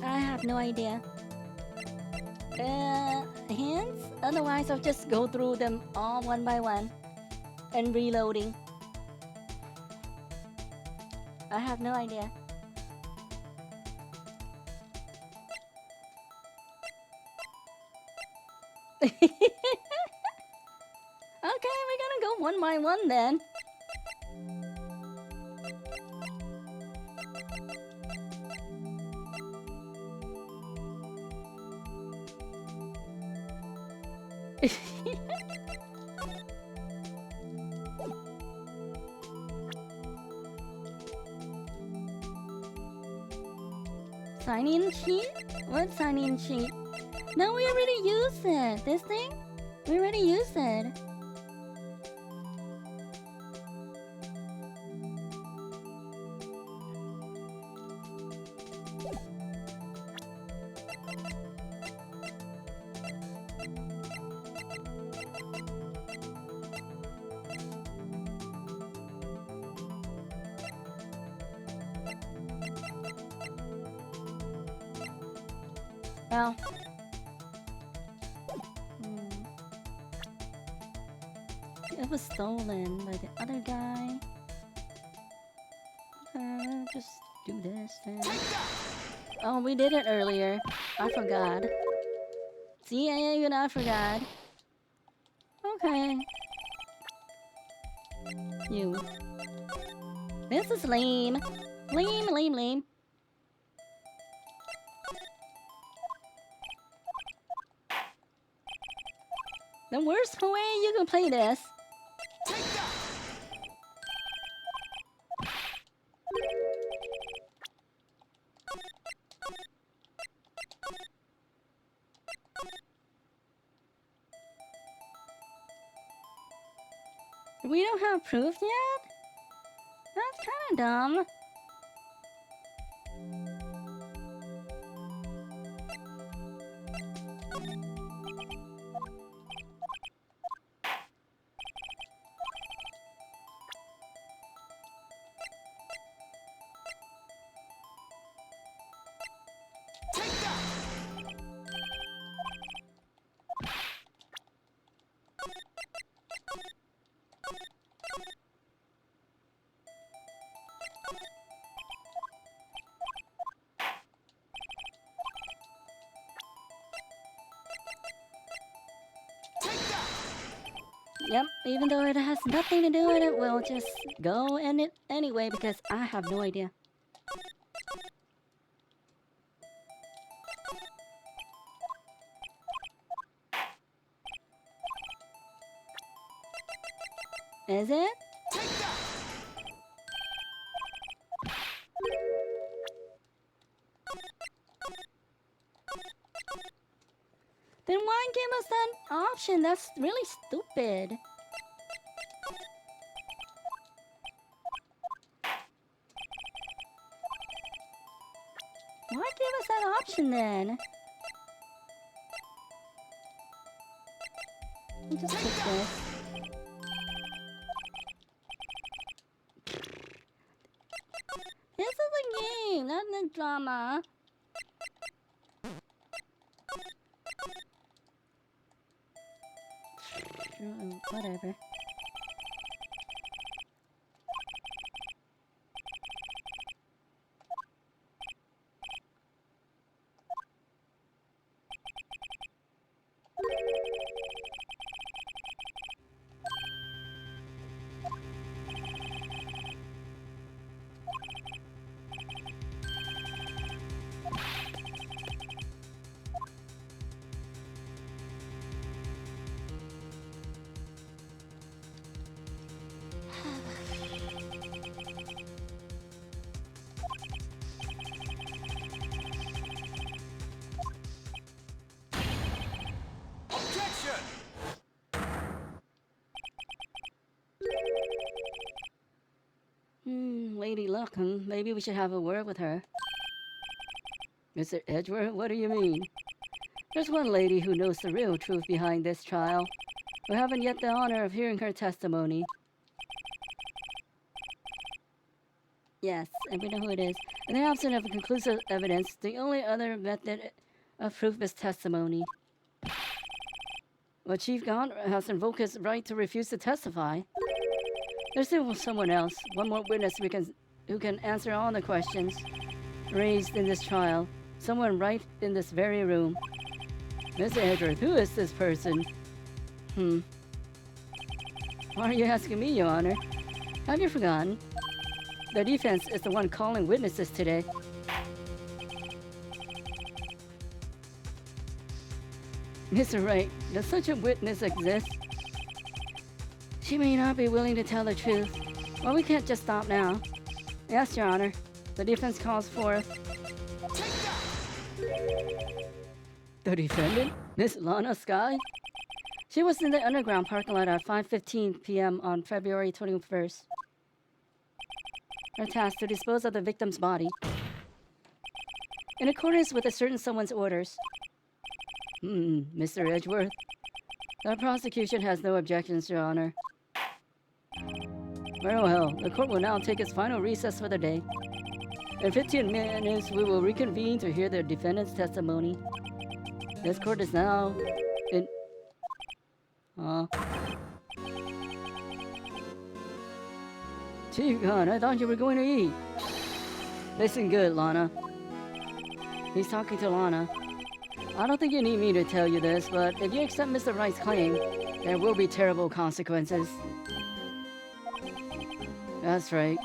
A: I have no idea. Hints? Otherwise, I'll just go through them all one by one and reloading. I have no idea. Okay, we're gonna go one by one then. Sign-in sheet? What sign-in sheet? No, we already used it. This thing? We already used it. Well. It was stolen by the other guy. Just do this then. Oh, we did it earlier. I forgot. See, even I forgot. Okay. You. This is lame. Lame. The worst way you can play this. We don't have proof yet? That's kind of dumb. Yep, even though it has nothing to do with it, we'll just go in it anyway because I have no idea. Is it? Then why give us that option? That's really stupid. Why give us that option then? I'll just take this. This is a game, not the drama. Whatever.
B: Objection!
A: Lady Luck, maybe we should have a word with her. Mr. Edgeworth, what do you mean? There's one lady who knows the real truth behind this trial. We haven't yet the honor of hearing her testimony. Yes, and we know who it is. In the absence of conclusive evidence, the only other method of proof is testimony. Well, Chief Gaunt has invoked his right to refuse to testify. There's still someone else, one more witness who can answer all the questions raised in this trial. Someone right in this very room. Mr. Edgeworth, who is this person? Why are you asking me, Your Honor? Have you forgotten? The defense is the one calling witnesses today. Mr. Wright, does such a witness exist? She may not be willing to tell the truth. Well, we can't just stop now. Yes, Your Honor. The defense calls forth. The defendant? Miss Lana Sky? She was in the underground parking lot at 5:15 p.m. on February 21st. Her task to dispose of the victim's body. In accordance with a certain someone's orders. Mr. Edgeworth. The prosecution has no objections, Your Honor. Very well, the court will now take its final recess for the day. In 15 minutes, we will reconvene to hear the defendant's testimony. This court is now in... Chief God, I thought you were going to eat. Listen good, Lana. He's talking to Lana. I don't think you need me to tell you this, but if you accept Mr. Wright's claim, there will be terrible consequences. That's right.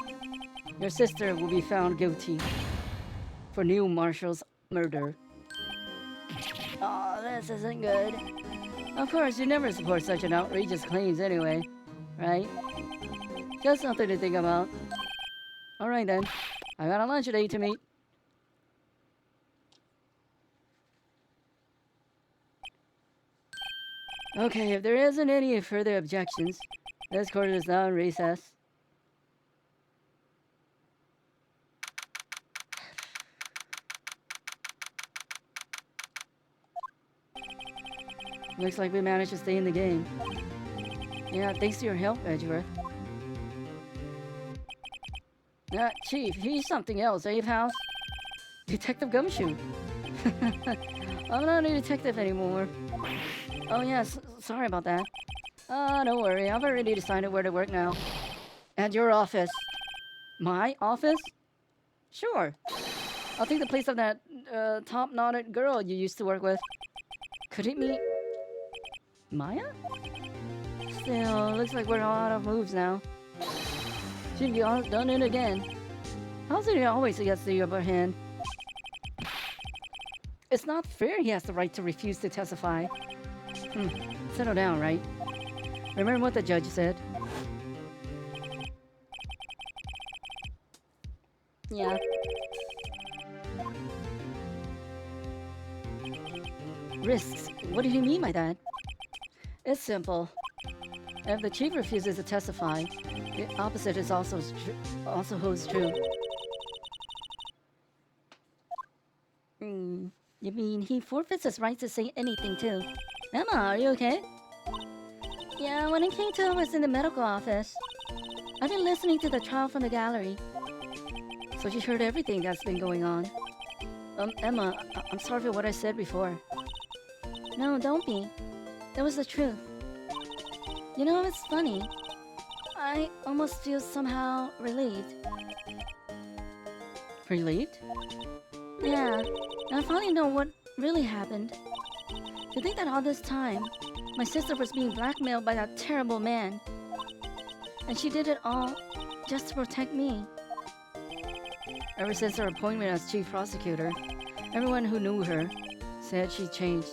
A: Your sister will be found guilty for Neil Marshall's murder. Oh, this isn't good. Of course, you never support such an outrageous claims anyway, right? Just something to think about. Alright then, I got a lunch date to meet. Okay, if there isn't any further objections, this court is now in recess. Looks like we managed to stay in the game. Yeah, thanks to your help, Edgeworth. Chief, he's something else, eh, pals? Detective Gumshoe. I'm not a detective anymore. Oh, yes, sorry about that. Don't worry, I've already decided where to work now. At your office. My office? Sure. I'll take the place of that, top-knotted girl you used to work with. Could it be... Maya? Still, looks like we're all out of moves now. She'd be all done it again. How's it always gets the upper hand? It's not fair he has the right to refuse to testify. Settle down, right? Remember what the judge said? Yeah. Risks? What do you mean by that? It's simple. If the chief refuses to testify, the opposite is also holds true. You mean he forfeits his right to say anything too? Emma, are you okay?
C: Yeah, when I came to, I was in the medical office. I've been listening to the trial from the gallery.
A: So she heard everything that's been going on. Emma, I'm sorry for what I said before.
C: No, don't be. That was the truth. You know, it's funny. I almost feel somehow relieved.
A: Relieved?
C: Yeah, I finally know what really happened. To think that all this time, my sister was being blackmailed by that terrible man. And she did it all just to protect me.
A: Ever since her appointment as chief prosecutor, everyone who knew her said she changed.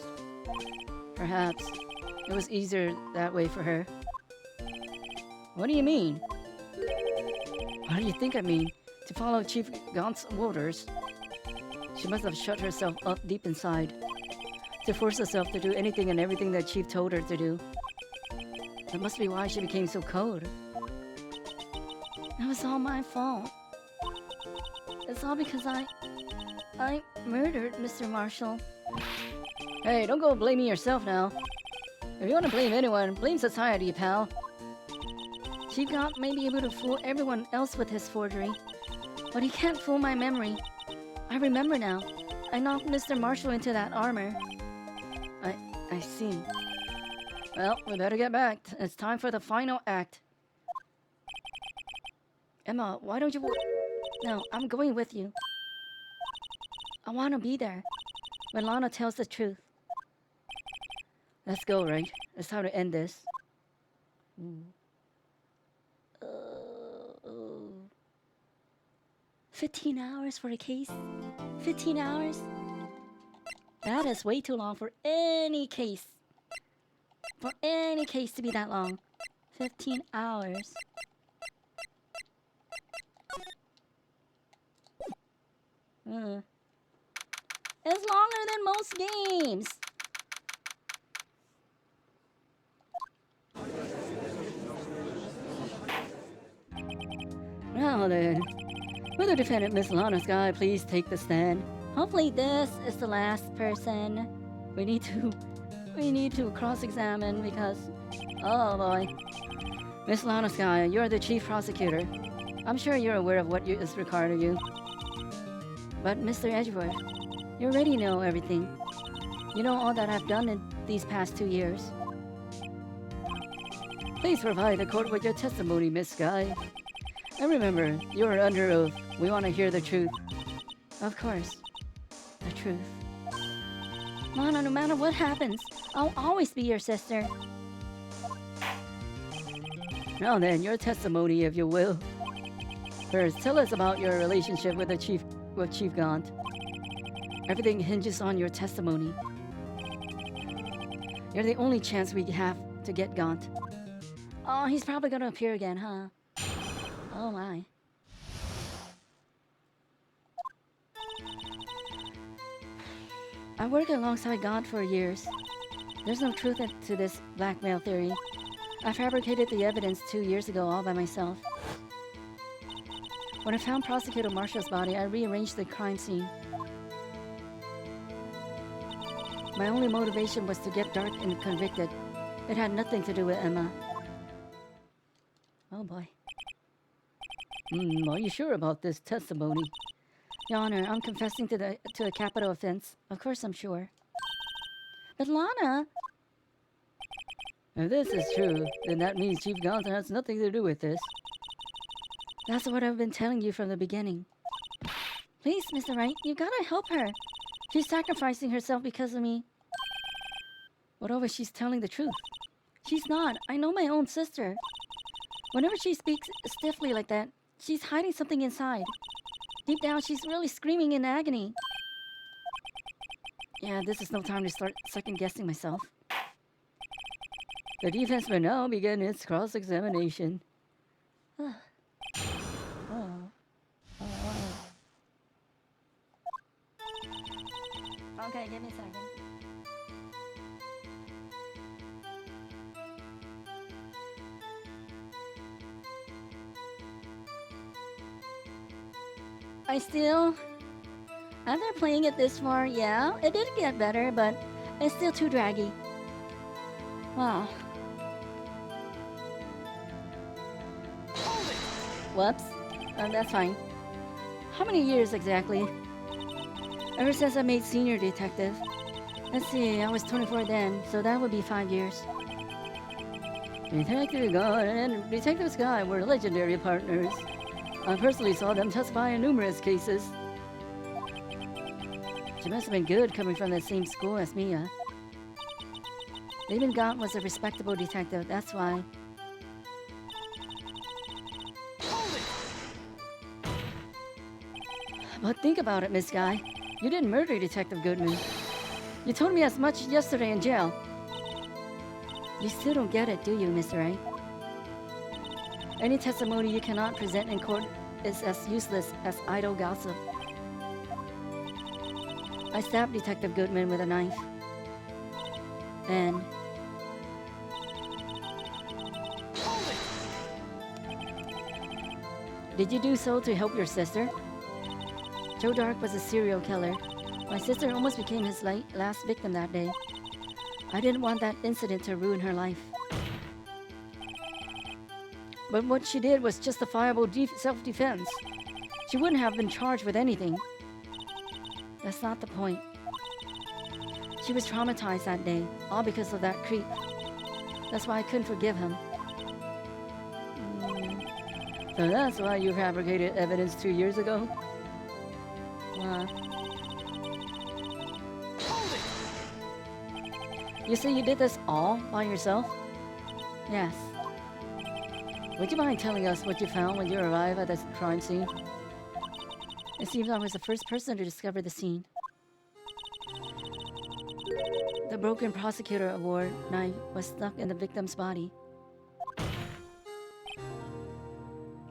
A: Perhaps it was easier that way for her. What do you mean? What do you think I mean? To follow Chief Gaunt's orders. She must have shut herself up deep inside to force herself to do anything and everything that Chief told her to do. That must be why she became so cold.
C: It was all my fault. It's all because I murdered Mr. Marshall.
A: Hey, don't go blaming yourself now. If you want to blame anyone, blame society, pal.
C: Chief Gaunt may be able to fool everyone else with his forgery, but he can't fool my memory. I remember now. I knocked Mr. Marshall into that armor.
A: I see. Well, we better get back. It's time for the final act. Emma, why don't you...
C: No, I'm going with you. I want to be there when Lana tells the truth.
A: Let's go, Wright. It's time to end this.
C: 15 hours for a case? 15 hours? That is way too long for any case. For any case to be that long. 15 hours. It's longer than most games.
A: Now then, will the defendant, Miss Lana Sky, please take the stand?
C: Hopefully this is the last person.
A: We need to cross-examine because, oh boy. Miss Lana Sky, you're the chief prosecutor. I'm sure you're aware of what is required of you. But Mr. Edgeworth, you already know everything. You know all that I've done in these past 2 years. Please provide the court with your testimony, Miss Sky. And remember, you are under oath. We want to hear the truth.
C: Of course. The truth. Lana, no matter what happens, I'll always be your sister.
A: Now then, your testimony, if you will. First, tell us about your relationship with Chief Gaunt. Everything hinges on your testimony. You're the only chance we have to get Gaunt.
C: Oh, he's probably gonna appear again, huh? Oh my.
A: I worked alongside Gaunt for years. There's no truth to this blackmail theory. I fabricated the evidence 2 years ago all by myself. When I found Prosecutor Marshall's body, I rearranged the crime scene. My only motivation was to get Dark and convicted. It had nothing to do with Emma.
C: Oh boy.
A: Are you sure about this testimony?
C: Your Honor, I'm confessing to a capital offense. Of course I'm sure. But Lana...
A: If this is true, then that means Chief Gaunt has nothing to do with this.
C: That's what I've been telling you from the beginning. Please, Mr. Wright, you gotta help her. She's sacrificing herself because of me.
A: What over she's telling the truth?
C: She's not. I know my own sister. Whenever she speaks stiffly like that, she's hiding something inside. Deep down, she's really screaming in agony.
A: Yeah, this is no time to start second-guessing myself. The defense will now begin its cross-examination.
C: Okay, give me a second. I
A: After playing it this far, yeah, it did get better, but it's still too draggy. Wow. Whoops. That's fine. How many years exactly? Ever since I made senior detective. Let's see, I was 24 then, so that would be 5 years. Detective God and Detective Sky were legendary partners. I personally saw them testify in numerous cases. She must have been good coming from the same school as me, huh? David Gott was a respectable detective, that's why. But think about it, Miss Guy. You didn't murder Detective Goodman. You told me as much yesterday in jail. You still don't get it, do you, Mr. Wright? Any testimony you cannot present in court is as useless as idle gossip. I stabbed Detective Goodman with a knife. And... Did you do so to help your sister? Joe Dark was a serial killer. My sister almost became his last victim that day. I didn't want that incident to ruin her life. But what she did was justifiable self-defense. She wouldn't have been charged with anything. That's not the point. She was traumatized that day, all because of that creep. That's why I couldn't forgive him. So that's why you fabricated evidence 2 years ago? You say you did this all by yourself? Yes. Would you mind telling us what you found when you arrived at the crime scene? It seems I was the first person to discover the scene. The broken prosecutor award knife was stuck in the victim's body.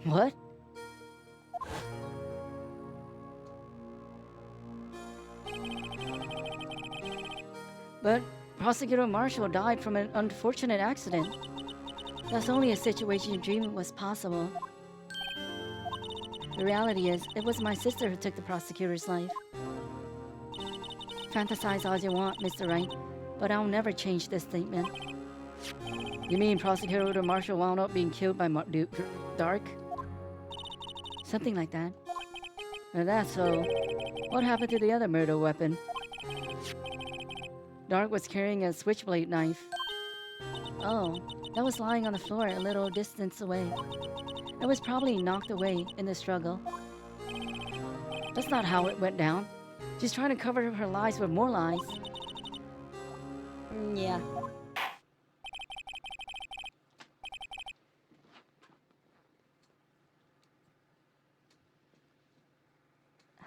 A: What? But Prosecutor Marshall died from an unfortunate accident. That's only a situation you dreamed was possible. The reality is, it was my sister who took the prosecutor's life. Fantasize all you want, Mr. Wright, but I'll never change this statement. You mean Prosecutor Marshall wound up being killed by Dark? Something like that. If that's so, what happened to the other murder weapon? Dark was carrying a switchblade knife. Oh, that was lying on the floor a little distance away. It was probably knocked away in the struggle. That's not how it went down. She's trying to cover her lies with more lies. Yeah.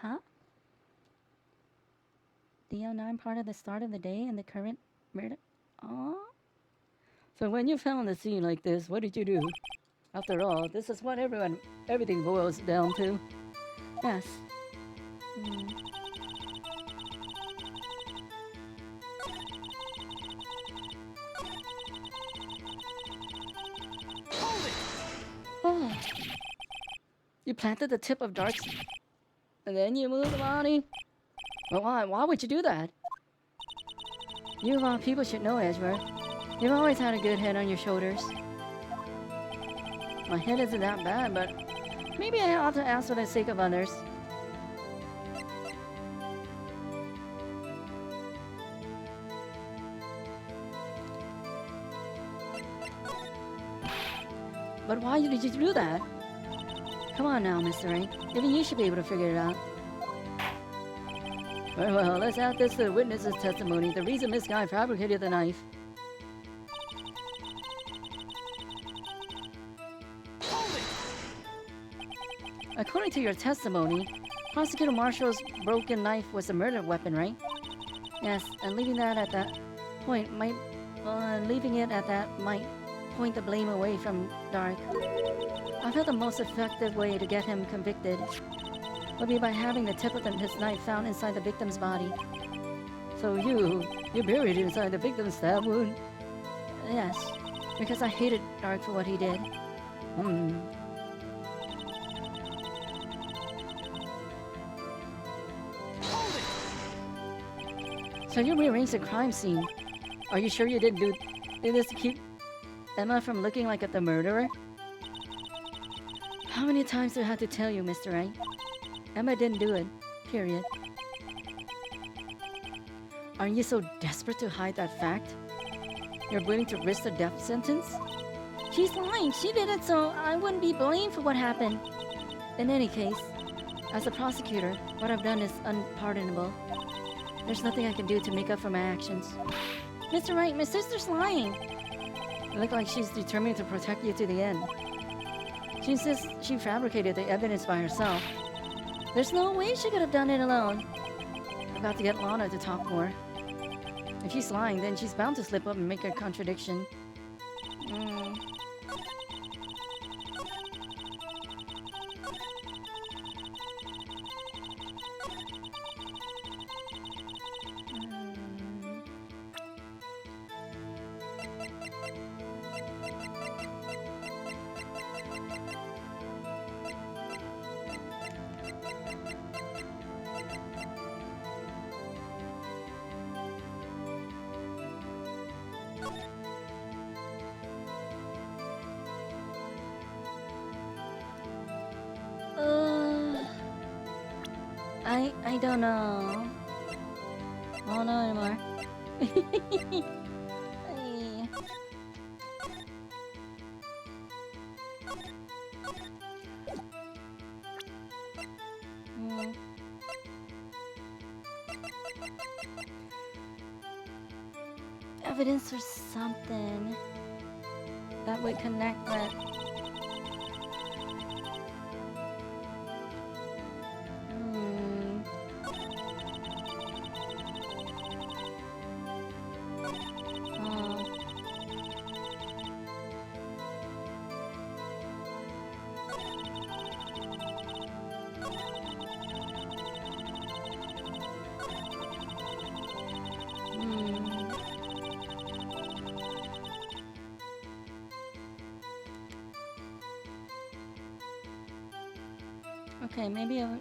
A: Huh? DL9 part of the start of the day and the current murder. Aww. So when you found the scene like this, what did you do? After all, this is what everything boils down to. Yes. Oh. You planted the tip of Dark's... And then you moved the body? But why? Why would you do that? You of all people should know, Edgeworth. You've always had a good head on your shoulders. My head isn't that bad, but maybe I ought to ask for the sake of others. But why did you do that? Come on now, Mr. Wright. Even you should be able to figure it out. Very well, let's add this to the witness's testimony. The reason this guy fabricated the knife. According to your testimony, Prosecutor Marshall's broken knife was a murder weapon, right? Yes, and leaving it at that might point the blame away from Dark. I felt the most effective way to get him convicted would be by having the tip of his knife found inside the victim's body. So you buried it inside the victim's stab wound? Yes, because I hated Dark for what he did. So you rearranged the crime scene. Are you sure you didn't do this to keep Emma from looking like the murderer? How many times do I have to tell you, Mr. Wright? Emma didn't do it. Period. Are you so desperate to hide that fact? You're willing to risk the death sentence?
C: She's lying. She did it so I wouldn't be blamed for what happened.
A: In any case, as a prosecutor, what I've done is unpardonable. There's nothing I can do to make up for my actions.
C: Mr. Wright, my sister's lying.
A: It looks like she's determined to protect you to the end. She insists she fabricated the evidence by herself.
C: There's no way she could have done it alone.
A: I've got to get Lana to talk more. If she's lying, then she's bound to slip up and make a contradiction.
C: I don't know.
A: I don't know anymore.
C: Ay. Evidence or something that would connect that.
A: Okay, maybe I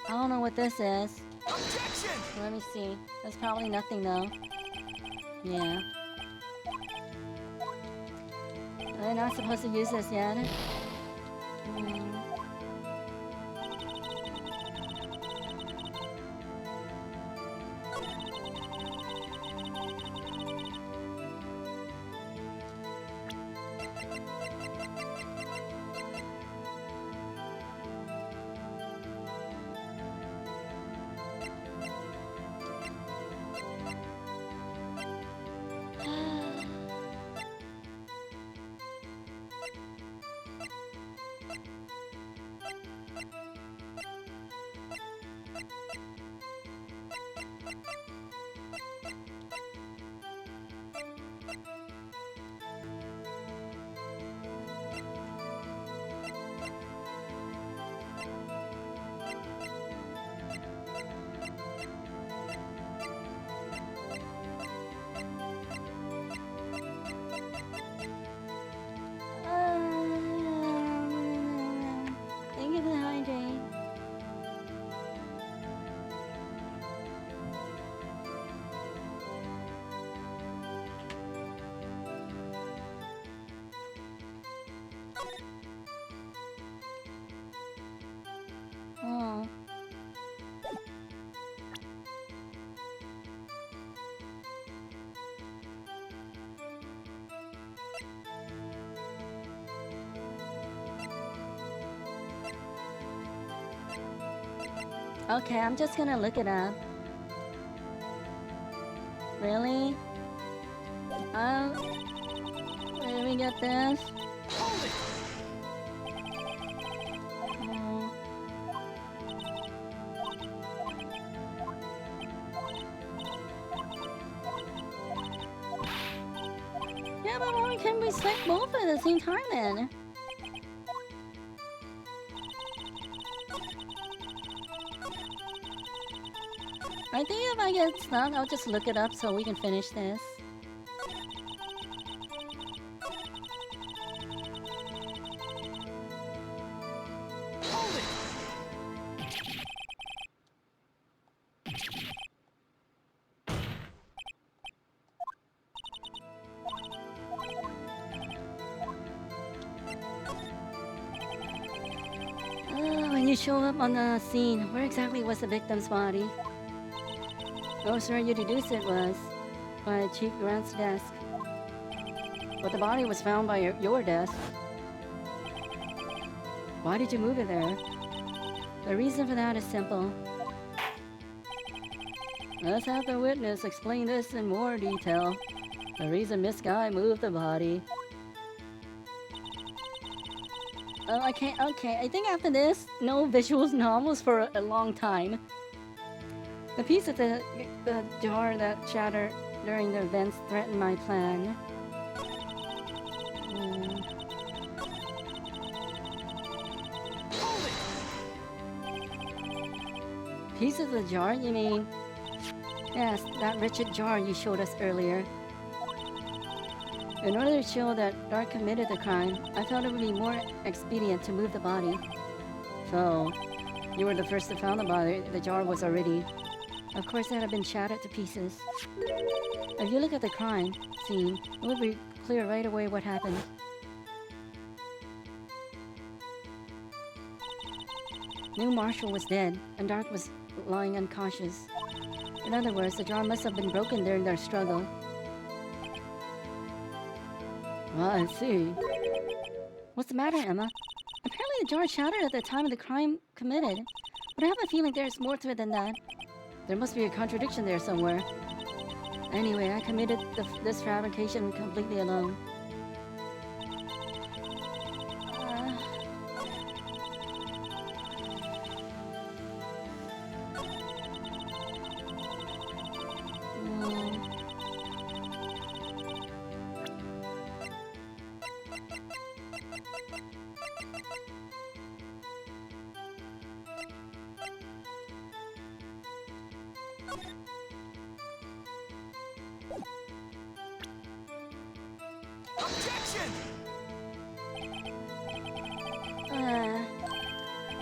A: don't know what this is.
B: Objection!
A: Let me see. That's probably nothing though. Yeah. They're not supposed to use this yet.
C: Thank you for the hydrate.
A: Oh. Okay, I'm just gonna look it up. Really? Where do we get this?
B: Hold it!
A: Oh.
C: Yeah, but why can't we select both at the same time then?
A: I think if I get stuck, I'll just look it up so we can finish this.
B: Hold it!
A: show up on the scene. Where exactly was the victim's body? Oh, sir, you deduced it was by Chief Grant's desk. But the body was found by your desk. Why did you move it there? The reason for that is simple. Let's have the witness explain this in more detail. The reason Miss Guy moved the body. Oh, okay. I think after this, no visuals novels for a long time. The piece of the jar that shattered during the events threatened my plan. Piece of the jar, you mean? Yes, that wretched jar you showed us earlier. In order to show that Dark committed the crime, I felt it would be more expedient to move the body. So, you were the first to find the body. The jar was already... Of course, it had been shattered to pieces. If you look at the crime scene, it would be clear right away what happened. New Marshall was dead, and Dark was lying unconscious. In other words, the jar must have been broken during their struggle. I see. What's the matter, Emma? Apparently the jar shattered at the time of the crime committed. But I have a feeling there's more to it than that. There must be a contradiction there somewhere. Anyway, I committed this fabrication completely alone.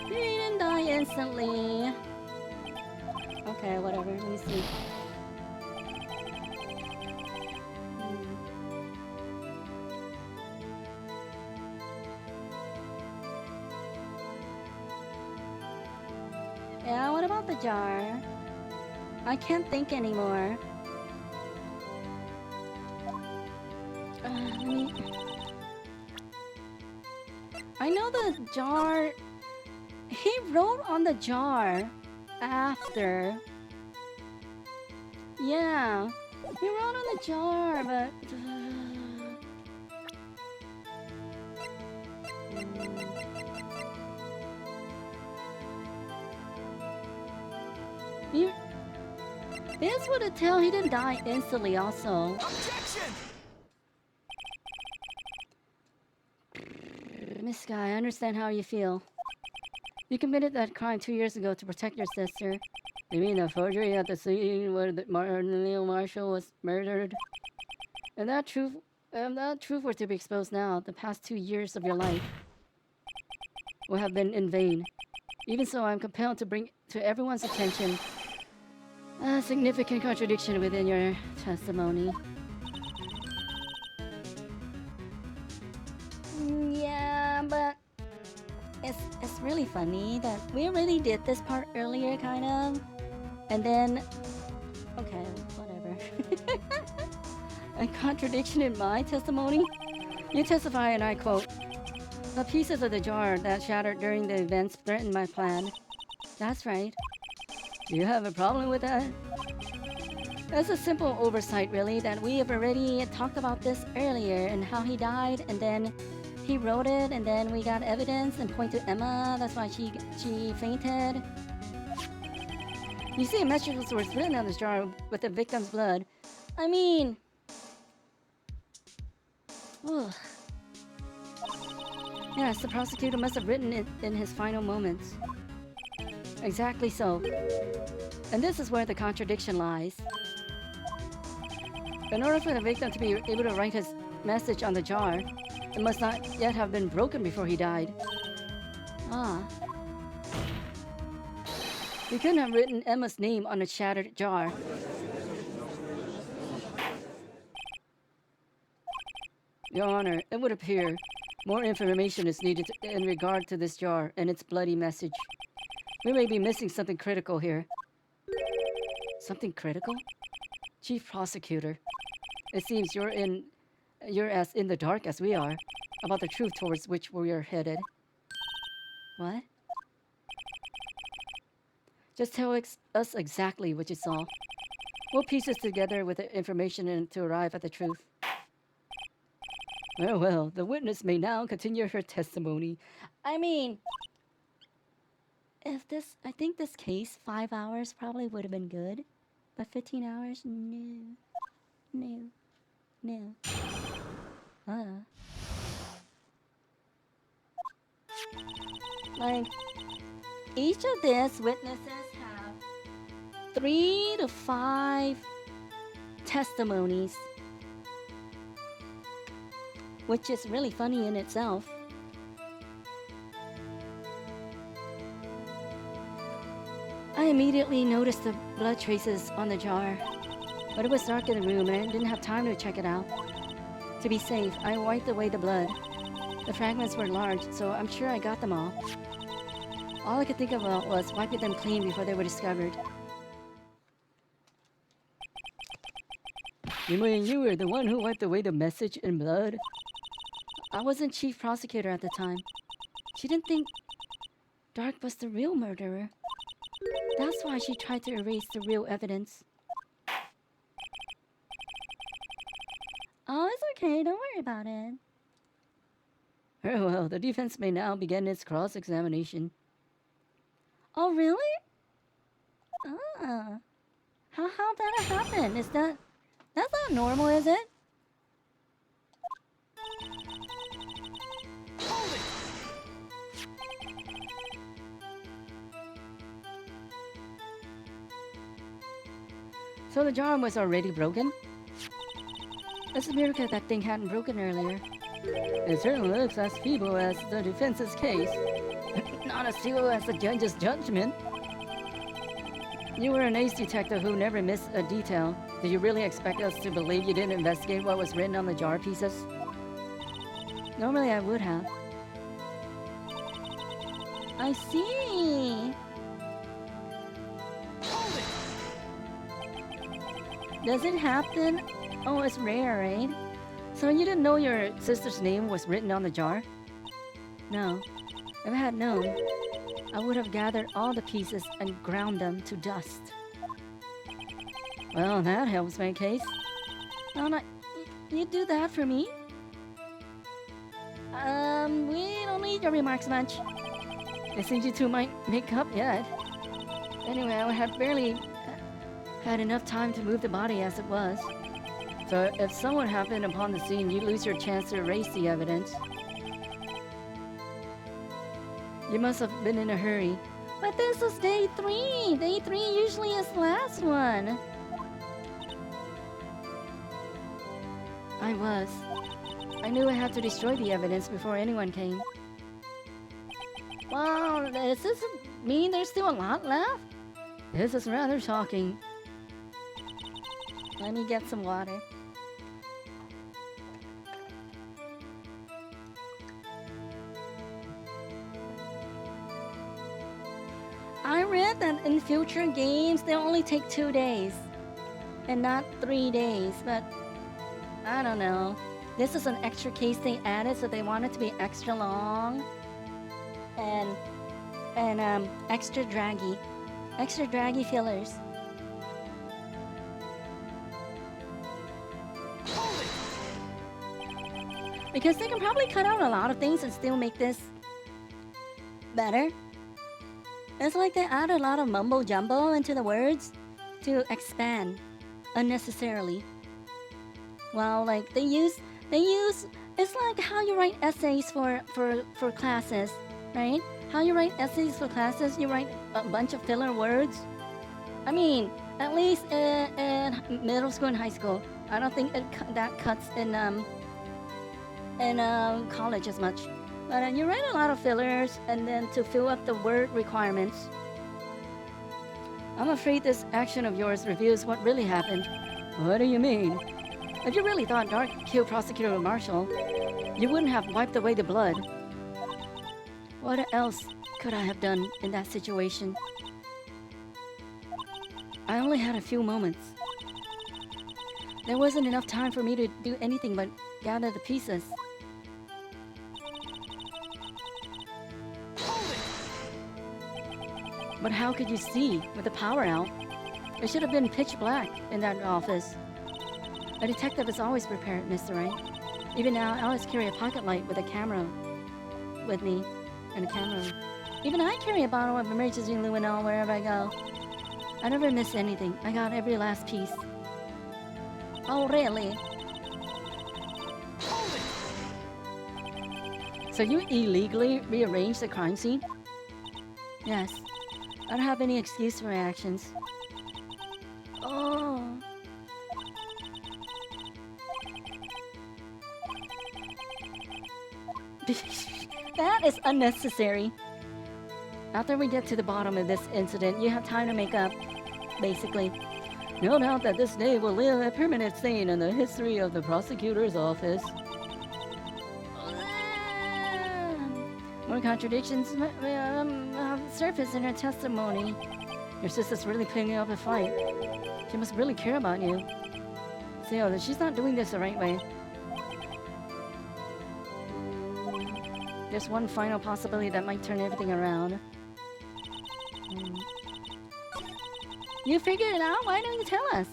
A: He didn't die instantly. Okay, whatever. Let me see. Yeah, what about the jar? I can't think anymore. I know the jar... He wrote on the jar after. Yeah, he wrote on the jar, but... This would tell he didn't die instantly also.
B: Objection!
A: Miss Guy, I understand how you feel. You committed that crime 2 years ago to protect your sister. You mean the forgery at the scene where Neil Marshall was murdered? If that truth were to be exposed now, the past 2 years of your life will have been in vain. Even so, I'm compelled to bring to everyone's attention a significant contradiction within your testimony. Yeah, but it's really funny that we already did this part earlier, kind of, and then okay, whatever. A contradiction in my testimony. You testify, and I quote: "The pieces of the jar that shattered during the events threatened my plan." That's right. Do you have a problem with that? That's a simple oversight, really, that we have already talked about this earlier, and how he died, and then he wrote it, and then we got evidence and point to Emma. That's why she fainted. You see, a message was written on this jar with the victim's blood. I mean, ugh. Yes, the prosecutor must have written it in his final moments. Exactly so. And this is where the contradiction lies. In order for the victim to be able to write his message on the jar, it must not yet have been broken before he died. Ah. He couldn't have written Emma's name on a shattered jar. Your Honor, it would appear more information is needed in regard to this jar and its bloody message. We may be missing something critical here. Something critical? Chief Prosecutor, it seems you're as in the dark as we are about the truth towards which we are headed. What? Just tell us exactly what you saw. We'll piece it together with the information and to arrive at the truth. Well, the witness may now continue her testimony.
C: I mean, I think this case, 5 hours probably would have been good. But 15 hours? No. No. No. Like, each of these witnesses have 3 to 5 testimonies, which is really funny in itself. I immediately noticed the blood traces on the jar, but it was dark in the room and I didn't have time to check it out. To be safe, I wiped away the blood. The fragments were large, so I'm sure I got them all. All I could think about was wiping them clean before they were discovered.
A: You mean you were the one who wiped away the message in blood?
C: I wasn't chief prosecutor at the time. She didn't think Dark was the real murderer. That's why she tried to erase the real evidence. Oh, it's okay. Don't worry about it.
A: Very well, the defense may now begin its cross-examination.
C: Oh, really? Ah. How'd that happen? That's not normal, is it?
B: Hold it!
A: So the jar was already broken?
C: It's a miracle that thing hadn't broken earlier.
A: It certainly looks as feeble as the defense's case. Not as feeble as the judge's judgment. You were an ace detective who never missed a detail. Do you really expect us to believe you didn't investigate what was written on the jar pieces?
C: Normally I would have. I see.
B: Hold it!
C: Does it happen? Oh, it's rare, right?
A: So you didn't know your sister's name was written on the jar?
C: No. If I had known, I would have gathered all the pieces and ground them to dust.
A: Well, that helps my case.
C: No, not... You do that for me? We don't need your remarks much.
A: It seems you two might make up yet.
C: Anyway, I had barely had enough time to move the body as it was.
A: So if someone happened upon the scene, you lose your chance to erase the evidence. You must have been in a hurry.
C: But this was day 3. Day 3 usually is the last one.
A: I was. I knew I had to destroy the evidence before anyone came.
C: Wow, does this mean there's still a lot left?
A: This is rather shocking.
C: Let me get some water. I read that in future games they'll only take 2 days and not 3 days, but I don't know. This is an extra case they added, so they want it to be extra long and extra draggy fillers.
B: Hold it!
C: Because they can probably cut out a lot of things and still make this better. It's like they add a lot of mumbo jumbo into the words to expand unnecessarily. Well, like they use it's like how you write essays for classes, right? How you write essays for classes, you write a bunch of filler words. I mean, at least in middle school and high school. I don't think that cuts in college as much. But you write a lot of fillers and then to fill up the word requirements.
A: I'm afraid this action of yours reveals what really happened. What do you mean? If you really thought Dark killed Prosecutor Marshall, you wouldn't have wiped away the blood.
C: What else
A: could I have done in that situation? I only had a few moments. There wasn't enough time for me to do anything but gather the pieces. But how could you see with the power out? It should have been pitch black in that office. A detective is always prepared, Mr. Wright. Even now, I always carry a pocket light with a camera with me, and a camera. Even I carry a bottle of emergency luminol wherever I go. I never miss anything. I got every last piece. Oh, really? So you illegally rearranged the crime scene? Yes. I don't have any excuse for my actions. Oh. That is unnecessary. After we get to the bottom of this incident, you have time to make up, basically. No doubt that this day will leave a permanent stain in the history of the prosecutor's office. More contradictions surface in her testimony. Your sister's really putting up a fight. She must really care about you. Still, she's not doing this the right way. There's one final possibility that might turn everything around. You figured it out? Why don't you tell us?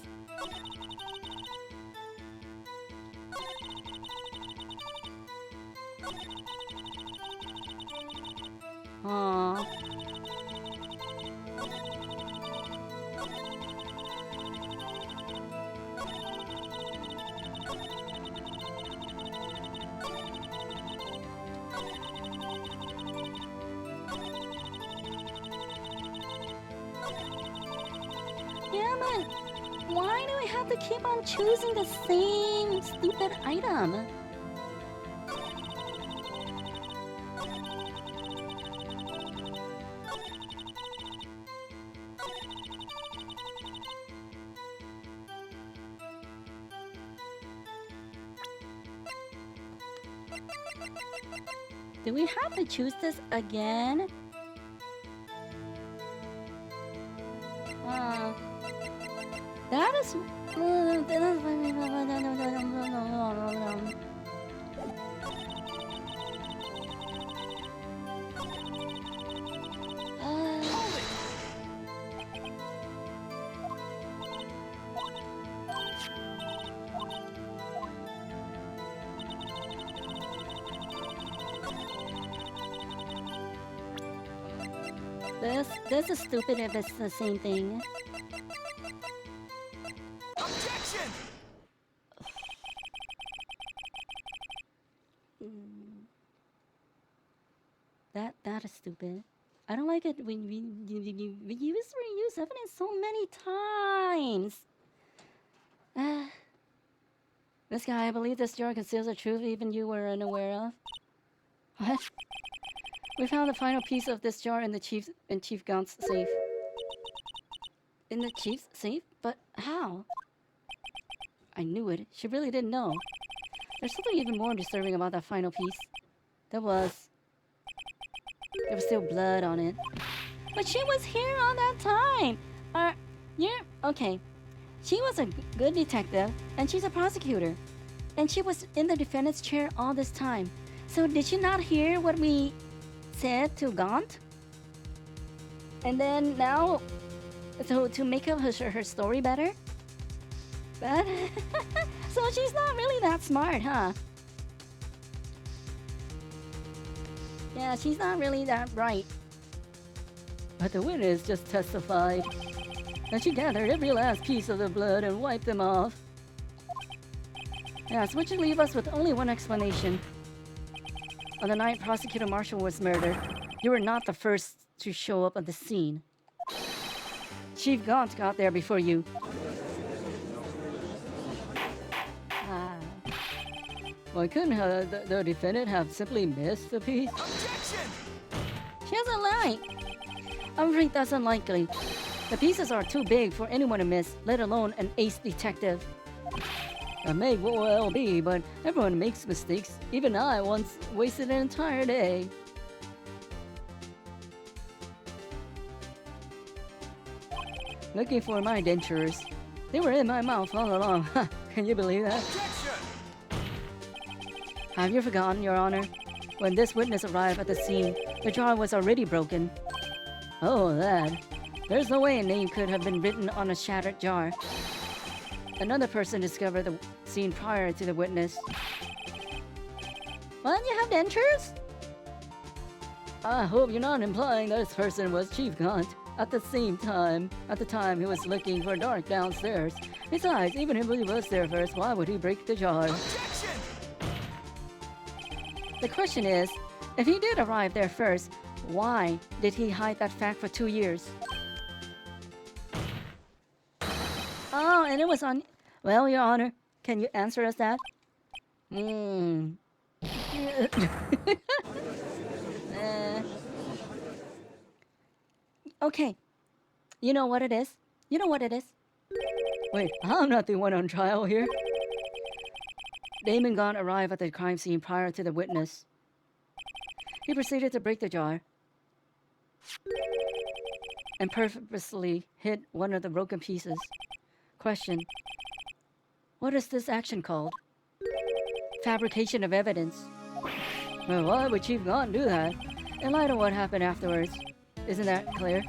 A: Aww. Yeah, but why do we have to keep on choosing the same stupid item? Do we have to choose this again? That is... This is stupid if it's the same thing.
B: Objection!
A: That is stupid. I don't like it when you reuse evidence so many times. This guy, I believe this jar conceals a truth even you were unaware of. What? We found the final piece of this jar in Chief Gaunt's safe. In the Chief's safe? But how? I knew it. She really didn't know. There's something even more disturbing about that final piece. There was still blood on it. But she was here all that time! Yeah, okay. She was a good detective, and she's a prosecutor. And she was in the defendant's chair all this time. So did she not hear what we said to Gaunt? And then now, to make up her story better? But so she's not really that smart, huh? Yeah, she's not really that bright. But the witness just testified that she gathered every last piece of the blood and wiped them off. Yes, which would leave us with only one explanation. On the night Prosecutor Marshall was murdered, you were not the first to show up at the scene. Chief Gaunt got there before you. Why couldn't the defendant have simply missed the piece?
B: Objection!
A: She has a lie. I'm afraid that's unlikely. The pieces are too big for anyone to miss, let alone an ace detective. That may well be, but everyone makes mistakes. Even I once wasted an entire day. looking for my dentures. They were in my mouth all along. Can you believe that?
B: Objection!
A: Have you forgotten, Your Honor? When this witness arrived at the scene, the jar was already broken. Oh, that. There's no way a name could have been written on a shattered jar. Another person discovered the scene prior to the witness. What? You have dentures? I hope you're not implying this person was Chief Gaunt. At the time he was looking for Dark downstairs. Besides, even if he was there first, why would he break the jar?
B: Objection!
A: The question is, if he did arrive there first, why did he hide that fact for 2 years? Oh, and it was on... Well, Your Honor, can you answer us that? Okay. You know what it is? You know what it is? Wait, I'm not the one on trial here. Damon Gaunt arrived at the crime scene prior to the witness. He proceeded to break the jar and purposely hit one of the broken pieces. Question: what is this action called? Fabrication of evidence. Well, why would Chief Gaunt do that? In light of what happened afterwards. Isn't that clear?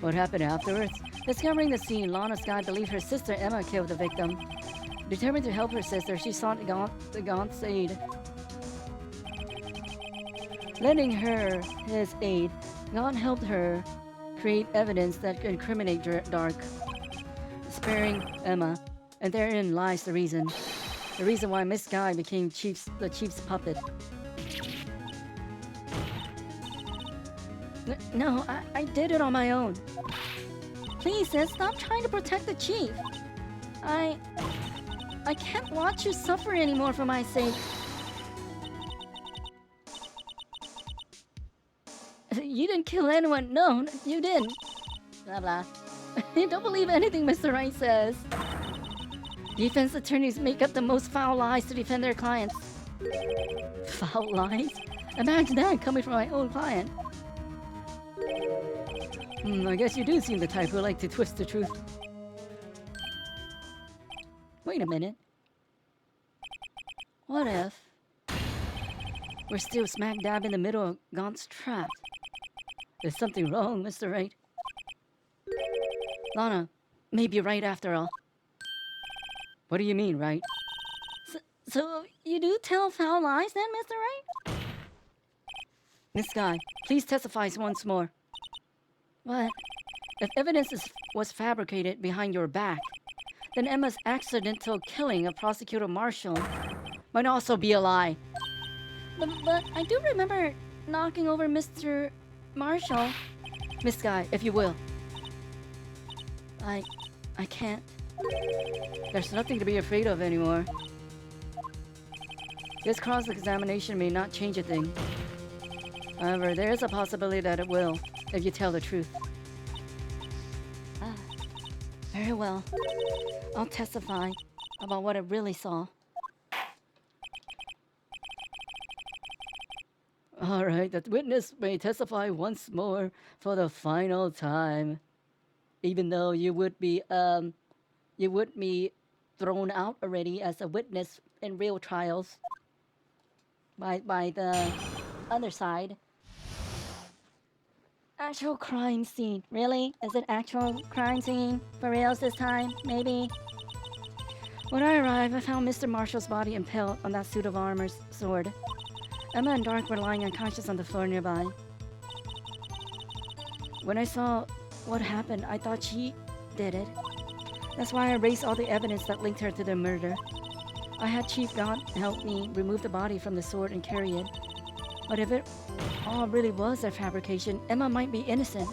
A: What happened afterwards? Discovering the scene, Lana Sky believed her sister Emma killed the victim. Determined to help her sister, she sought the Gaunt's aid. Lending her his aid, Gaunt helped her create evidence that could incriminate Dark, sparing Emma. And therein lies the reason. The reason why Miss Guy became the chief's puppet. No, I did it on my own. Please, sis, stop trying to protect the chief. I can't watch you suffer anymore for my sake. You didn't kill anyone. No, you didn't. Blah, blah. Don't believe anything Mr. Wright says. Defense attorneys make up the most foul lies to defend their clients. Foul lies? Imagine that coming from my own client. I guess you do seem the type who like to twist the truth. Wait a minute. What if we're still smack dab in the middle of Gaunt's trap? There's something wrong, Mr. Wright. Lana may be right after all. What do you mean, right? So you do tell foul lies then, Mr. Wright? Miss Guy, please testify once more. What? If evidence was fabricated behind your back, then Emma's accidental killing of Prosecutor Marshall might also be a lie. But I do remember knocking over Mr. Marshall. Miss Guy, if you will. I can't. There's nothing to be afraid of anymore. This cross-examination may not change a thing. However, there is a possibility that it will, if you tell the truth. Very well. I'll testify about what I really saw. Alright, the witness may testify once more for the final time. Even though you would be thrown out already as a witness in real trials by the other side. Actual crime scene. Really? Is it actual crime scene? For reals this time? Maybe? When I arrived, I found Mr. Marshall's body impaled on that suit of armor's sword. Emma and Dark were lying unconscious on the floor nearby. When I saw what happened, I thought she did it. That's why I erased all the evidence that linked her to the murder. I had Chief Gaunt help me remove the body from the sword and carry it. But if it all really was a fabrication, Emma might be innocent.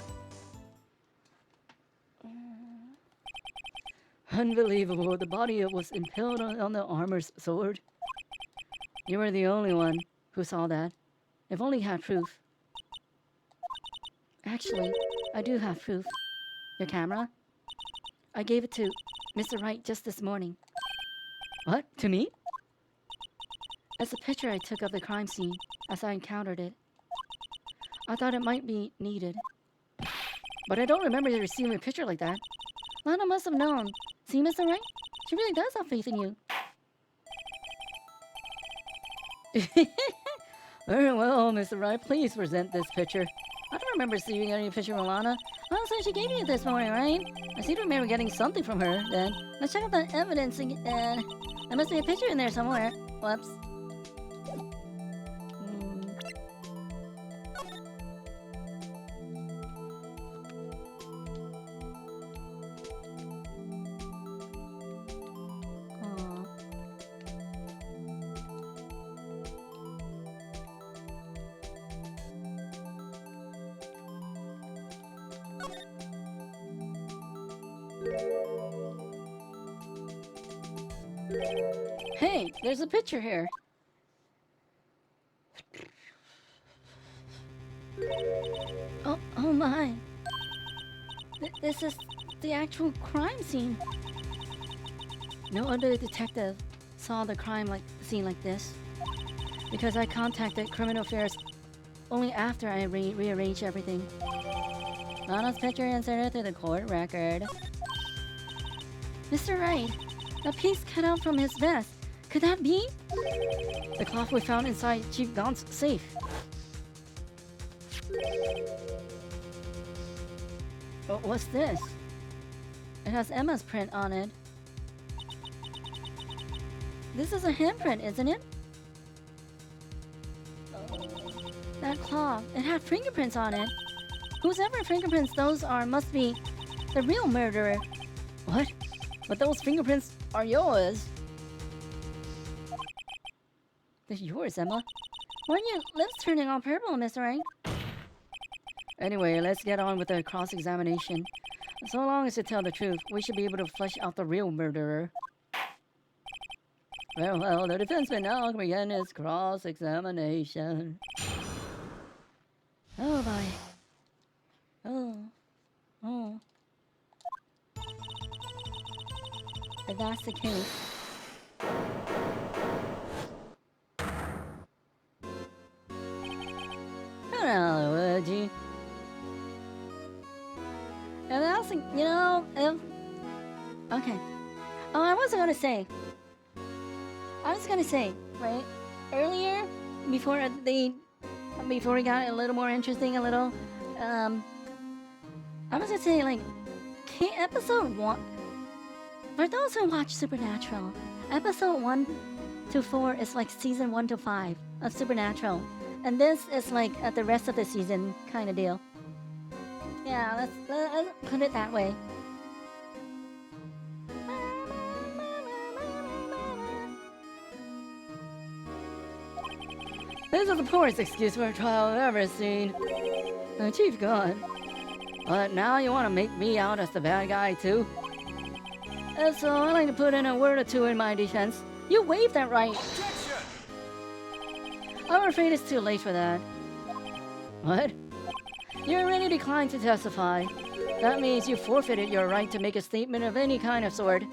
A: Unbelievable. The body was impaled on the armor's sword. You were the only one who saw that. If only you had proof. Actually, I do have proof. Your camera? I gave it to Mr. Wright just this morning. What? To me? It's a picture I took of the crime scene as I encountered it. I thought it might be needed. But I don't remember receiving a picture like that.
C: Lana must have known. See, Mr. Wright? She really does have faith in you.
A: Very well, Mr. Wright. Please present this picture. I don't remember seeing any picture of Lana.
C: Well, so she gave you this morning, right?
A: I seem to remember getting something from her then.
C: Let's check out the evidence again. There must be a picture in there somewhere. Whoops.
A: Hey, there's a picture here.
C: Oh my. This is the actual crime scene.
A: No other detective saw the crime scene like this, because I contacted Criminal Affairs only after I rearranged everything. Lana's picture inserted to the court record.
C: Mr. Wright, a piece cut out from his vest. Could that be?
A: The cloth we found inside Chief Gaunt's safe. What's this?
C: It has Emma's print on it. This is a handprint, isn't it? That cloth, it had fingerprints on it. Whoever fingerprints those are must be the real murderer.
A: What? But those fingerprints are yours. They're yours, Emma.
C: Weren't your lips turning all purple, Mr. Wright?
A: Anyway, let's get on with the cross-examination. So long as you tell the truth, we should be able to flesh out the real murderer. Well, the defense may now begin its cross-examination.
C: Oh boy. Oh. If that's the case.
A: Hello, would you?
C: And that's, okay. Oh, I was gonna say, right? Earlier, before we got a little more interesting, I was gonna say, episode 1, for those who watch Supernatural, episode 1 to 4 is like season 1 to 5 of Supernatural. And this is like at the rest of the season kind of deal. Yeah, let's put it that way.
A: This is the poorest excuse for a trial I've ever seen. Chief Gaunt. But now you want to make me out as the bad guy too? If so, I'd like to put in a word or two in my defense.
C: You waived that right.
B: Objection!
A: I'm afraid it's too late for that. What? You already declined to testify. That means you forfeited your right to make a statement of any kind of sort.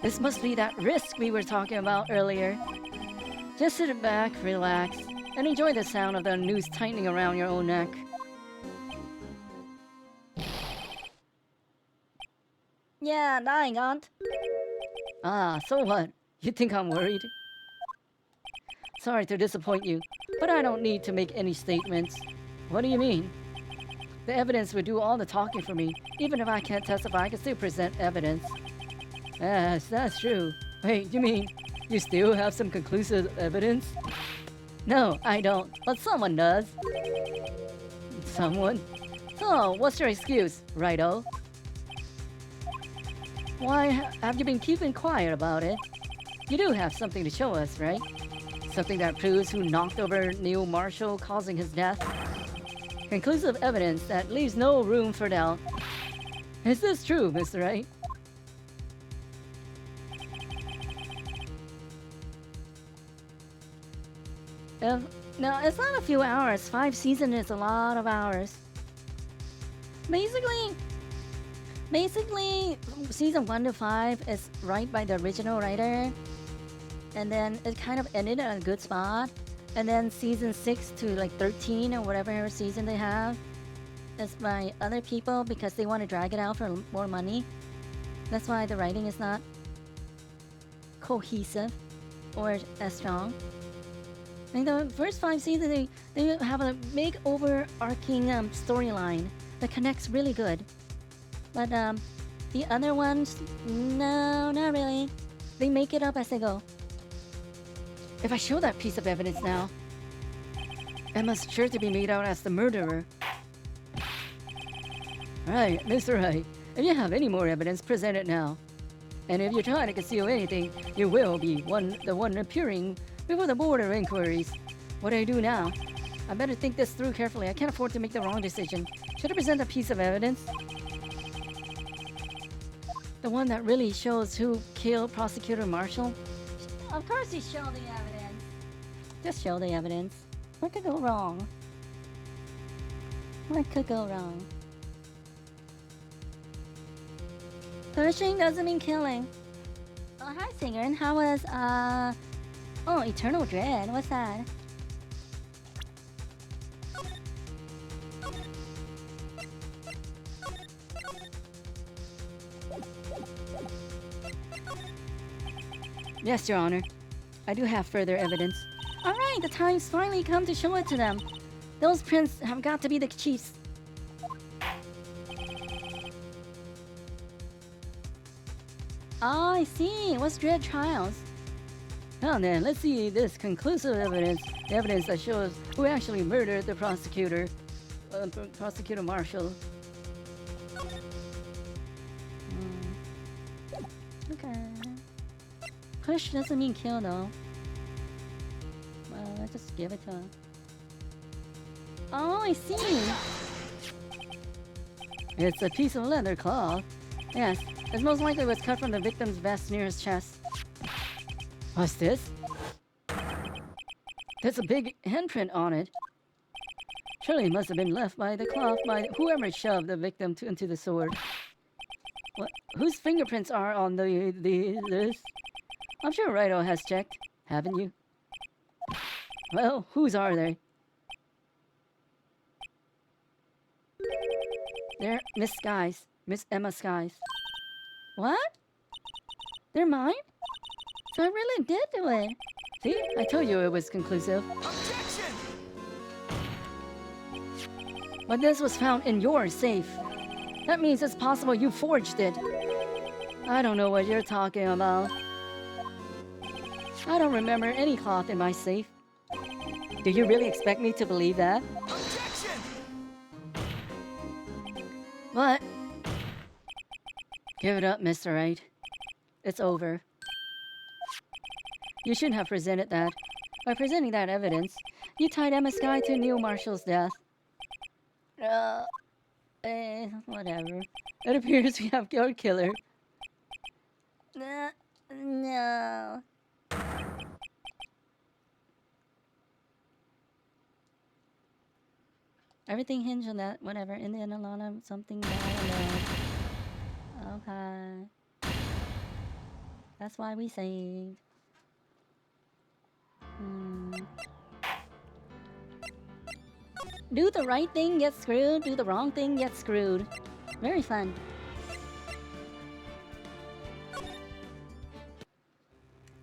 A: This must be that risk we were talking about earlier. Just sit back, relax, and enjoy the sound of the noose tightening around your own neck.
C: Yeah, dying, Aunt.
A: Ah, so what? You think I'm worried? Sorry to disappoint you, but I don't need to make any statements. What do you mean? The evidence would do all the talking for me. Even if I can't testify, I can still present evidence. Yes, that's true. Wait, you mean you still have some conclusive evidence? No, I don't, but someone does. Someone? So, what's your excuse, Righto? Why have you been keeping quiet about it? You do have something to show us, right? Something that proves who knocked over Neil Marshall, causing his death? Conclusive evidence that leaves no room for doubt. Is this true, Mr. Wright?
C: No, it's not a few hours. 5 seasons is a lot of hours. Basically, season 1 to 5 is right by the original writer. And then it kind of ended at a good spot.
A: And then season 6 to like 13 or whatever season they have is by other people because they want to drag it out for more money. That's why the writing is not cohesive or as strong. I mean, the first 5 seasons, they have a big overarching storyline that connects really good. But the other ones, no, not really. They make it up as they go. If I show that piece of evidence now, Emma's sure to be made out as the murderer. Right, Mr. Wright, if you have any more evidence, present it now. And if you're trying to conceal anything, you will be the one appearing before the board of inquiries. What do I do now? I better think this through carefully. I can't afford to make the wrong decision. Should I present a piece of evidence? The one that really shows who killed Prosecutor Marshall? Of course you show the evidence. Just show the evidence. What could go wrong? What could go wrong? Pushing doesn't mean killing. Oh, hi, Singer. And how was, oh, Eternal Dread. What's that? Yes, Your Honor. I do have further evidence. Alright, the time's finally come to show it to them. Those prints have got to be the chiefs. Oh, I see. What's Dread Trials? Now then, let's see this conclusive evidence. The evidence that shows who actually murdered the prosecutor. Prosecutor Marshall. Okay. Push doesn't mean kill, though. Well, let's just give it to him. Oh, I see. It's a piece of leather cloth. Yes, it's most likely was cut from the victim's vest near his chest. What's this? There's a big handprint on it. Surely it must have been left by the cloth by whoever shoved the victim into the sword. What? Whose fingerprints are on this? I'm sure Wright has checked, haven't you? Well, whose are they? They're Miss Skies. Miss Emma Skies. What? They're mine? So I really did do it. See? I told you it was conclusive.
B: Objection!
A: But this was found in your safe. That means it's possible you forged it. I don't know what you're talking about. I don't remember any cloth in my safe. Do you really expect me to believe that?
B: Objection!
A: What? Give it up, Mr. Wright. It's over. You shouldn't have presented that. By presenting that evidence, you tied Emma Sky to Neil Marshall's death. Whatever. It appears we have your killer. No. Everything hinged on that, whatever. In the end, Alana, something bad. Okay. That's why we saved. Do the right thing, get screwed. Do the wrong thing, get screwed. Very fun.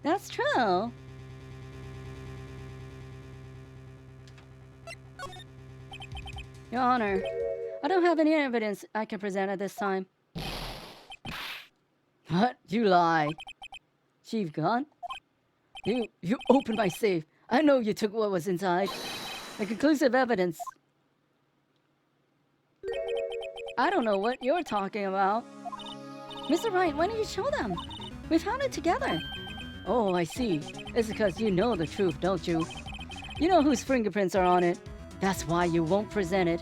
A: That's true. Your Honor, I don't have any evidence I can present at this time. What? You lie. Chief gone? You opened my safe. I know you took what was inside. The conclusive evidence. I don't know what you're talking about. Mr. Wright, why don't you show them? We found it together. Oh, I see. It's because you know the truth, don't you? You know whose fingerprints are on it. That's why you won't present it.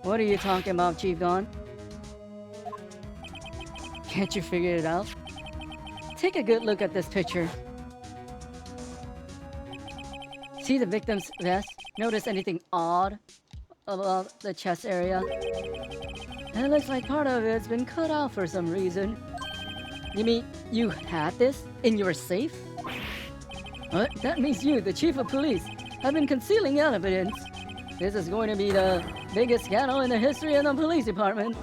A: What are you talking about, Chief Gon? Can't you figure it out? Take a good look at this picture. See the victim's vest? Notice anything odd about the chest area? It looks like part of it's been cut out for some reason. You mean you had this in your safe?
C: What? That means you, the chief of police, have been concealing evidence. This is going to be the biggest scandal in the history of the police department.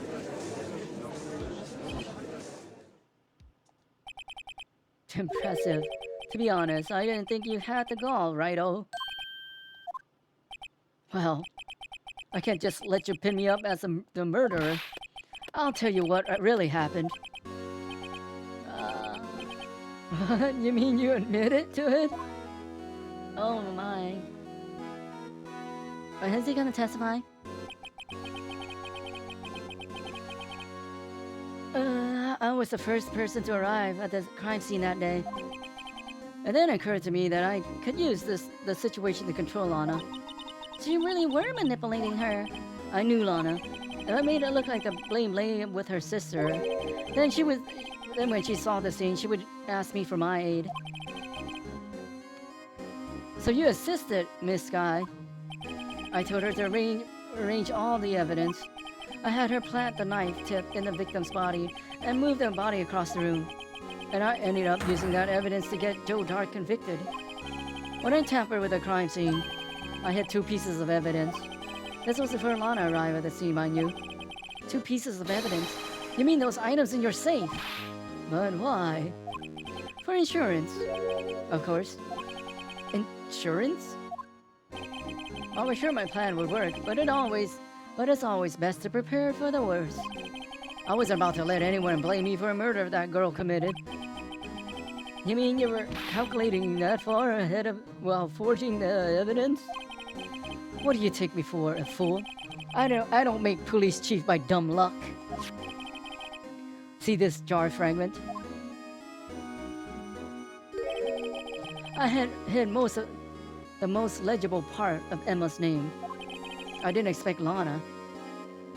C: Impressive. To be honest, I didn't think you had the gall, Righto. Well, I can't just let you pin me up as the murderer. I'll tell you what really happened. What? You mean you admitted to it? Oh my. Is he gonna testify? I was the first person to arrive at the crime scene that day. And then it occurred to me that I could use the situation to control Lana. So you really were manipulating her. I knew Lana. And I made it look like a blame lay with her sister. Then when she saw the scene, she would ask me for my aid. So you assisted, Miss Sky. I told her to arrange all the evidence. I had her plant the knife tip in the victim's body and move the body across the room. And I ended up using that evidence to get Joe Dark convicted. When I tampered with the crime scene, I had 2 pieces of evidence. This was before Lana arrived at the scene, mind you. 2 pieces of evidence? You mean those items in your safe? But why? For insurance. Of course. Insurance? I was sure my plan would work, but it's always best to prepare for the worst. I wasn't about to let anyone blame me for a murder that girl committed. You mean you were calculating that far ahead of, forging the evidence? What do you take me for, a fool? I don't make police chief by dumb luck. See this jar fragment? I had hid the most legible part of Emma's name. I didn't expect Lana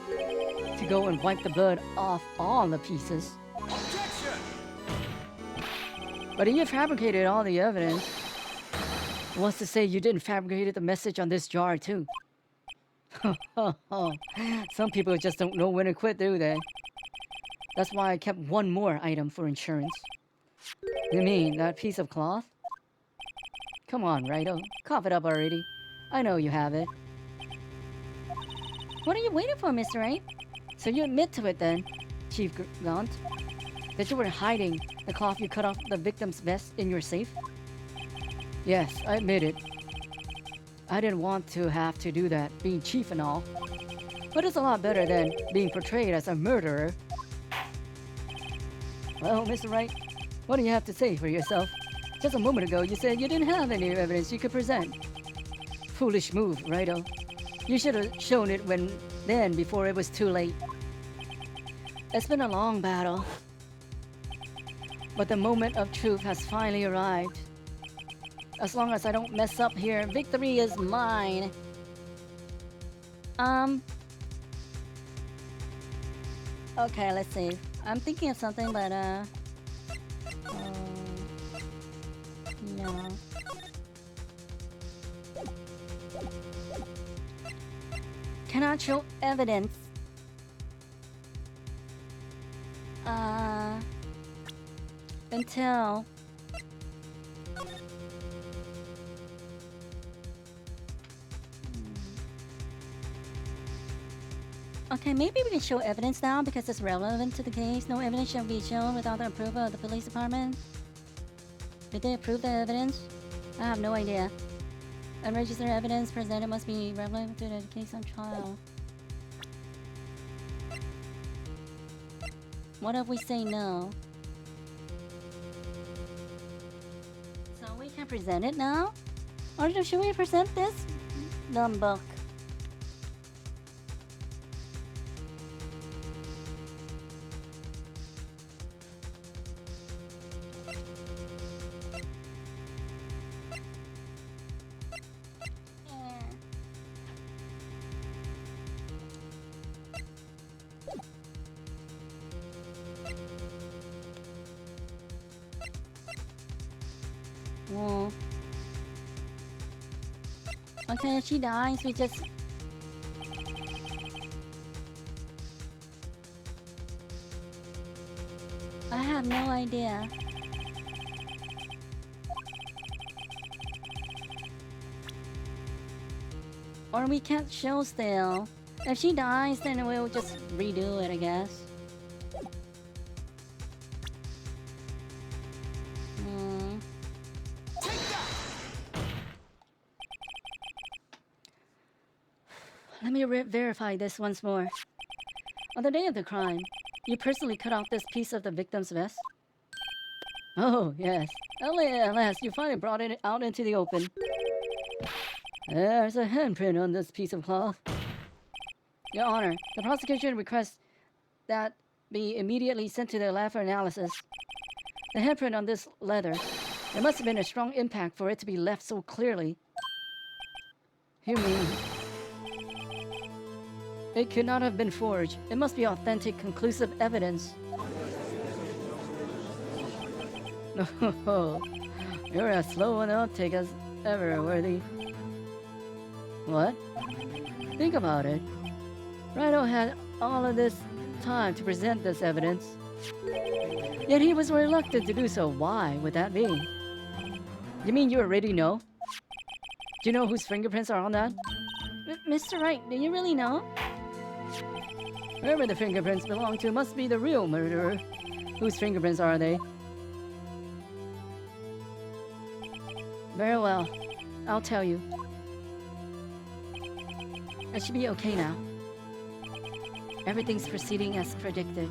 C: to go and wipe the blood off all the pieces.
B: Objection!
C: But you fabricated all the evidence. What's to say you didn't fabricate the message on this jar too? Some people just don't know when to quit, do they? That's why I kept one more item for insurance. You mean that piece of cloth? Come on, Righto. Cough it up already. I know you have it.
A: What are you waiting for, Mr. Wright?
C: So you admit to it then, Chief Gaunt? That you were hiding the cloth you cut off the victim's vest in your safe? Yes, I admit it. I didn't want to have to do that, being chief and all. But it's a lot better than being portrayed as a murderer. Well, Mr. Wright, what do you have to say for yourself? Just a moment ago, you said you didn't have any evidence you could present. Foolish move, Righto. You should have shown it before it was too late. It's been a long battle. But the moment of truth has finally arrived. As long as I don't mess up here, victory is mine.
A: Okay, let's see. I'm thinking of something, but, no. Cannot show evidence. Until... Okay, maybe we can show evidence now because it's relevant to the case. No evidence shall be shown without the approval of the police department. Did they approve the evidence? I have no idea. Unregistered evidence presented must be relevant to the case on trial. What if we say no? So we can present it now? Or should we present this? Dumb book. Well, okay, if she dies, we just... I have no idea. Or we can't show still. If she dies, then we'll just redo it, I guess.
B: Take that!
A: Let me verify this once more. On the day of the crime, you personally cut off this piece of the victim's vest? Oh, yes. At last, you finally brought it out into the open. There's a handprint on this piece of cloth. Your Honor, the prosecution requests that be immediately sent to the lab for analysis. The handprint on this leather, there must have been a strong impact for it to be left so clearly. You mean... It could not have been forged. It must be authentic, conclusive evidence. No, you're as slow an outtake as ever, Worthy. What? Think about it. Wright had all of this time to present this evidence. Yet he was reluctant to do so. Why would that be? You mean you already know? Do you know whose fingerprints are on that?
C: Mr. Wright, do you really know?
A: Whoever the fingerprints belong to must be the real murderer. Whose fingerprints are they? Very well. I'll tell you. It should be okay now. Everything's proceeding as predicted.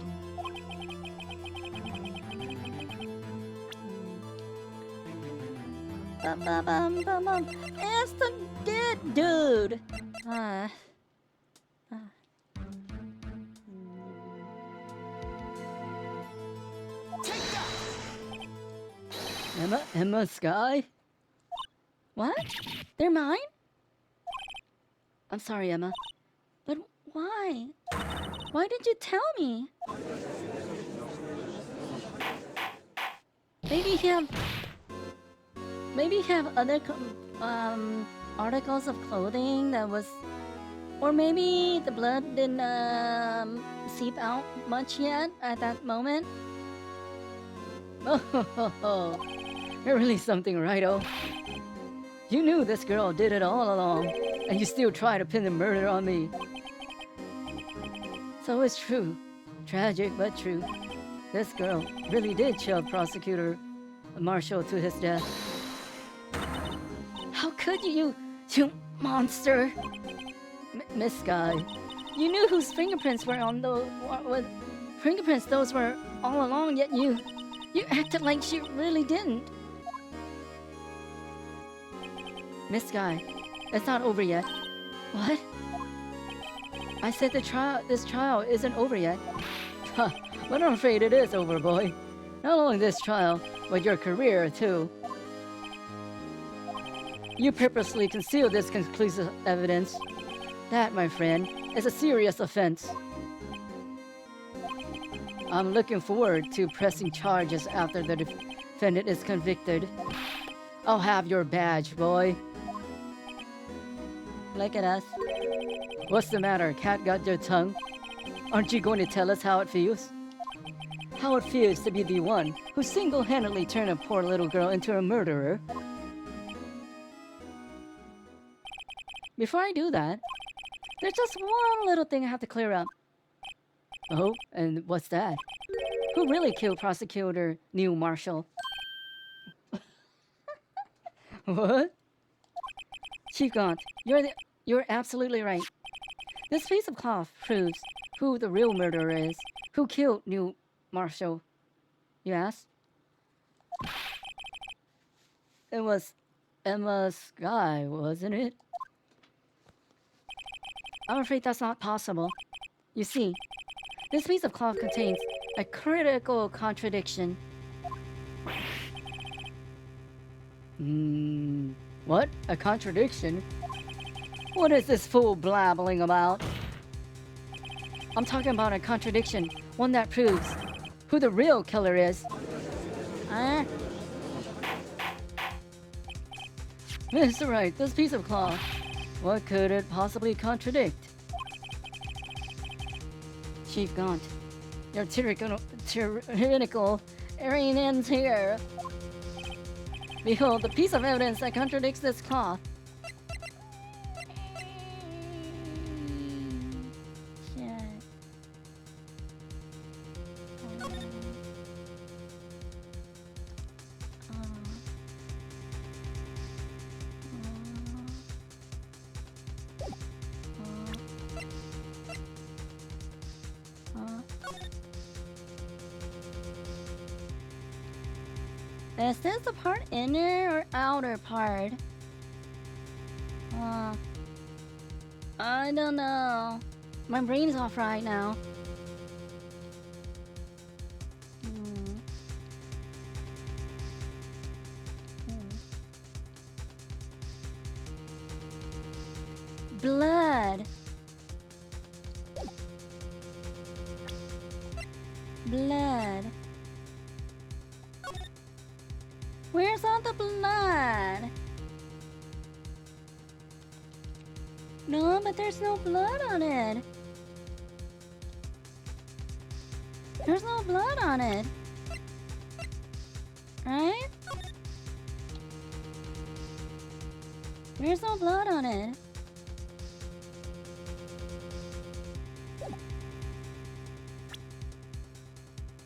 C: It's the dead dude!
B: Take that!
A: Emma Sky?
C: What? They're mine?
A: I'm sorry, Emma.
C: But why? Why did you tell me? Maybe you have other articles of clothing that was, or maybe the blood didn't seep out much yet at that moment.
A: Oh, you're really something, Righto. You knew this girl did it all along, and you still try to pin the murder on me. So it's true. Tragic, but true. This girl really did shove Prosecutor Marshall to his death.
C: How could you monster?
A: Miss Sky,
C: You knew whose fingerprints were on those fingerprints those were all along, yet you acted like she really didn't.
A: Miss Sky, it's not over yet.
C: What?
A: I said this trial isn't over yet. But I'm afraid it is over, boy. Not only this trial, but your career, too. You purposely concealed this conclusive evidence. That, my friend, is a serious offense. I'm looking forward to pressing charges after the defendant is convicted. I'll have your badge, boy.
C: Look at us.
A: What's the matter? Cat got your tongue? Aren't you going to tell us how it feels? How it feels to be the one who single-handedly turned a poor little girl into a murderer? Before I do that, there's just one little thing I have to clear up. Oh, and what's that? Who really killed Prosecutor Neil Marshall? What? Chief Gaunt, you're absolutely right. This piece of cloth proves who the real murderer is. Who killed Neil Marshall? You asked? It was Emma Sky, wasn't it? I'm afraid that's not possible. You see, this piece of cloth contains a critical contradiction. What? A contradiction? What is this fool blabbling about? I'm talking about a contradiction, one that proves who the real killer is. Mr. Wright, this piece of cloth, what could it possibly contradict? Chief Gaunt, your tyrannical erring ends here. Behold, the piece of evidence that contradicts this cloth. Is this the part inner or outer part? I don't know. My brain's off right now. Blood. Blood. Where's all the blood? No, but there's no blood on it. There's no blood on it. Right? There's no blood on it.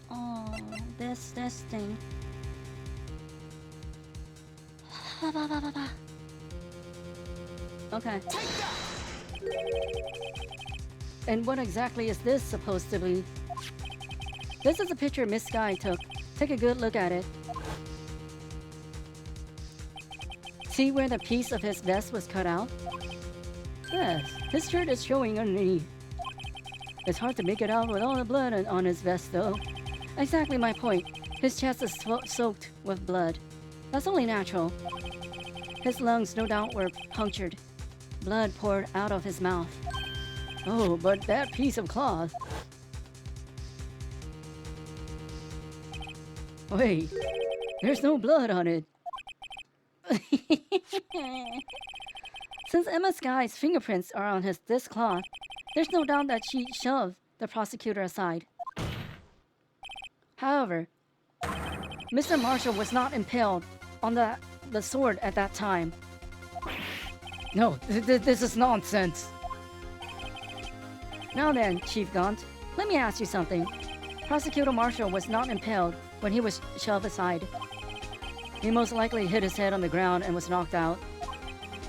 A: Oh, this thing. Okay. And what exactly is this supposed to be? This is a picture Miss Sky took. Take a good look at it. See where the piece of his vest was cut out? Yes, his shirt is showing underneath. It's hard to make it out with all the blood on his vest, though. Exactly my point. His chest is soaked with blood. That's only natural. His lungs, no doubt, were punctured. Blood poured out of his mouth. Oh, but that piece of cloth. Wait, there's no blood on it. Since Emma Sky's fingerprints are on this cloth, there's no doubt that she shoved the prosecutor aside. However, Mr. Marshall was not impaled on the sword at that time. No, this is nonsense. Now then, Chief Gaunt, let me ask you something. Prosecutor Marshall was not impaled when he was shoved aside. He most likely hit his head on the ground and was knocked out.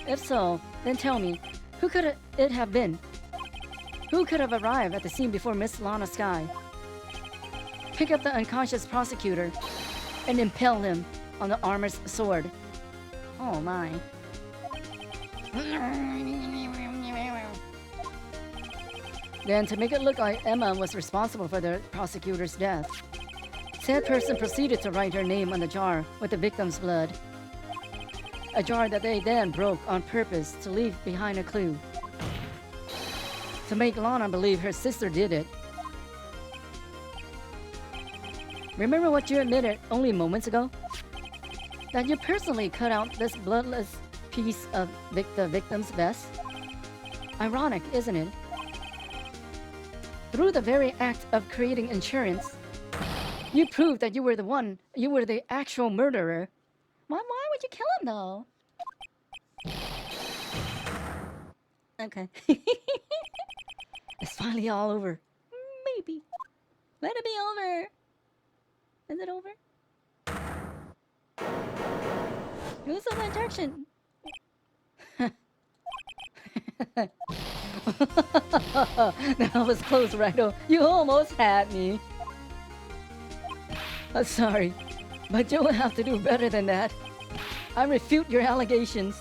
A: If so, then tell me, who could it have been? Who could have arrived at the scene before Miss Lana Sky? Pick up the unconscious prosecutor and impale him on the armor's sword. Oh my. Then, to make it look like Emma was responsible for the prosecutor's death, said person proceeded to write her name on the jar with the victim's blood. A jar that they then broke on purpose to leave behind a clue. To make Lana believe her sister did it. Remember what you admitted only moments ago? That you personally cut out this bloodless piece of the victim's vest? Ironic, isn't it? Through the very act of creating insurance, you proved that you were the actual murderer. Why would you kill him, though? Okay. It's finally all over. Maybe. Let it be over. Is it over? Who's on the injection? That was close, Righto. You almost had me. Sorry, but you'll have to do better than that. I refute your allegations.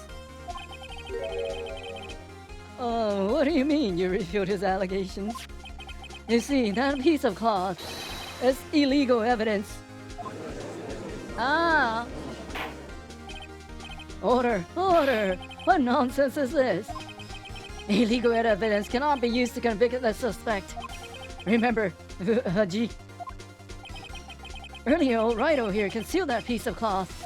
A: Oh, what do you mean you refute his allegations? You see, that piece of cloth is illegal evidence. Ah! Order! Order! What nonsense is this? Illegal evidence cannot be used to convict the suspect. Remember, Haji. Earlier, old Righto here concealed that piece of cloth.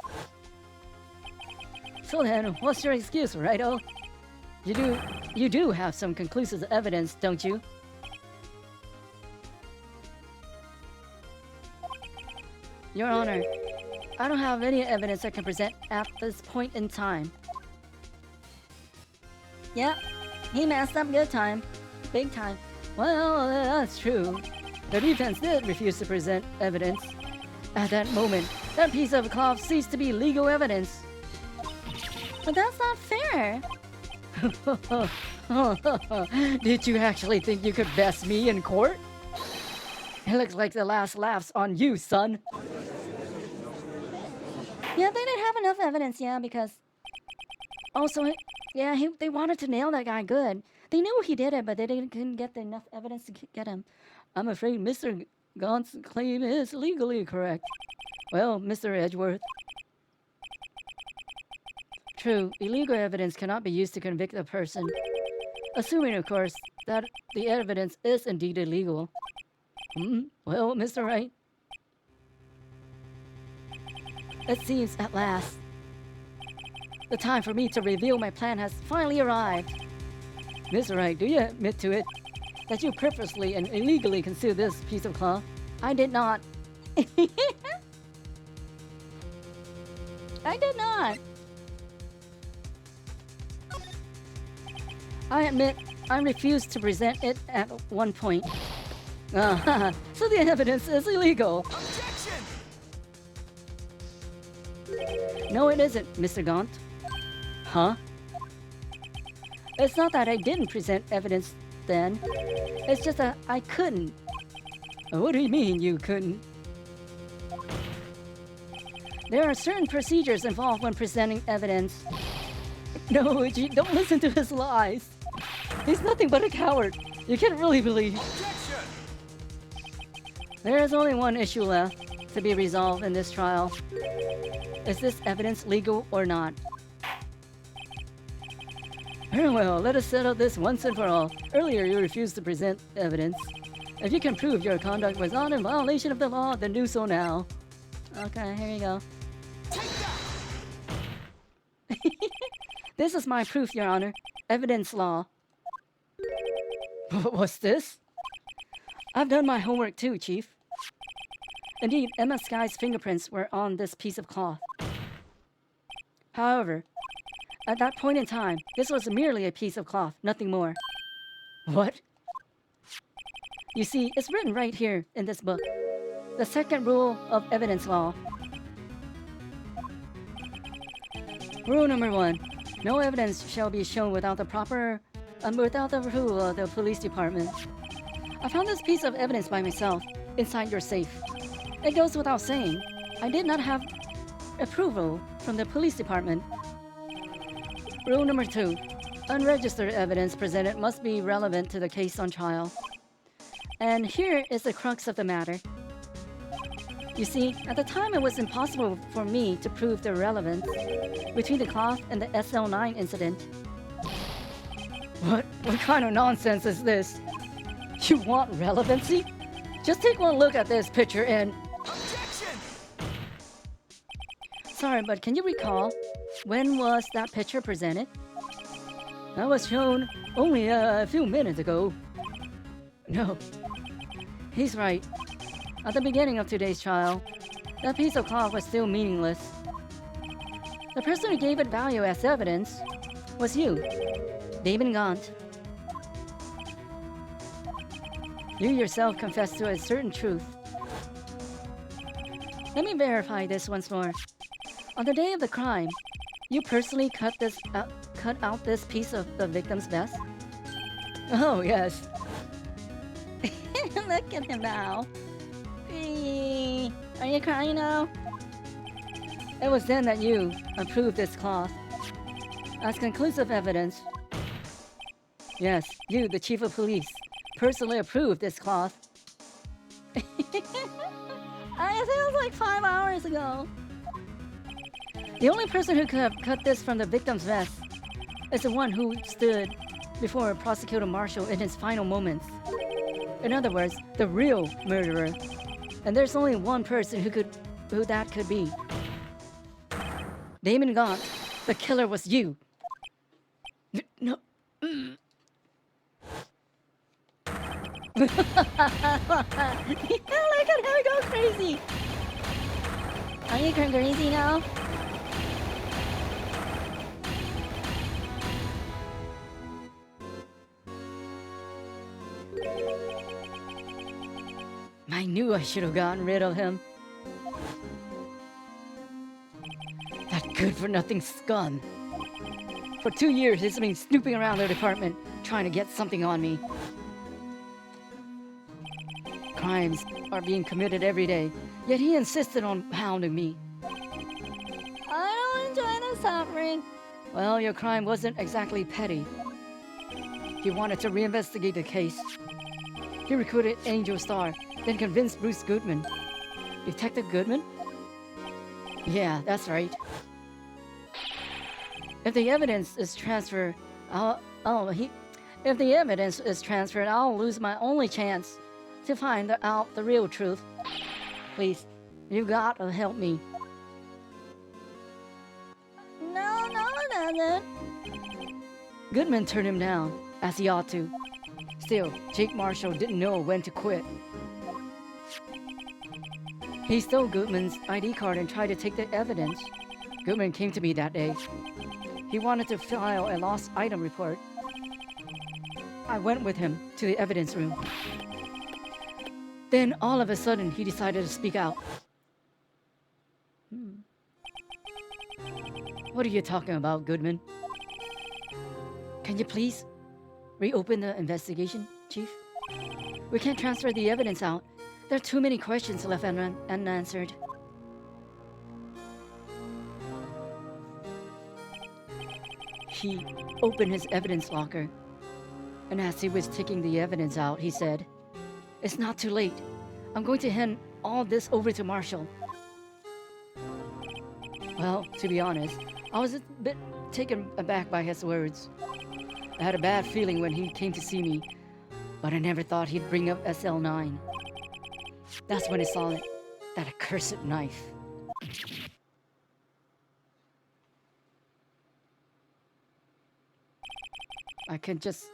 A: So then, what's your excuse, Righto? You do have some conclusive evidence, don't you? Your Honor, I don't have any evidence I can present at this point in time. Yep, he messed up good time. Big time. Well, that's true. The defense did refuse to present evidence. At that moment, that piece of cloth ceased to be legal evidence. But that's not fair. Did you actually think you could best me in court? It looks like the last laugh's on you, son.
C: Yeah, they didn't have enough evidence, yeah, because... Also, they wanted to nail that guy good. They knew he did it, but couldn't get enough evidence to get him. I'm afraid Mr. Gaunt's claim is legally correct. Well, Mr. Edgeworth. True, illegal evidence cannot be used to convict a person. Assuming, of course, that the evidence is indeed illegal. Well, Mr. Wright. It seems, at last, the time for me to reveal my plan has finally arrived. Mr. Wright, do you admit to it that you purposely and illegally concealed this piece of cloth? I did not. I did not. I admit I refused to present it at one point. So the evidence is illegal.
B: Objection!
C: No, it isn't, Mr. Gaunt. Huh? It's not that I didn't present evidence then. It's just that I couldn't. What do you mean you couldn't? There are certain procedures involved when presenting evidence. No, Ichi, don't listen to his lies. He's nothing but a coward. You can't really believe.
B: Objection!
C: There is only one issue left to be resolved in this trial. Is this evidence legal or not? Very well, let us settle this once and for all. Earlier you refused to present evidence. If you can prove your conduct was not in violation of the law, then do so now. Okay, here you go.
B: Take that!
C: This is my proof, Your Honor. Evidence law. What's this? I've done my homework too, Chief. Indeed, Emma Sky's fingerprints were on this piece of cloth. However, at that point in time, this was merely a piece of cloth, nothing more. What? You see, it's written right here in this book. The second rule of evidence law. Rule number 1. No evidence shall be shown without the approval of the police department. I found this piece of evidence by myself, inside your safe. It goes without saying, I did not have approval from the police department. Rule number 2. Unregistered evidence presented must be relevant to the case on trial. And here is the crux of the matter. You see, at the time it was impossible for me to prove the relevance between the cloth and the SL9 incident. What kind of nonsense is this? You want relevancy? Just take one look at this picture and...
B: Objection!
C: Sorry, but can you recall, when was that picture presented? That was shown only a few minutes ago. No, he's right. At the beginning of today's trial, that piece of cloth was still meaningless. The person who gave it value as evidence was you, Damon Gaunt. You yourself confessed to a certain truth. Let me verify this once more. On the day of the crime, you personally cut out this piece of the victim's vest? Oh, yes. Look at him now. Are you crying now? It was then that you approved this cloth as conclusive evidence. Yes, you, the chief of police, personally approved this cloth. It was like 5 hours ago. The only person who could have cut this from the victim's vest is the one who stood before Prosecutor Marshall in his final moments. In other words, the real murderer. And there's only one person who that could be. Damon Gaunt, the killer was you. No. Look at him go crazy. Are you going crazy now? I knew I should have gotten rid of him. That good-for-nothing scum. For 2 years, he's been snooping around the department, trying to get something on me. Crimes are being committed every day, yet he insisted on hounding me.
A: I'm suffering.
C: Well, your crime wasn't exactly petty. He wanted to reinvestigate the case. He recruited Angel Star, then convinced Bruce Goodman. Detective Goodman? Yeah, that's right. If the evidence is transferred, if the evidence is transferred, I'll lose my only chance to find out the real truth. Please, you gotta help me.
A: No, nothing.
C: Goodman turned him down, as he ought to. Still, Jake Marshall didn't know when to quit. He stole Goodman's ID card and tried to take the evidence. Goodman came to me that day. He wanted to file a lost item report. I went with him to the evidence room. Then, all of a sudden, he decided to speak out. What are you talking about, Goodman? Can you please reopen the investigation, Chief? We can't transfer the evidence out. There are too many questions left unanswered. He opened his evidence locker, and as he was taking the evidence out, he said, "It's not too late. I'm going to hand all this over to Marshall." Well, to be honest, I was a bit taken aback by his words. I had a bad feeling when he came to see me, but I never thought he'd bring up SL9. That's when I saw it, that accursed knife. I can just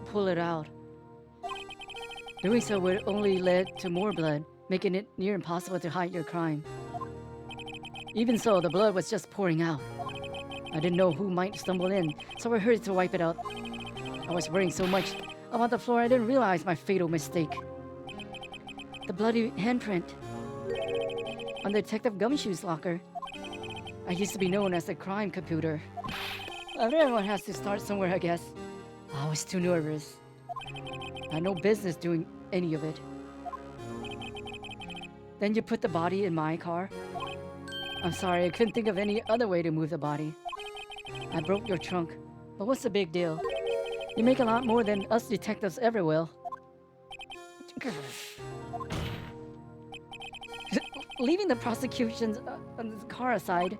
C: pull it out. Doing so would only lead to more blood, making it near impossible to hide your crime. Even so, the blood was just pouring out. I didn't know who might stumble in, so I hurried to wipe it up. I was worrying so much about the floor I didn't realize my fatal mistake. The bloody handprint on the Detective Gumshoe's locker. I used to be known as the crime computer. Everyone has to start somewhere, I guess. I was too nervous. I had no business doing any of it. Then you put the body in my car. I'm sorry, I couldn't think of any other way to move the body. I broke your trunk, but what's the big deal? You make a lot more than us detectives ever will. Leaving the prosecution's car aside,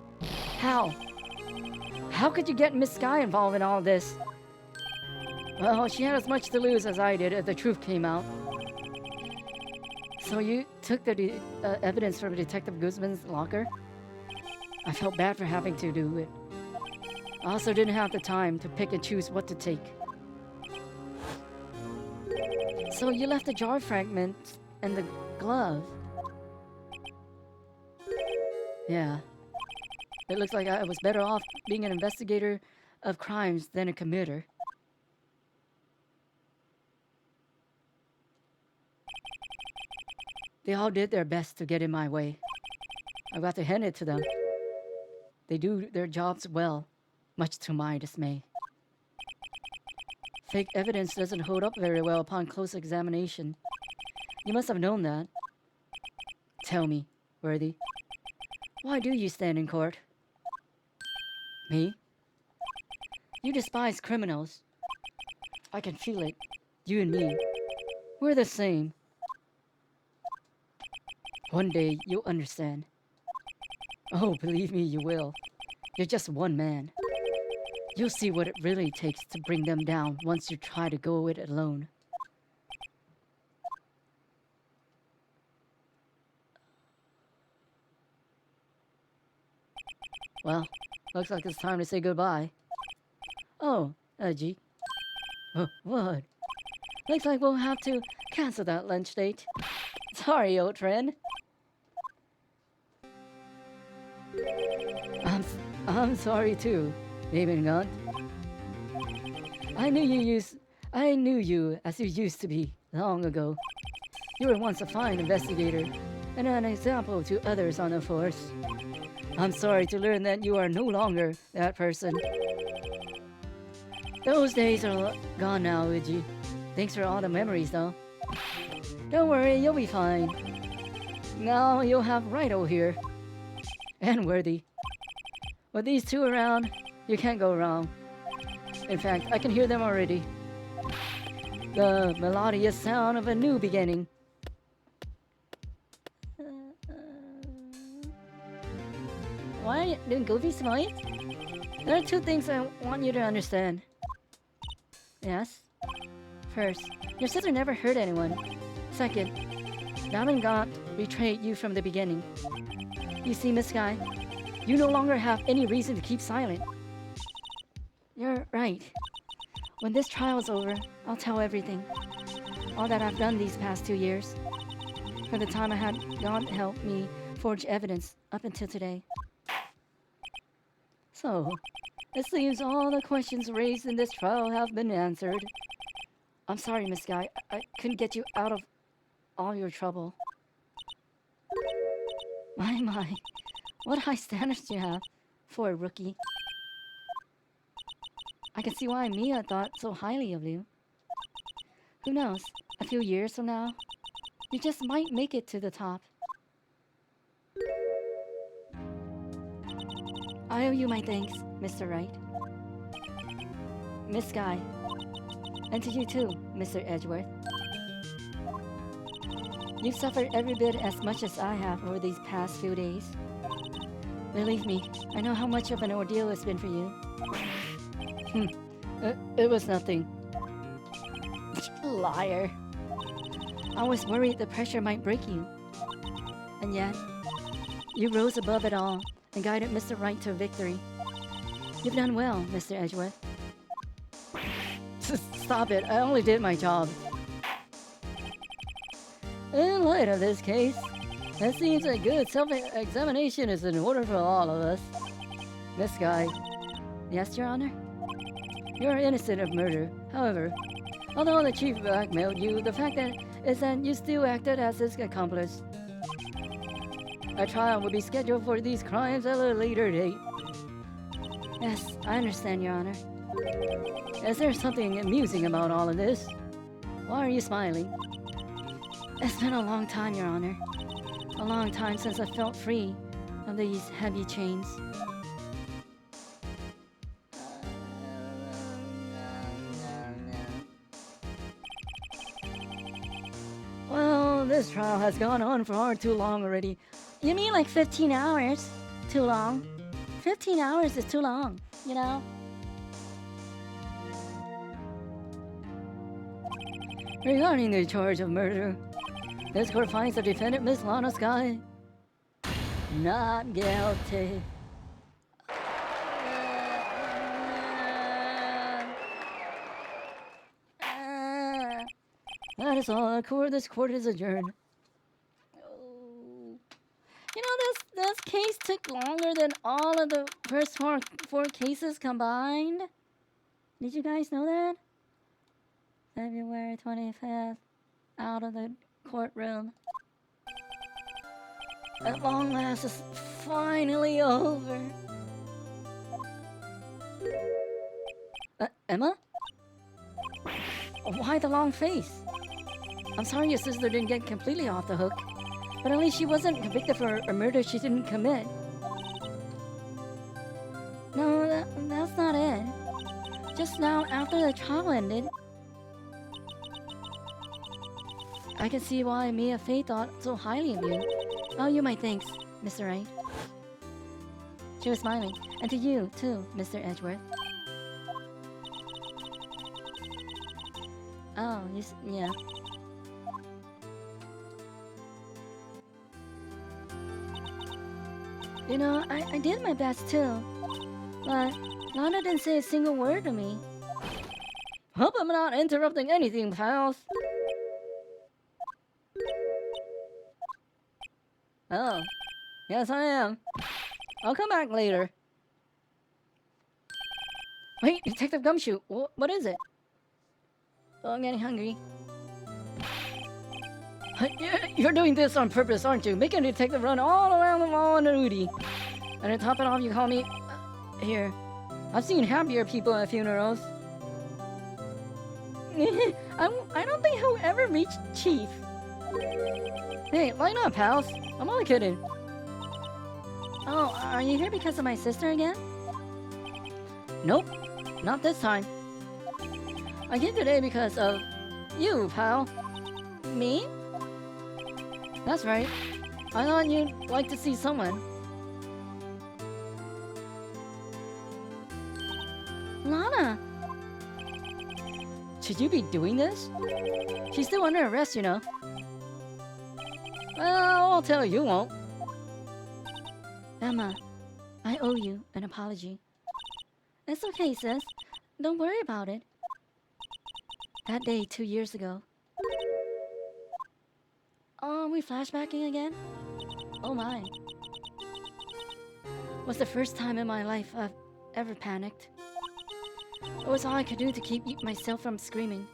C: how? How could you get Miss Sky involved in all this? Well, she had as much to lose as I did if the truth came out. So you took the evidence from Detective Guzman's locker? I felt bad for having to do it. I also didn't have the time to pick and choose what to take. So you left the jar fragment and the glove. Yeah. It looks like I was better off being an investigator of crimes than a committer. They all did their best to get in my way. I got to hand it to them. They do their jobs well, much to my dismay. Fake evidence doesn't hold up very well upon close examination. You must have known that. Tell me, Worthy, why do you stand in court? Me? You despise criminals. I can feel it. You and me. We're the same. One day, you'll understand. Oh, believe me, you will. You're just one man. You'll see what it really takes to bring them down once you try to go it alone. Well, looks like it's time to say goodbye. Oh, G. What? Looks like we'll have to cancel that lunch date. Sorry, old friend. I'm sorry too, David Gunt. I knew you as you used to be long ago. You were once a fine investigator and an example to others on the force. I'm sorry to learn that you are no longer that person. Those days are gone now, Luigi. Thanks for all the memories, though. Don't worry, you'll be fine. Now you'll have Wright here. And Worthy. With these two around, you can't go wrong. In fact, I can hear them already. The melodious sound of a new beginning. Why are you doing goofy smiles? There are two things I want you to understand. Yes? First, your sister never hurt anyone. Second, Valengant betrayed you from the beginning. You see, Miss Sky, you no longer have any reason to keep silent. You're right. When this trial's over, I'll tell everything. All that I've done these past 2 years. From the time I had God help me forge evidence up until today. So, it seems all the questions raised in this trial have been answered. I'm sorry, Miss Guy. I couldn't get you out of all your trouble. My. What high standards you have for a rookie. I can see why Mia thought so highly of you. Who knows, a few years from now, you just might make it to the top. I owe you my thanks, Mr. Wright. Miss Sky. And to you too, Mr. Edgeworth. You've suffered every bit as much as I have over these past few days. Believe me, I know how much of an ordeal it's been for you. It was nothing. Liar. I was worried the pressure might break you. And yet, you rose above it all and guided Mr. Wright to victory. You've done well, Mr. Edgeworth. Stop it, I only did my job. In light of this case, it seems a good self-examination is in order for all of us. Miss Guy. Yes, Your Honor? You're innocent of murder. However, although the chief blackmailed you, the fact is that you still acted as his accomplice. A trial will be scheduled for these crimes at a later date. Yes, I understand, Your Honor. Is there something amusing about all of this? Why are you smiling? It's been a long time, Your Honor. A long time since I felt free of these heavy chains. Well, this trial has gone on for far too long already. You mean like 15 hours? Too long? 15 hours is too long, you know? Regarding the charge of murder, this court finds the defendant, Miss Lana Sky, not guilty. That is all. This court is adjourned. You know, this case took longer than all of the first four cases combined. Did you guys know that? February 25th, out of the courtroom. At long last, it's finally over. Emma? Why the long face? I'm sorry your sister didn't get completely off the hook, but at least she wasn't convicted for a murder she didn't commit. No, that's not it. Just now, after the trial ended, I can see why Mia Fey thought so highly of you. Oh, you my thanks, Mr. Wright. She was smiling. And to you, too, Mr. Edgeworth. Oh, yeah. You know, I did my best, too. But Lana didn't say a single word to me. Hope I'm not interrupting anything, pals. Oh, yes I am. I'll come back later. Wait, Detective Gumshoe, what is it? Oh, I'm getting hungry. You're doing this on purpose, aren't you? Making a detective run all around the mall in a Rudy. And to top it off, you call me... here. I've seen happier people at funerals. I don't think he'll ever reach Chief. Hey, lighten up, pals. I'm only kidding. Oh, are you here because of my sister again? Nope, not this time. I came today because of you, pal. Me? That's right. I thought you'd like to see someone. Lana! Should you be doing this? She's still under arrest, you know. Well, I'll tell you won't. Emma, I owe you an apology. It's okay, sis. Don't worry about it. That day 2 years ago. Oh, are we flashbacking again? Oh my. Was the first time in my life I've ever panicked. It was all I could do to keep myself from screaming.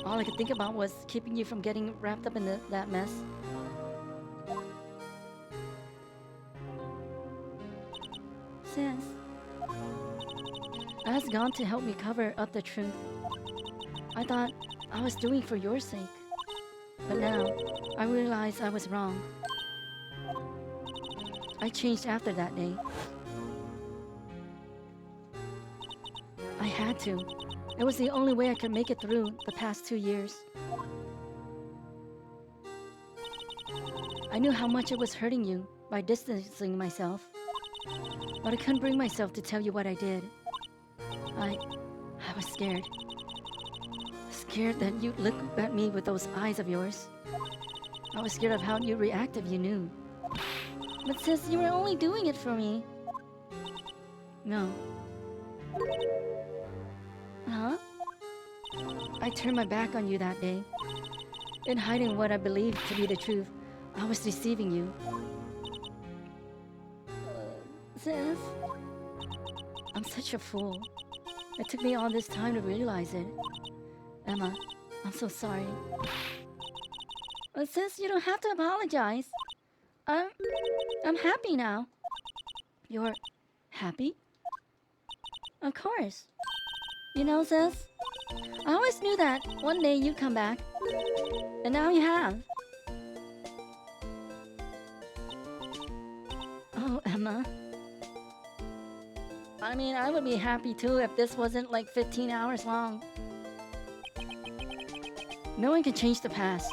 C: All I could think about was keeping you from getting wrapped up in that mess. Sis, I was gone to help me cover up the truth. I thought I was doing for your sake. But now, I realize I was wrong. I changed after that day. I had to. It was the only way I could make it through the past 2 years. I knew how much it was hurting you by distancing myself. But I couldn't bring myself to tell you what I did. I was scared. Scared that you'd look at me with those eyes of yours. I was scared of how you'd react if you knew. But sis, you were only doing it for me. No. Huh? I turned my back on you that day. In hiding what I believed to be the truth, I was deceiving you. Sis? I'm such a fool. It took me all this time to realize it. Emma, I'm so sorry. But sis, you don't have to apologize. I'm happy now. You're happy? Of course. You know, sis, I always knew that one day you'd come back. And now you have. Oh, Emma. I mean, I would be happy too if this wasn't like 15 hours long. No one can change the past.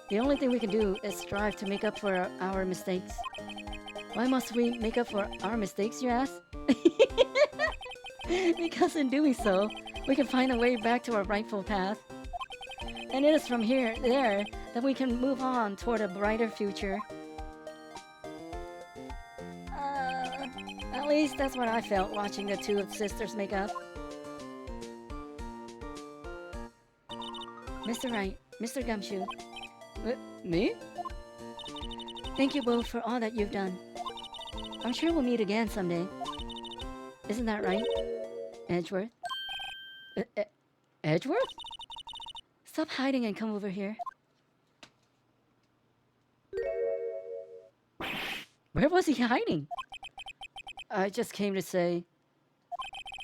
C: The only thing we can do is strive to make up for our mistakes. Why must we make up for our mistakes, you ask? Because in doing so, we can find a way back to our rightful path. And it is from there that we can move on toward a brighter future. At least that's what I felt watching the two sisters make up. Mr. Wright, Mr. Gumshoe. Me? Thank you both for all that you've done. I'm sure we'll meet again someday. Isn't that right, Edgeworth? Edgeworth? Stop hiding and come over here. Where was he hiding? I just came to say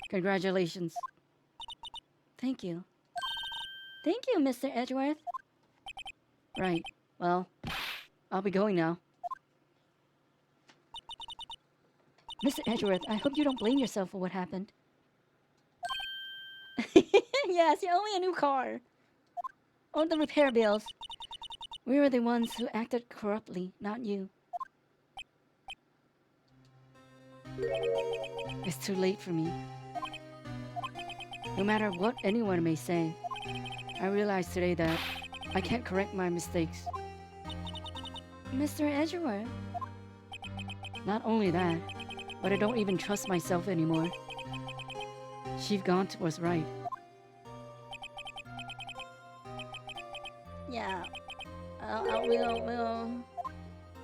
C: congratulations. Thank you. Thank you, Mr. Edgeworth. Right. Well, I'll be going now. Mr. Edgeworth, I hope you don't blame yourself for what happened. Yes, you owe me a new car. Oh, the repair bills. We were the ones who acted corruptly, not you. It's too late for me. No matter what anyone may say, I realize today that I can't correct my mistakes. Mr. Edgeworth. Not only that, but I don't even trust myself anymore. Chief Gaunt was right. Yeah,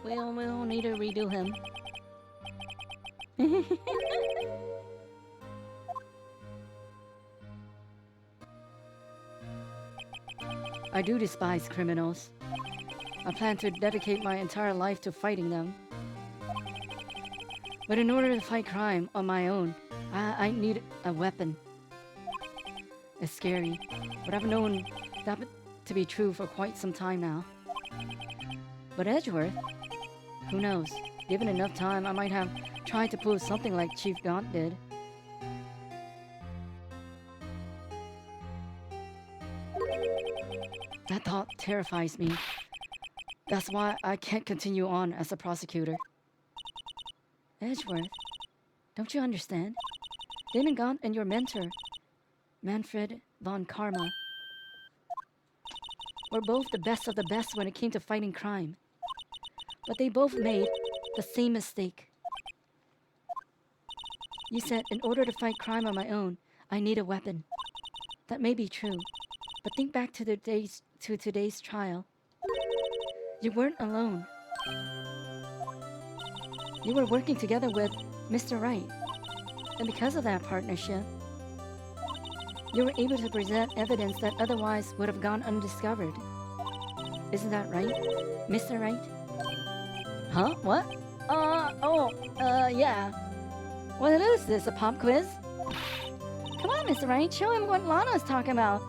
C: we'll need to redo him. I do despise criminals. I plan to dedicate my entire life to fighting them. But in order to fight crime on my own, I need a weapon. It's scary, but I've known that to be true for quite some time now. But Edgeworth, who knows?
A: Given enough time, I might have tried to pull something like Chief Gaunt did. That thought terrifies me. That's why I can't continue on as a prosecutor. Edgeworth, don't you understand? Damon Gaunt and your mentor, Manfred von Karma, were both the best of the best when it came to fighting crime. But they both made the same mistake. You said, in order to fight crime on my own, I need a weapon. That may be true, but think back to today's trial. You weren't alone. You were working together with Mr. Wright, and because of that partnership, you were able to present evidence that otherwise would have gone undiscovered. Isn't that right, Mr. Wright? Huh? What? Yeah. What is this, a pop quiz? Come on, Mr. Wright, show him what Lana's talking about.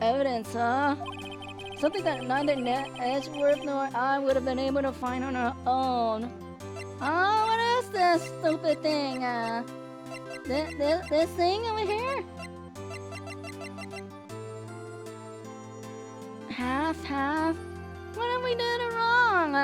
A: Evidence, huh? Something that neither Edgeworth nor I would have been able to find on our own. Oh, what is this stupid thing? This thing over here? Half. What have we done wrong?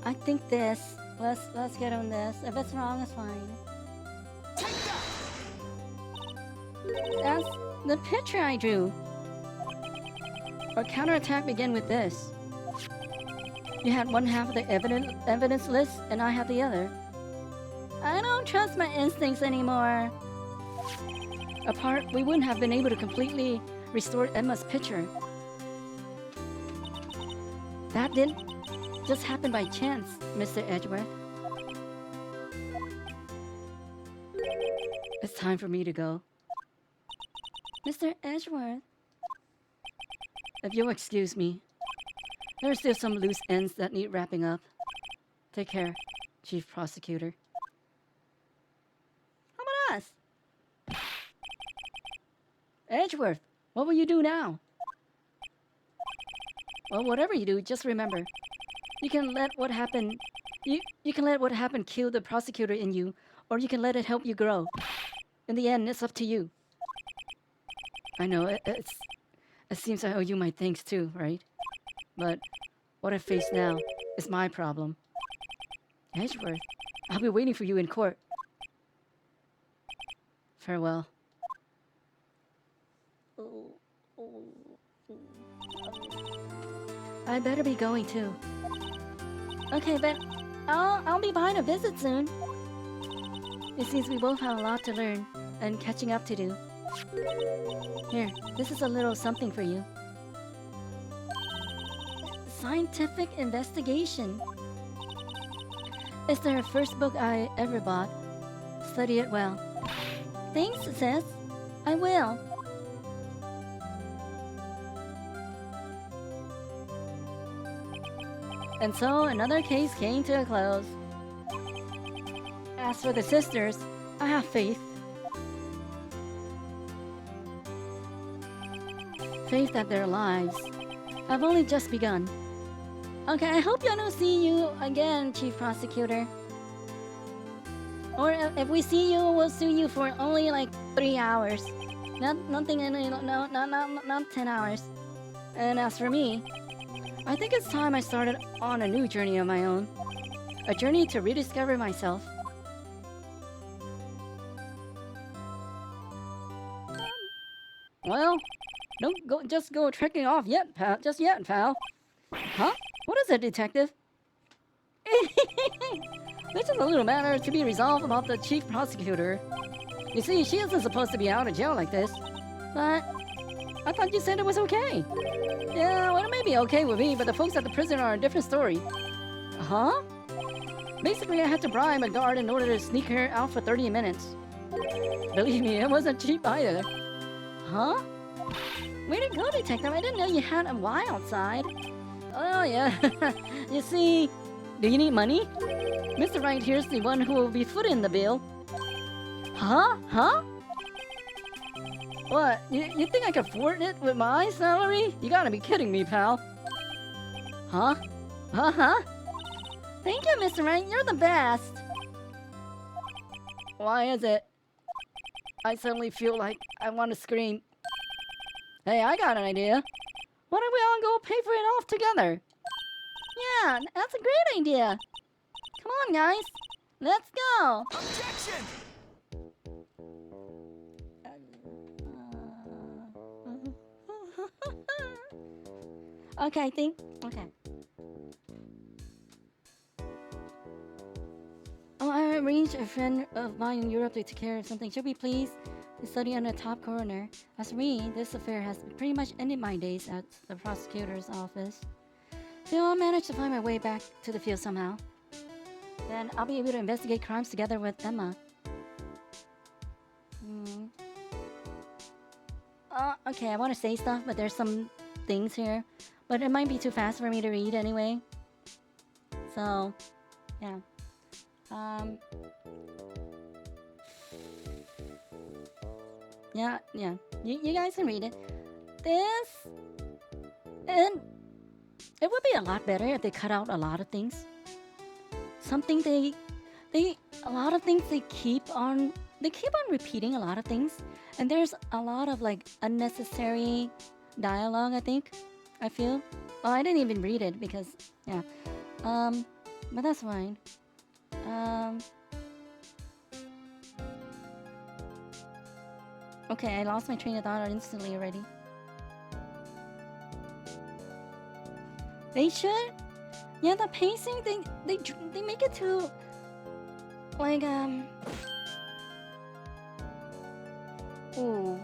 A: I think this. Let's get on this. If it's wrong, it's fine.
B: Take that!
A: That's the picture I drew. Our counterattack began with this. You had one half of the evidence list, and I had the other. I don't trust my instincts anymore. Apart, we wouldn't have been able to completely restore Emma's picture. That didn't just happen by chance, Mr. Edgeworth. It's time for me to go. Mr. Edgeworth, if you'll excuse me, there are still some loose ends that need wrapping up. Take care, Chief Prosecutor. How about us? Edgeworth, what will you do now? Well, whatever you do, just remember, you can let what happened. You can let what happened kill the prosecutor in you, or you can let it help you grow. In the end, it's up to you. I know it seems I owe you my thanks too, right? But what I face now is my problem. Edgeworth, I'll be waiting for you in court. Farewell. I better be going too. Okay, but I'll be by to visit soon. It seems we both have a lot to learn and catching up to do. Here, this is a little something for you. Scientific investigation. It's the first book I ever bought. Study it well. Thanks, sis. I will. And so another case came to a close. As for the sisters, I have faith. Faith that their lives have only just begun. Okay, I hope I don't see you again, Chief Prosecutor. Or if we see you, we'll sue you for only like 3 hours. Not 10 hours. And as for me, I think it's time I started on a new journey of my own. A journey to rediscover myself. Well, don't just go trekking off yet, pal. Just yet, pal. Huh? What is it, detective? This is a little matter to be resolved about the chief prosecutor. You see, she isn't supposed to be out of jail like this. But I thought you said it was okay. Yeah, well, it may be okay with me, but the folks at the prison are a different story. Huh? Basically, I had to bribe a guard in order to sneak her out for 30 minutes. Believe me, it wasn't cheap either. Huh? Way to go, detective. I didn't know you had a Y outside. Oh, yeah. You see, do you need money? Mr. Wright here's the one who will be footing the bill. Huh? What? You think I can afford it with my salary? You gotta be kidding me, pal. Huh? Huh?
C: Thank you, Mr. Wright. You're the best.
A: Why is it? I suddenly feel like I want to scream. Hey, I got an idea. Why don't we all go pay for it off together?
C: Yeah, that's a great idea. Come on, guys. Let's go.
B: Objection!
A: Okay, I think. Okay. Oh, I arranged a friend of mine in Europe to take care of something. Should we please to study on the top corner? As for me, this affair has pretty much ended my days at the prosecutor's office. So I'll manage to find my way back to the field somehow. Then I'll be able to investigate crimes together with Emma. Okay, I want to say stuff, but there's some things here. But it might be too fast for me to read anyway. So, yeah. Yeah. You guys can read it. This... And... It would be a lot better if they cut out a lot of things. Something a lot of things they keep on repeating a lot of things. And there's a lot of like unnecessary dialogue, I feel. Oh, I didn't even read it because, yeah. But that's fine. Okay, I lost my train of thought instantly already. They should? Yeah, the pacing, they make it too, like, ooh.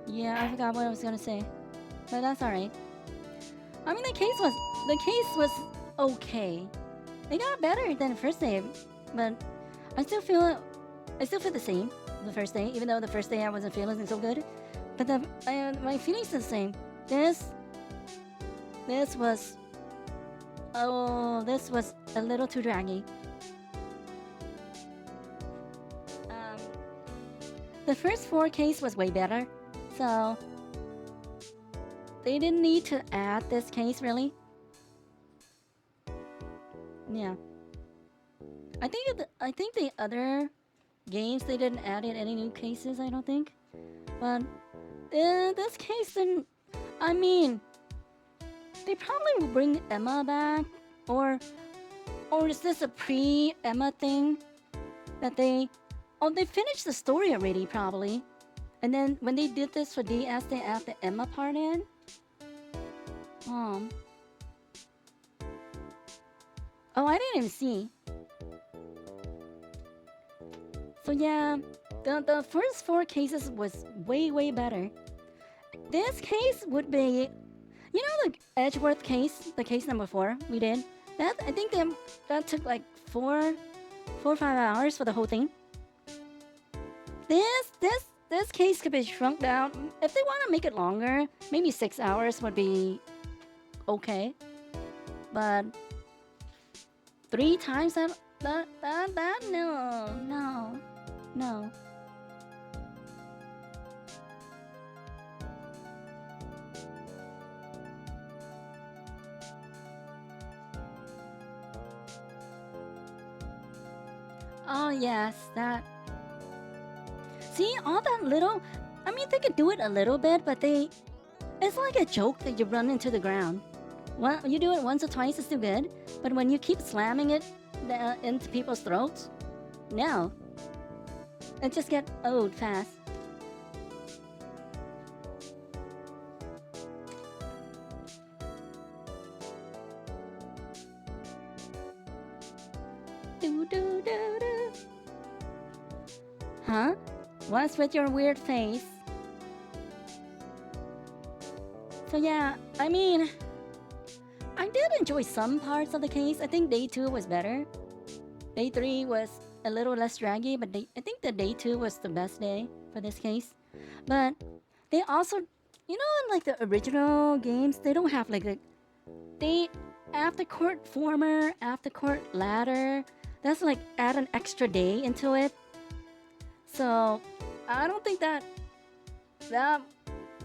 A: Yeah, I forgot what I was gonna say, but that's alright. I mean, the case was okay. It got better than the first day, but I still feel the same the first day, even though the first day I wasn't feeling so good. But my feelings are the same. This was a little too draggy. The first 4 case was way better, so they didn't need to add this case really. Yeah. I think the other games they didn't add in any new cases, I don't think. But this case didn't. I mean, they probably will bring Emma back, or is this a pre-Emma thing that they finished the story already probably, and then when they did this for DS they add the Emma part in. Oh, I didn't even see. So yeah, the first 4 cases was way better. This case would be, you know, the Edgeworth case, the case number 4 we did. I think that took like 4 or 5 hours for the whole thing. This case could be shrunk down. If they want to make it longer, maybe 6 hours would be okay. But 3 times that no. Oh yes, that. See, all that little. I mean, they could do it a little bit, but it's like a joke that you run into the ground. Well, you do it once or twice, it's still good. But when you keep slamming it into people's throats, no. It just gets old fast. Do. Huh? What's with your weird face? So yeah, I mean, I did enjoy some parts of the case. I think day 2 was better. Day 3 was a little less draggy, but I think the day 2 was the best day for this case. But they also, you know, in like the original games, they don't have like they after court former, after court ladder. That's like add an extra day into it. So I don't think that and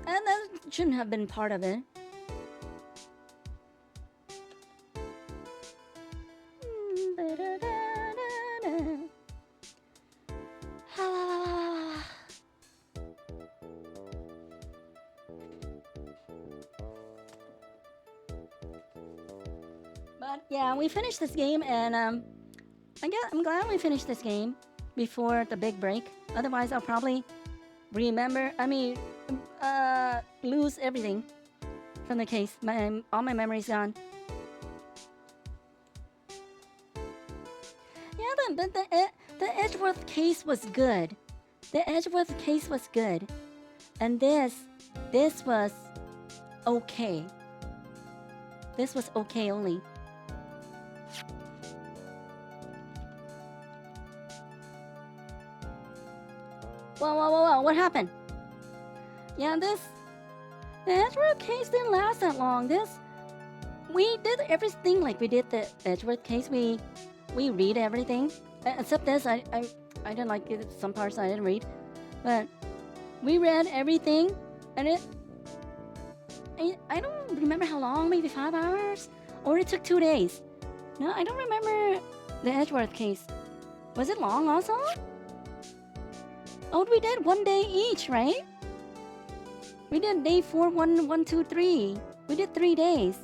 A: that shouldn't have been part of it. But yeah, we finished this game, and I'm glad we finished this game before the big break. Otherwise, I'll probably lose everything from the case. All my memories gone. Yeah, but the Edgeworth case was good. The Edgeworth case was good, and this was okay. This was okay only. Whoa, what happened? Yeah, the Edgeworth case didn't last that long. We did everything like we did the Edgeworth case. We read everything. Except this, I didn't like it. Some parts I didn't read. But we read everything, and I don't remember how long, maybe 5 hours? Or it took 2 days. No, I don't remember the Edgeworth case. Was it long also? Oh, we did 1 day each, right? We did day 4, 1, 2, 3. We did 3 days.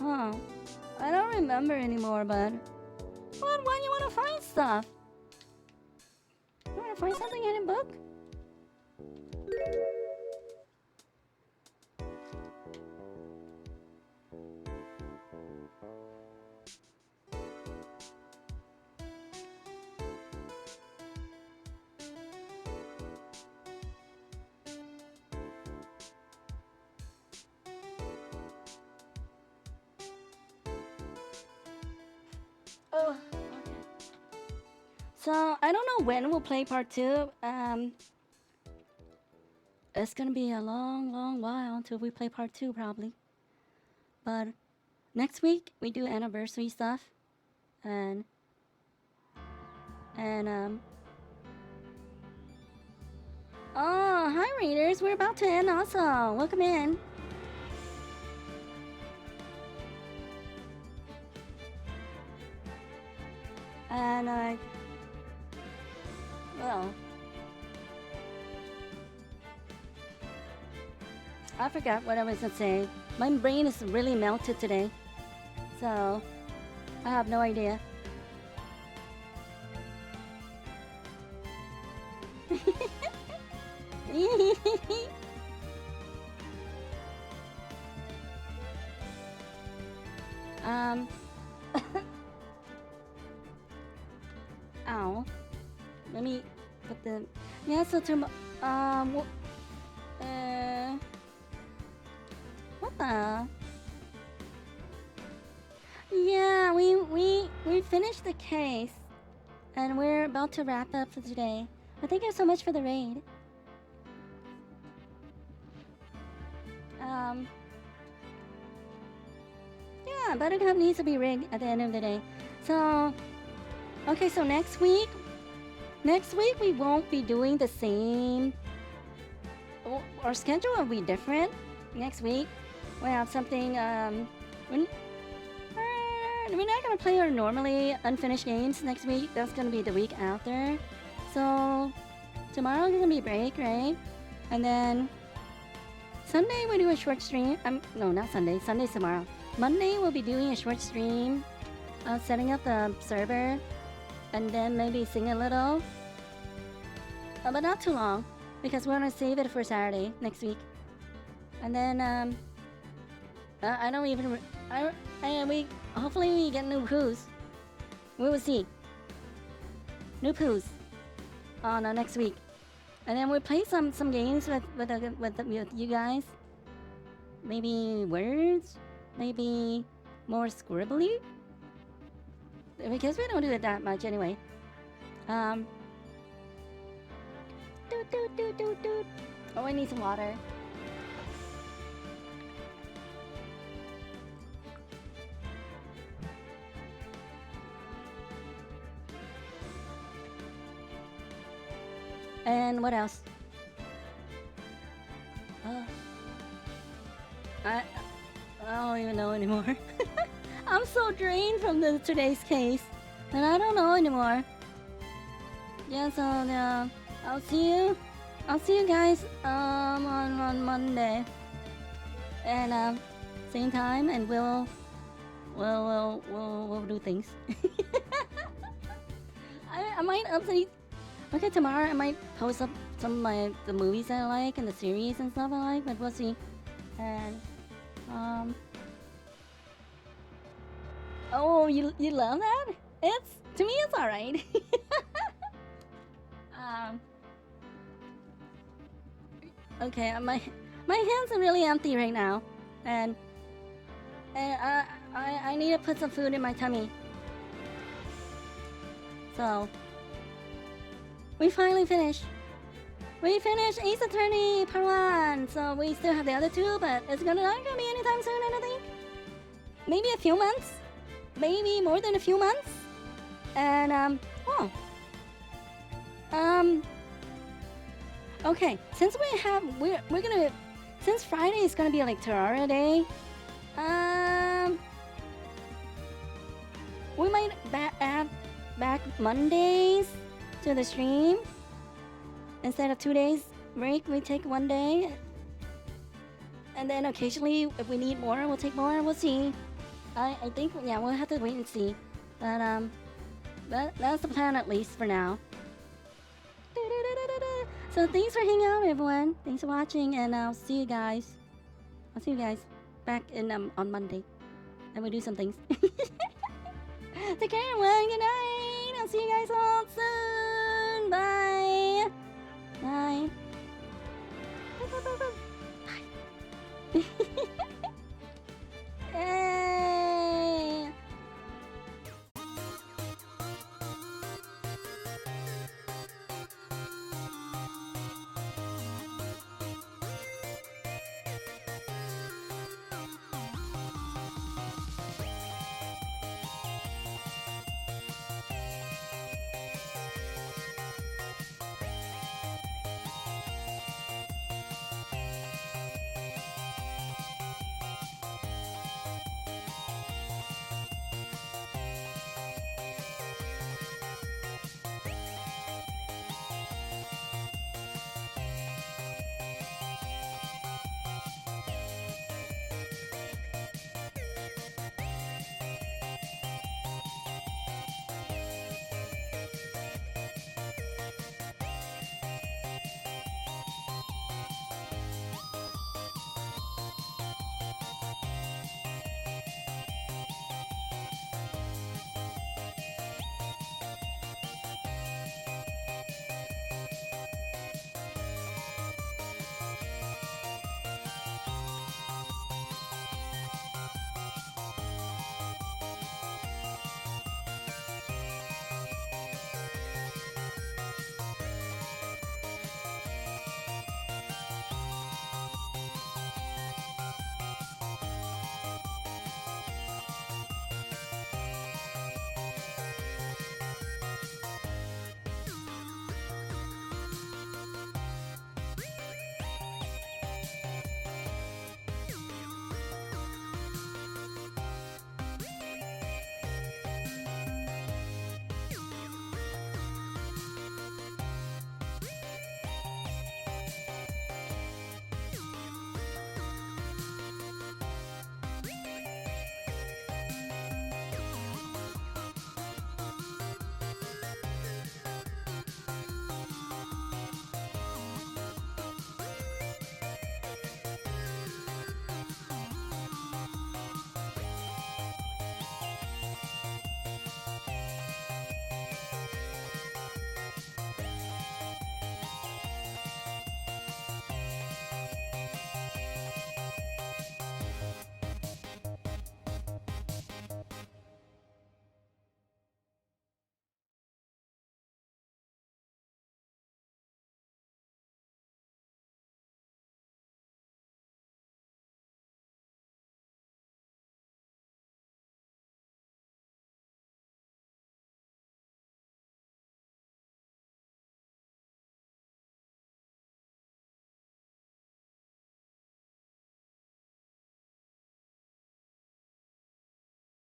A: Huh. I don't remember anymore, but... Why do you want to find stuff? You want to find something in a book? Oh, okay. So, I don't know when we'll play part 2. It's gonna be a long while until we play part 2, probably. But next week, we do anniversary stuff. And oh, hi, readers. We're about to end also. Welcome in. And well, I forgot what I was gonna say. My brain is really melted today, so I have no idea. Ow. Let me put the... Yeah, so what the... Yeah, we finished the case. And we're about to wrap up for today. But thank you so much for the raid. Yeah, Buttercup needs to be rigged at the end of the day. So, okay, so next week we won't be doing the same. Our schedule will be different. Next week, we'll have something, we're not gonna play our normally unfinished games next week. That's gonna be the week after. So, tomorrow's gonna be break, right? And then, Sunday we do a short stream. No, not Sunday. Sunday's tomorrow. Monday we'll be doing a short stream, setting up the server, and then maybe sing a little, but not too long, because we're gonna save it for Saturday next week. And then I don't even. We hopefully we get new poos. We will see. New poos on next week, and then we'll play some games with you guys. Maybe words. Maybe more scribbly? Because we don't do it that much anyway. Oh, I need some water. And what else? I don't even know anymore. I'm so drained from today's case, and I don't know anymore. Yeah, so I'll see you guys on Monday, and same time, and we'll do things. I might update. Okay, tomorrow I might post up some of the movies I like and the series and stuff I like, but we'll see. And oh, you love that? To me it's alright. Okay, my hands are really empty right now, and I need to put some food in my tummy. So we finally finished. We finished Ace Attorney Part 1, so we still have the other two, but it's not gonna be anytime soon, I don't think. Maybe a few months, maybe more than a few months. And okay, since we're gonna, since Friday is gonna be like Terraria Day, we might add back Mondays to the stream. Instead of 2 days break, we take 1 day. And then occasionally, if we need more, we'll take more. We'll see. I think, yeah, we'll have to wait and see. But that's the plan at least for now. So thanks for hanging out, everyone. Thanks for watching, and I'll see you guys. I'll see you guys back in on Monday, and we'll do some things. Take care, everyone. Good night. I'll see you guys all soon. Bye. Bye. Bye. Bye.